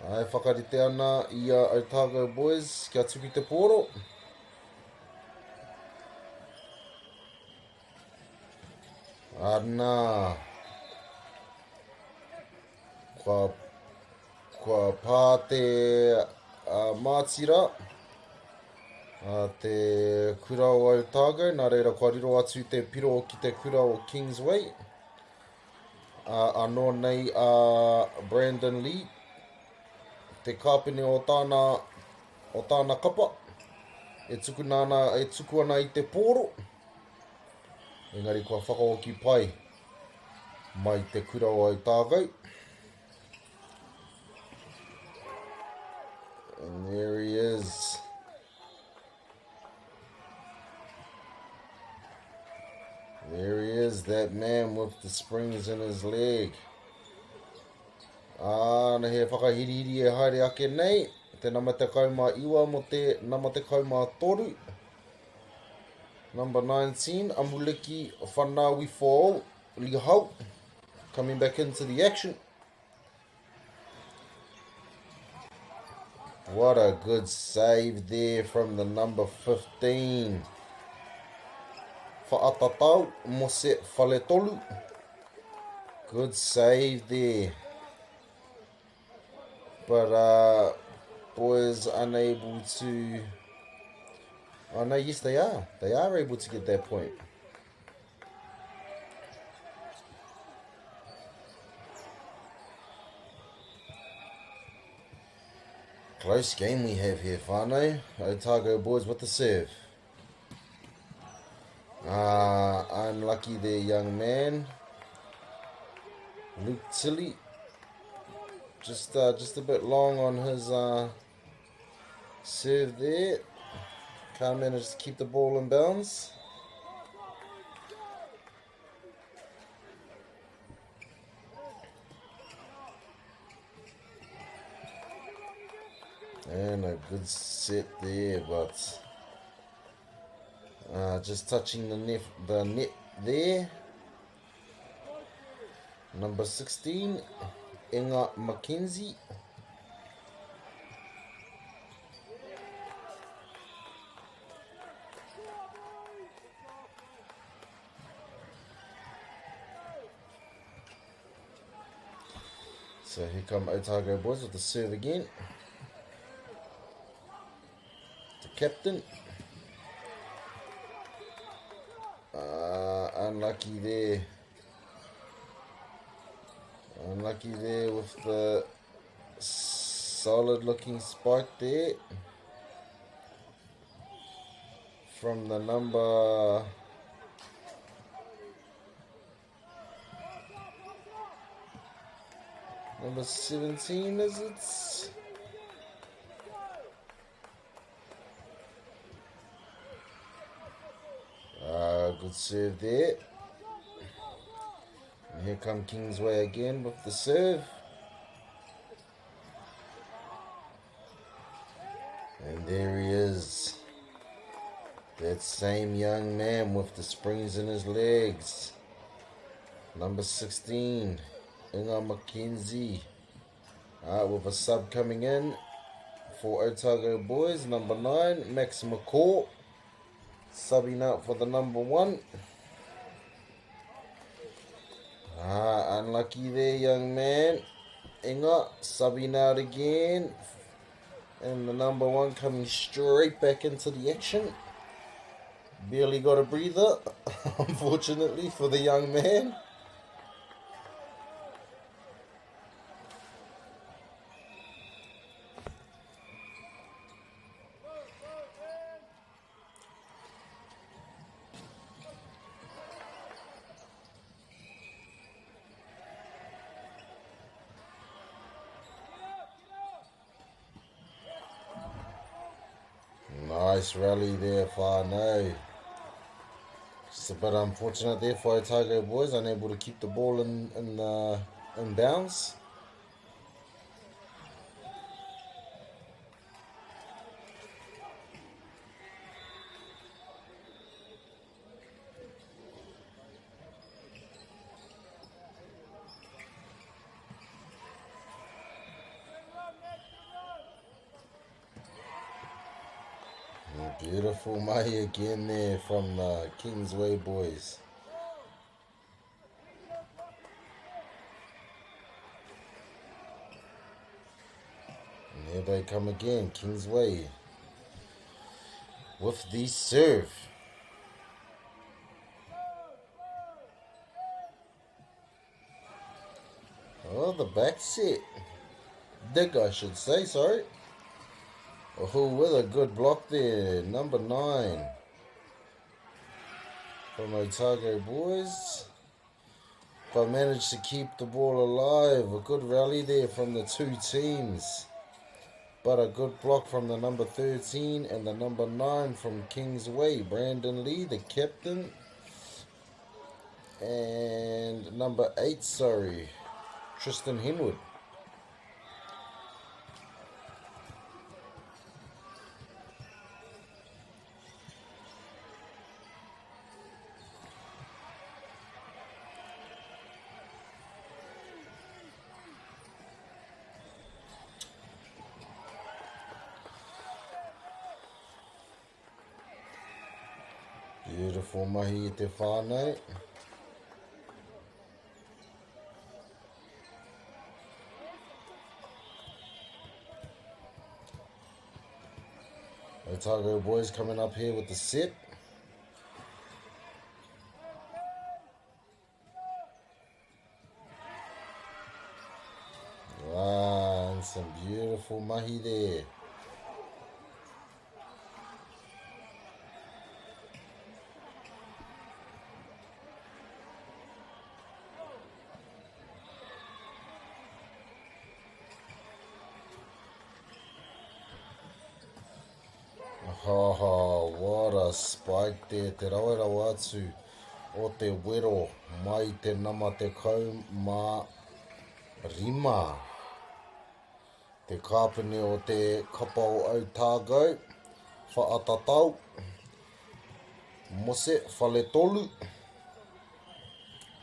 Ai whakarite ana I Otago boys, kia tuki te poro. Ana Kua pā te mātira te kura o Otago, nā reira kua riro atu te piro ki te kura o Kingsway. Anō nei Brandon Lee, te kāpene o tāna kapa, e tuku ana I te poro. Engari kua whakaoki pai mai te kura o Otago. that man with the springs in his leg. Na he whakahiriri e haere ake nei. Te nama te kauma iwa mo te nama te kauma toru. Number 19, Amuleki Whanawi Fall, Lihau, coming back into the action. What a good save there from the number 15. Whaatatau Mose Whaletolu. Good save there. But boys unable to... Oh no, yes they are. They are able to get that point. Close game we have here, whānau. Otago boys with the serve. Unlucky there, young man. Luke Tilley. Just a bit long on his serve there. Can't manage to keep the ball in bounds. And a good set there, but just touching the net there. Number 16, Inga McKenzie. So here come Otago boys with the serve again. The captain. Unlucky there. Unlucky there with the solid looking spike there. From the number... Number 17, is it? Good serve there. And here come Kingsway again with the serve. And there he is. That same young man with the springs in his legs. Number 16. Inga McKenzie, with a sub coming in for Otago boys. Number 9, Max McCaw, subbing out for the number 1. Unlucky there, young man. Inga subbing out again, and the number 1 coming straight back into the action. Barely got a breather, unfortunately for the young man. Nice rally there, whānau. Just a bit unfortunate there for Otago boys, unable to keep the ball in bounds. Beautiful mahi again there from the Kingsway boys. And here they come again, Kingsway with the serve. Oh, the back set. Dig, I should say, sorry. Oh, with a good block there, number 9 from Otago boys. But managed to keep the ball alive. A good rally there from the two teams. But a good block from the number 13 and the number 9 from Kingsway. Brandon Lee, the captain. And number 8, sorry, Tristan Henwood. Beautiful mahi I te whānau. Otago boys coming up here with the set. Wow, and some beautiful mahi there. Oh, what a spike there, te rawerawa atu o te wero mai te nama te kau mā rima. Te kāpene o te kapa o Otago, whaatatau, mose, whale tolu.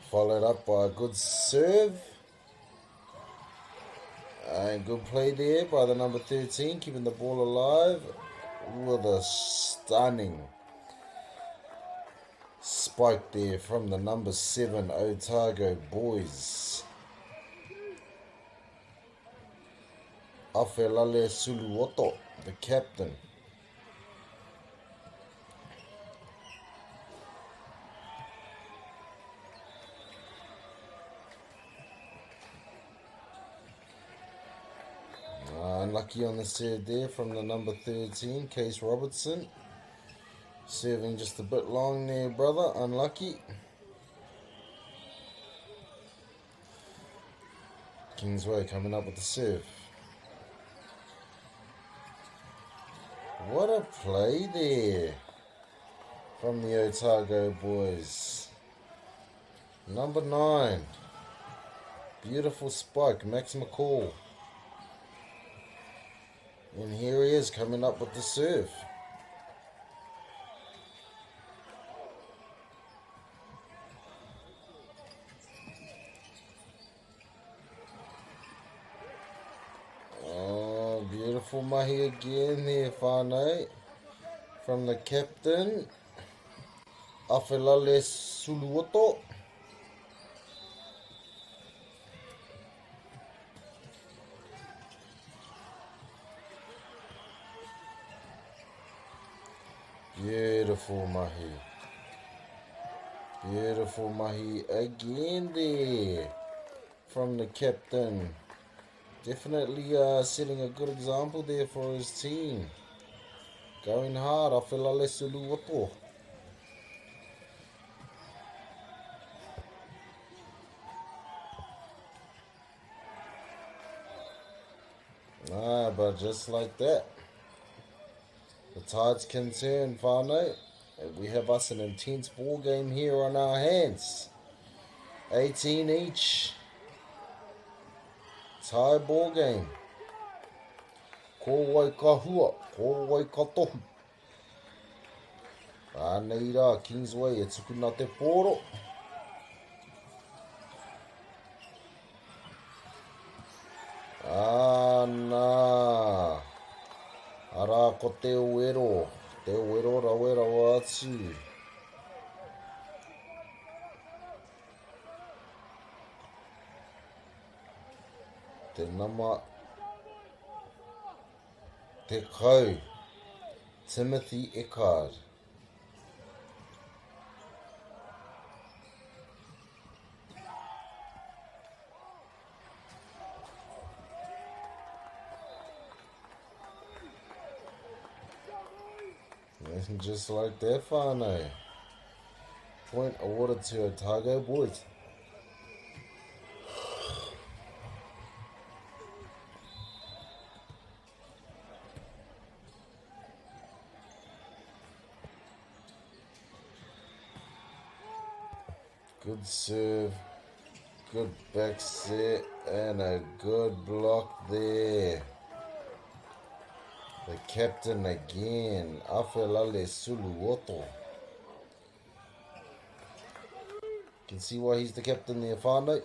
Followed up by a good serve. And good play there by the number 13, keeping the ball alive. With a stunning spike there from the number 7 Otago boys. Awhelale Suluoto, the captain. Unlucky on the serve there from the number 13, Case Robertson. Serving just a bit long there, brother. Unlucky. Kingsway coming up with the serve. What a play there from the Otago boys. Number 9. Beautiful spike, Max McCall. And here he is coming up with the serve. Oh, beautiful mahi again there, whānau. From the captain, Awhelale Suluoto. Beautiful mahi. Beautiful mahi again there from the captain. Definitely setting a good example there for his team. Going hard, Awhelale Suluoto. But just like that, the tides can turn, whānau. We have us an intense ball game here on our hands. 18 each. Tie ball game. Ko wai ka hua, ko wai ka tohu. Ānei rā, Kingsway e tukuna te pōro. Ānā. Ara ko te uero rawera atu. Te nama te kau, Timothy Eckard. And just like that, whānau. Point awarded to Otago boys. Good serve. Good back set. And a good block there. The captain again. Afelale Suluoto. Can see why he's the captain there, whānau.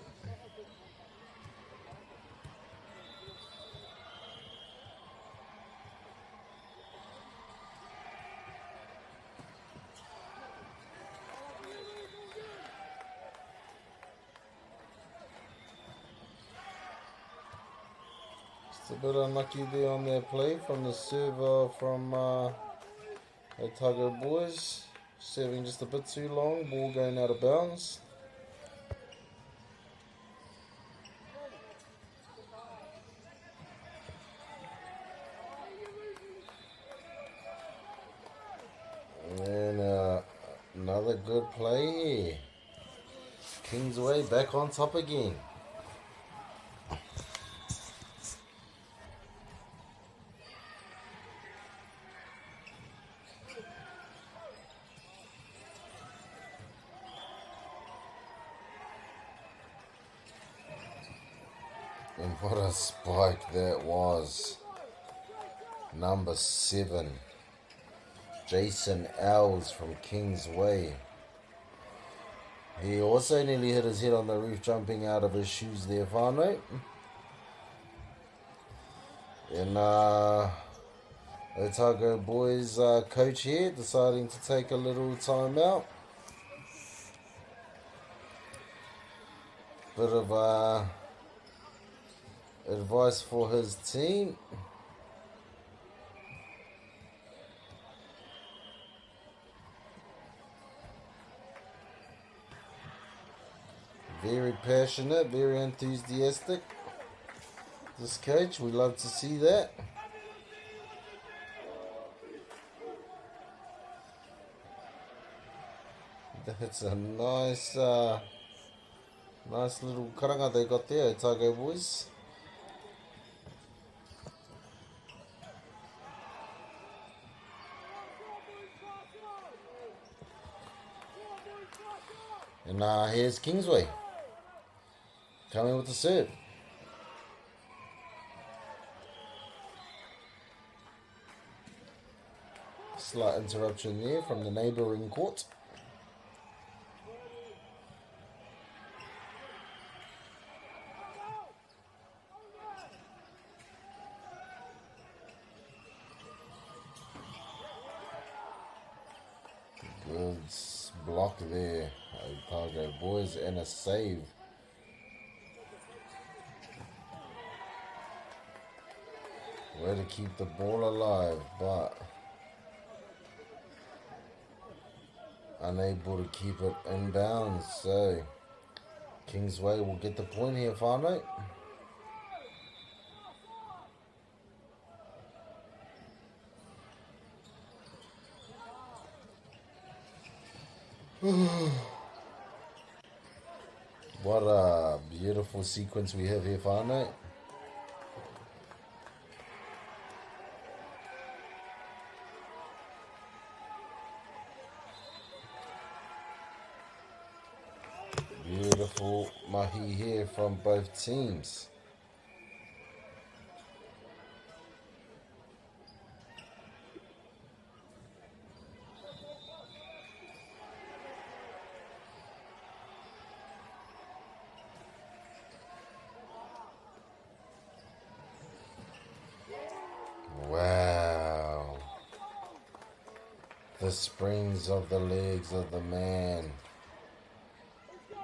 Just a bit unlucky there on their play from the server from Otago boys. Serving just a bit too long, ball going out of bounds. And another good play here. Kingsway back on top again. And what a spike that was. Number 7. Jason Owls from Kingsway. He also nearly hit his head on the roof jumping out of his shoes there, whānau. And Otago boys coach here deciding to take a little time out. Bit of advice for his team. Very passionate, very enthusiastic. This coach, we love to see that. That's a nice little karanga they got there, Otago boys. And here's Kingsway coming with the serve. Slight interruption there from the neighbouring court. Good block there, Otago boys, and a save. Way to keep the ball alive, but unable to keep it in bounds. So Kingsway will get the point here, whānau. What a beautiful sequence we have here, whānau. Beautiful mahi here from both teams. Wow. The springs of the legs of the man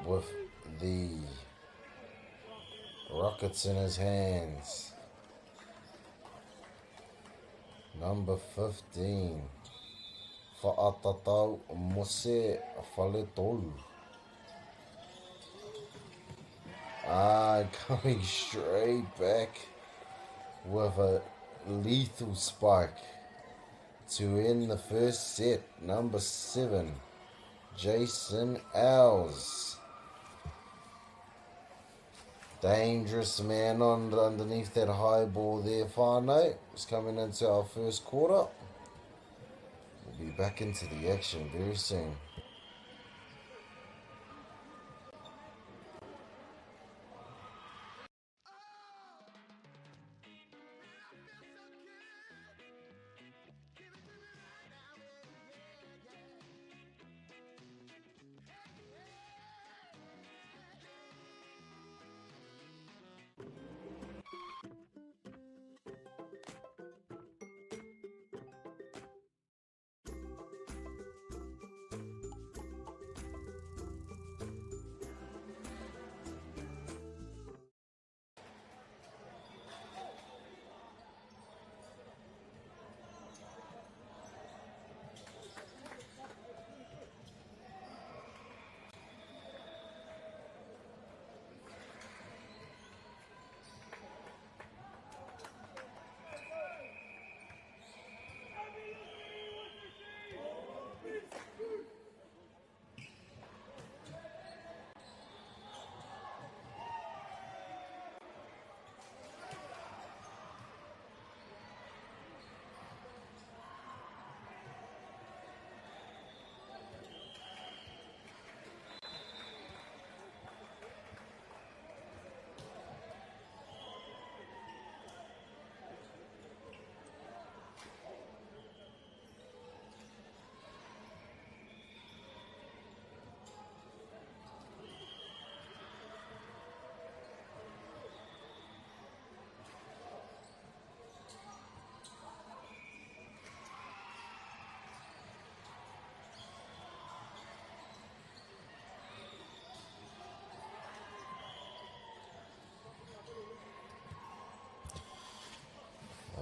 with the rockets in his hands. Number 15. Fa'atatau Mose Faletolu. Coming straight back with a lethal spike to end the first set. Number 7, Jason Owls. Dangerous man underneath that high ball there, whānau. It's coming into our first quarter. We'll be back into the action very soon.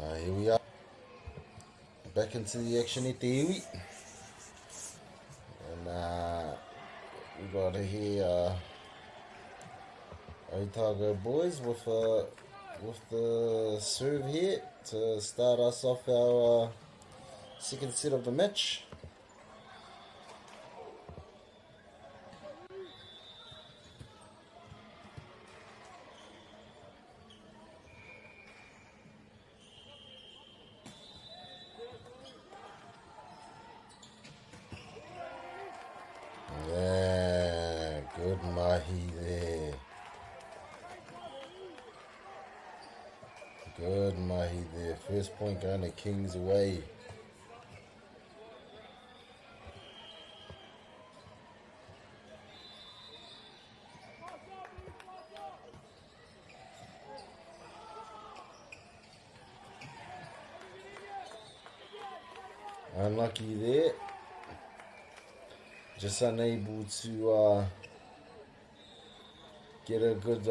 Here we are. Back into the action at the iwi. And we got here Otago boys with the serve here to start us off our second set of the match. Yeah, good mahi there. Good mahi there. First point going to Kings Way. Unlucky there. Just unable to get a good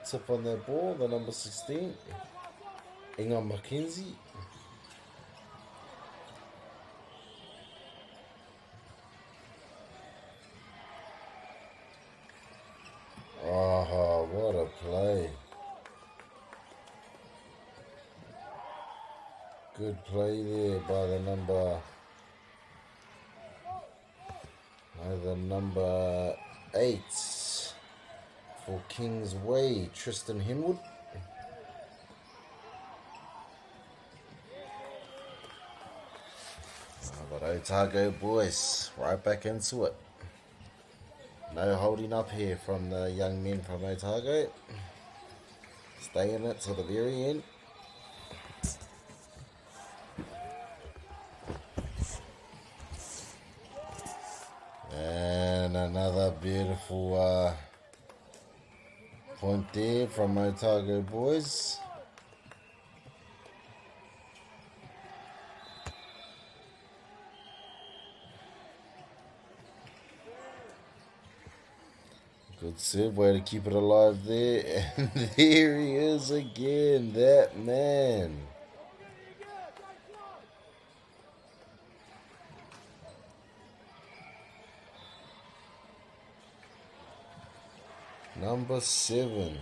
tip on that ball, the number 16, Inga McKenzie. Oh, what a play. Good play there by the number 8 for Kingsway, Tristan Henwood. But Otago boys, right back into it. No holding up here from the young men from Otago. Stay in it till the very end. And another beautiful point there from Otago boys. Good serve, way to keep it alive there. And there he is again, that man. Number 7.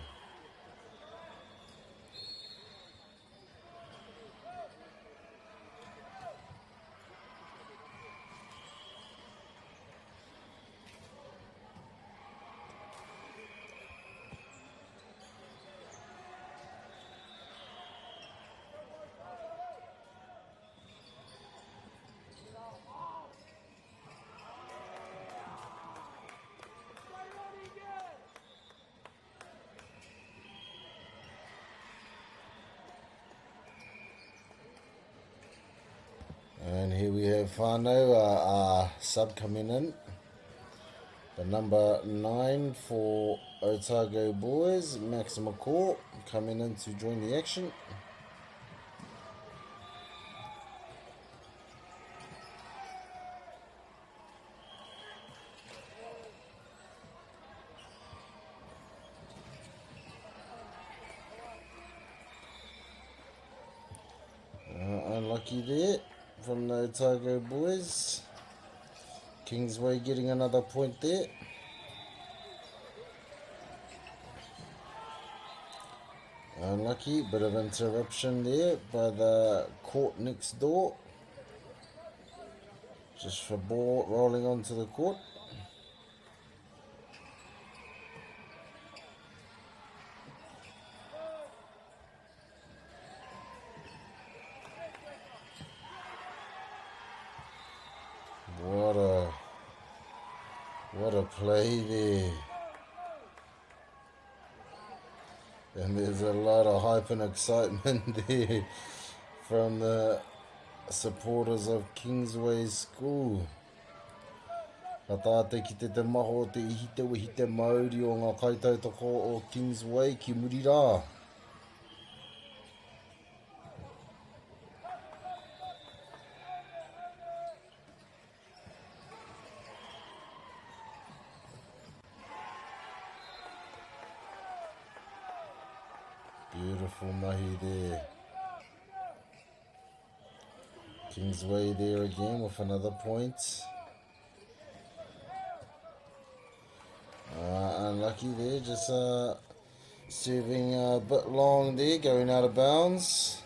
And here we have Whanau, sub coming in. The number 9 for Otago boys, Max McCaw, coming in to join the action. Unlucky there from the Otago boys. Kingsway getting another point there. Unlucky, bit of interruption there by the court next door. Just for ball rolling onto the court. What a play there. And there's a lot of hype and excitement there from the supporters of Kingsway School. Ka tāte ki te maho te ihite Māori o ngā kaitautoko o Kingsway ki muri rā. Beautiful mahi there. Kingsway there again with another point. Unlucky there, just serving a bit long there, going out of bounds.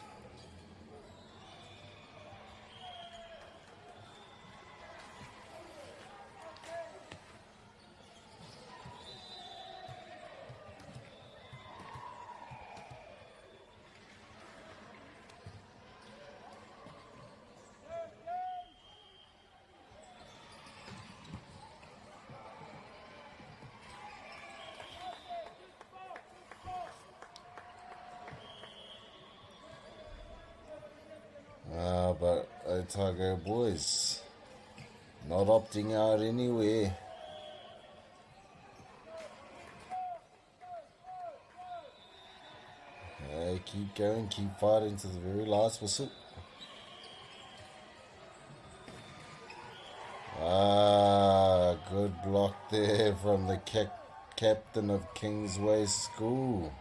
But Otago boys not opting out anywhere. They keep going, keep fighting to the very last whistle. Good block there from the captain of Kingsway School.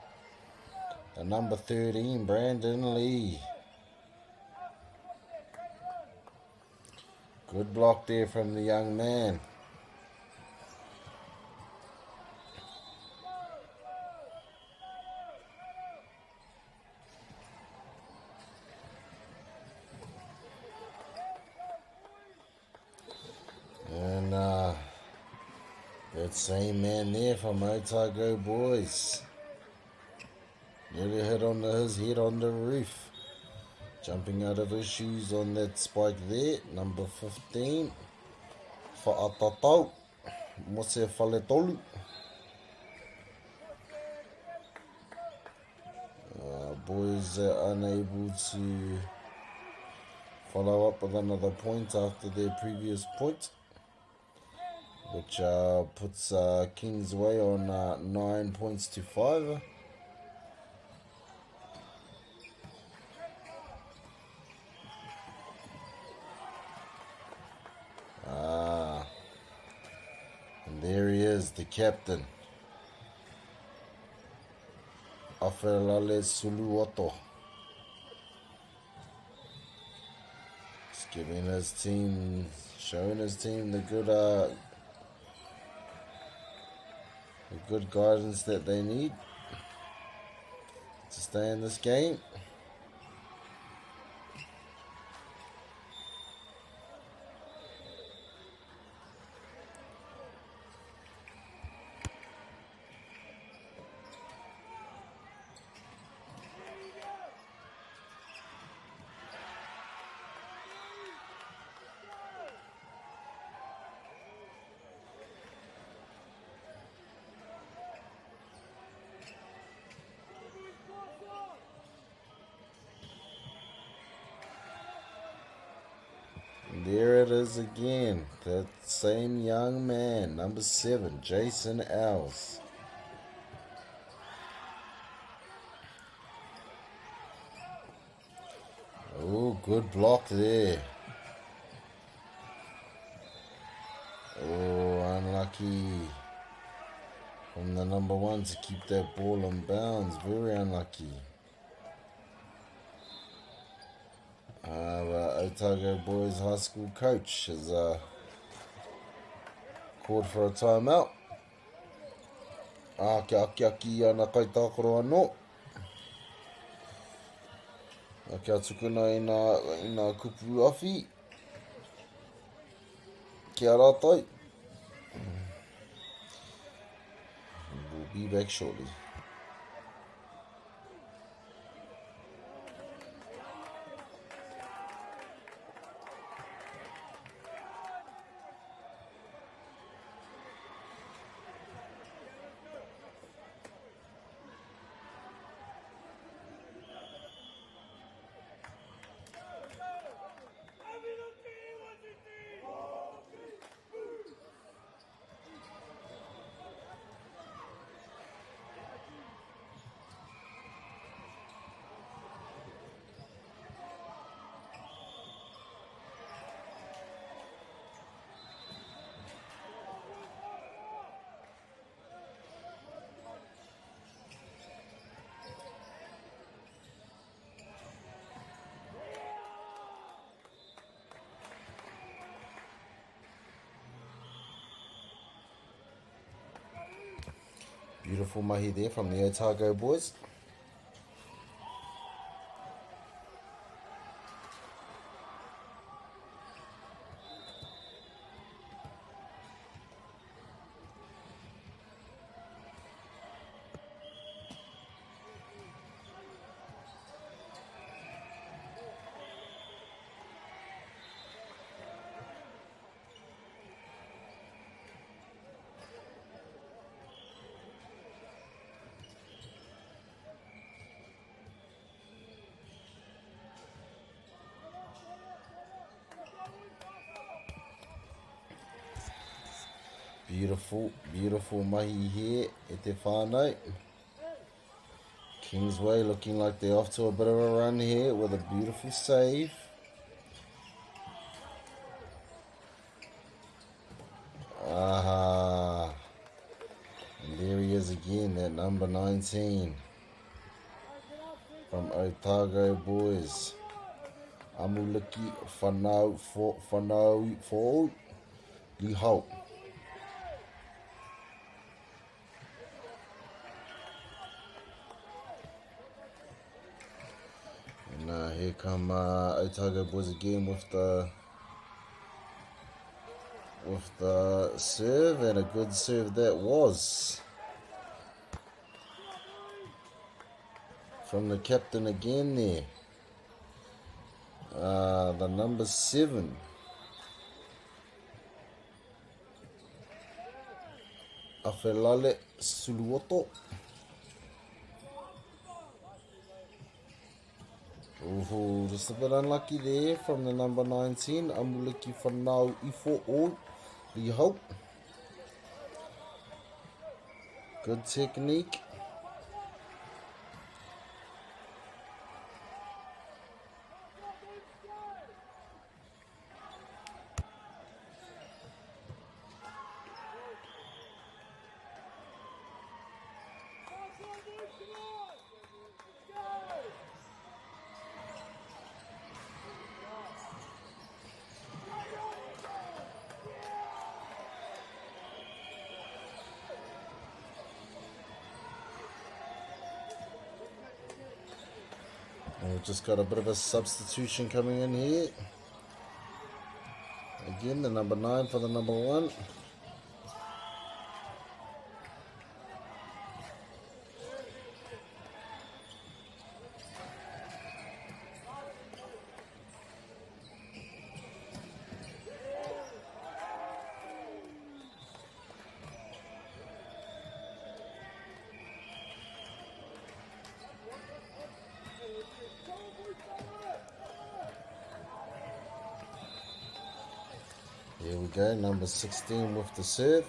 The number 13, Brandon Lee. Good block there from the young man. And that same man there from Otago boys. Nearly hit on his head on the roof. Jumping out of his shoes on that spike there, number 15. Fa'atatau, Mose Faletolu. Boys are unable to follow up with another point after their previous point, which puts Kingsway on 9 points to 5. And there he is, the captain, Afelale Suluoto. Just giving his team, showing his team the good guidance that they need to stay in this game. There it is again, that same young man, number 7, Jason Owls. Oh, good block there. Oh, unlucky from the number 1 to keep that ball in bounds. Very unlucky. Otago Boys High School coach has called for a timeout. Aki ana kai tākoro anō. Kia tukuna i nā kupu awhi. Kia rātai. We'll be back shortly. Beautiful mahi there from the Otago boys. Beautiful mahi here at te whānau. Kingsway looking like they're off to a bit of a run here with a beautiful save. Aha. And there he is again, that number 19 from Otago boys. Amuliki Whanau for Lihau. Here come Otago boys again with the serve, and a good serve that was from the captain again there. The number 7. Afelale Suluoto. Oh, just a bit unlucky there from the number 19, Amuliki Whanau Ifo O. We hope. Good technique. We've just got a bit of a substitution coming in here. Again, the number 9 for the number 1. Here we go, number 16 with the serve.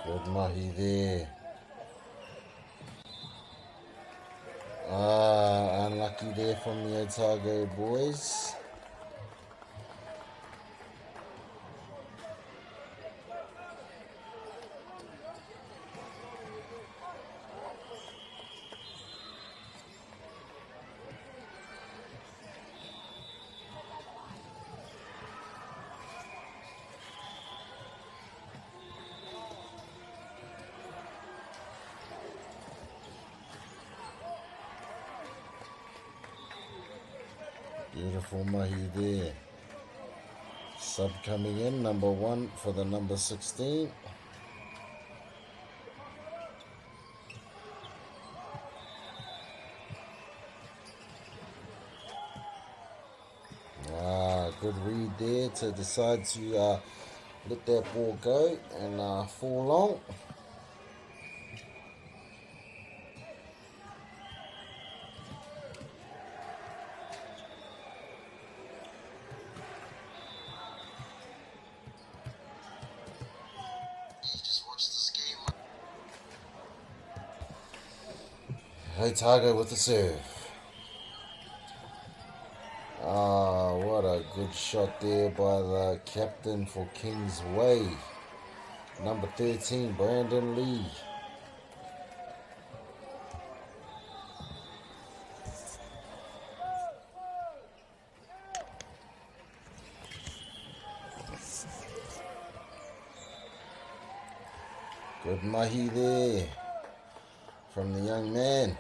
Good mahi there. Unlucky there from the Otago boys. Beautiful mahi there. Sub coming in, number 1 for the number 16. Good read there to decide to let that ball go and fall long. Otago with the serve. What a good shot there by the captain for Kingsway. Number 13, Brandon Lee. Good mahi there from the young man.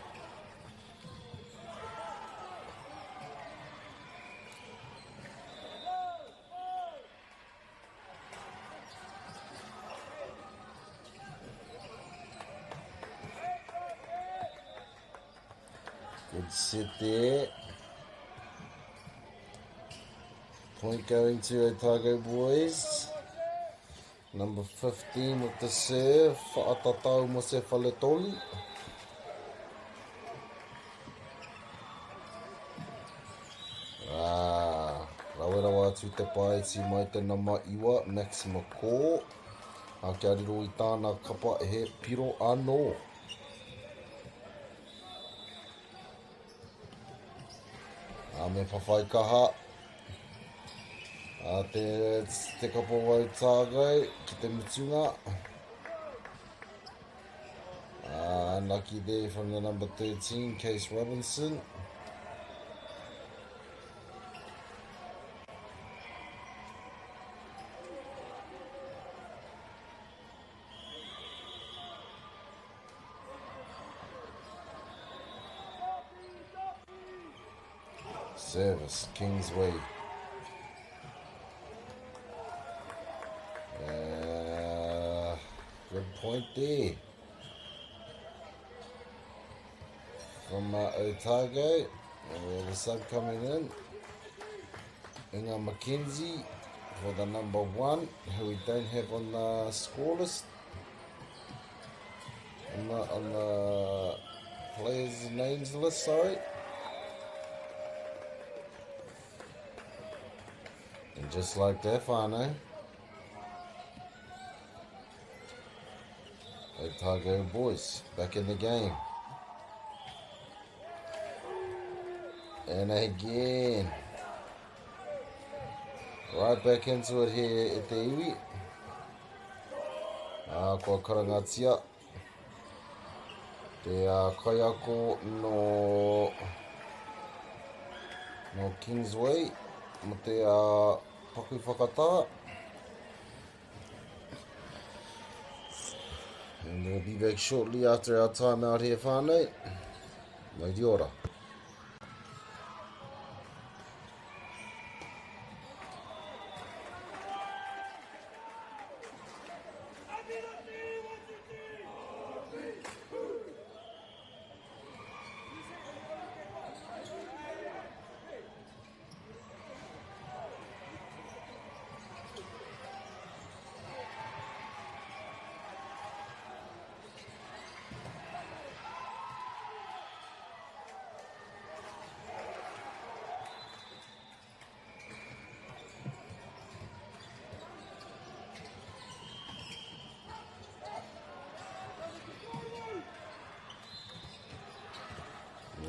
Good sit there. Point going to Otago boys. Number 15 with the serve. Whaatatau mo se whaletoli. Rawera atu te paeti mai te nama iwa. Maxima ko. A kia riro I tāna kapa he piro anō. Me whawhai kaha. Te kapo wau tāgai ki te mutunga. Unlucky there from the number 13, Case Robinson. Service, Kingsway. Good point there. From Otago. The sub coming in. Inga McKenzie for the number 1, who we don't have on the score list. On the players' names list, sorry. And just like that, whānau, Otago boys back in the game. And again, right back into it here at the iwi. Kua karangatia. Te kaiako no Kingsway. Mo te paku whakata. And we'll be back shortly after our time out here, whānau. Mai di ora.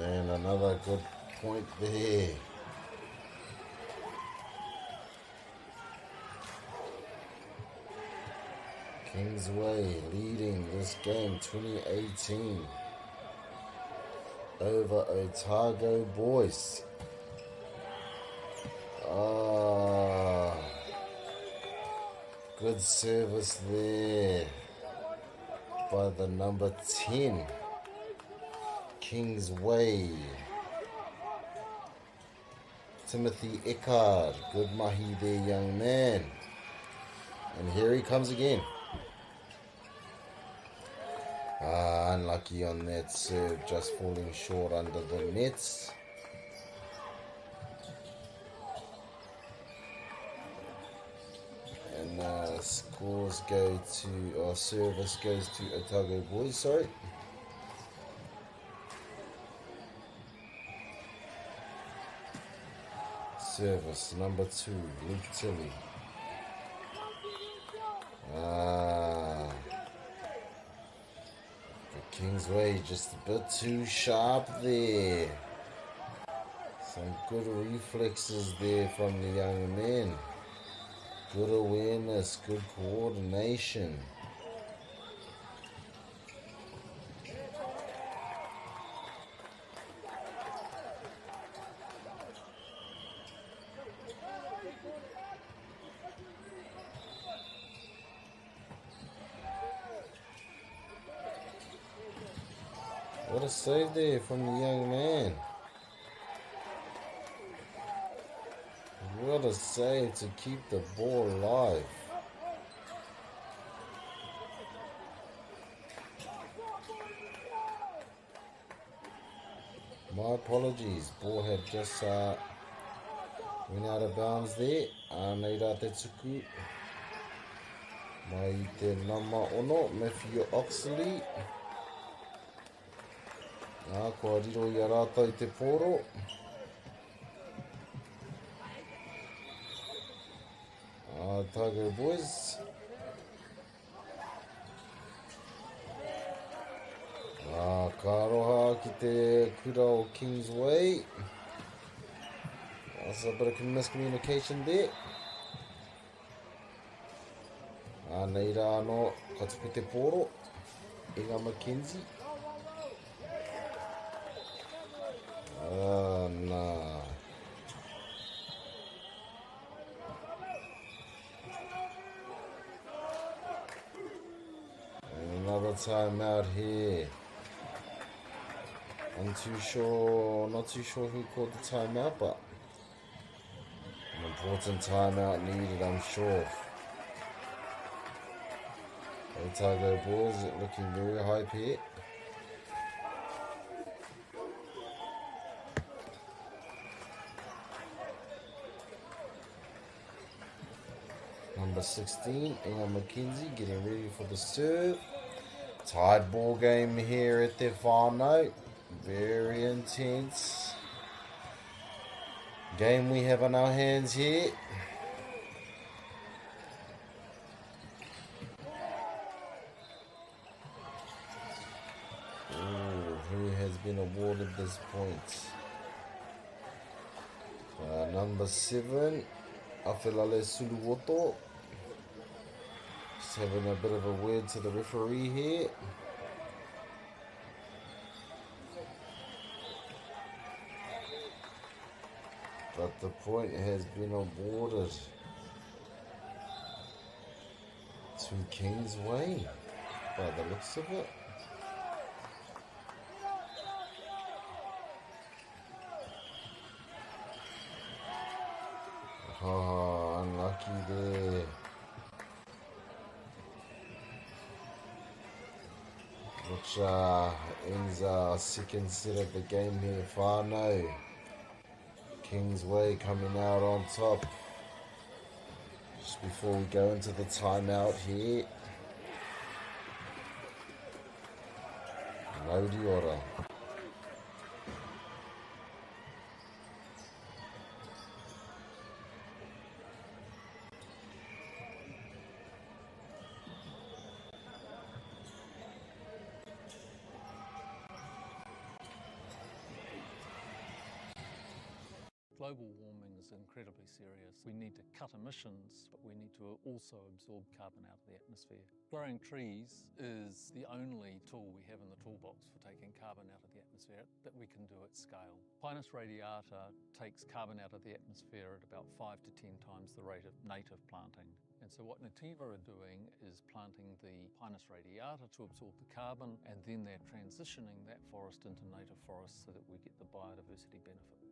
And another good point there. Kingsway leading this game 2018 over Otago boys. Good service there by the number 10. Kingsway. Timothy Eckard. Good mahi there, young man. And here he comes again. Unlucky on that serve, just falling short under the nets. And scores go to, or service goes to Otago boys, sorry. Service number 2, Luke Tilley. Kingsway just a bit too sharp there. Some good reflexes there from the young men. Good awareness, good coordination. What a save there from the young man. What a save to keep the ball alive. My apologies. Ball had just went out of bounds there. Nei rā te tuku. Mai I te nama ono, Matthew Oxley. Kua riro I a rātou I te pōro. Otago Boys. Ka roha ki te kura o Kingsway. That's a bit of miscommunication there. Nei rā anō, ka tuku te pōro. Inga McKenzie. Nah. And another timeout here. Not too sure who called the timeout, but an important timeout needed, I'm sure. Otago Boys looking very hype here. Number 16, Inga McKenzie getting ready for the serve. Tied ball game here at the whānau. Very intense game we have on our hands here. Who has been awarded this point? Number 7, Awhelale Suluoto. Just having a bit of a word to the referee here. But the point has been awarded to Kingsway by the looks of it. Oh, unlucky there. Which ends our second set of the game here, whānau. Kingsway coming out on top. Just before we go into the timeout here. Lodi ora. Global warming is incredibly serious. We need to cut emissions, but we need to also absorb carbon out of the atmosphere. Growing trees is the only tool we have in the toolbox for taking carbon out of the atmosphere that we can do at scale. Pinus radiata takes carbon out of the atmosphere at about 5 to 10 times the rate of native planting. And so what Nativa are doing is planting the Pinus radiata to absorb the carbon, and then they're transitioning that forest into native forest so that we get the biodiversity benefit.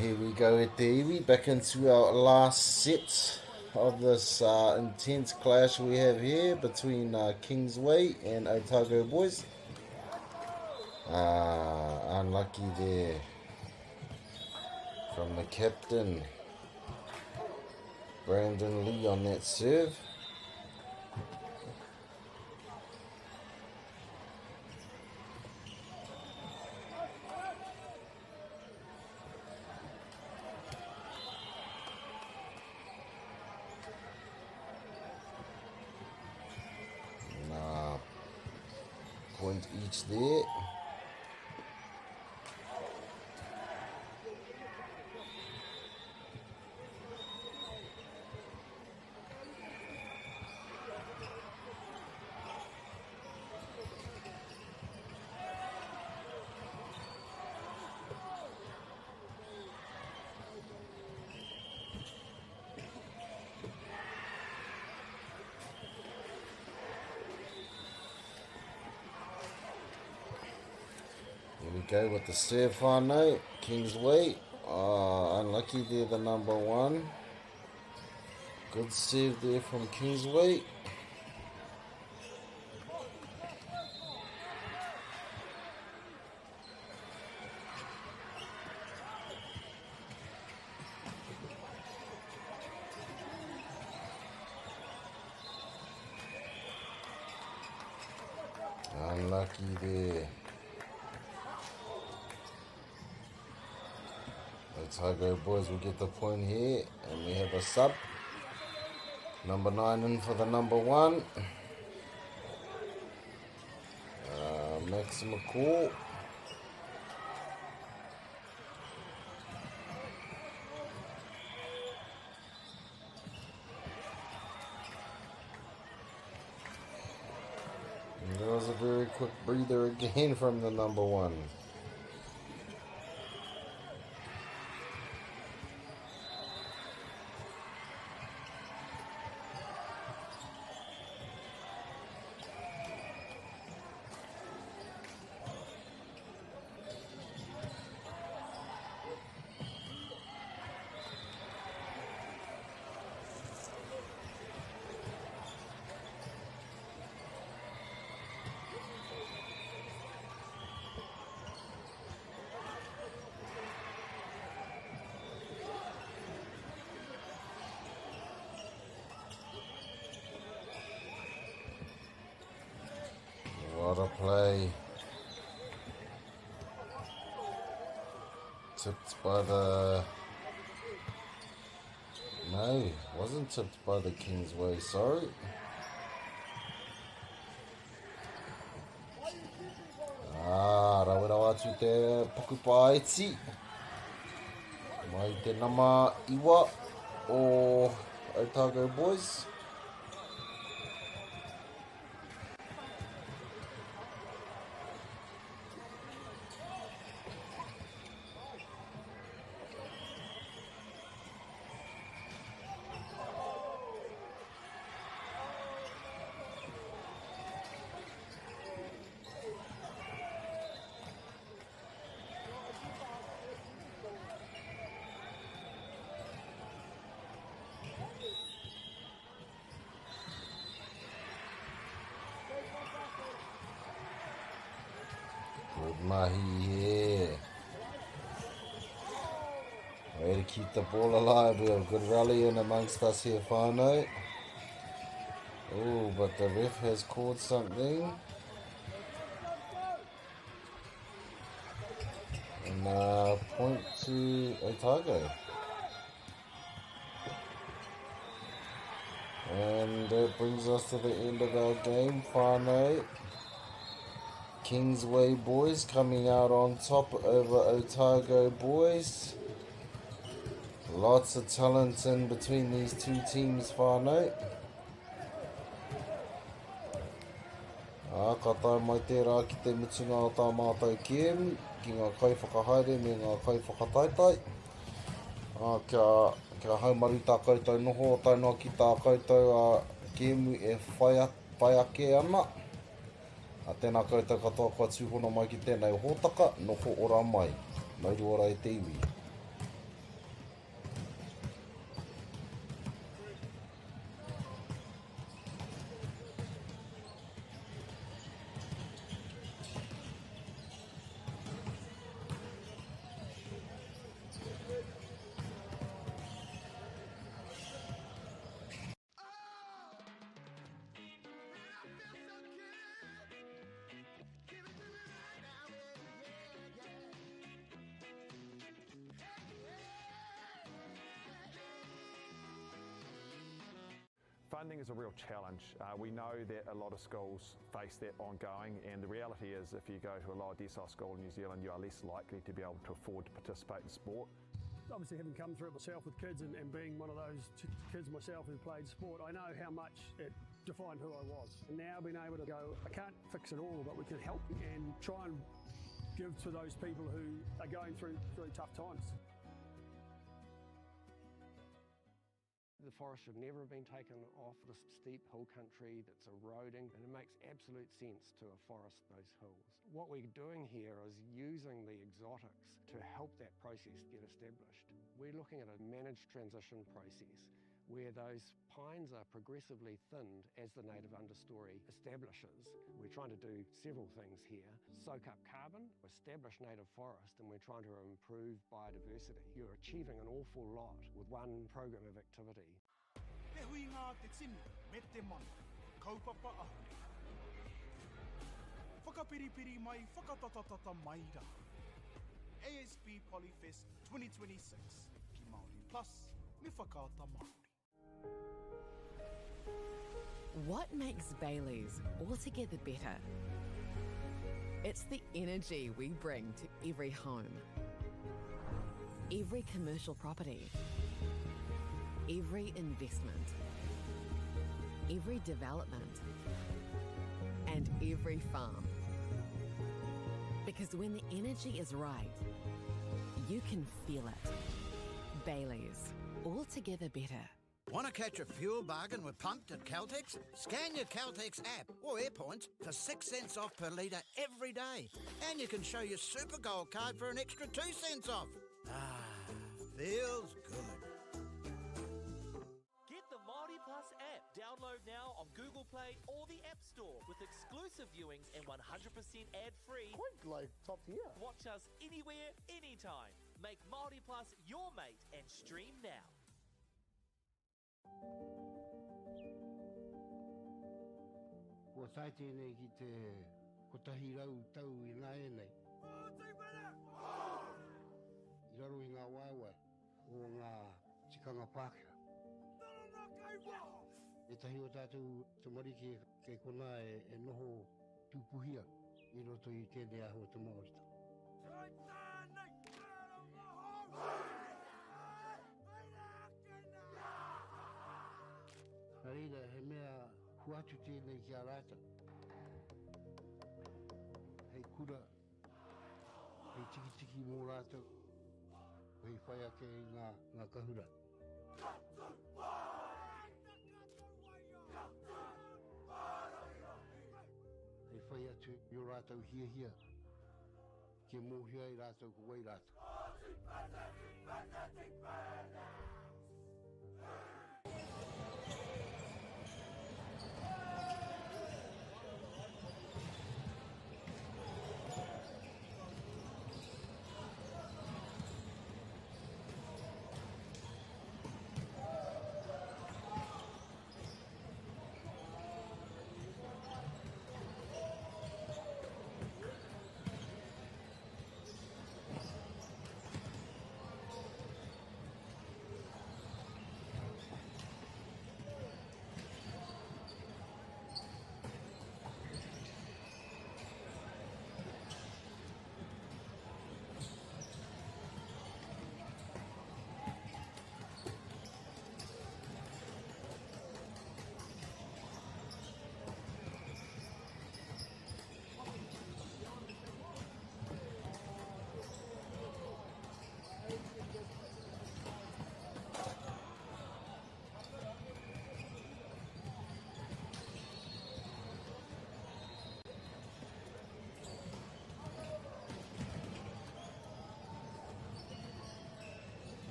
Here we go at the iwi, back into our last set of this intense clash we have here between Kingsway and Otago Boys. Unlucky there from the captain, Brandon Lee, on that serve. point each there. Here we go with the serve whānau, Kingsway. Unlucky there, the number one. Good serve there from Kingsway. Unlucky there. Otago boys will get the point here, and we have a sub. Number 9 in for the number 1. Max McCall. And there was a very quick breather again from the number 1. What a play. Tipped by the... No, wasn't tipped by the Kingsway, sorry. Rawera atu te Pukupa Eti. Mai te nama iwa o Otago boys. Good mahi here. Way to keep the ball alive. We have good rally in amongst us here, whānau. Oh, but the ref has called something. And point to Otago. And that brings us to the end of our game, whānau. Kingsway boys coming out on top over Otago boys. Lots of talent in between these two teams, whānau. Ka tai mai tērā ki te mutunga o tā mātou kēmu, ki ngā kai whakahaere me ngā kai whakataitai. Kia haumaru tā koutou noho o tainoa ki tā koutou kēmu e whai ake ana. Tēnā koutou katoa kua tūhono mai ki tēnei hōtaka, noho ora mai. Mauru ora e te iwi. Funding is a real challenge. We know that a lot of schools face that ongoing, and the reality is if you go to a lower decile school in New Zealand, you are less likely to be able to afford to participate in sport. Obviously, having come through it myself with kids and being one of those kids myself who played sport, I know how much it defined who I was. And now being able to go, I can't fix it all, but we can help and try and give to those people who are going through tough times. The forest should never have been taken off this steep hill country that's eroding, and it makes absolute sense to afforest those hills. What we're doing here is using the exotics to help that process get established. We're looking at a managed transition process where those pines are progressively thinned as the native understory establishes. We're trying to do several things here. Soak up carbon, establish native forest, and we're trying to improve biodiversity. You're achieving an awful lot with one program of activity. Te hui ngā te tini, me te mana, kaupapa ahu. Whakapiripiri mai, whakatatatata mai rā. ASB Polyfest 2026, ki Māori Plus, me whakaata Māori. What makes Bailey's altogether better? It's the energy we bring to every home, every commercial property, every investment, every development, and every farm. Because when the energy is right, you can feel it. Bailey's, altogether better. Want to catch a fuel bargain with Pumped at Caltex? Scan your Caltex app or AirPoints for 6 cents off per litre every day. And you can show your Super Gold card for an extra 2 cents off. Ah, feels good. Get the Māori Plus app. Download now on Google Play or the App Store with exclusive viewings and 100% ad-free. Quite like top tier. Watch us anywhere, anytime. Make Māori Plus your mate and stream now. Kua tai tēnei ki te kotahi rau tau I nā e nei. I raro I ngā waiwai o ngā tikanga Pākehā. E tahi o tātou te marike kei kona e noho tūpuhia I roto I tēnei aho te Māorita. Nā reira, he mea huatu tēnei ki a rāta. Hei kura, hei tiki mō rātou, hei whaia kei ngā kahura. Hei whai atu I o rātou hia, ke mōhia I rātou ko wai rātou.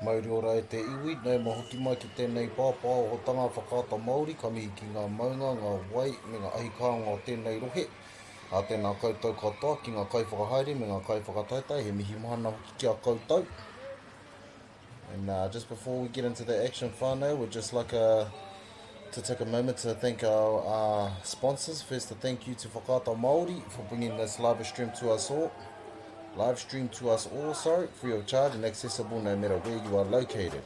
Mauri ora e te iwi, nei mahoki mai ki tēnei pāpā o tanga whakata Māori, ka mihi ki ngā maunga, ngā wai, me ngā ahikanga o tēnei rohe. A tēnā koutou katoa ki ngā kaiwhakahaere me ngā kaiwhakataitai, he mihi mahana hoki ki a koutou. And just before we get into the action whānau, we'd just like to take a moment to thank our sponsors. First, a thank you to Whakata Māori for bringing this live stream to us all. Free of charge and accessible no matter where you are located.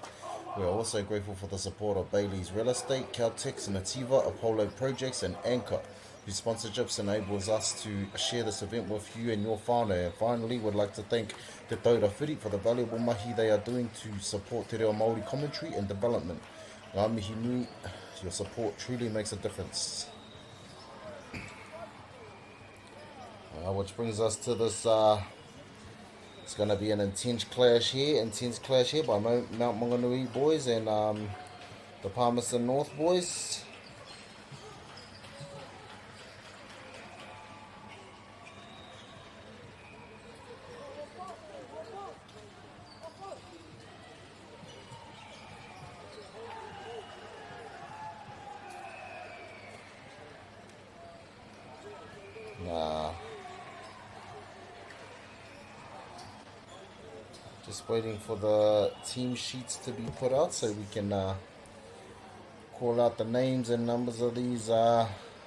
We are also grateful for the support of Bailey's Real Estate, Caltex, Nativa, Apollo Projects and Anchor, whose sponsorships enables us to share this event with you and your whānau. And finally, we'd like to thank Te Taura Whiri for the valuable mahi they are doing to support Te Reo Māori commentary and development. Ngā mihi nui, your support truly makes a difference. Which brings us to this, it's going to be an intense clash here by Mount Maunganui boys and the Palmerston North boys. Just waiting for the team sheets to be put out so we can call out the names and numbers of these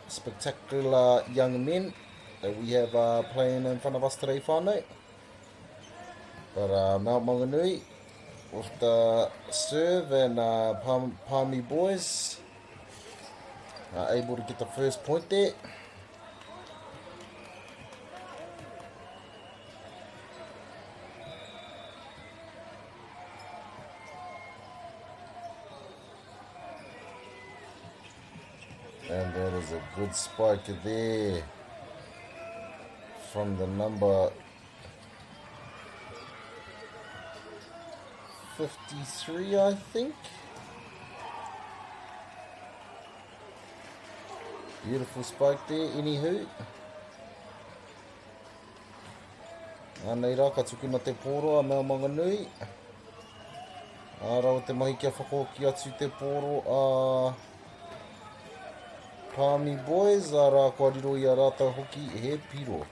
spectacular young men that we have playing in front of us today, whānau. But Mount Maunganui with the serve and Palmy boys are able to get the first point there. And that is a good spike there from the number 53, I think. Beautiful spike there, anywho. Anei rā, ka tukuna te pōro a Mount Maunganui. Rau te mahi kia whakauki atu te pōro a Palmy boys, rā kua riro i a rātau hoki he piro.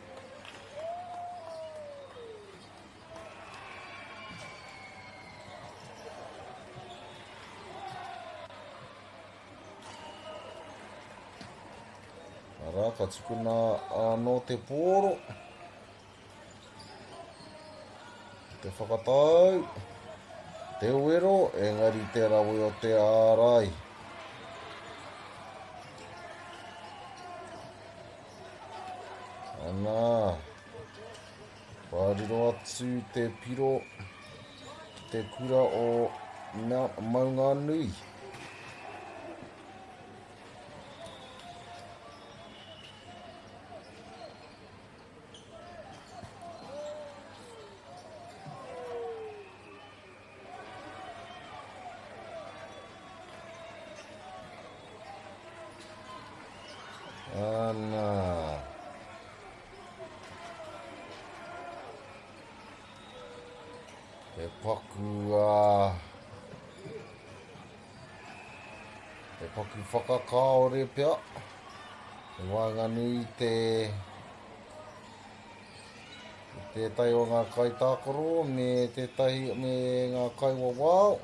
Rā, ka tukuna anō te pōro. Te whakatau. Te uero, engari te rawe o te ārai. Ana, wāriro atu te piro ki te kura o Mount Maunganui. Ana. Te paku whakakaore pia. Te wānganui te tai o ngā kai tākoro me te tahi me ngā kai wawao.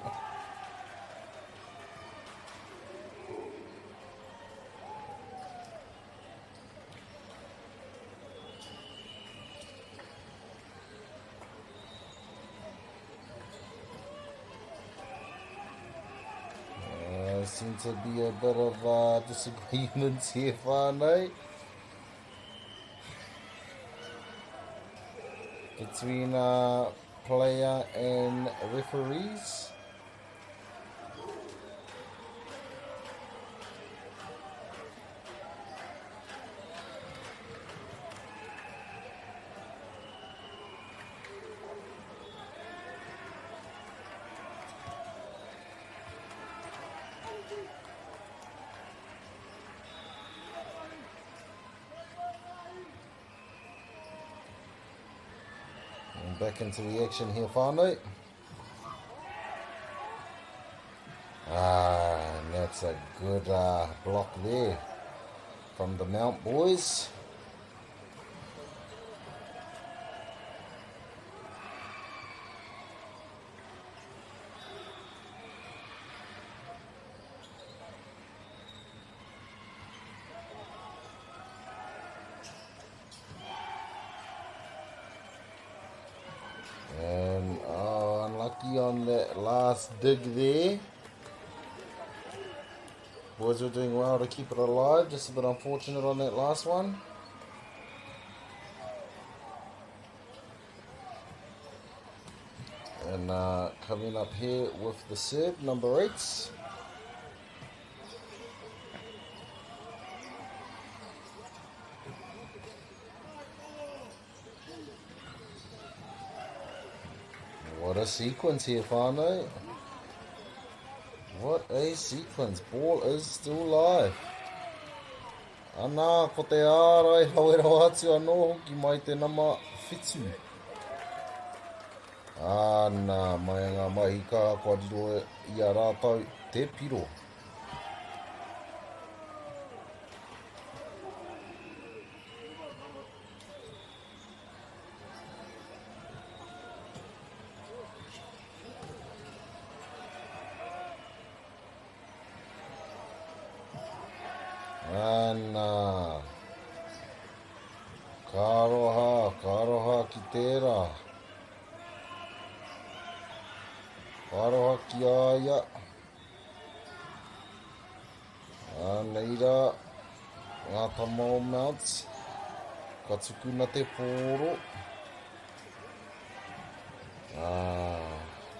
Seems to be a bit of disagreements here, whānau, between player and referees. Back into the action here, whānau. That's a good block there from the Mount boys. And unlucky on that last dig there. Boys were doing well to keep it alive, just a bit unfortunate on that last one. And coming up here with the serve, number 8. What a sequence here, whānau. What a sequence. Ball is still live. Ana, ko te ārai hauera atu anō hoki mai te nama whitu. Ana, mai ngā mahi ka kua riro I a rātau te piro. Ana, karoha ki tērā. Karoha ki aia. Aneira, ngā tamau mounts. Ka tukuna te pōro.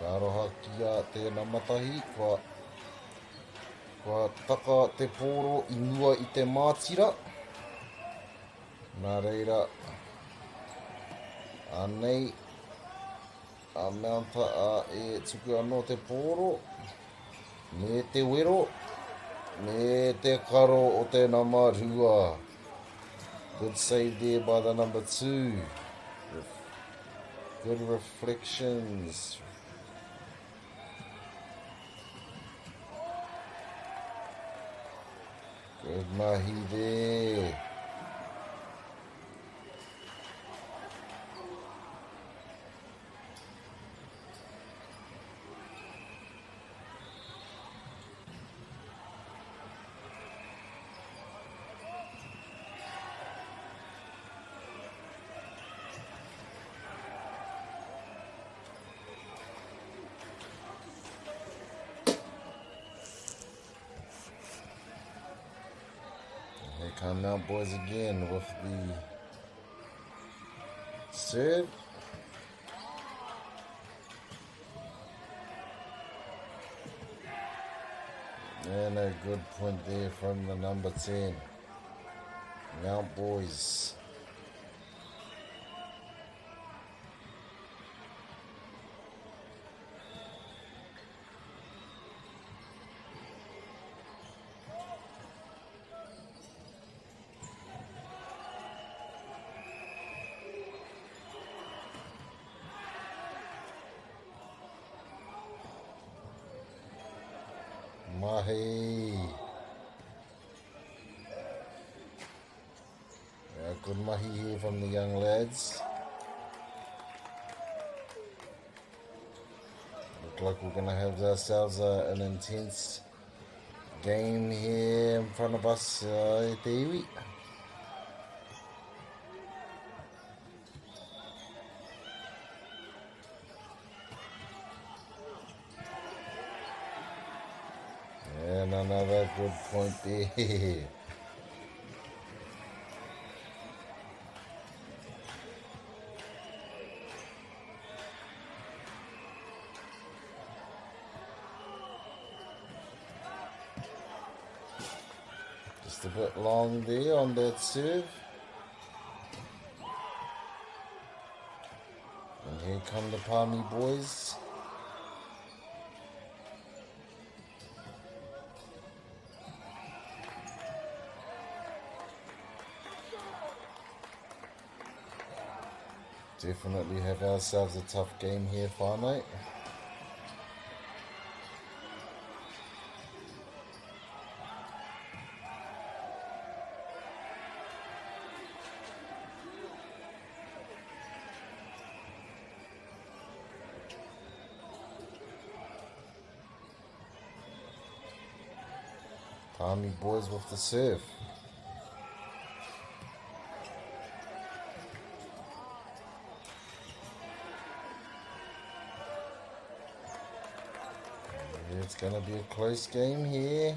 Karoha ki a tēnā matahi. Kua taka te pōro I mua I te mātira. Nā reira, anei, a mounta e tuku anō te pōro, me te wero, me te karo o tēnā marua. Good save there by the number 2. Good reflections. Good mahi there. Here come Mount boys again with the serve. And a good point there from the number 10. Mount boys. Mahi. Yeah, good mahi here from the young lads. Look like we're going to have ourselves an intense game here in front of us at the iwi. And another good point there. Just a bit long there on that serve. And here come the Palmy boys. Definitely have ourselves a tough game here, whānau. Palmy boys with the serve. It's going to be a close game here.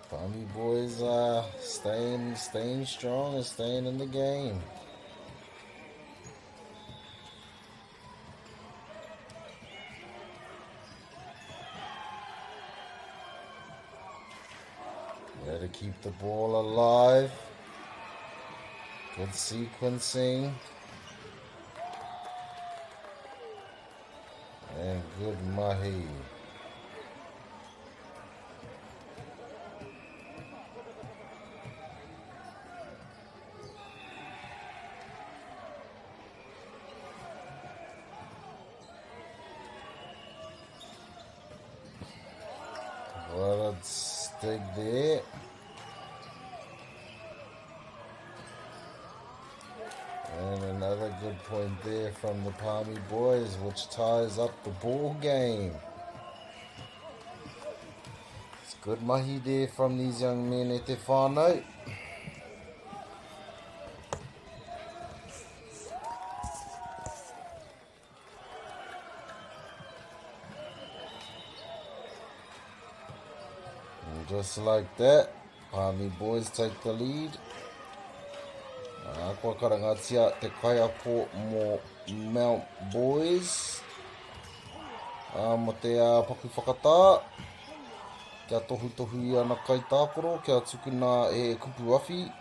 Palmy boys are staying strong and staying in the game. There to keep the ball alive. Good sequencing. And good mahi. What a stick there. And another good point there from the Palmy boys, which ties up the ball game. It's good mahi there from these young men at Te Whānau. And just like that, Palmy boys take the lead. Kua karangatia te kaiapo mo Mount Boys. Mo te paku whakatā. Kia tohu i ana kai tākoro, kia tukuna e kupu awhi.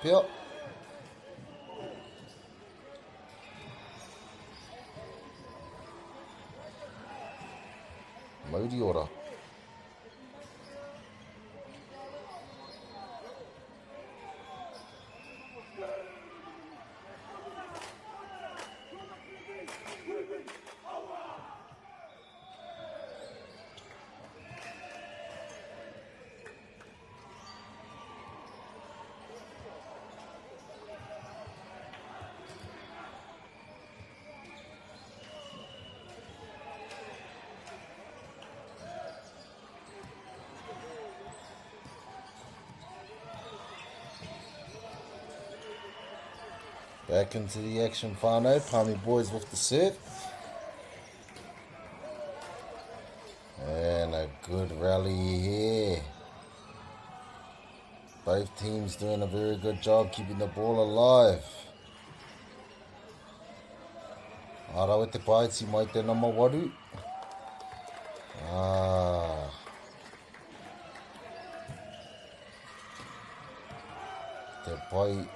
Pea. Mauri ora. Back into the action, whānau. Palmy boys with the serve. And a good rally here. Both teams doing a very good job keeping the ball alive. Arawe te paiti mai te nama waru. Te pai.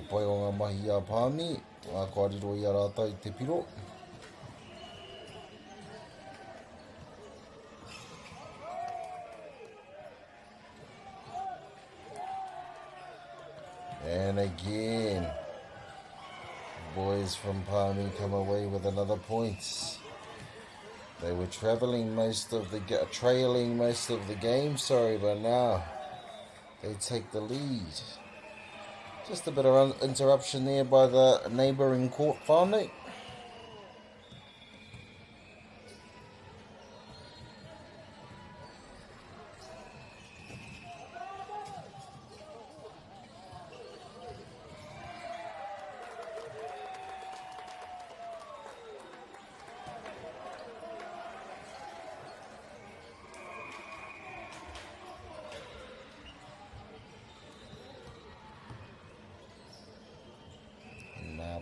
Pai o ngā mahi a Palmy, ngā kōrero i a rātou i te piro. And again, boys from Palmy come away with another point. They were trailing most of the game, but now they take the lead. Just a bit of interruption there by the neighbouring court whānau.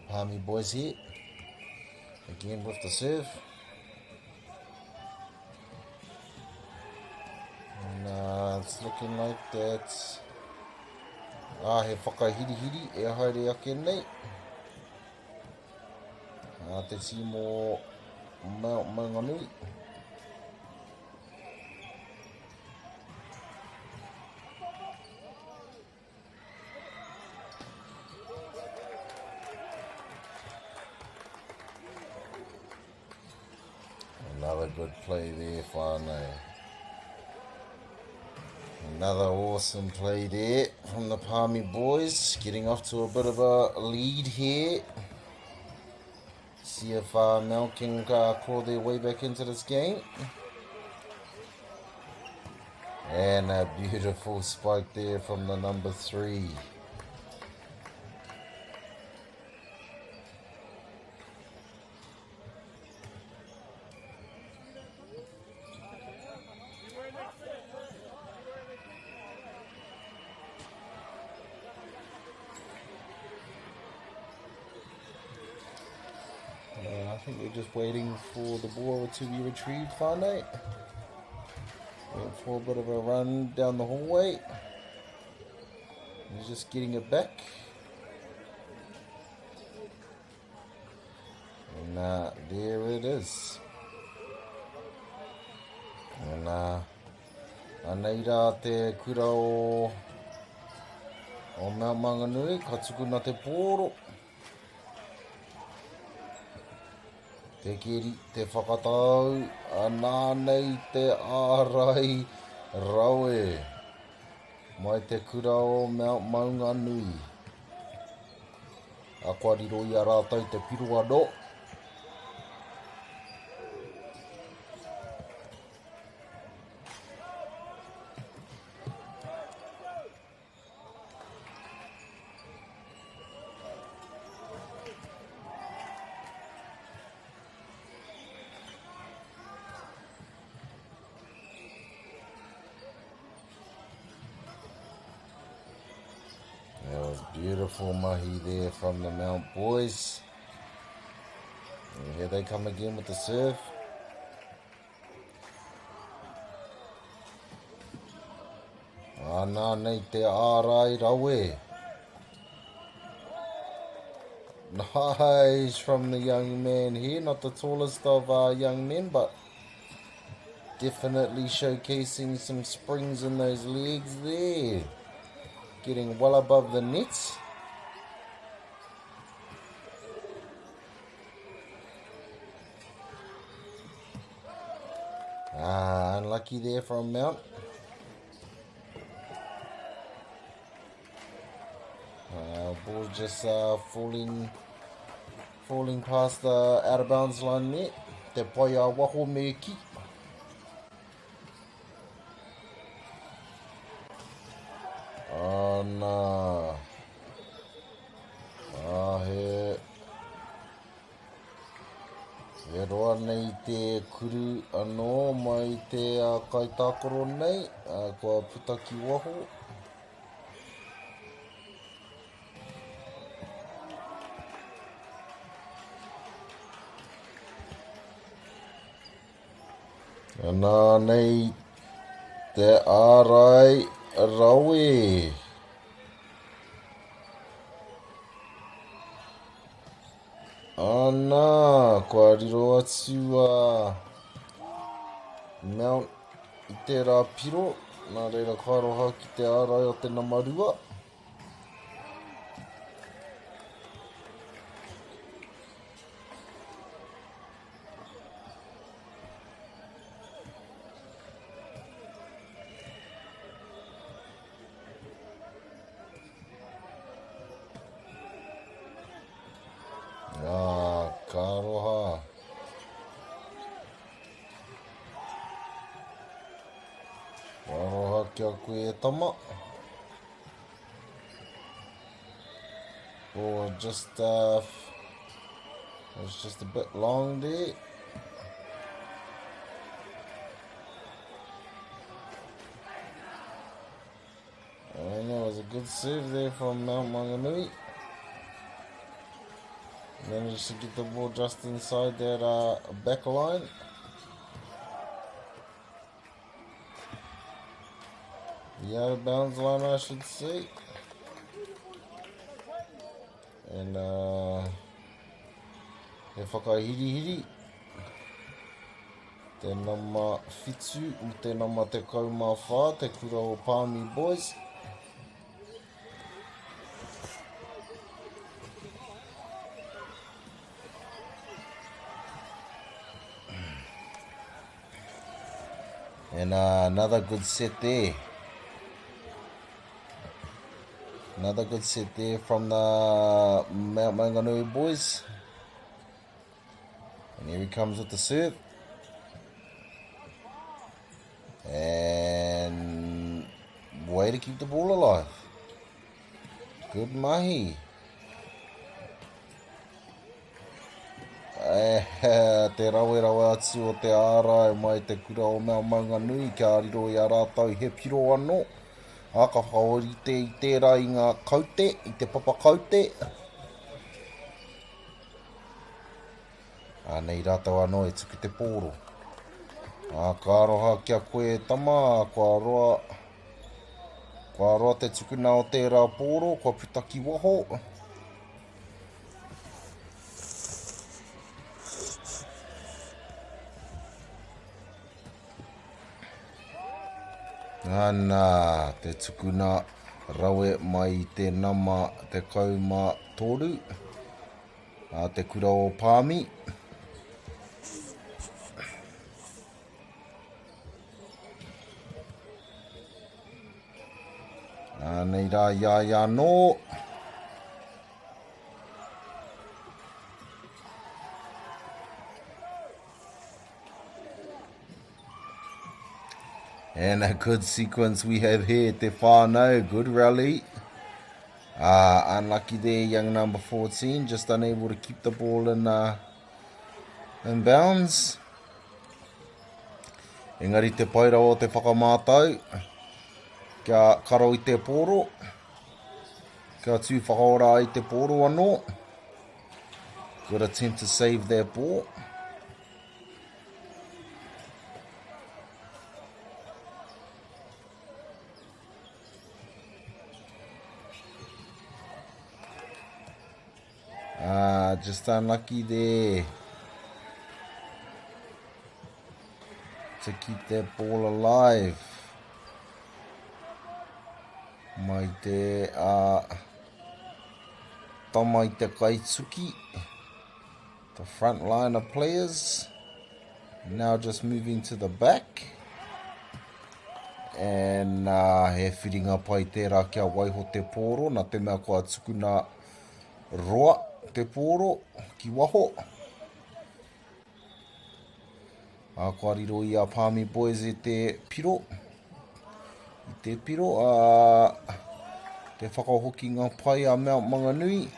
Palmy boys here. Again with the serve. And it's looking like that. He whakahiri e haere ake nei. Te timo Maunganui. Another good play there, whānau. Another awesome play there from the Palmy boys, getting off to a bit of a lead here. see if Mel can claw their way back into this game. And a beautiful spike there from the number 3. I think we're just waiting for the ball to be retrieved, Whānau. Went for a bit of a run down the hallway. He's just getting it back. And there it is. And anei rā te kura o Mount Maunganui, ka tuku nā te pōro. Te keri, te whakatau, anānei te ārai rawe. Mai te kura o Mount Maunganui. A kwariro i a rātou te pirua no. That was beautiful mahi there from the Mount boys. And here they come again with the serve. Nā nei te ārai rawe. Nice from the young man here. Not the tallest of young men, but definitely showcasing some springs in those legs there. Getting well above the nets. Unlucky there from Mount. Ball just falling past the out of bounds line net. Te pai a waho me ki. Nā. He roa nei te kuru anō mai te kaitākoro nei. Kua puta ki waho. Nā nei te ārai rawe. Nā, kua riro atu Mount I te rā piro. Nā reira kairoha ki te ārai o te namarua. Karoha. Karoha kia koe e tama. Or just it was just a bit long there. And it was a good serve there from Mount Maunganui. Managed to get the ball just inside that back line. The out of bounds line, I should say. And he whakahiri. Te nama whitu, te nama te kaumā whā, te kura o Palmy boys. And another good set there. Another good set there from the Mount Maunganui boys. Here he comes with the serve. And way to keep the ball alive. Good mahi. Te rawe atu o te ārai mai te kura o Mount Maunganui kia riro i a rātau he piro anō. A ka whaorite i tērā i ngā kaute, i te papa kaute. Nei rātau anō e tuku te pōro. Ka aroha kia koe tama, kua roa te tukuna o tērā pōro, kua putaki waho. Ana, te tukuna rawe mai te nama te kauma toru. Te kura o Pāmi. Nei rā ia no. And a good sequence we have here, te whānau, good rally. Unlucky there, young number 14, just unable to keep the ball in bounds. Engari te paira o te whakamātau. Kia karo I te pōro. Kia tū whakaora I te pōro anō. Good attempt to save that ball. Just unlucky there to keep that ball alive. Mai te Tamai te Kaitsuki, the front line of players, now just moving to the back. And he whiringa pai tērā kia waiho te pōro, nā te mea kua tukuna roa te pōro ki waho. Kua riro I a Pāmi boys e te piro. I te piro, te whakahoki ngā pai a Mount Maunganui.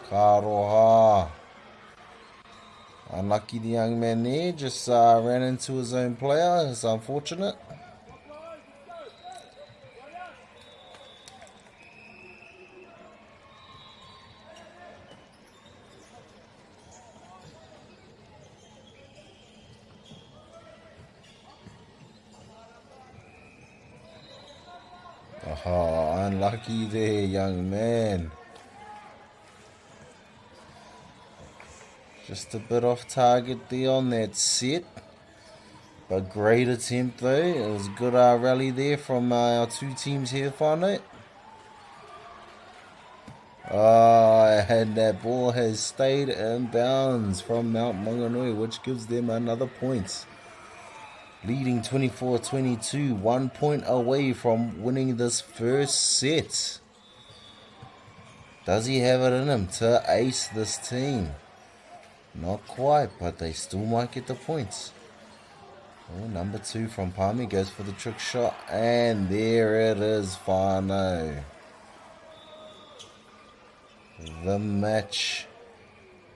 Ka roha. Unlucky the young man there, just ran into his own player. It's unfortunate. Unlucky there, young man. Just a bit off target there on that set. But great attempt though. It was a good rally there from our two teams here, whānau. And that ball has stayed in bounds from Mount Maunganui, which gives them another point. Leading 24-22, 1 point away from winning this first set. Does he have it in him to ace this team? Not quite, but they still might get the points. Number 2 from Pāmi goes for the trick shot, and there it is, whānau. The match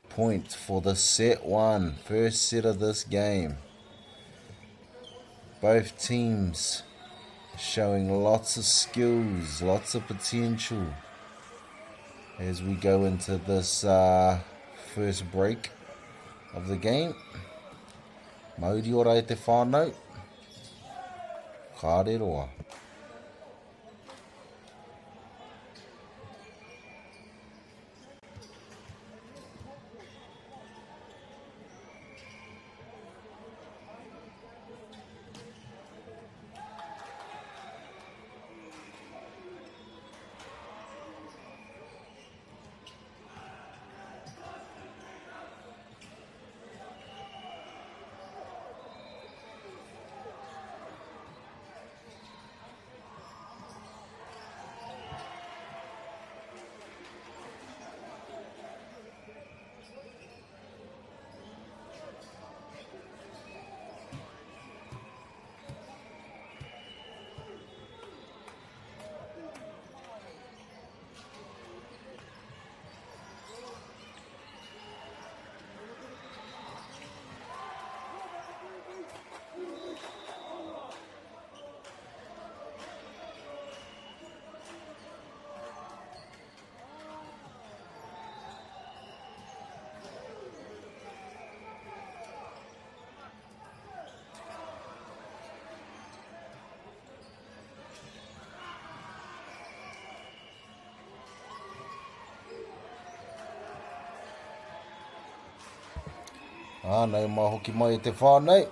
point for the set 1, first set of this game. Both teams showing lots of skills, lots of potential as we go into this first break of the game. Mauri ora e te whānau. Ka re roa. Nei mā hoki mai te whānei.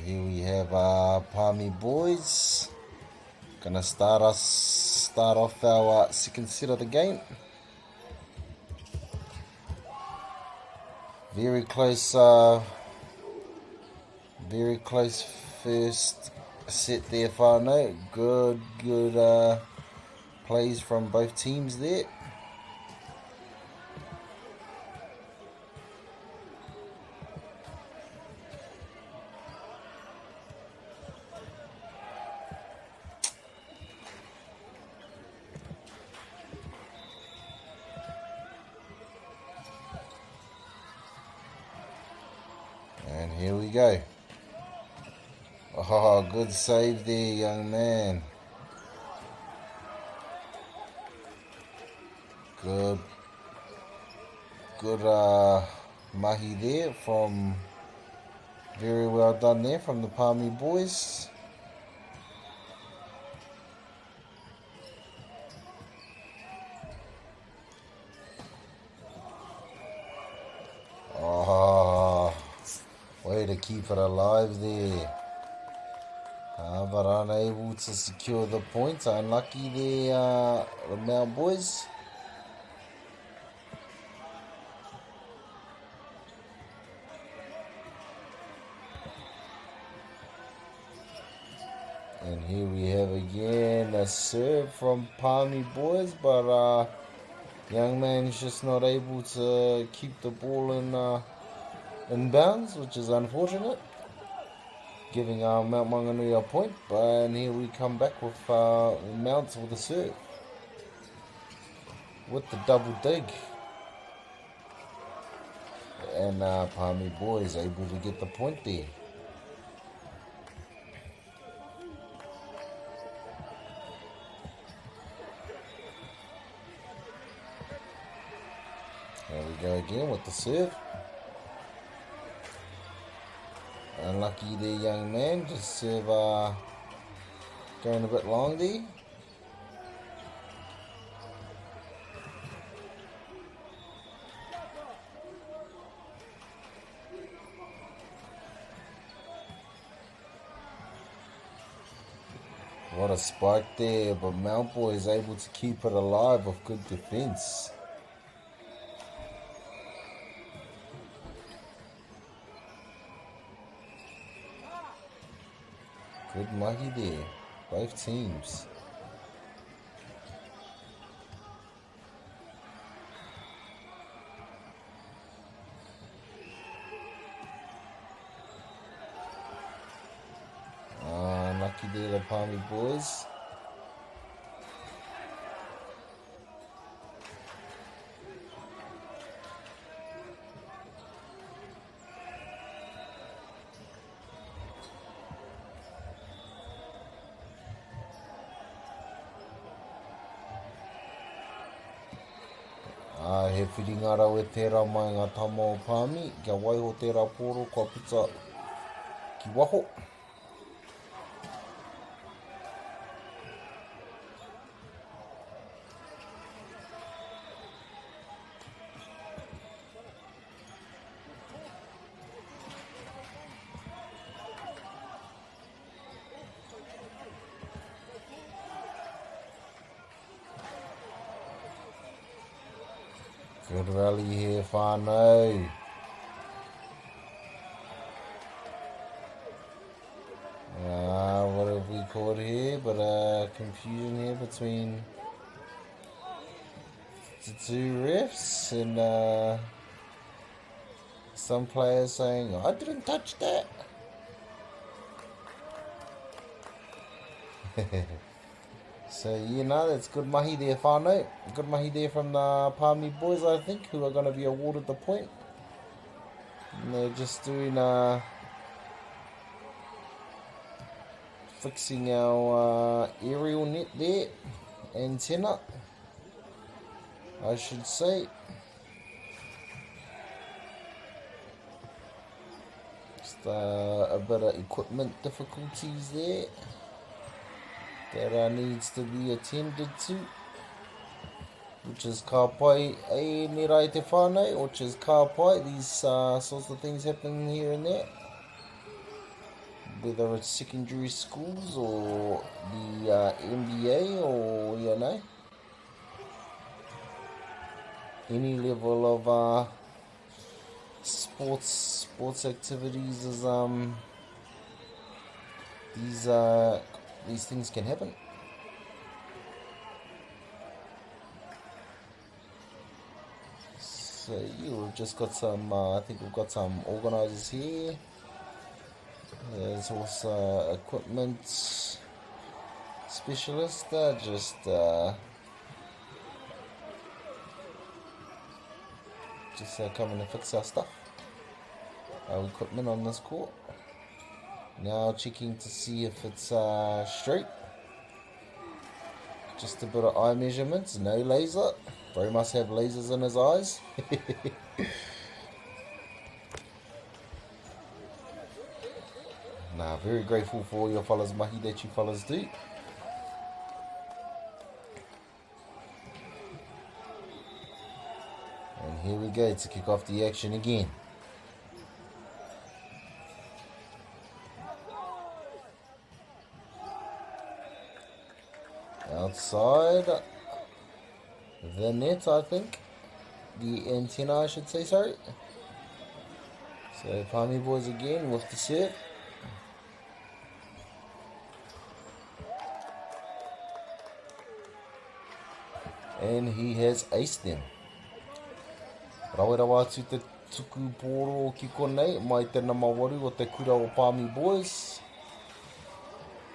Here we have Palmy boys. Gonna start off our second set of the game. Very close first set there, whānau. Good plays from both teams there. And here we go. Oh, good save there, young man. Good mahi there from, very well done there from the Palmy boys. Oh, way to keep it alive there. But unable to secure the points. Unlucky there, the Mount boys. And here we have again a serve from Palmy boys, but young man's just not able to keep the ball in bounds, which is unfortunate, giving Mount Maunganui a point. And here we come back with Mounts with a serve, with the double dig, and Palmy boys able to get the point there. There we go again with the serve. Unlucky there, young man. Just serve going a bit long there. What a spike there, but Mount Boy is able to keep it alive with good defense. Good mahi there, both teams. Lucky there, the Palmy boys. He whiringara o tērā mai ngā tama o Palmy, kia waiho tērā pōro kua pita ki waho. Good rally here, whānau. What have we caught here? But confusion here between the two refs, and some players saying, I didn't touch that. So, you know, that's good mahi there, whānau. Good mahi there from the Palmy boys, I think, who are going to be awarded the point. And they're just doing, fixing our aerial net there, antenna, I should say. Just a bit of equipment difficulties there that needs to be attended to. which is ka pai e ni rai te whānau, which is ka pai, these sorts of things happening here and there. Whether it's secondary schools or the NBA or, you know, any level of sports activities is these things can happen. So we've just got some I think we've got some organisers here. There's also equipment specialist just coming to fix our stuff, our equipment on this court. Now checking to see if it's straight. Just a bit of eye measurements, no laser. Bro must have lasers in his eyes. Nah, very grateful for all your fellas mahi that you fellas do. And here we go to kick off the action again. Outside the net, I think. The antenna, I should say, sorry. So Palmy boys again with the serve. And he has aced them. Rawera wātu te tuku pōro o ki konei, mai tēnā mawaru o te kura o Palmy boys.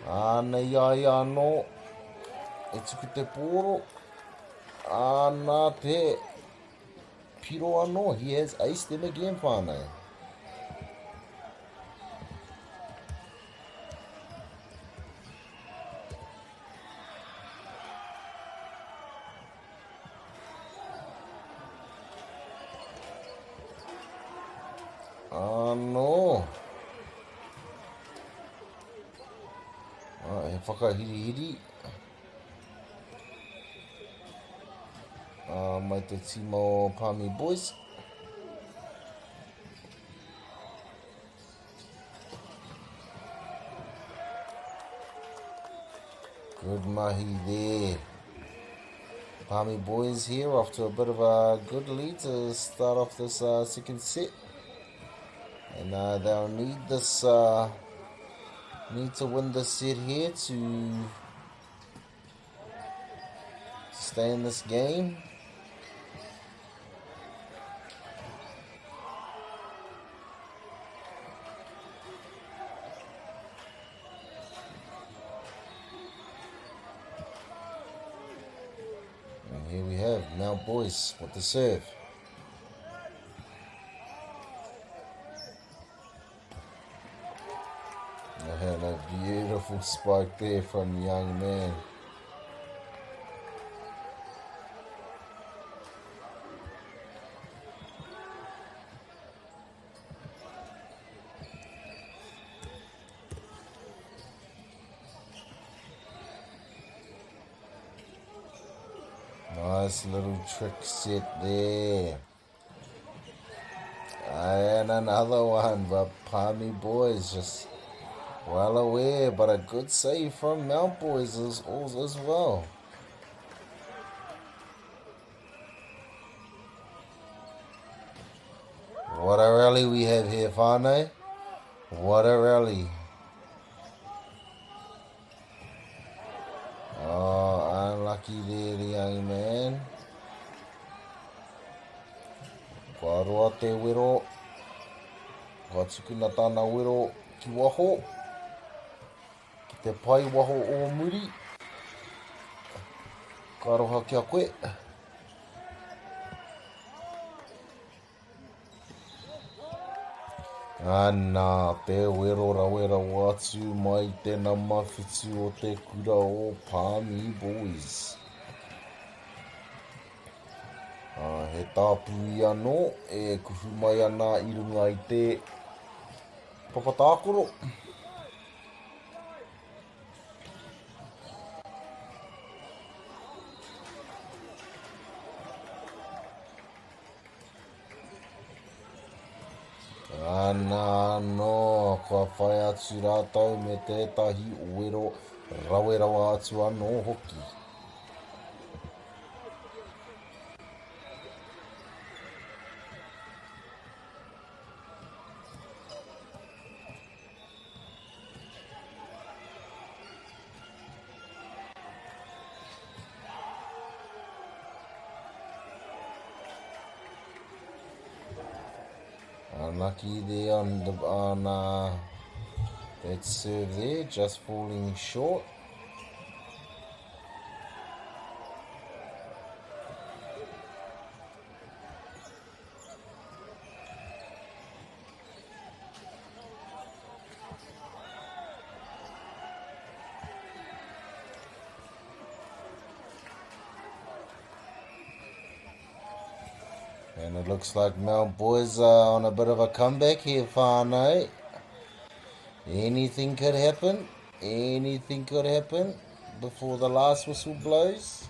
Ānei ai anō, e tuku te pōro. Ānā te piro anō, he has aced them again, whānau. No. He whakahiri-hiri. Mai te tima o Palmy boys. Good mahi there. Palmy boys here off to a bit of a good lead to start off this second set. And they'll need this, need to win this set here to stay in this game. And here we have Mount Boys with the serve. And a beautiful spike there from the young man. Nice little trick set there. And another one, but Palmy boys just well aware, but a good save from Mount Boys as well. What a rally we have here, whānau. What a rally. Oh, unlucky there, the young man. Kua roa te wero. Kua tukuna tāna wero ki waho. Te pai waho o muri. Ka roha kia koe. Ana te wero rawera watu mai tēnā mawhitu o te kura o Palmy boys. He tāpui anō e kuhu mai ana I runga I te papatākoro. Nā no, kua whai atu rātou me tētahi uero rawerawa atu anō hoki. Unlucky there on that serve there, just falling short. And it looks like Mount Boys are on a bit of a comeback here, whānau. Anything could happen. Anything could happen before the last whistle blows.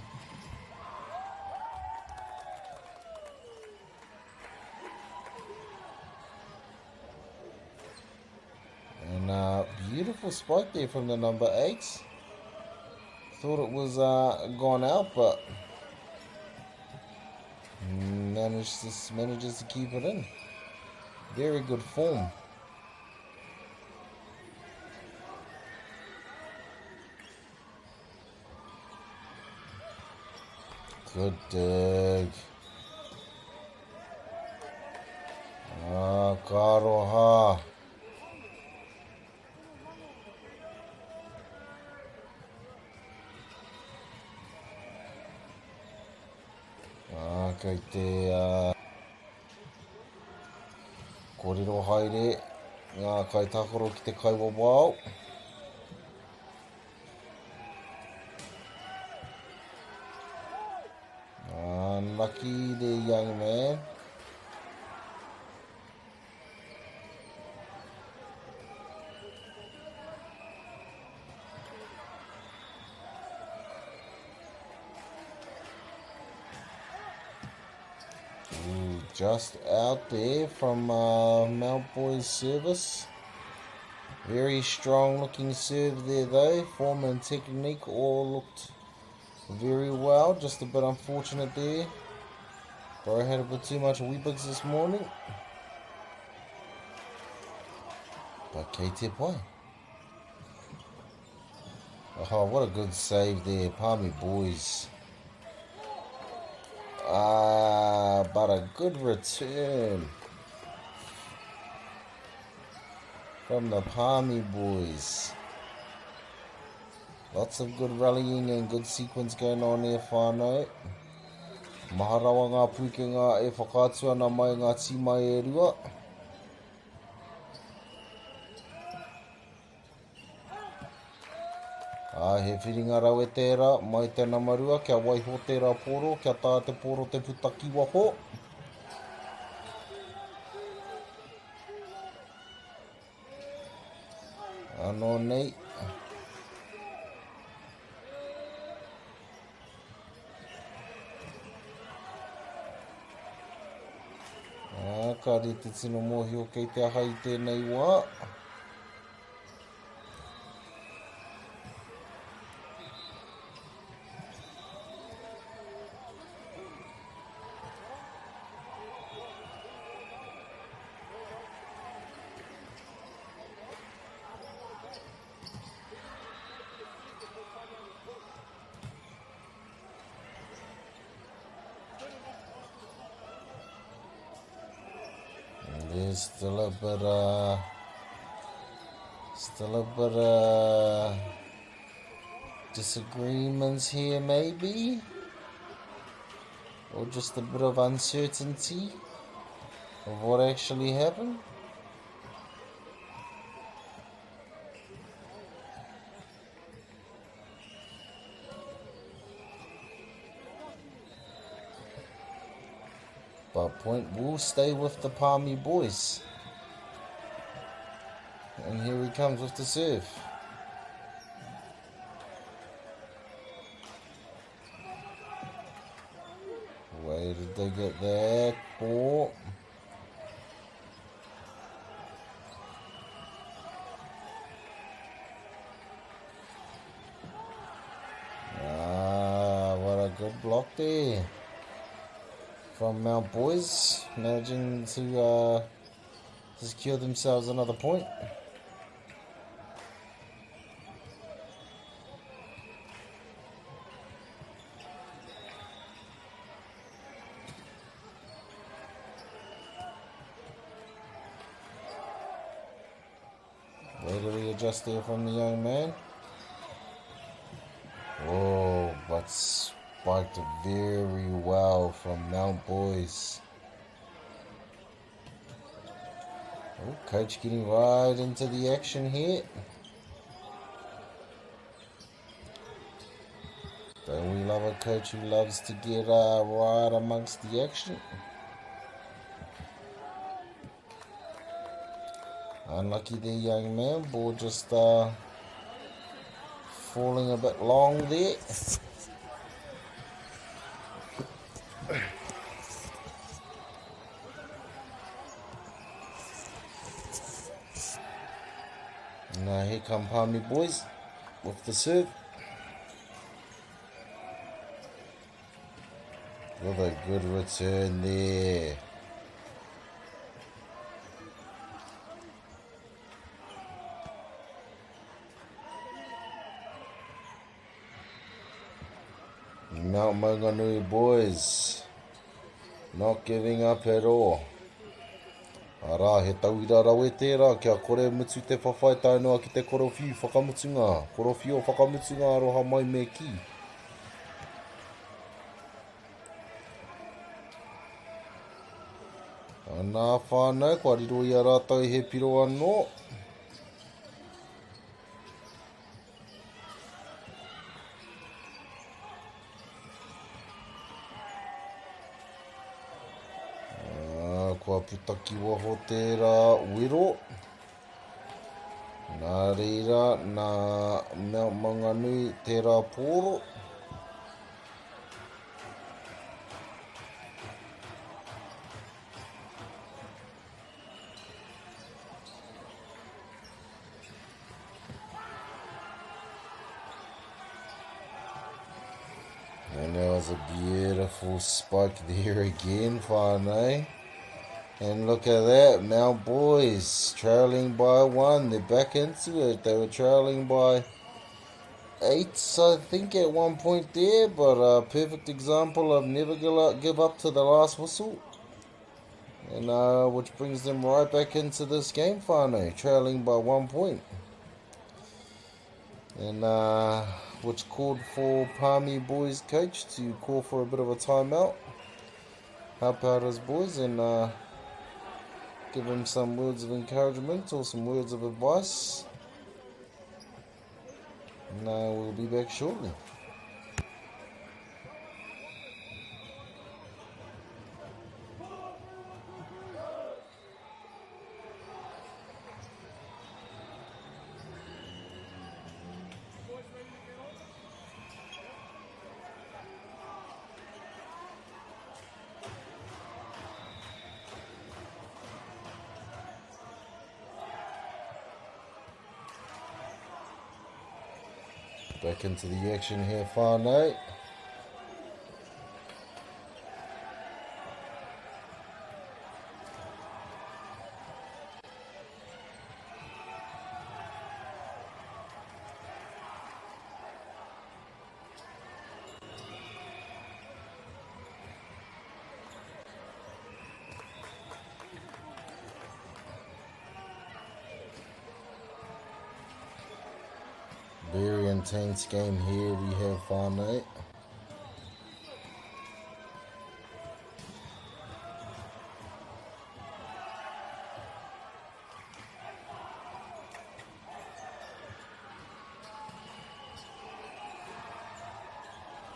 And beautiful spike there from the number 8. Thought it was gone out, but manages to keep it in. Very good form. Good dig. Karoha. Kei te kōrero haere ngā kaitakoro ki te kaiwawao. Unlucky there, young man. Just out there from Mount Boys' service. Very strong looking serve there though. Form and technique all looked very well. Just a bit unfortunate there. Bro had a bit too much Weebugs this morning. But kei te pai. Oh, what a good save there. Palmy Boys. But a good return from the Palmy Boys. Lots of good rallying and good sequence going on there, whānau. Maharawa ngā pukenga e whakātua ana mai ngā tīmai e rua. He whiringa rau e tērā, mai tēnā marua, kia waiho tērā poro, kia tā te poro te putaki waho. Anō nei. Ka re te tino mōhio kei te ahai tēnei wā. There's still a bit disagreements here maybe, or just a bit of uncertainty of what actually happened. But point will stay with the Palmy Boys. And here he comes with the serve. Where did they get that ball? good block there from Mount Boys, managing to secure themselves another point. Way to readjust there from the young man. Oh, but spiked very well from Mount Boys. Oh, coach getting right into the action here. Don't we love a coach who loves to get right amongst the action? Unlucky there, young man. Ball just falling a bit long there. Now here come Palmy Boys with the serve. With a good return there. Mount Maunganui Boys not giving up at all. Ara, he tauira rawe tērā, kia kore mutu te whawhai tainoa ki te korowhiu whakamutunga. Korowhiu o whakamutunga aroha mai me ki. Nā whānau, kua riro i a rātou he piro anō. Kua putaki waho tērā wero. Nā reira, nā Mount Maunganui tērā pōro. And there was a beautiful spike there again, whānau. And look at that, Mount Boys trailing by 1. They're back into it. They were trailing by 8, I think, at one point there. But a perfect example of never give up to the last whistle. And which brings them right back into this game, whānau, trailing by 1 point. And which called for Palmy Boys coach to call for a bit of a timeout. Help out his boys and give him some words of encouragement or some words of advice. And we'll be back shortly. Back into the action here, whānau. Very intense game here we have, whānau.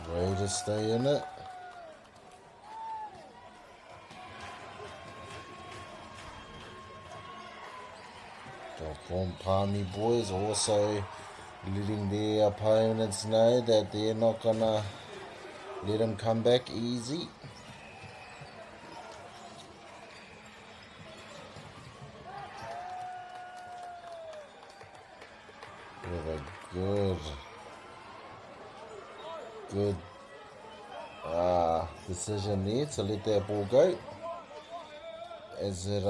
Way to stay in it. The Palmy Boys also letting their opponents know that they're not gonna let them come back easy. With a good decision there to let that ball go. As it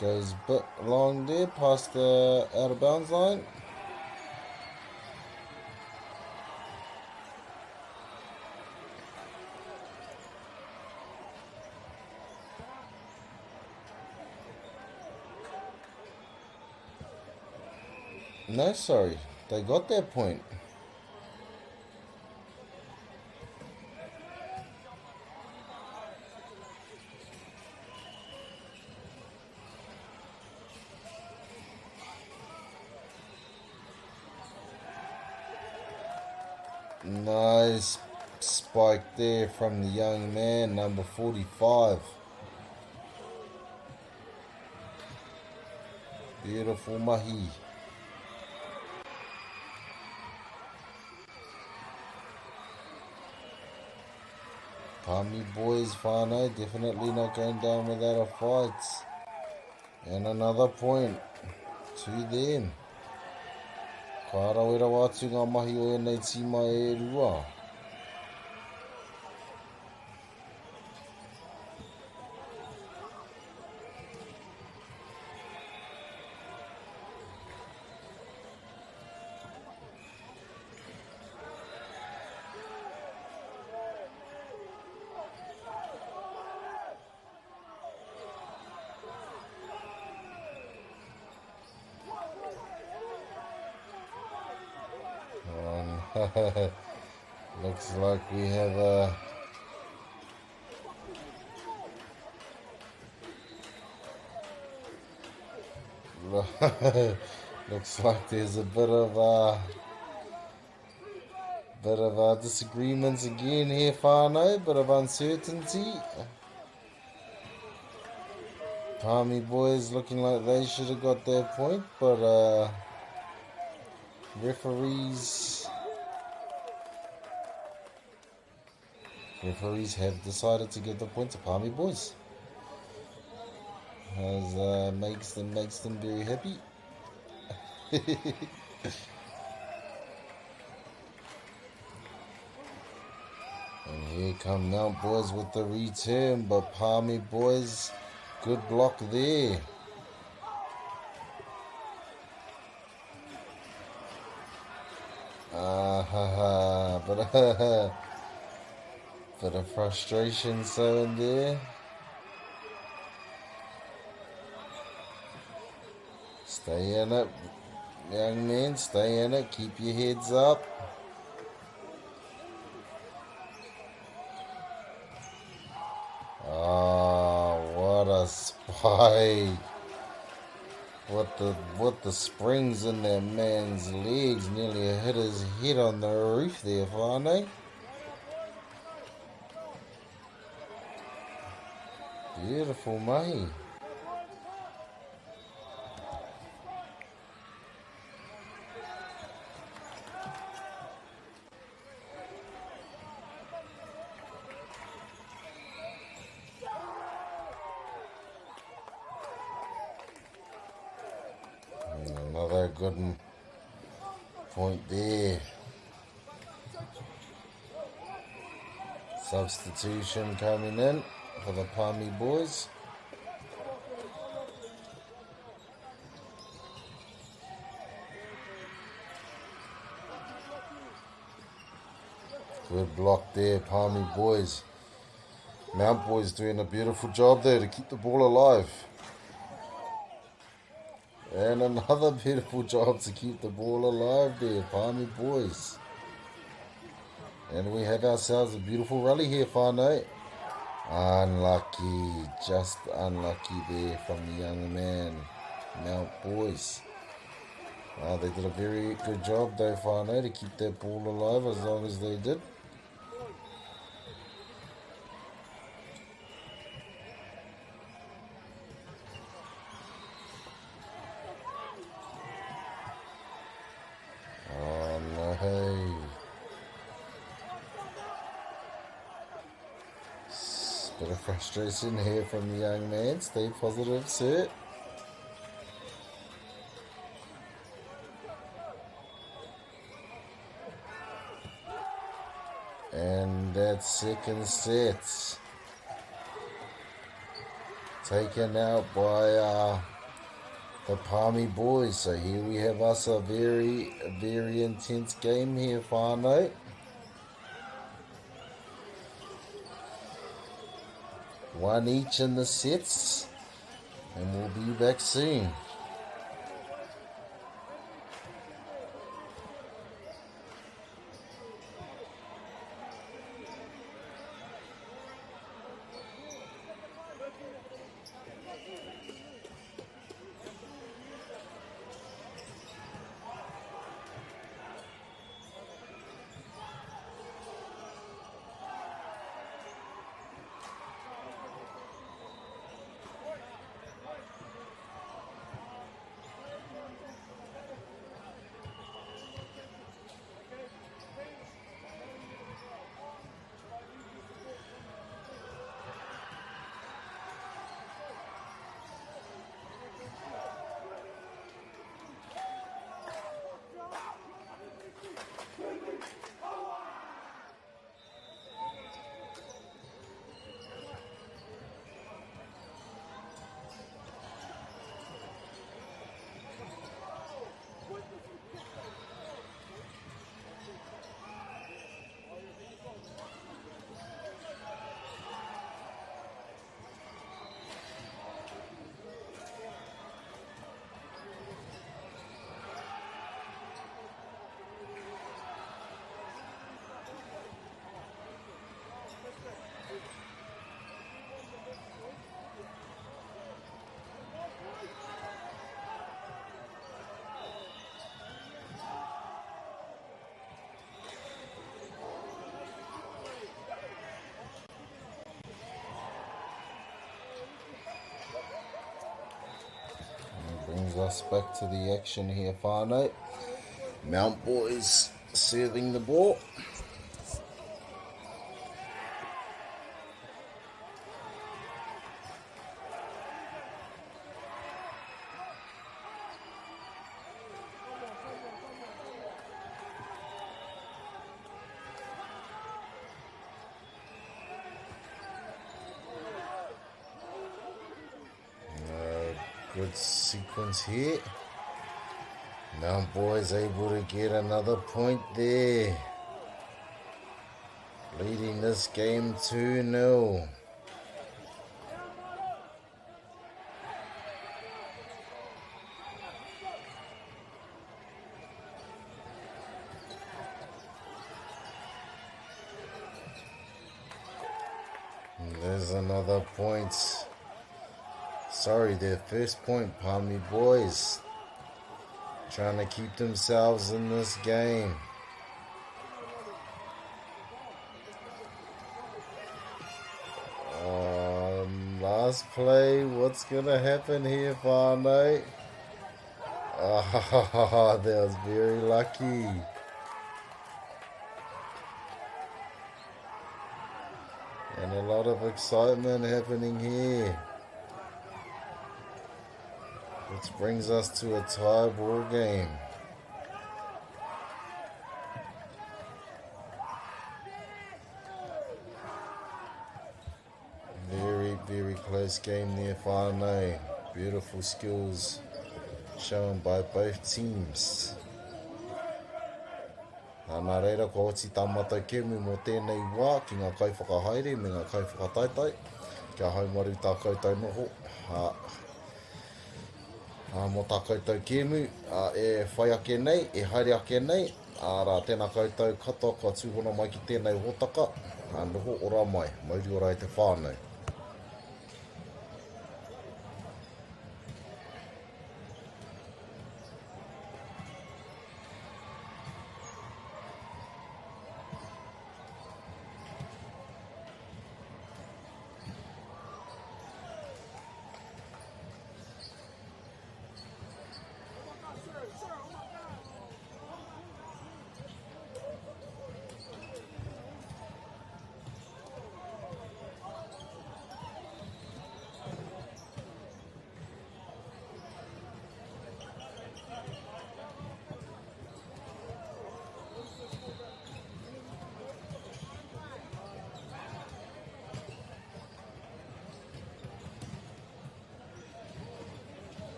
goes a bit long there past the out of bounds line. No, sorry, they got that point. Nice spike there from the young man, number 45. Beautiful mahi. Palmy boys, whānau, definitely not going down without a fight. And another point to them. Ka rawera wātu ngā mahi o nei tima e rua. Looks like we have a looks like there's a bit of disagreements again here, whānau, bit of uncertainty. Palmy boys looking like they should have got their point, but referees have decided to give the point to Palmy boys, as makes them very happy. And here come Mount boys with the return, but Palmy boys, good block there. But bit of frustration so in there. Stay in it, young men, stay in it, keep your heads up. What a spike. What the springs in that man's legs nearly hit his head on the roof there, whānau. Beautiful mahi. Another good point there. Substitution coming in for the Palmy boys. Good block there, Palmy boys. Mount boys doing a beautiful job there to keep the ball alive. And another beautiful job to keep the ball alive there, Palmy boys. And we have ourselves a beautiful rally here, whānau. Unlucky, just unlucky there from the young man, Mount boys. They did a very good job though, whānau, to keep that ball alive as long as they did. Oh no. Bit of frustration here from the young man. Stay positive, sir. And that second set taken out by the Palmy boys. So here we have us a very intense game here, whānau. One each in the sets, and we'll be back soon. Brings us back to the action here, whānau. Mount boys serving the ball. Good sequence here. Mount boys able to get another point there. Leading this game 2-0. And there's another point. Sorry, their first point, Palmy boys. Trying to keep themselves in this game. Last play, what's gonna happen here, whānau? Ah, that was very lucky. And a lot of excitement happening here. Which brings us to a tie ball game. Very close game there, whānau. Beautiful skills shown by both teams. Nā reira, ko oti tāmata kemu mō tēnei wā ki ngā kaiwhakahaere me ngā kaiwhakataitai. Kia haumaru tā koutou noho. Mō tā koutou kēmu, e whai ake nei, e haere ake nei, rā tēnā koutou katoa ka tūhona mai ki tēnei hōtaka, noho ora mai, mauri ora e te whānau.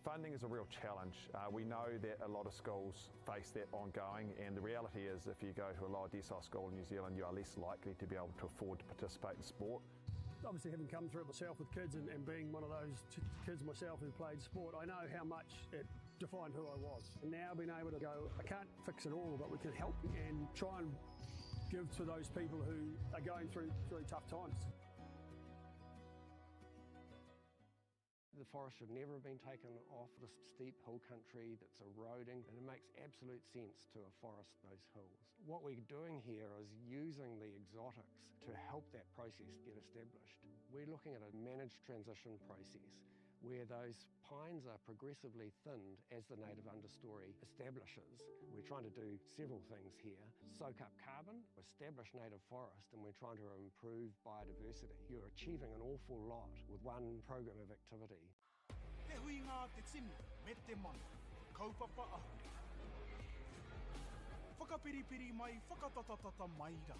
Funding is a real challenge. We know that a lot of schools face that ongoing, and the reality is if you go to a lower decile school in New Zealand, you are less likely to be able to afford to participate in sport. Obviously, having come through it myself with kids and being one of those kids myself who played sport, I know how much it defined who I was. And now being able to go, I can't fix it all, but we can help and try and give to those people who are going through tough times. The forest should never have been taken off the steep hill country that's eroding, and it makes absolute sense to afforest those hills. What we're doing here is using the exotics to help that process get established. We're looking at a managed transition process where those pines are progressively thinned as the native understory establishes. We're trying to do several things here. Soak up carbon, establish native forest, and we're trying to improve biodiversity. You're achieving an awful lot with one program of activity. Te hui ngā te tini, me te mana, kaupapa ahuri. Whakapiripiri mai, whakatatatata mai rā.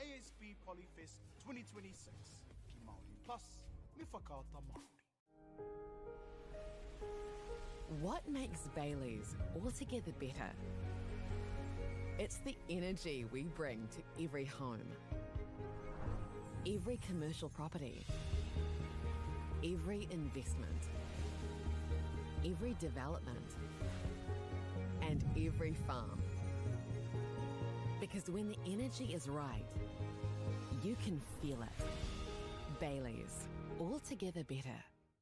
ASB Polyfest 2026, ki Māori Plus, me whakaata Māori. What makes Bailey's altogether better? It's the energy we bring to every home, every commercial property, every investment, every development, and every farm. Because when the energy is right, you can feel it. Bailey's, altogether better.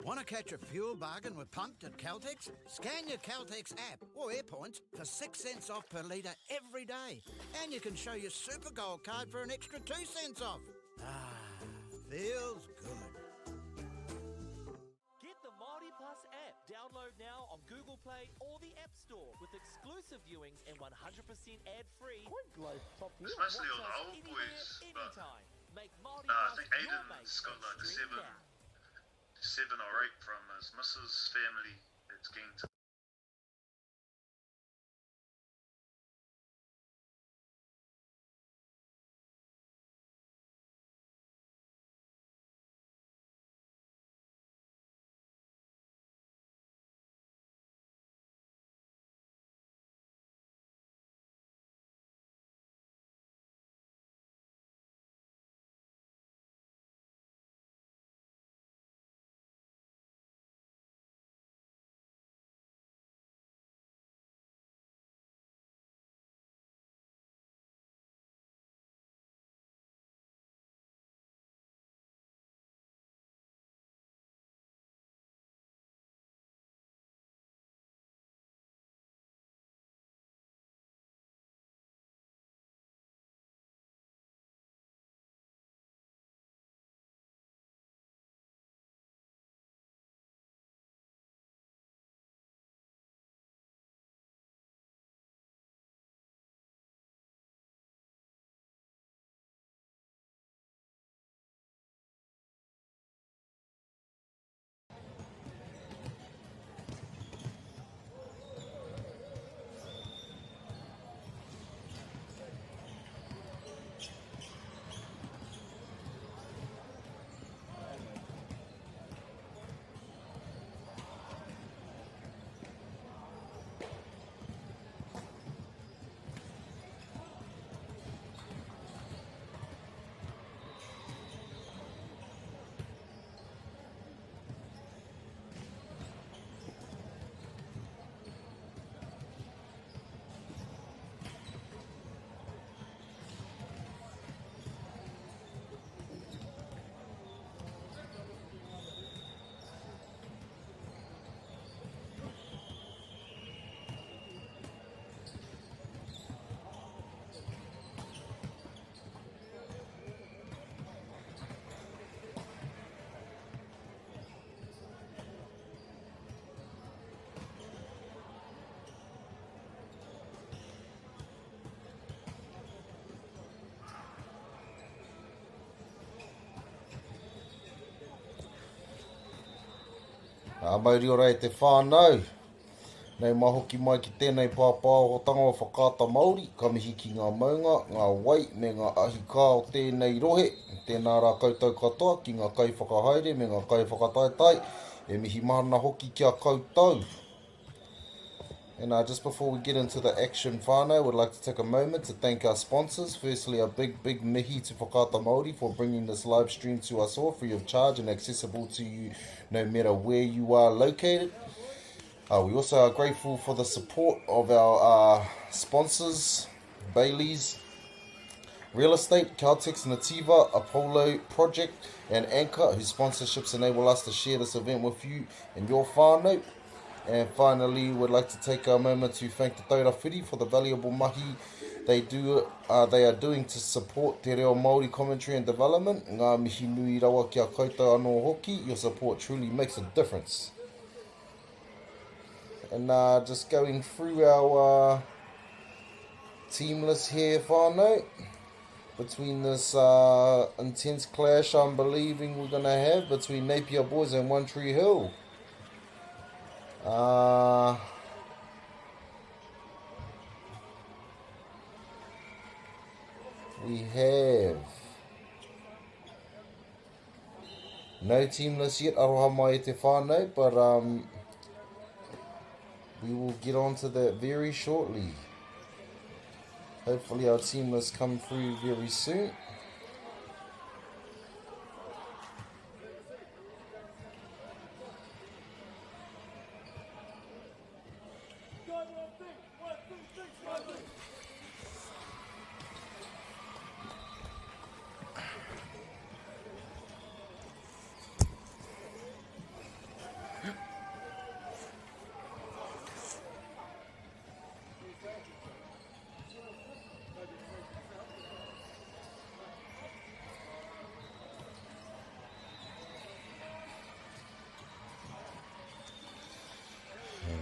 Want to catch a fuel bargain with Pumped at Caltex? Scan your Caltex app or AirPoints for 6 cents off per litre every day. And you can show your Super Gold card for an extra 2 cents off. Ah, feels good. Get the Māori Plus app. Download now on Google Play or the App Store with exclusive viewings and 100% ad-free. It's mostly all the old boys, but anytime. Make Māori I Plus think your mate Aiden's got like and stream now. 7 or 8 from his missus' family that's getting to. Mauri ora e te whānau. Nei mahoki mai ki tēnei pāpāhotanga o whakaata Māori, ka mihi ki ngā maunga, ngā wai me ngā ahi kā o tēnei rohe. Tēnā rā koutou katoa ki ngā kai whakahaere me ngā kai whakataetai E mihi mahana hoki kia koutou. And just before we get into the action whānau, we'd like to take a moment to thank our sponsors. Firstly, a big mihi to Whakaata Māori for bringing this live stream to us all free of charge and accessible to you no matter where you are located. We also are grateful for the support of our sponsors, Bailey's Real Estate, Caltex Nativa, Apollo Project, and Anchor, whose sponsorships enable us to share this event with you and your whānau. And finally, we'd like to take a moment to thank the Taura Whiri for the valuable mahi they are doing to support Te Reo Māori commentary and development. Ngā mihi nui rawa kia koutou anō hoki. Your support truly makes a difference. And just going through our team list here, whānau. Between this intense clash I'm believing we're going to have between Napier Boys and One Tree Hill. We have no team list yet, aroha mai e te whānau, but we will get on to that very shortly. Hopefully our team list come through very soon.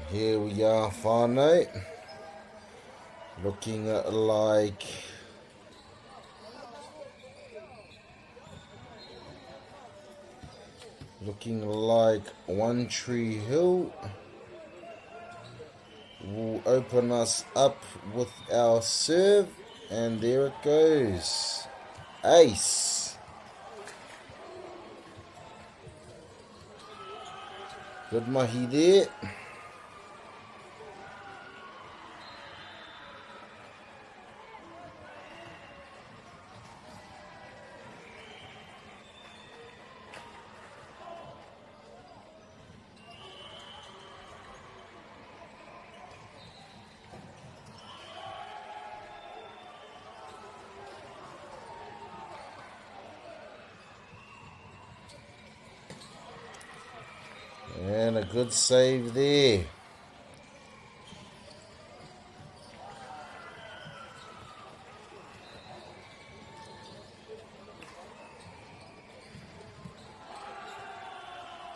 Here we are, whānau, looking like One Tree Hill will open us up with our serve, and there it goes, ace. Good mahi there. And a good save there.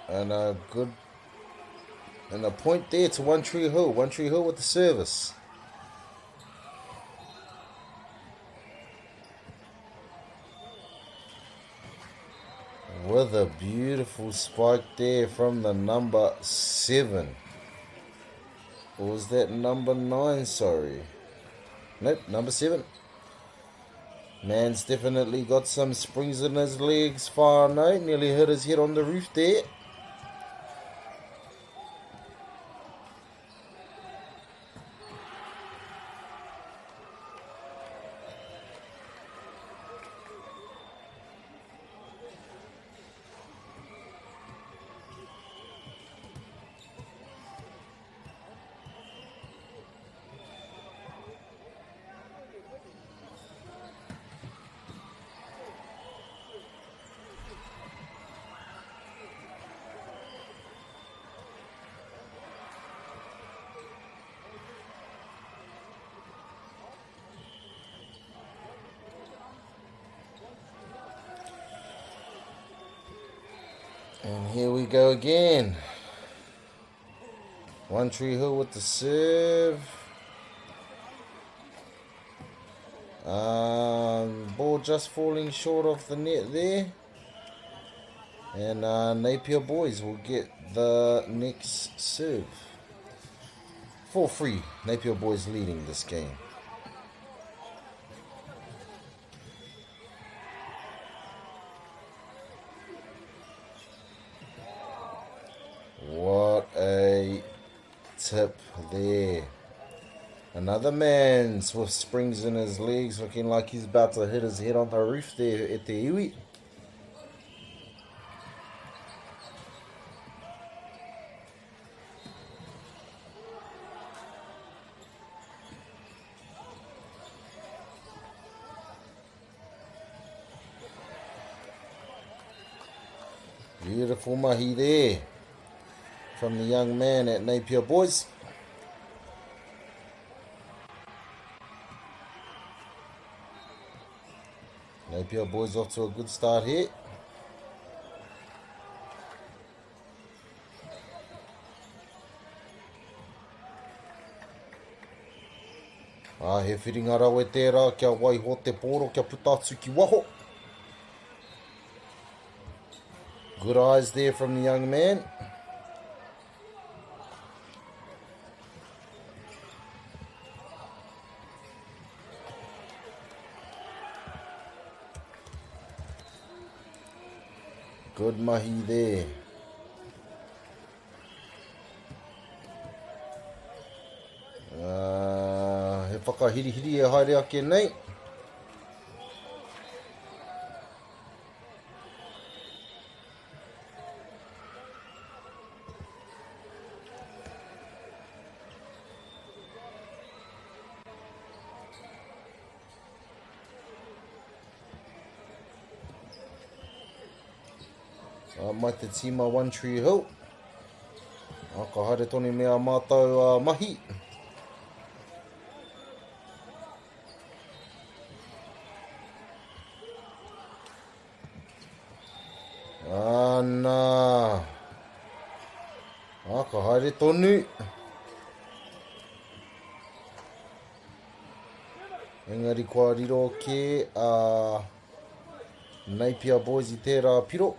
And a point there to One Tree Hill. One Tree Hill with the service. With a beautiful spike there from the number 7. Or was that number 9? Sorry. Nope, number 7. Man's definitely got some springs in his legs. Whānau, nearly hit his head on the roof there. And here we go again. One Tree Hill with the serve. Ball just falling short of the net there. And Napier Boys will get the next serve. 4-3. Napier Boys leading this game. Another man with springs in his legs, looking like he's about to hit his head on the roof there at the iwi. Beautiful mahi there from the young man at Napier Boys. Napier Boys off to a good start here. He whiringa rawe tērā kia waiho te pōro kia puta atu ki waho. Good eyes there from the young man. Good mahi there. He whakahirihiri e haere ake nei. Mai te tima One Tree Hill. Ka haere toni mea mātou mahi. Ana. Ka haere tonu. Engari kua riro ke Napier Boys I tērā piro.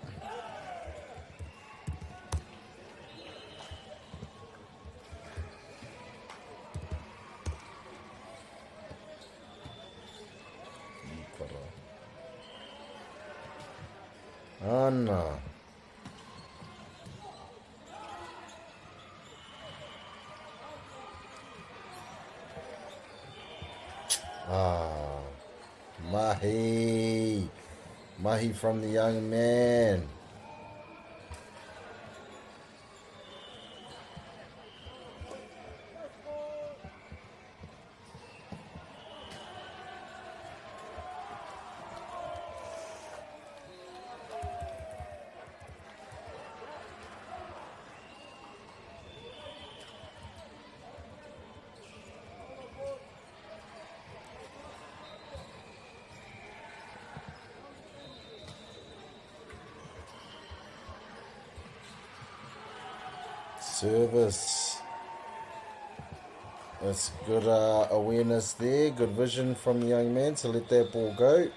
Ana. Mahi. Mahi from the young man. Service. That's good awareness there. Good vision from the young man to let that ball go.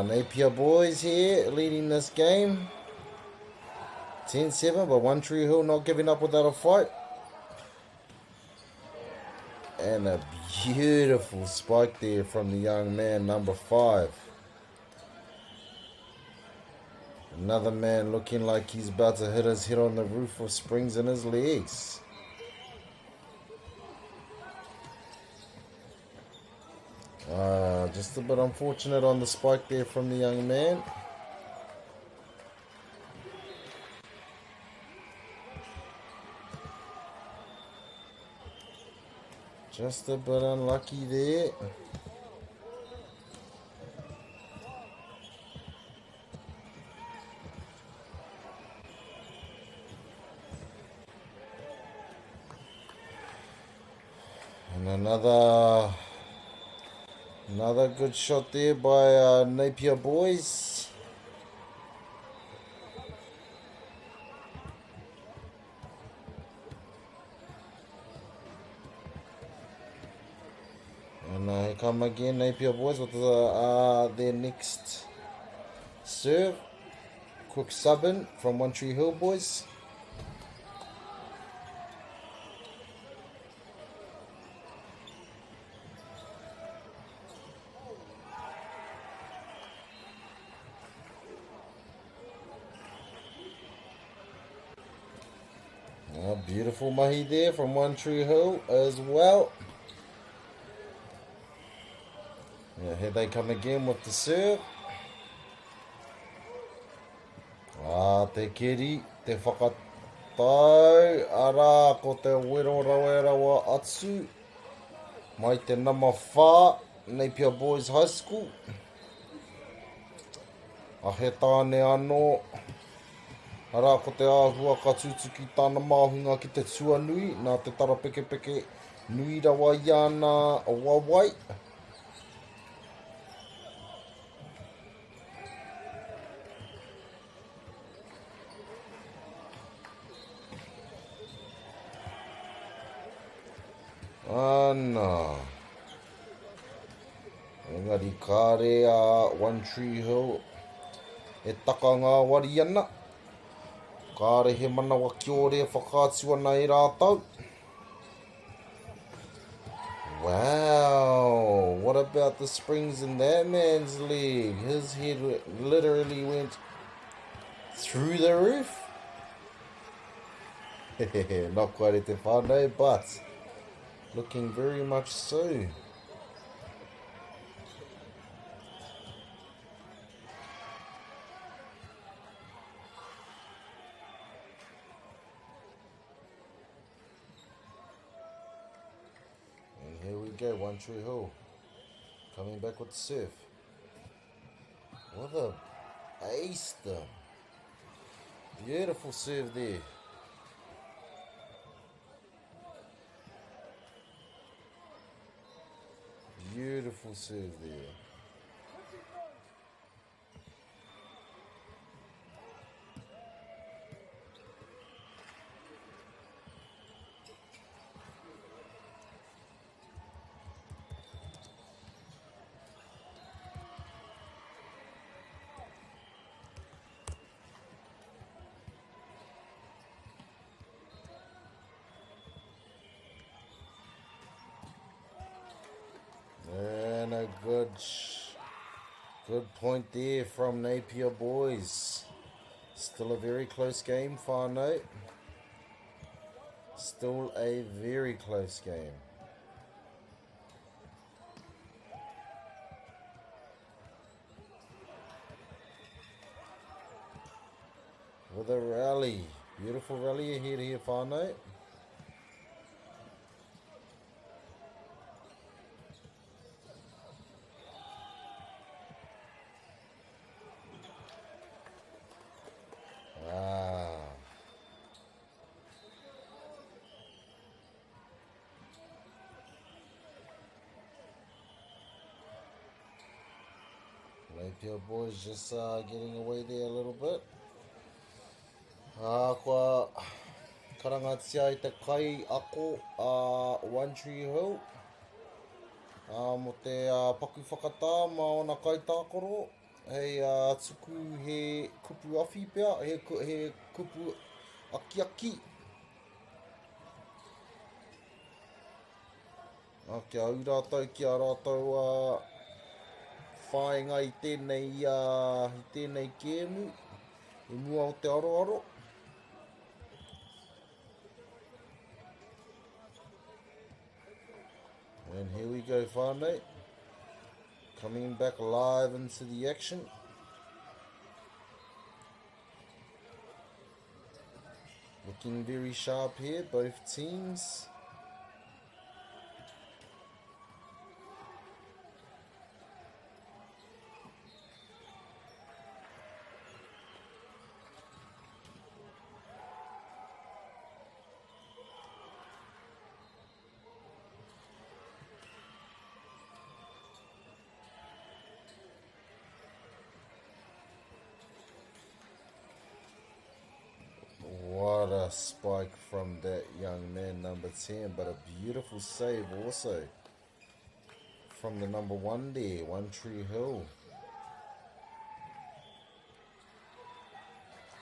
Napier Boys here leading this game. 10-7, but One Tree Hill not giving up without a fight. And a beautiful spike there from the young man, number 5. Another man looking like he's about to hit his head on the roof with springs in his legs. Just a bit unfortunate on the spike there from the young man. Just a bit unlucky there. And another good shot there by Napier Boys. They come again, Napier boys, with their next serve. Quick sub in from One Tree Hill boys. Beautiful mahi there from One Tree Hill as well. Yeah, here they come again with the serve. Te keri, te whakatau, ara ko te wero rawa atsu. Mai te nama whā, Napier Boys High School. A he tāne anō. Ara ko te āhua ka tūtu ki tāna māhunga ki te tuanui, nā te tara peke peke nui rawa i ana wawai. Ana. Engari kāre a One Tree Hill e taka ngā wari ana. Kāre he manawa kiore whakātua ana i rātau. Wow, what about the springs in that man's leg? His head literally went through the roof. Not quite at the whānau, but looking very much so. Here we go, One Tree Hill coming back with the serve. What a ace though. Beautiful serve there. Beautiful serve there. And a good point there from Napier Boys. Still a very close game, whānau. Still a very close game. With a rally. Beautiful rally ahead here, whānau. Napier Boys just getting away there a little bit. Kua karangatia I te kai ako One Tree Hill. Mo te paku whakatā ma ona kai tākoro. Hei tuku he kupu awhi pia, he kupu aki. Kia au rātou, kia rātou whāenga I tēnei kēmu. I mua o te aro. And here we go, whānau. Coming back live into the action. Looking very sharp here, both teams. What a spike from that young man, number 10, but a beautiful save also from the number 1 there, One Tree Hill.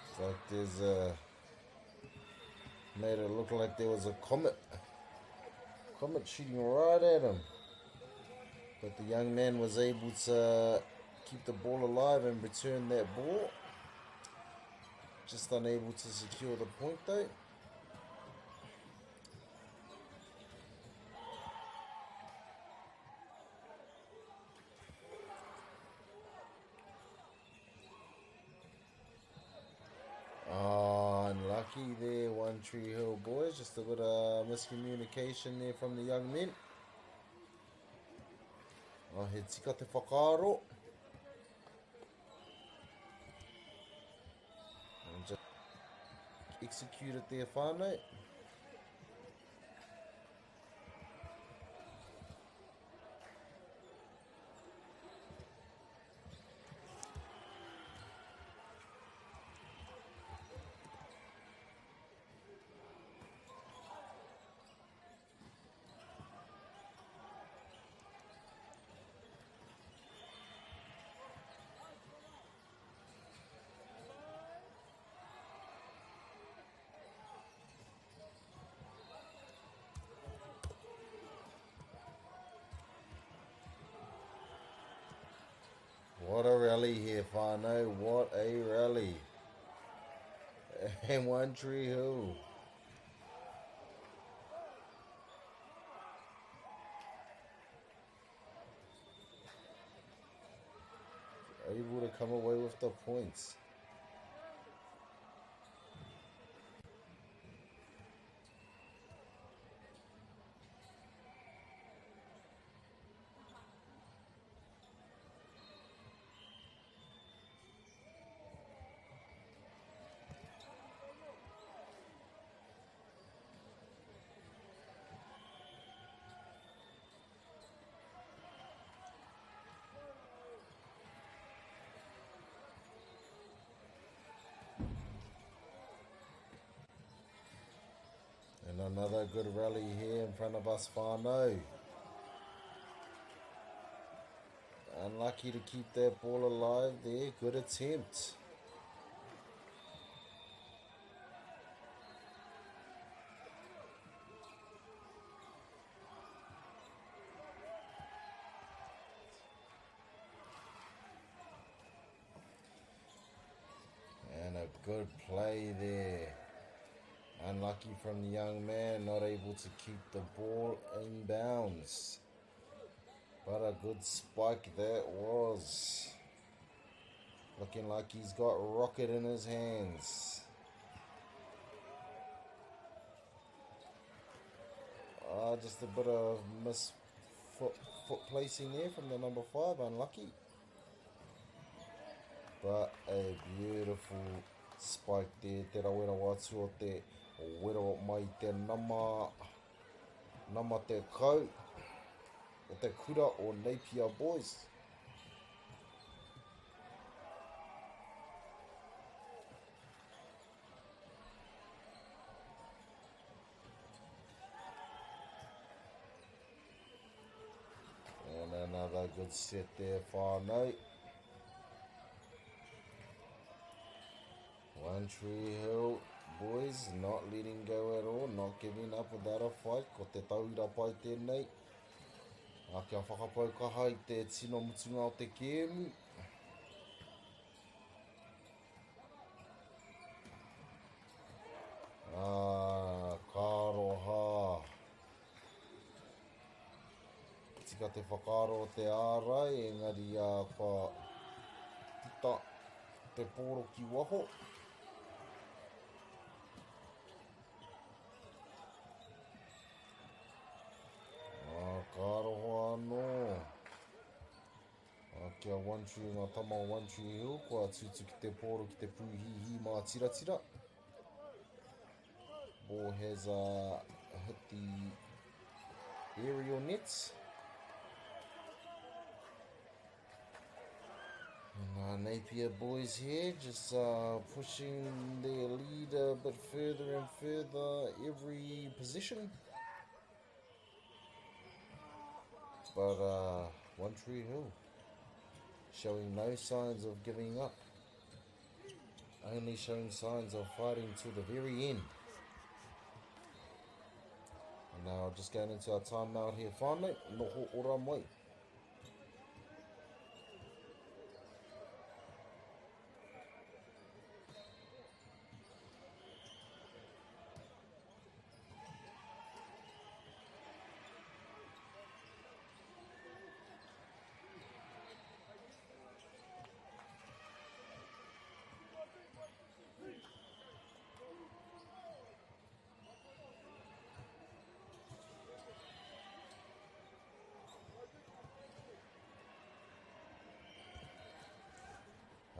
It's like there's a... Made it look like there was a comet shooting right at him. But the young man was able to keep the ball alive and return that ball. Just unable to secure the point though. Unlucky there, One Tree Hill boys. Just a bit of miscommunication there from the young men. He tika te whakaaro. And just execute it there, whānau. What a rally here, whānau. What a rally. And One Tree Hill. Able to come away with the points. And another good rally here in front of us, whānau. Unlucky to keep that ball alive there. Good attempt. And a good play there. Unlucky from the young man, not able to keep the ball in bounds. But a good spike that was. Looking like he's got rocket in his hands. Just a bit of foot placing there from the number 5, unlucky. But a beautiful spike there. Te rawera watu o te wero mai te nama te kau. O te kura o Napier boys. And another good set there, whānau. One Tree Hill boys not letting go at all, not giving up without a fight. Ko te tauira pai tēnei. Kia whakapau kaha I te tino mutunga o te kēmu. Kāroha. Tika te whakaro o te ārai, engari ka tita te pōro ki waho. Kāroha anō. Kia One Tree ngā tama o One Tree Hill, kua tutu ki te pōro ki te pūhihi mā tira tira. Ball has hit the aerial nets. And Napier boys here just pushing their lead a bit further and further every position. but One Tree Hill showing no signs of giving up, only showing signs of fighting to the very end. And now just going into our timeout here finally, noho ora mai.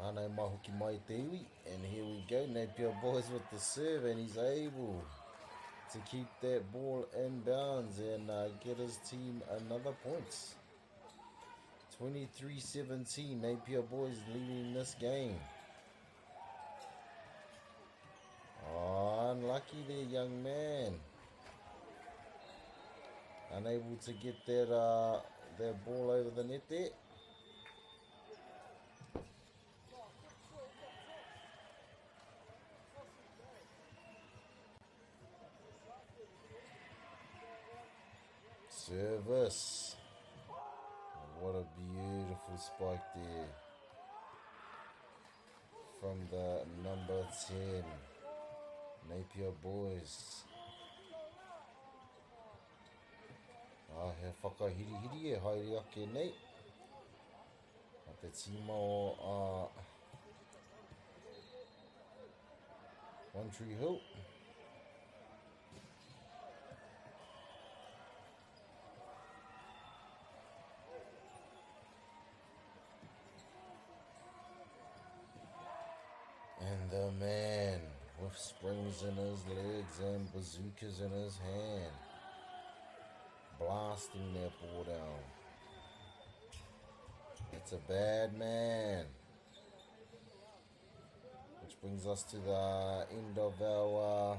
Ānei mahuki mai te iwi, and here we go, Napier Boys with the serve, and he's able to keep that ball in bounds and get his team another points. 23-17, Napier Boys leading this game. Oh, unlucky there, young man. Unable to get that ball over the net there. Service. What a beautiful spike there from the number 10 Napier Boys. He whakahirihiri e haere ake nei. Te tima o One Tree Hill. And the man with springs in his legs and bazookas in his hand, blasting that ball down. It's a bad man. Which brings us to the end of our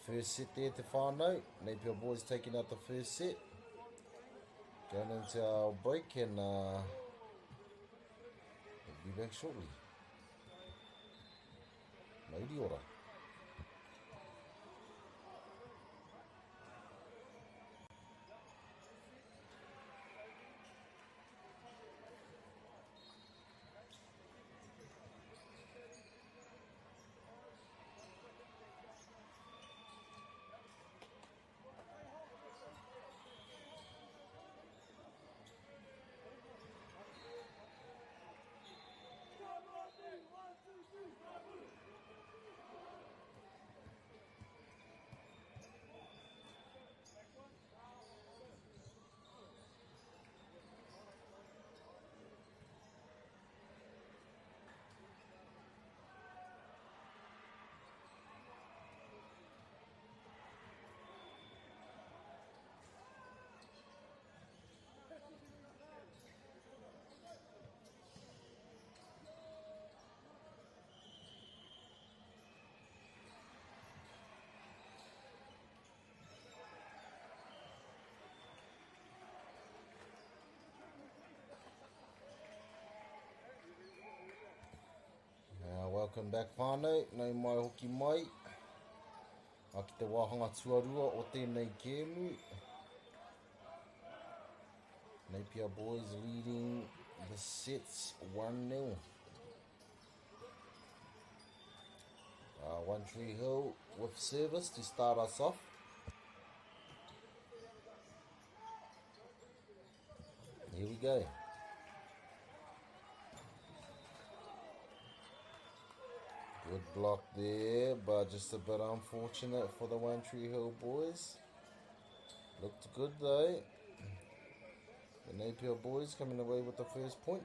first set there to whānau. Napier Boys taking out the first set. Going into our break and we'll be back shortly. Mauri ora. Welcome back whānau, nei mai hoki mai. Aki te wāhanga tuarua o tēnei kēmu. Napier Boys leading the sets 1-0. One Tree Hill with service to start us off. Here we go. Good block there, but just a bit unfortunate for the One Tree Hill Boys. Looked good though. The Napier Boys coming away with the first point.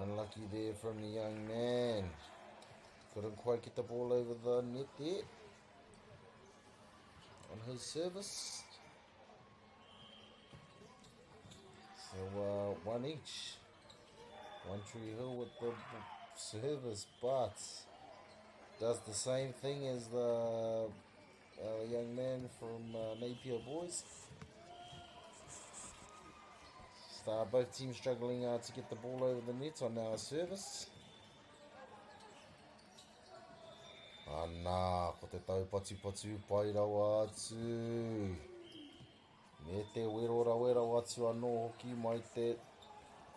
Unlucky there from the young man. Couldn't quite get the ball over the net there. On his service. So one each. One Tree Hill with the service, but does the same thing as the young man from Napier Boys. Both teams struggling to get the ball over the net on our service. Ana, ko te tau patu pai rawa atu. Me te wero atu anō hoki mai te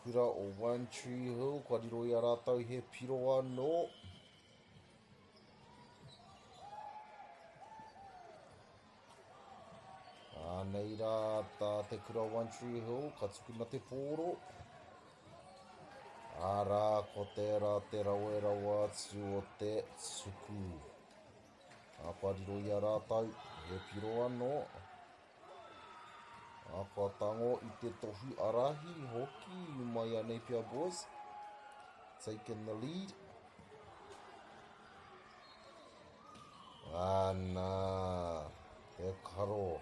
kura o One Tree Hill. Kua riro I a rātau he piro anō. Nei rā tā te kura One Tree Hill, ka tukuna te pōro. Ārā, ko tērā te rawa atu o te tuku. A kua riro I a rātau, he piro anō. A kua tango I te tohu arahi hoki mai a Napier Boys. Taking the lead. Ana, te karo.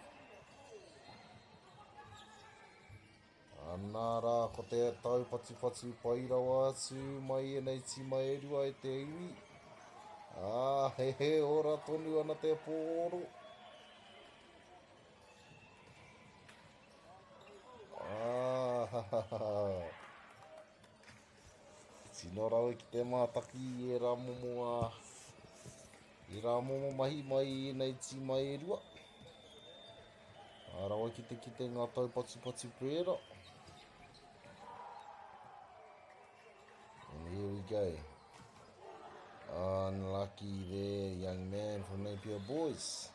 Anā rā, ko te tau patu pai rawa atu mai e nei tima e rua e te iwi. He ora tonu ana te pōro. Tino rau ki te mātaki e rā momo mahi mai e nei tima e rua. Rawa ki te ngā tau patu pērā. And here we go. Unlucky there, young man from Napier Boys.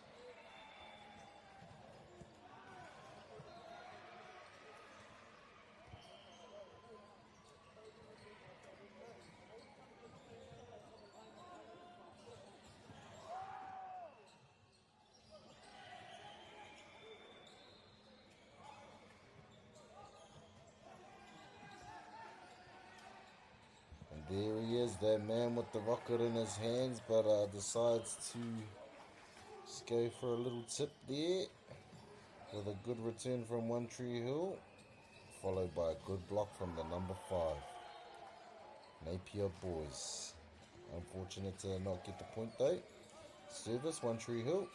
There he is, that man with the rocket in his hands, but decides to just go for a little tip there with a good return from One Tree Hill, followed by a good block from the number 5, Napier Boys. Unfortunate to not get the point though. Service, One Tree Hill.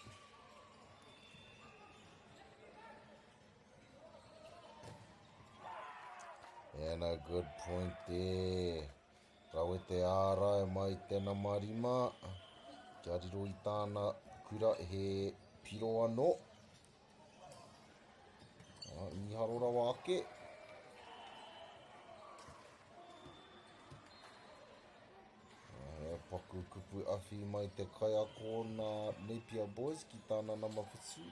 And a good point there. Rawe te āra e mai tēnā marima. Kia riro I tāna kura he piro anō. Miharo rawa ake. Paku kupu awhi mai te kaiako nā Napier Boys ki tāna nama whetsu.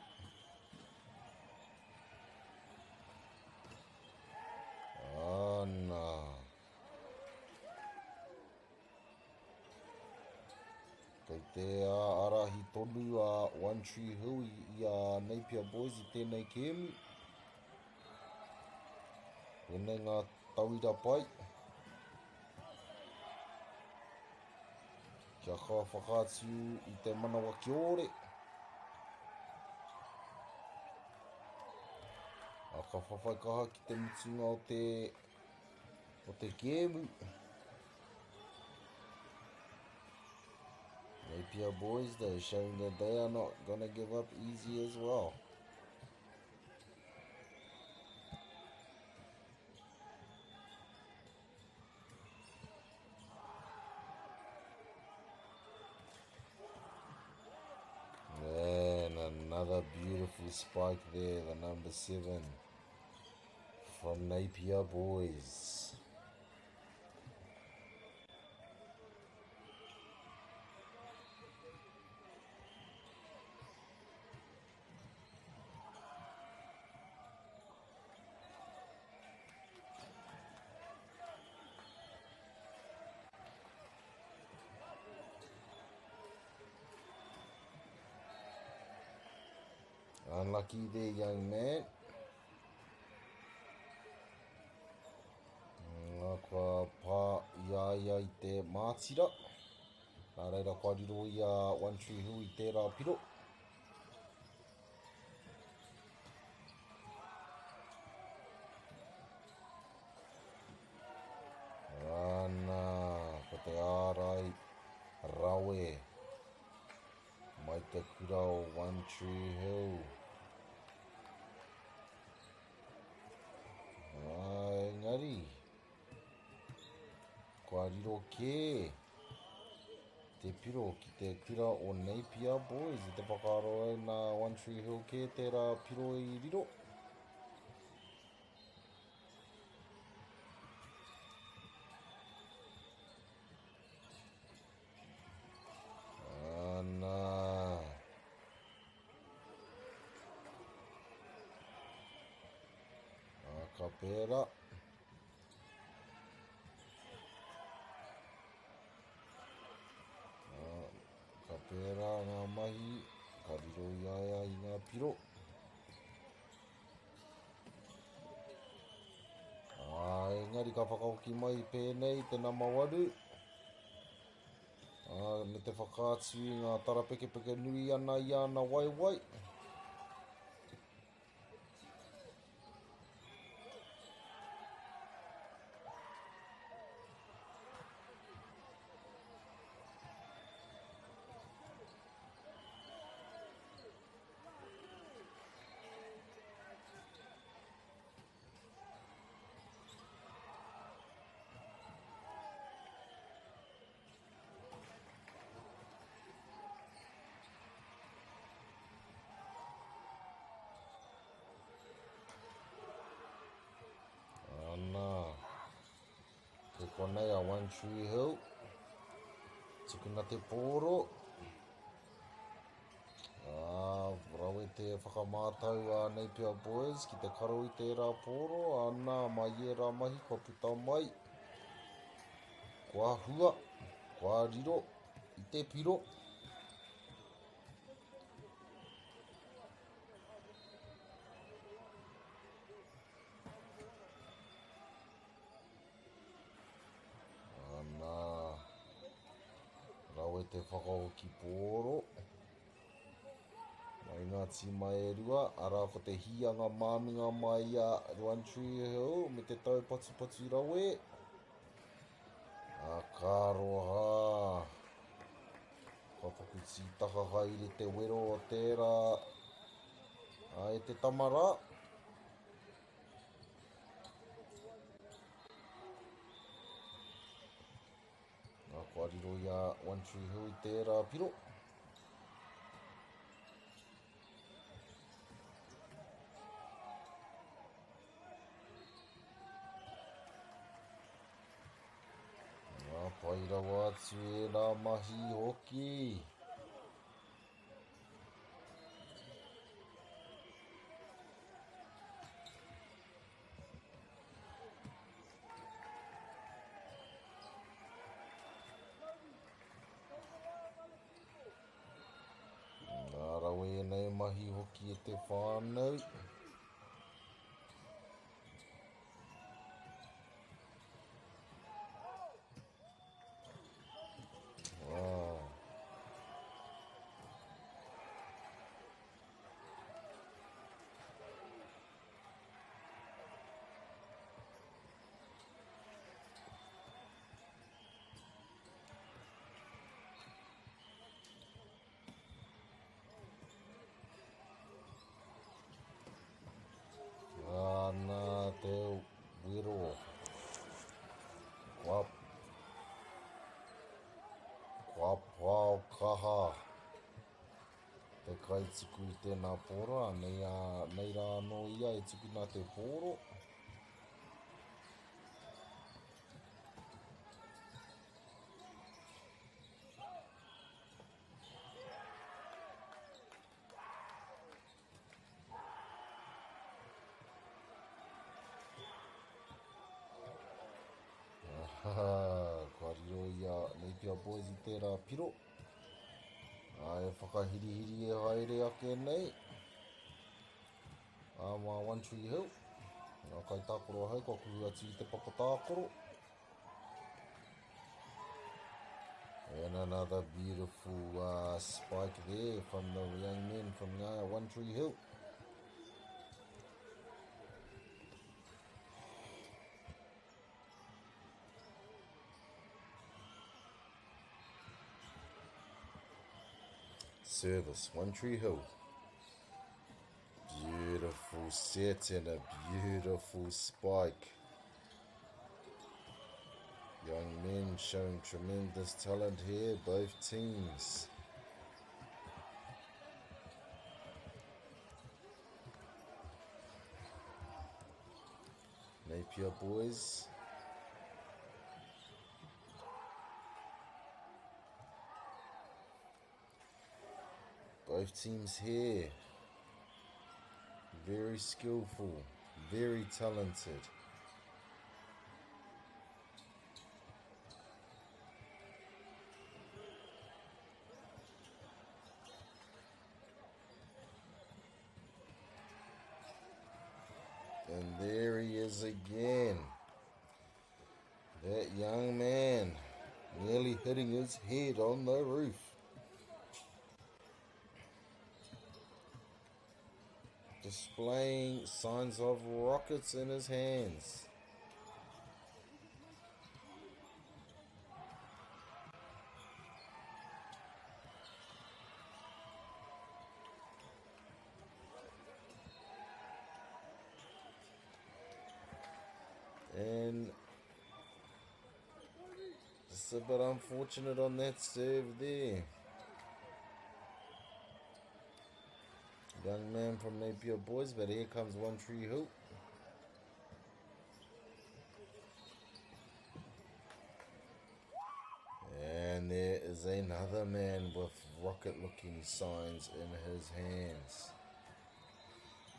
Ana. Kei te arahi tonu a One Tree Hill I a Napier Boys I tēnei kēmu. Pēnei ngā tauira pai. Kia kawa whakaatu I te manawa ki ore. A ka whawhaikaha ki te mutunga o te kēmu. Napier Boys though, showing that they are not going to give up easy as well. And another beautiful spike there, the number 7 from Napier Boys. Unlucky there, young man. Ngā kua pā ia I te mātira. Nā reira kua riro I a One Tree Hill I tērā piro. Ana, ko te ārai rawe. te kura o One Tree Hill. Engari, kua riro ke te piro ki te kura o Napier Boys I te whakaaro ai nā One Tree Hill ke tērā piro I riro. Ana. Ka pērā. Ka pērā ngā mahi, ka riro iaia I ngā piro. Engari ka whakaoki mai pēnei te nama 8. Me te whakaatu I ngā tarapekepeke nui ana I ana waiwai. Ke konei a One Tree Hill. Tukuna te pōro. Rawe te whakamātau a Napier Boys ki te karo I tērā pōro. Ana mai e rā mahi kua puta mai. Kua hua. Kua riro. I te piro. Te whakaoki pōro. Mai ngā tima e rua, ara ko te hianga māminga mai a One Tree Hill me te tau patu rawe. Kāroha. Ka pakuti taka haere te wero o tērā. E te tamara. Kua riro ia One Tree Hill I tērā piro. Ngā pairawa atu e rā mahi hoki. Nei mahi hoki e te whānau. Te wero. Kua pāo kaha. Te kai tuku I tēnā pōro, nei rā no ia e tuku nā te pōro. Kua riro ia Napier Boys I tērā piro. E whakahirihiri e haere ake nei. Mā One Tree Hill. Ngā kai tākoro hau, kua kuhu atu I te papatākoro. And another beautiful spike there from the young men from One Tree Hill. Service, One Tree Hill. Beautiful set and a beautiful spike. Young men showing tremendous talent here, both teams. Napier boys. Both teams here. Very skillful, very talented. And there he is again. That young man nearly hitting his head on the roof. Displaying signs of rockets in his hands. And just a bit unfortunate on that serve there. Young man from Napier boys, but here comes One Tree Hill. And there is another man with rocket-looking signs in his hands.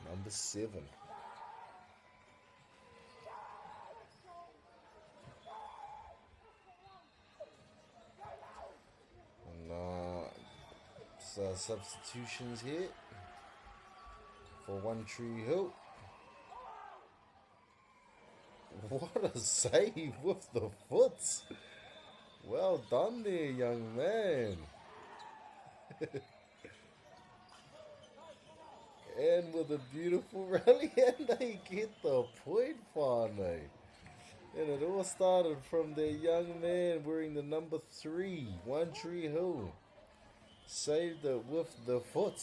Number 7. And substitutions here for One Tree Hill. What a save with the foot. Well done there, young man. And with a beautiful rally, and they get the point, Whānau. And it all started from the young man wearing the number 3, One Tree Hill. Saved it with the foot.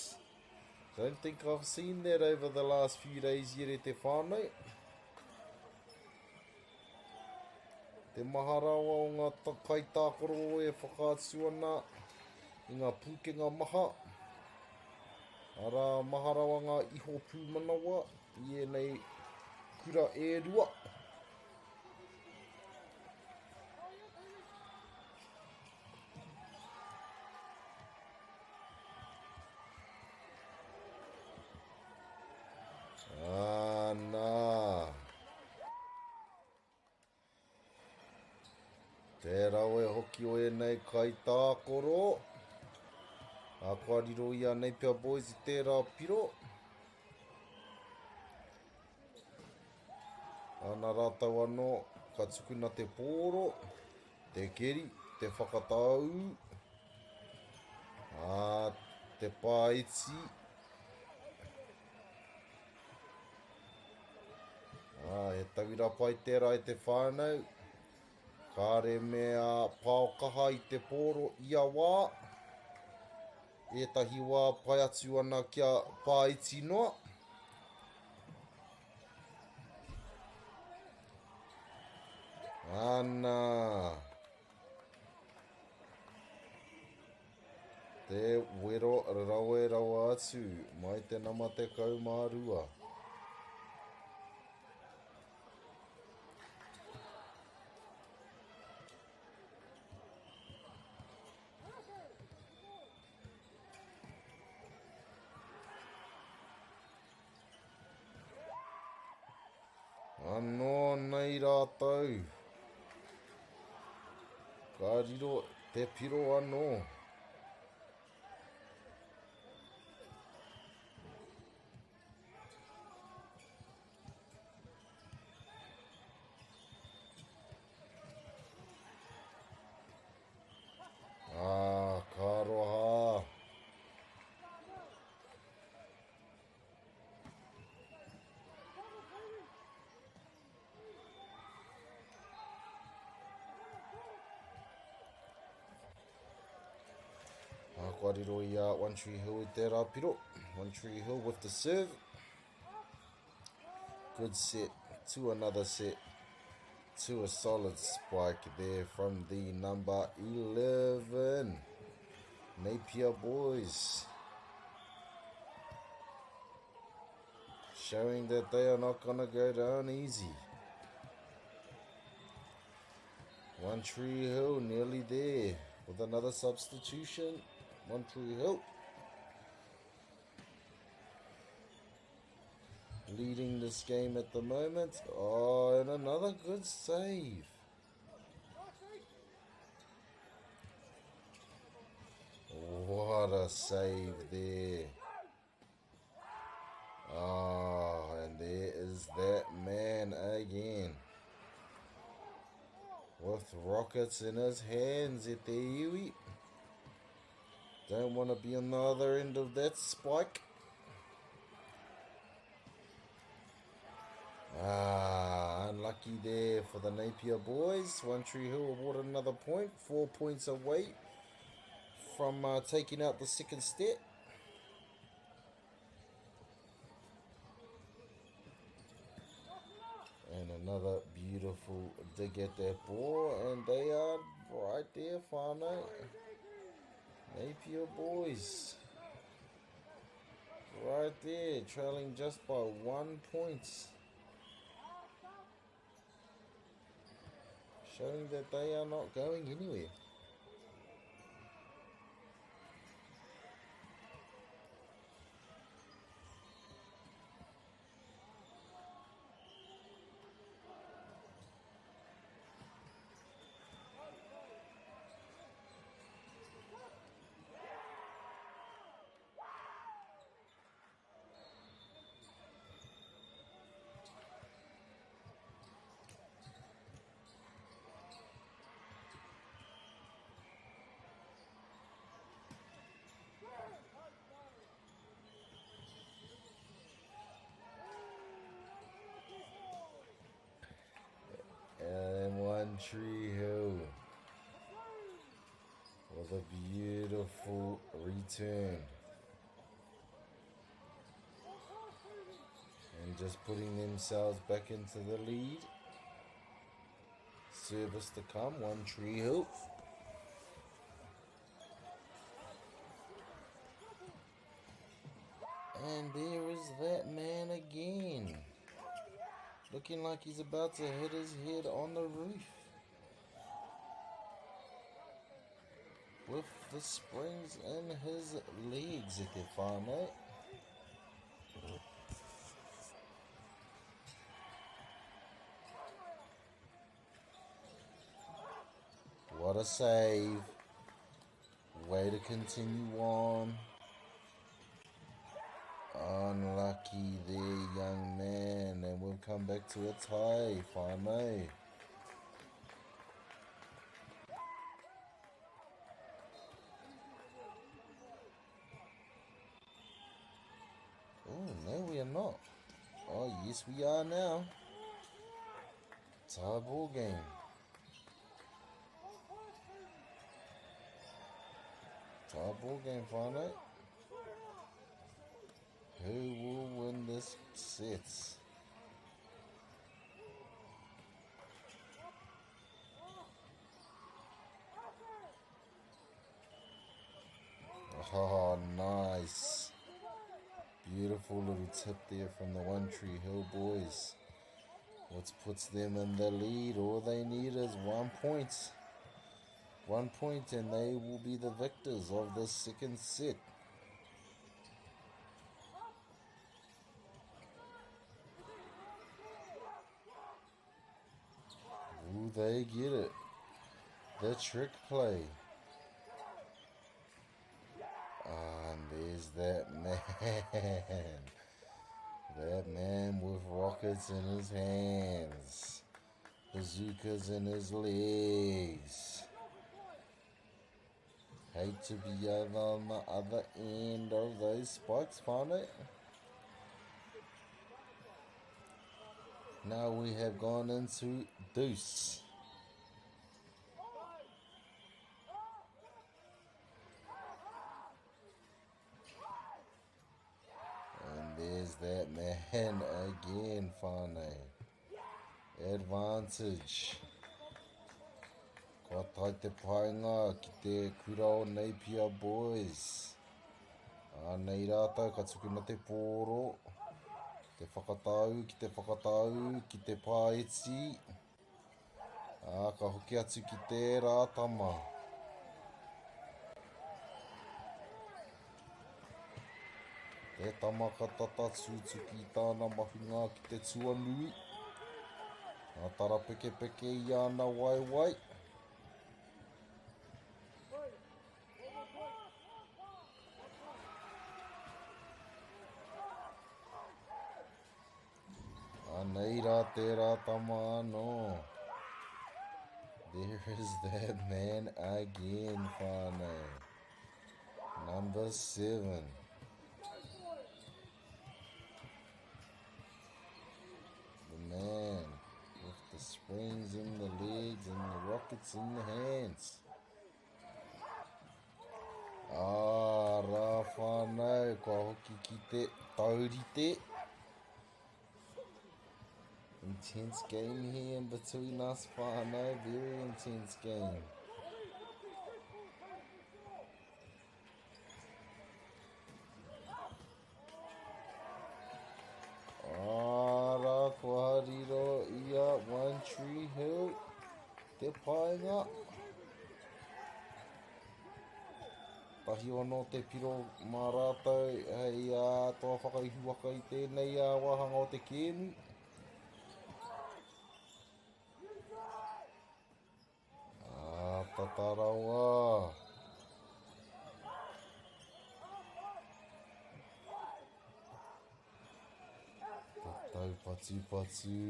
Don't think I've seen that over the last few days yet e te whānau. Te maharawa o ngā kaitākoro e whakaatu ana i ngā pūkenga maha. Ara maharawa ngā iho pūmanawa i enei kura e rua. Te rawe hoki o enei kaitākoro. A kōriro ia Napier boys i tērā piro. Ana rātau anō, ka tukuna te pōro, te keri, te whakatau, te pāiti. He tawira pai tērā i te whānau. Kāre mea pāokaha i te pōro ia wā. Ētahi wā pai atu ana kia pāiti noa. Ana. Te wero rawe rawa atu mai te nama te kaumārua. Anō nei rātau. Ka riro te piro anō. Ka roha. Kōrero ia One Tree Hill i te rāpiro. One Tree Hill with the serve. Good set to another set. To a solid spike there from the number 11 Napier boys. Showing that they are not going to go down easy. One Tree Hill nearly there with another substitution. One Tree Hill leading this game at the moment. Oh, and another good save. What a save there. Oh, and there is that man again. With rockets in his hands at the iwi. Don't want to be on the other end of that spike. Unlucky there for the Napier boys. One Tree Hill awarded another point. 4 points away from taking out the second step. And another beautiful dig at that ball. And they are right there, whānau. Napier boys. Right there, trailing just by 1 point. Showing that they are not going anywhere. And One Tree Hill with a beautiful return. And just putting themselves back into the lead. Service to come, One Tree Hill. And there is that man again. Looking like he's about to hit his head on the roof. With the springs in his legs, if you find that. What a save. Way to continue on. Unlucky there, young man, and we'll come back to a tie, whānau. Oh, no, we are not. Oh, yes, we are now. Tie ball game. Tie ball game, whānau. Who will win this set? Oh, nice. Beautiful little tip there from the One Tree Hill boys. What puts them in the lead? All they need is 1 point. 1 point and they will be the victors of this second set. Will they get it? The trick play. And there's that man. That man with rockets in his hands. Bazookas in his legs. Hate to be on the other end of those spikes, whānau. Now we have gone into deuce. that man again, whānau. Advantage. Ka tai te painga ki te kura o Napier Boys. Nei rātou, ka tukuna te pōro. Te whakatau, ki te pāeti. Ka hoki atu ki te rātama. Te tamaka tata tūtu ki tāna mahinga ki te tuanui. Tara peke peke i ana wai. Nei rā te rātama anō. There is that man again, whānau. Number 7. The man with the springs in the legs and the rockets in the hands. Rā whānau, kua hoki ki te taurite. Intense game here in between us, whānau. Very intense game. Rā kua hariro ia One Tree Hill. Te painga. Tahi ono te piro mā rātou. Hei toa whakaihuaka i tēnei wahanga o te kēmu. Tatarawa. Tatau patu.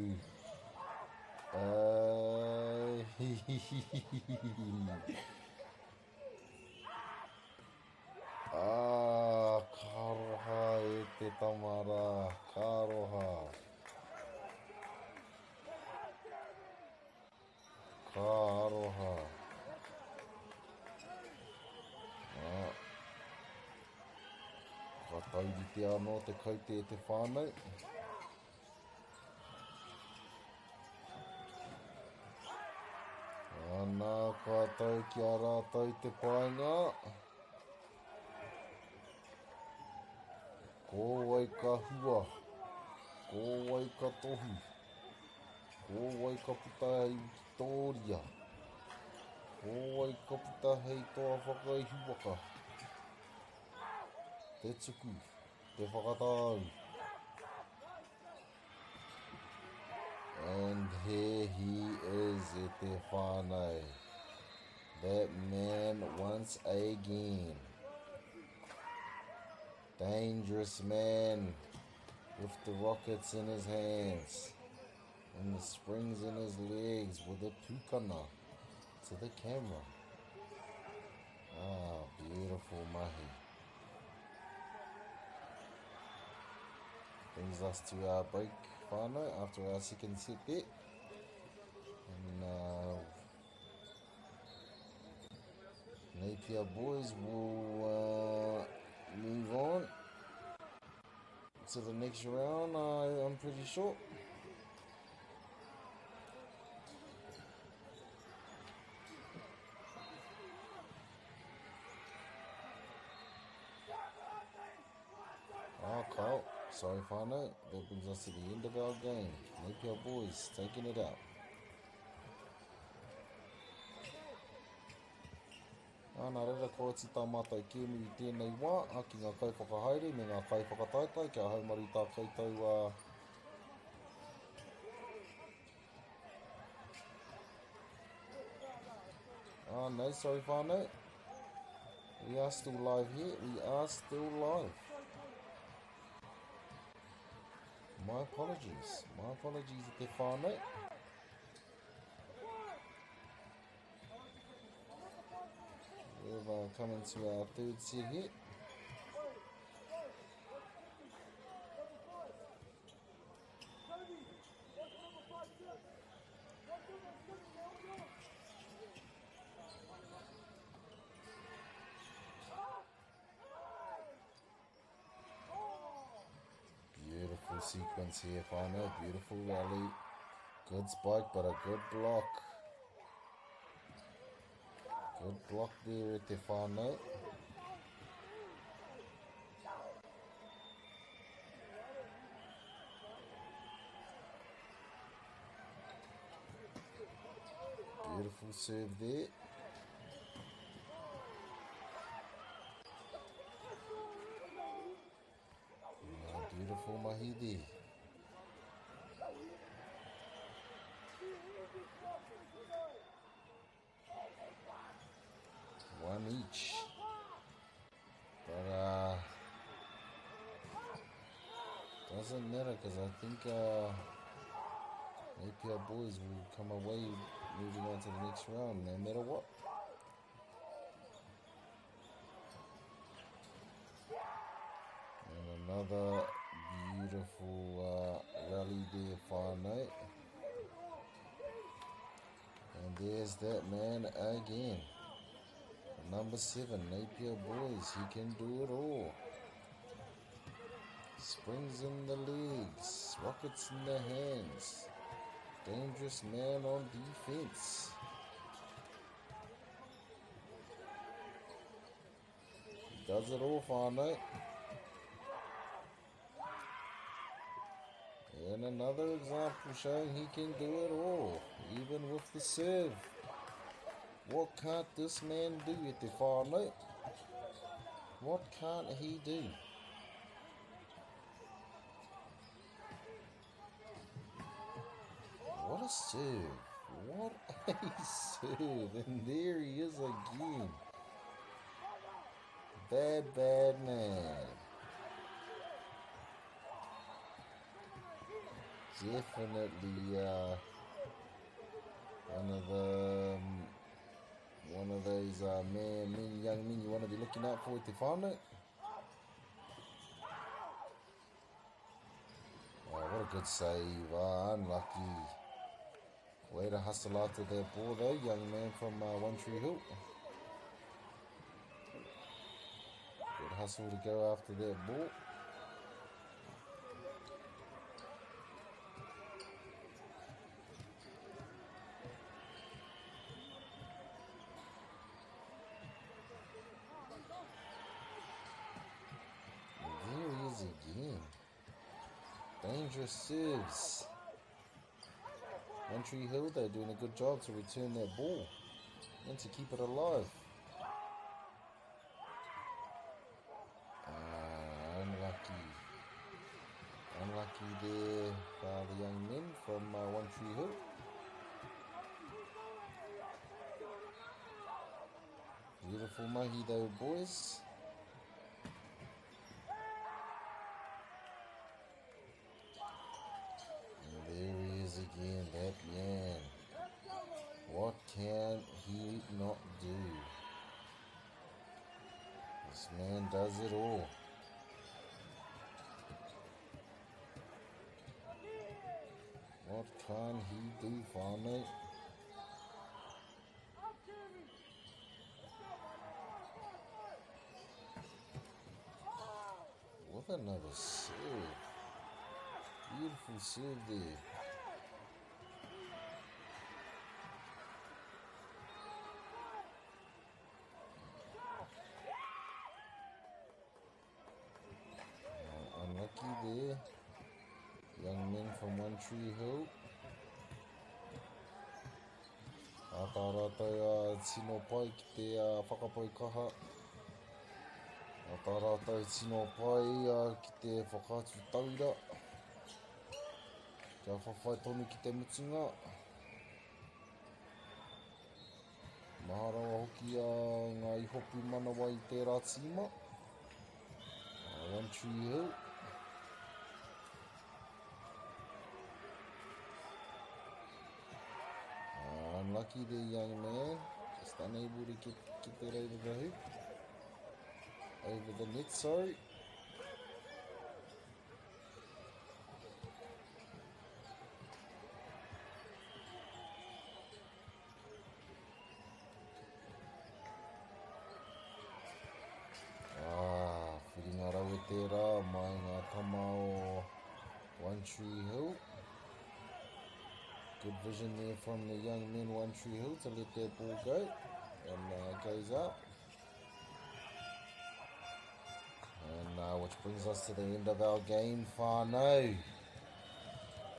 Karoha e te tamara. Karoha. Ka taurite anō te kaute e te whānau. Nā kātou ki a rātou te painga. Ko wai ka hua. Ko wai ka tohu. Ko wai ka puta hei Victoria. Ko wai ka puta hei toa whakaihuaka. Te tuku, te whakatau. And here he is e te whānau. That man once again. Dangerous man with the rockets in his hands and the springs in his legs with a pukana to the camera. Beautiful mahi. Brings us to our break, whānau, after our second set there. And Napier Boys will move on to the next round, I'm pretty sure. Carl. Sorry, whānau. That brings us to the end of our game. Napier Boys taking it out. Nā reira ko ti tā mātai kēmu i tēnei wā, aki ngā kai whakahaere me ngā kai whakataitai, kia haumari tā koutou no, sorry whānau. We are still live here. We are still live. My apologies. My apologies te whānau. We've come into our third set here. sequence here, whānau. Beautiful rally. Good spike, but a good block. Good block there at the whānau. Beautiful serve there. Beautiful mahi there. One each. But doesn't matter because I think APR boys will come away moving on to the next round no matter what. And another beautiful rally there, whānau. And there's that man again. Number 7, Napier boys, he can do it all. Springs in the legs, rockets in the hands. Dangerous man on defense. He does it all, whānau. And another example showing he can do it all, even with the serve. What can't this man do at the whānau? What can't he do? What a serve. What a serve. And there he is again. Bad man. Definitely one of those young men you want to be looking out for at the whānau. Oh, what a good save. Unlucky. Way to hustle after that ball though, young man from One Tree Hill. Good hustle to go after that ball. Dangerous serves. One Tree Hill, they're doing a good job to return that ball and to keep it alive. Unlucky. Unlucky there by the young men from One Tree Hill. Beautiful mahi though, boys. Again, that man. What can he not do? This man does it all. What can he do, whānau? What another serve. Beautiful serve there. There, young men from One Tree Hill. Ātārātou tino pai ki te whakapoi kaha. Ātārātou tino pai ki te whakatu taura. Kia whawhai tonu ki te mutunga. Maharawa hoki ngā ihopu manawa I tērā tīma. One Tree Hill. Unlucky there, young man. Just unable to get that over the hoop. Over the net, sorry. Whiringa rau e tērā mai ngā tama o One Tree Hill. Good vision there from the young men, One Tree Hill, to let that ball go. And goes out. And which brings us to the end of our game, whānau.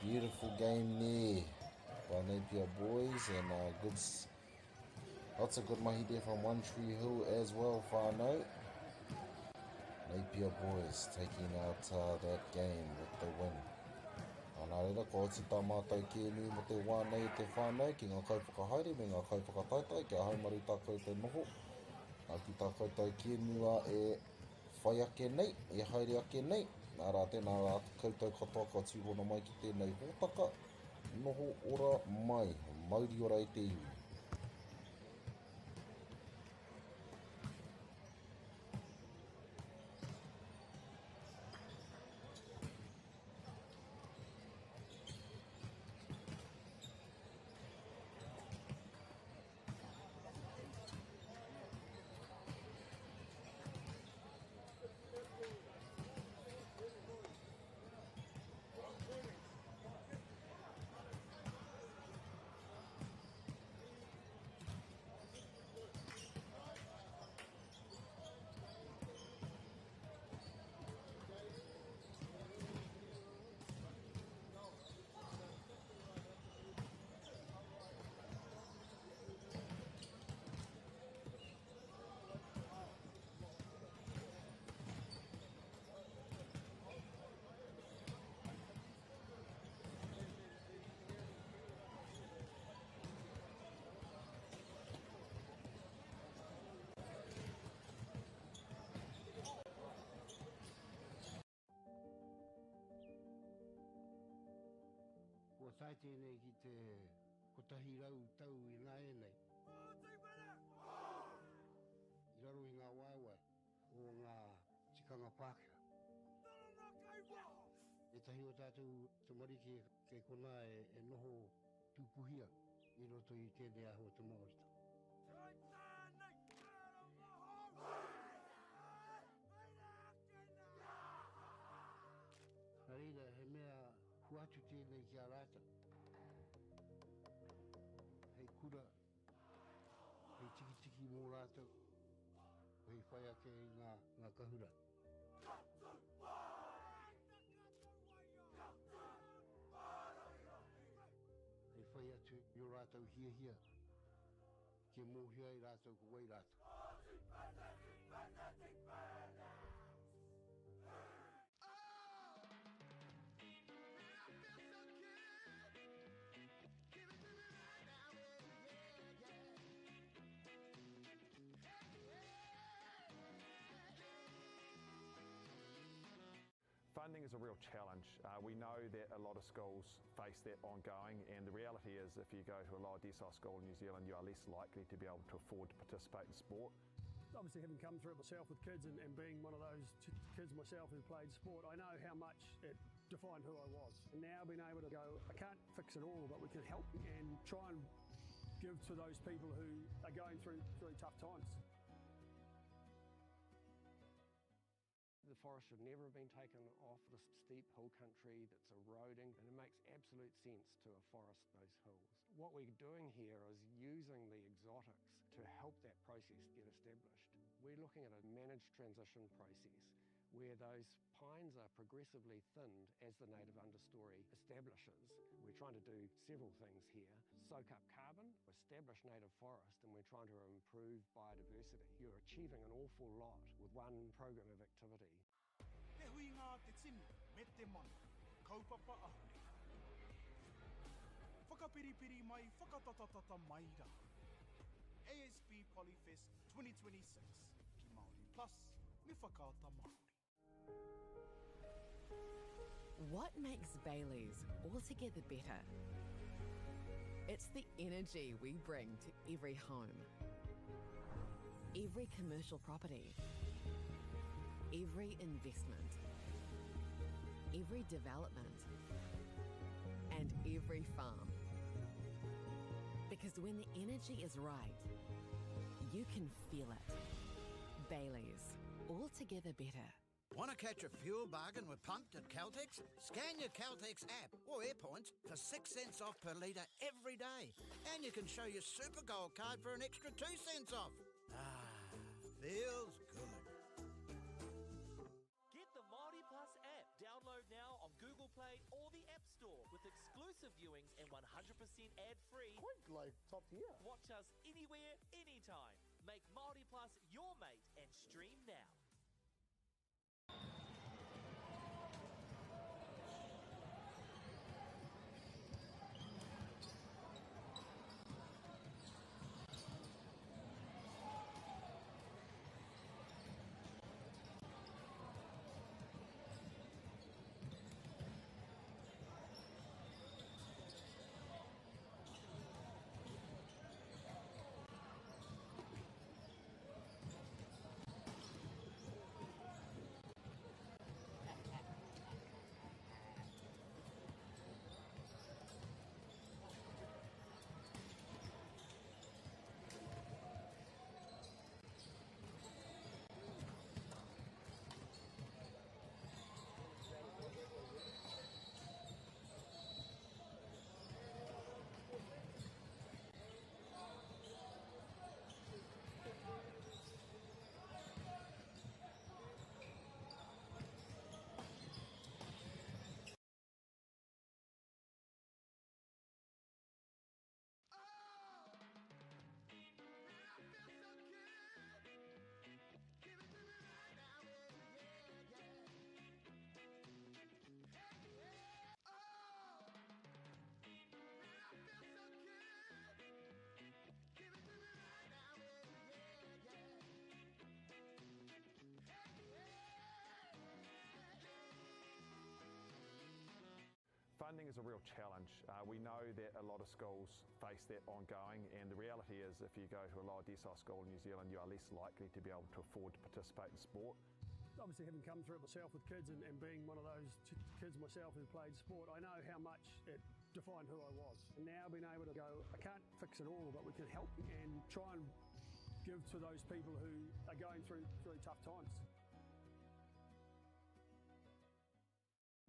Beautiful game there by Napier boys, and lots of good mahi there from One Tree Hill as well, whānau. Napier boys taking out that game with the win. Nā reira, ko oti tā mātou kia nui mo te wānei te whānau, ki ngā kaupakahaere me ngā kaupakataitai, kia haumaru tākou te noho. Nā ki tā koutou kia nua e whai ake nei, e haere ake nei. Nā rā tēnā rā koutou katoa ka tūhona mai ki tēnei hōtaka. Noho ora mai, mauri ora i te iwi. Tai tēnei ki te kotahi rau tau I ngā enei. I raro I ngā waiwai o ngā tikanga Pākehā. E tahi o tātou te marike kei kona e noho tūpuhia I roto I tēnei aho te Māorita. Nā reira, he mea huatu tēnei ki a rāta. Hei kura, hei tiki mō rātou, hei whai ake I ngā kahura. Hei whai atu I rātou hia, ke mōhia I rātou ko wai rātou. Funding is a real challenge. We know that a lot of schools face that ongoing, and the reality is if you go to a lower decile school in New Zealand, you are less likely to be able to afford to participate in sport. Obviously, having come through it myself with kids and being one of those kids myself who played sport, I know how much it defined who I was. And now being able to go, I can't fix it all, but we can help and try and give to those people who are going through tough times. The forest should never have been taken off the steep hill country that's eroding, and it makes absolute sense to afforest those hills. What we're doing here is using the exotics to help that process get established. We're looking at a managed transition process where those pines are progressively thinned as the native understory establishes. We're trying to do several things here. Soak up carbon, establish native forest, and we're trying to improve biodiversity. You're achieving an awful lot with one program of activity. Te hui ngā te tini, me te mana, kaupapa ahuri. Whakapiripiri mai, whakatatatata mai rā. ASB Polyfest 2026, ki Māori Plus, me whakaata Māori. What makes Bailey's altogether better? It's the energy we bring to every home, every commercial property, every investment, every development, and every farm. Because when the energy is right, you can feel it. Bailey's, altogether better. Want to catch a fuel bargain with Pumped at Caltex? Scan your Caltex app or AirPoints for 6 cents off per litre every day. And you can show your Super Gold card for an extra 2 cents off. Ah, feels good. Get the Māori Plus app. Download now on Google Play or the App Store with exclusive viewings and 100% ad-free. Quite like top tier. Watch us anywhere, anytime. Make Māori Plus your mate and stream now. Funding is a real challenge. We know that a lot of schools face that ongoing, and the reality is if you go to a lower decile school in New Zealand, you are less likely to be able to afford to participate in sport. Obviously, having come through it myself with kids and being one of those kids myself who played sport, I know how much it defined who I was. And now being able to go, I can't fix it all, but we can help and try and give to those people who are going through really tough times.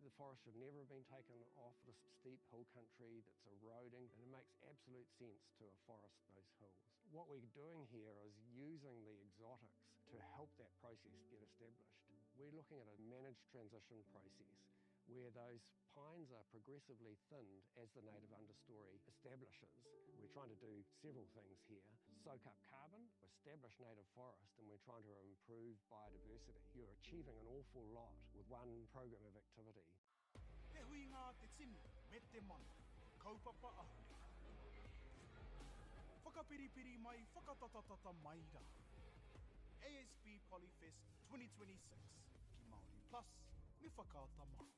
The forest should never have been taken off this steep hill country that's eroding, and it makes absolute sense to afforest those hills. What we're doing here is using the exotics to help that process get established. We're looking at a managed transition process where those pines are progressively thinned as the native understory establishes. We're trying to do several things here. Soak up carbon, establish native forest, and we're trying to improve biodiversity. You're achieving an awful lot with one program of activity. Te hui ngā te tini, me te mana, kaupapa ahuri. Whakapiripiri mai, whakatatatata mai rā. ASB Polyfest 2026, ki Māori Plus, me whakaata Māori.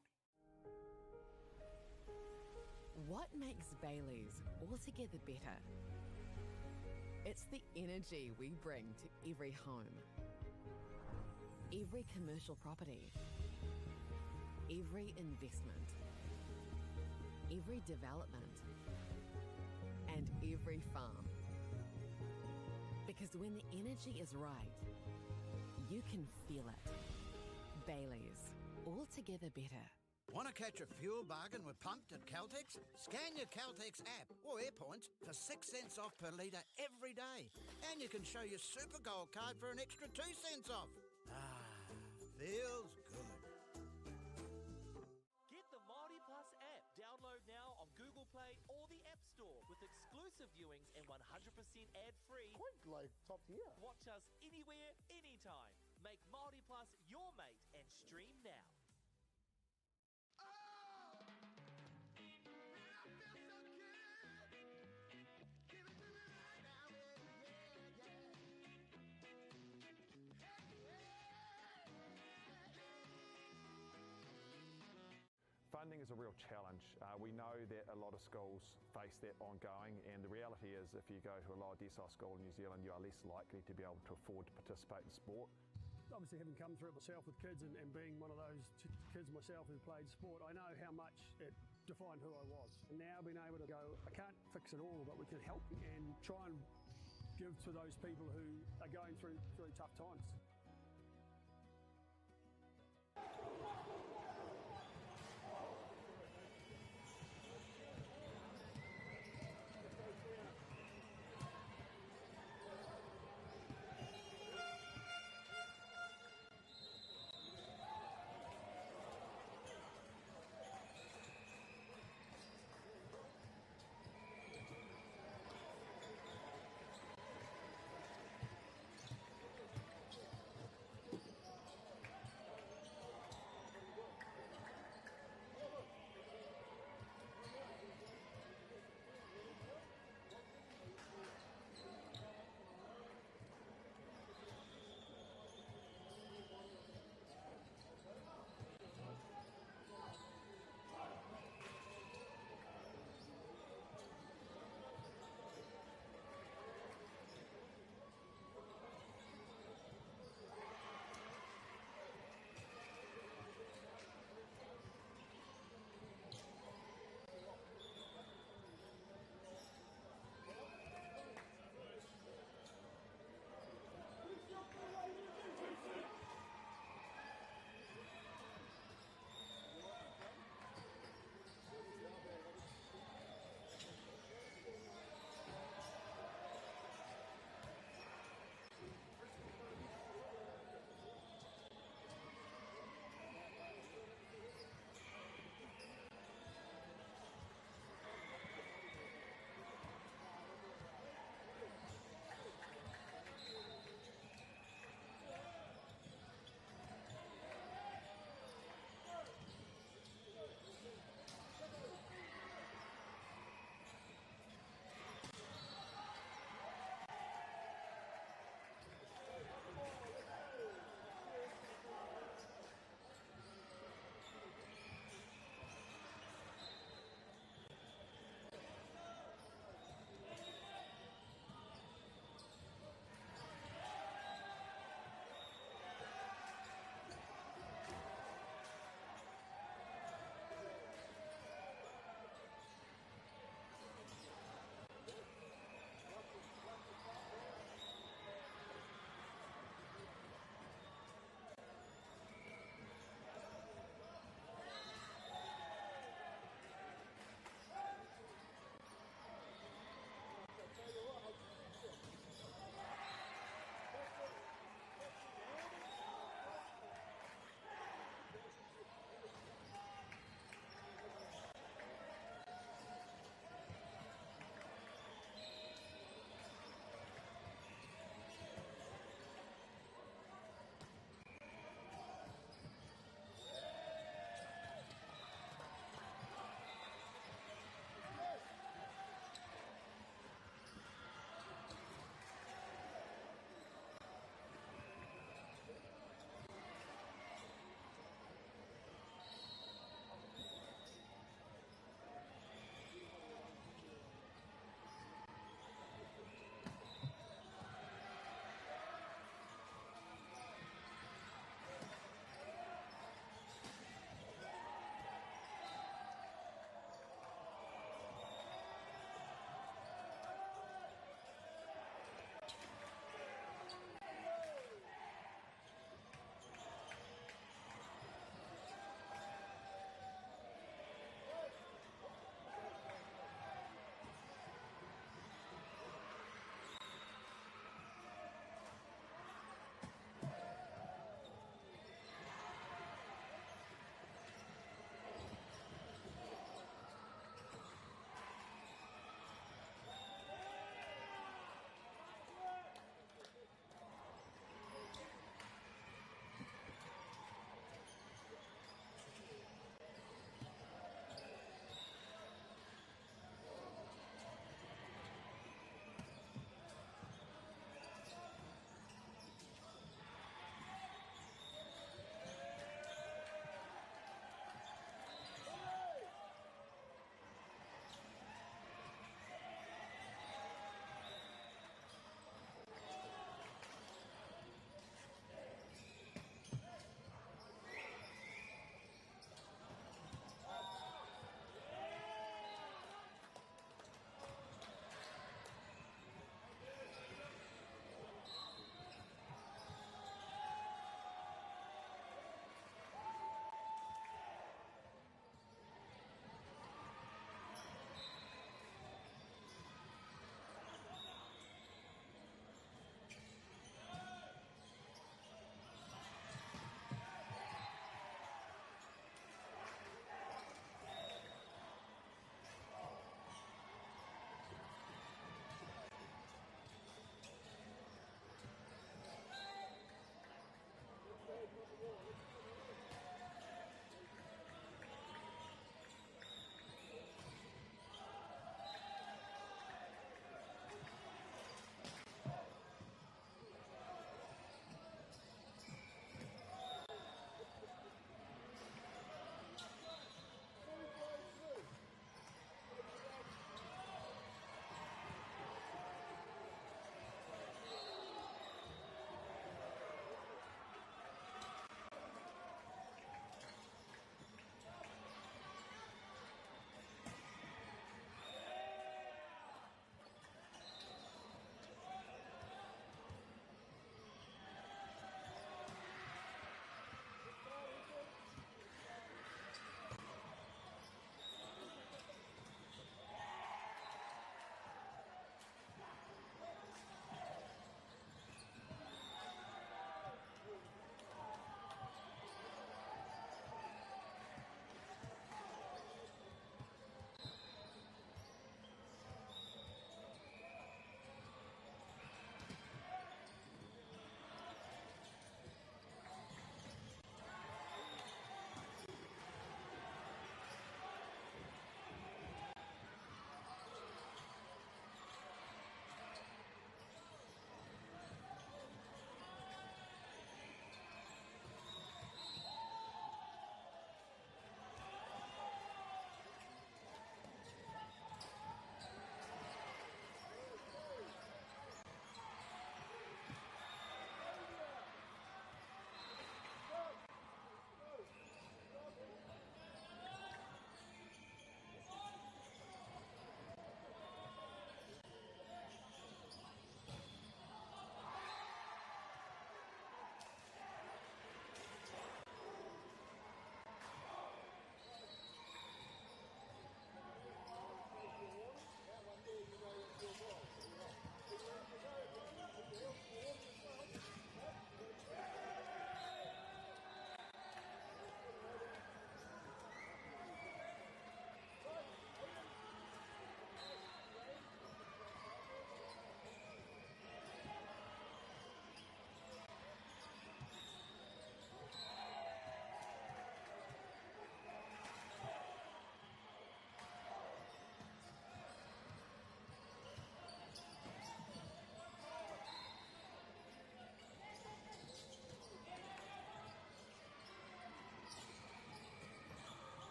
What makes Bailey's altogether better? It's the energy we bring to every home, every commercial property, every investment, every development, and every farm. Because when the energy is right, you can feel it. Bailey's, altogether better. Want to catch a fuel bargain with Pumped at Caltex? Scan your Caltex app or AirPoints for 6 cents off per litre every day. And you can show your Super Gold card for an extra 2 cents off. Ah, feels good. Get the Māori Plus app. Download now on Google Play or the App Store with exclusive viewings and 100% ad-free. Quite like top tier. Watch us anywhere, anytime. Make Māori Plus your mate and stream now. Funding is a real challenge. We know that a lot of schools face that ongoing, and the reality is if you go to a lower decile school in New Zealand, you are less likely to be able to afford to participate in sport. Obviously, having come through it myself with kids and being one of those kids myself who played sport, I know how much it defined who I was. And now being able to go, I can't fix it all, but we can help and try and give to those people who are going through really tough times.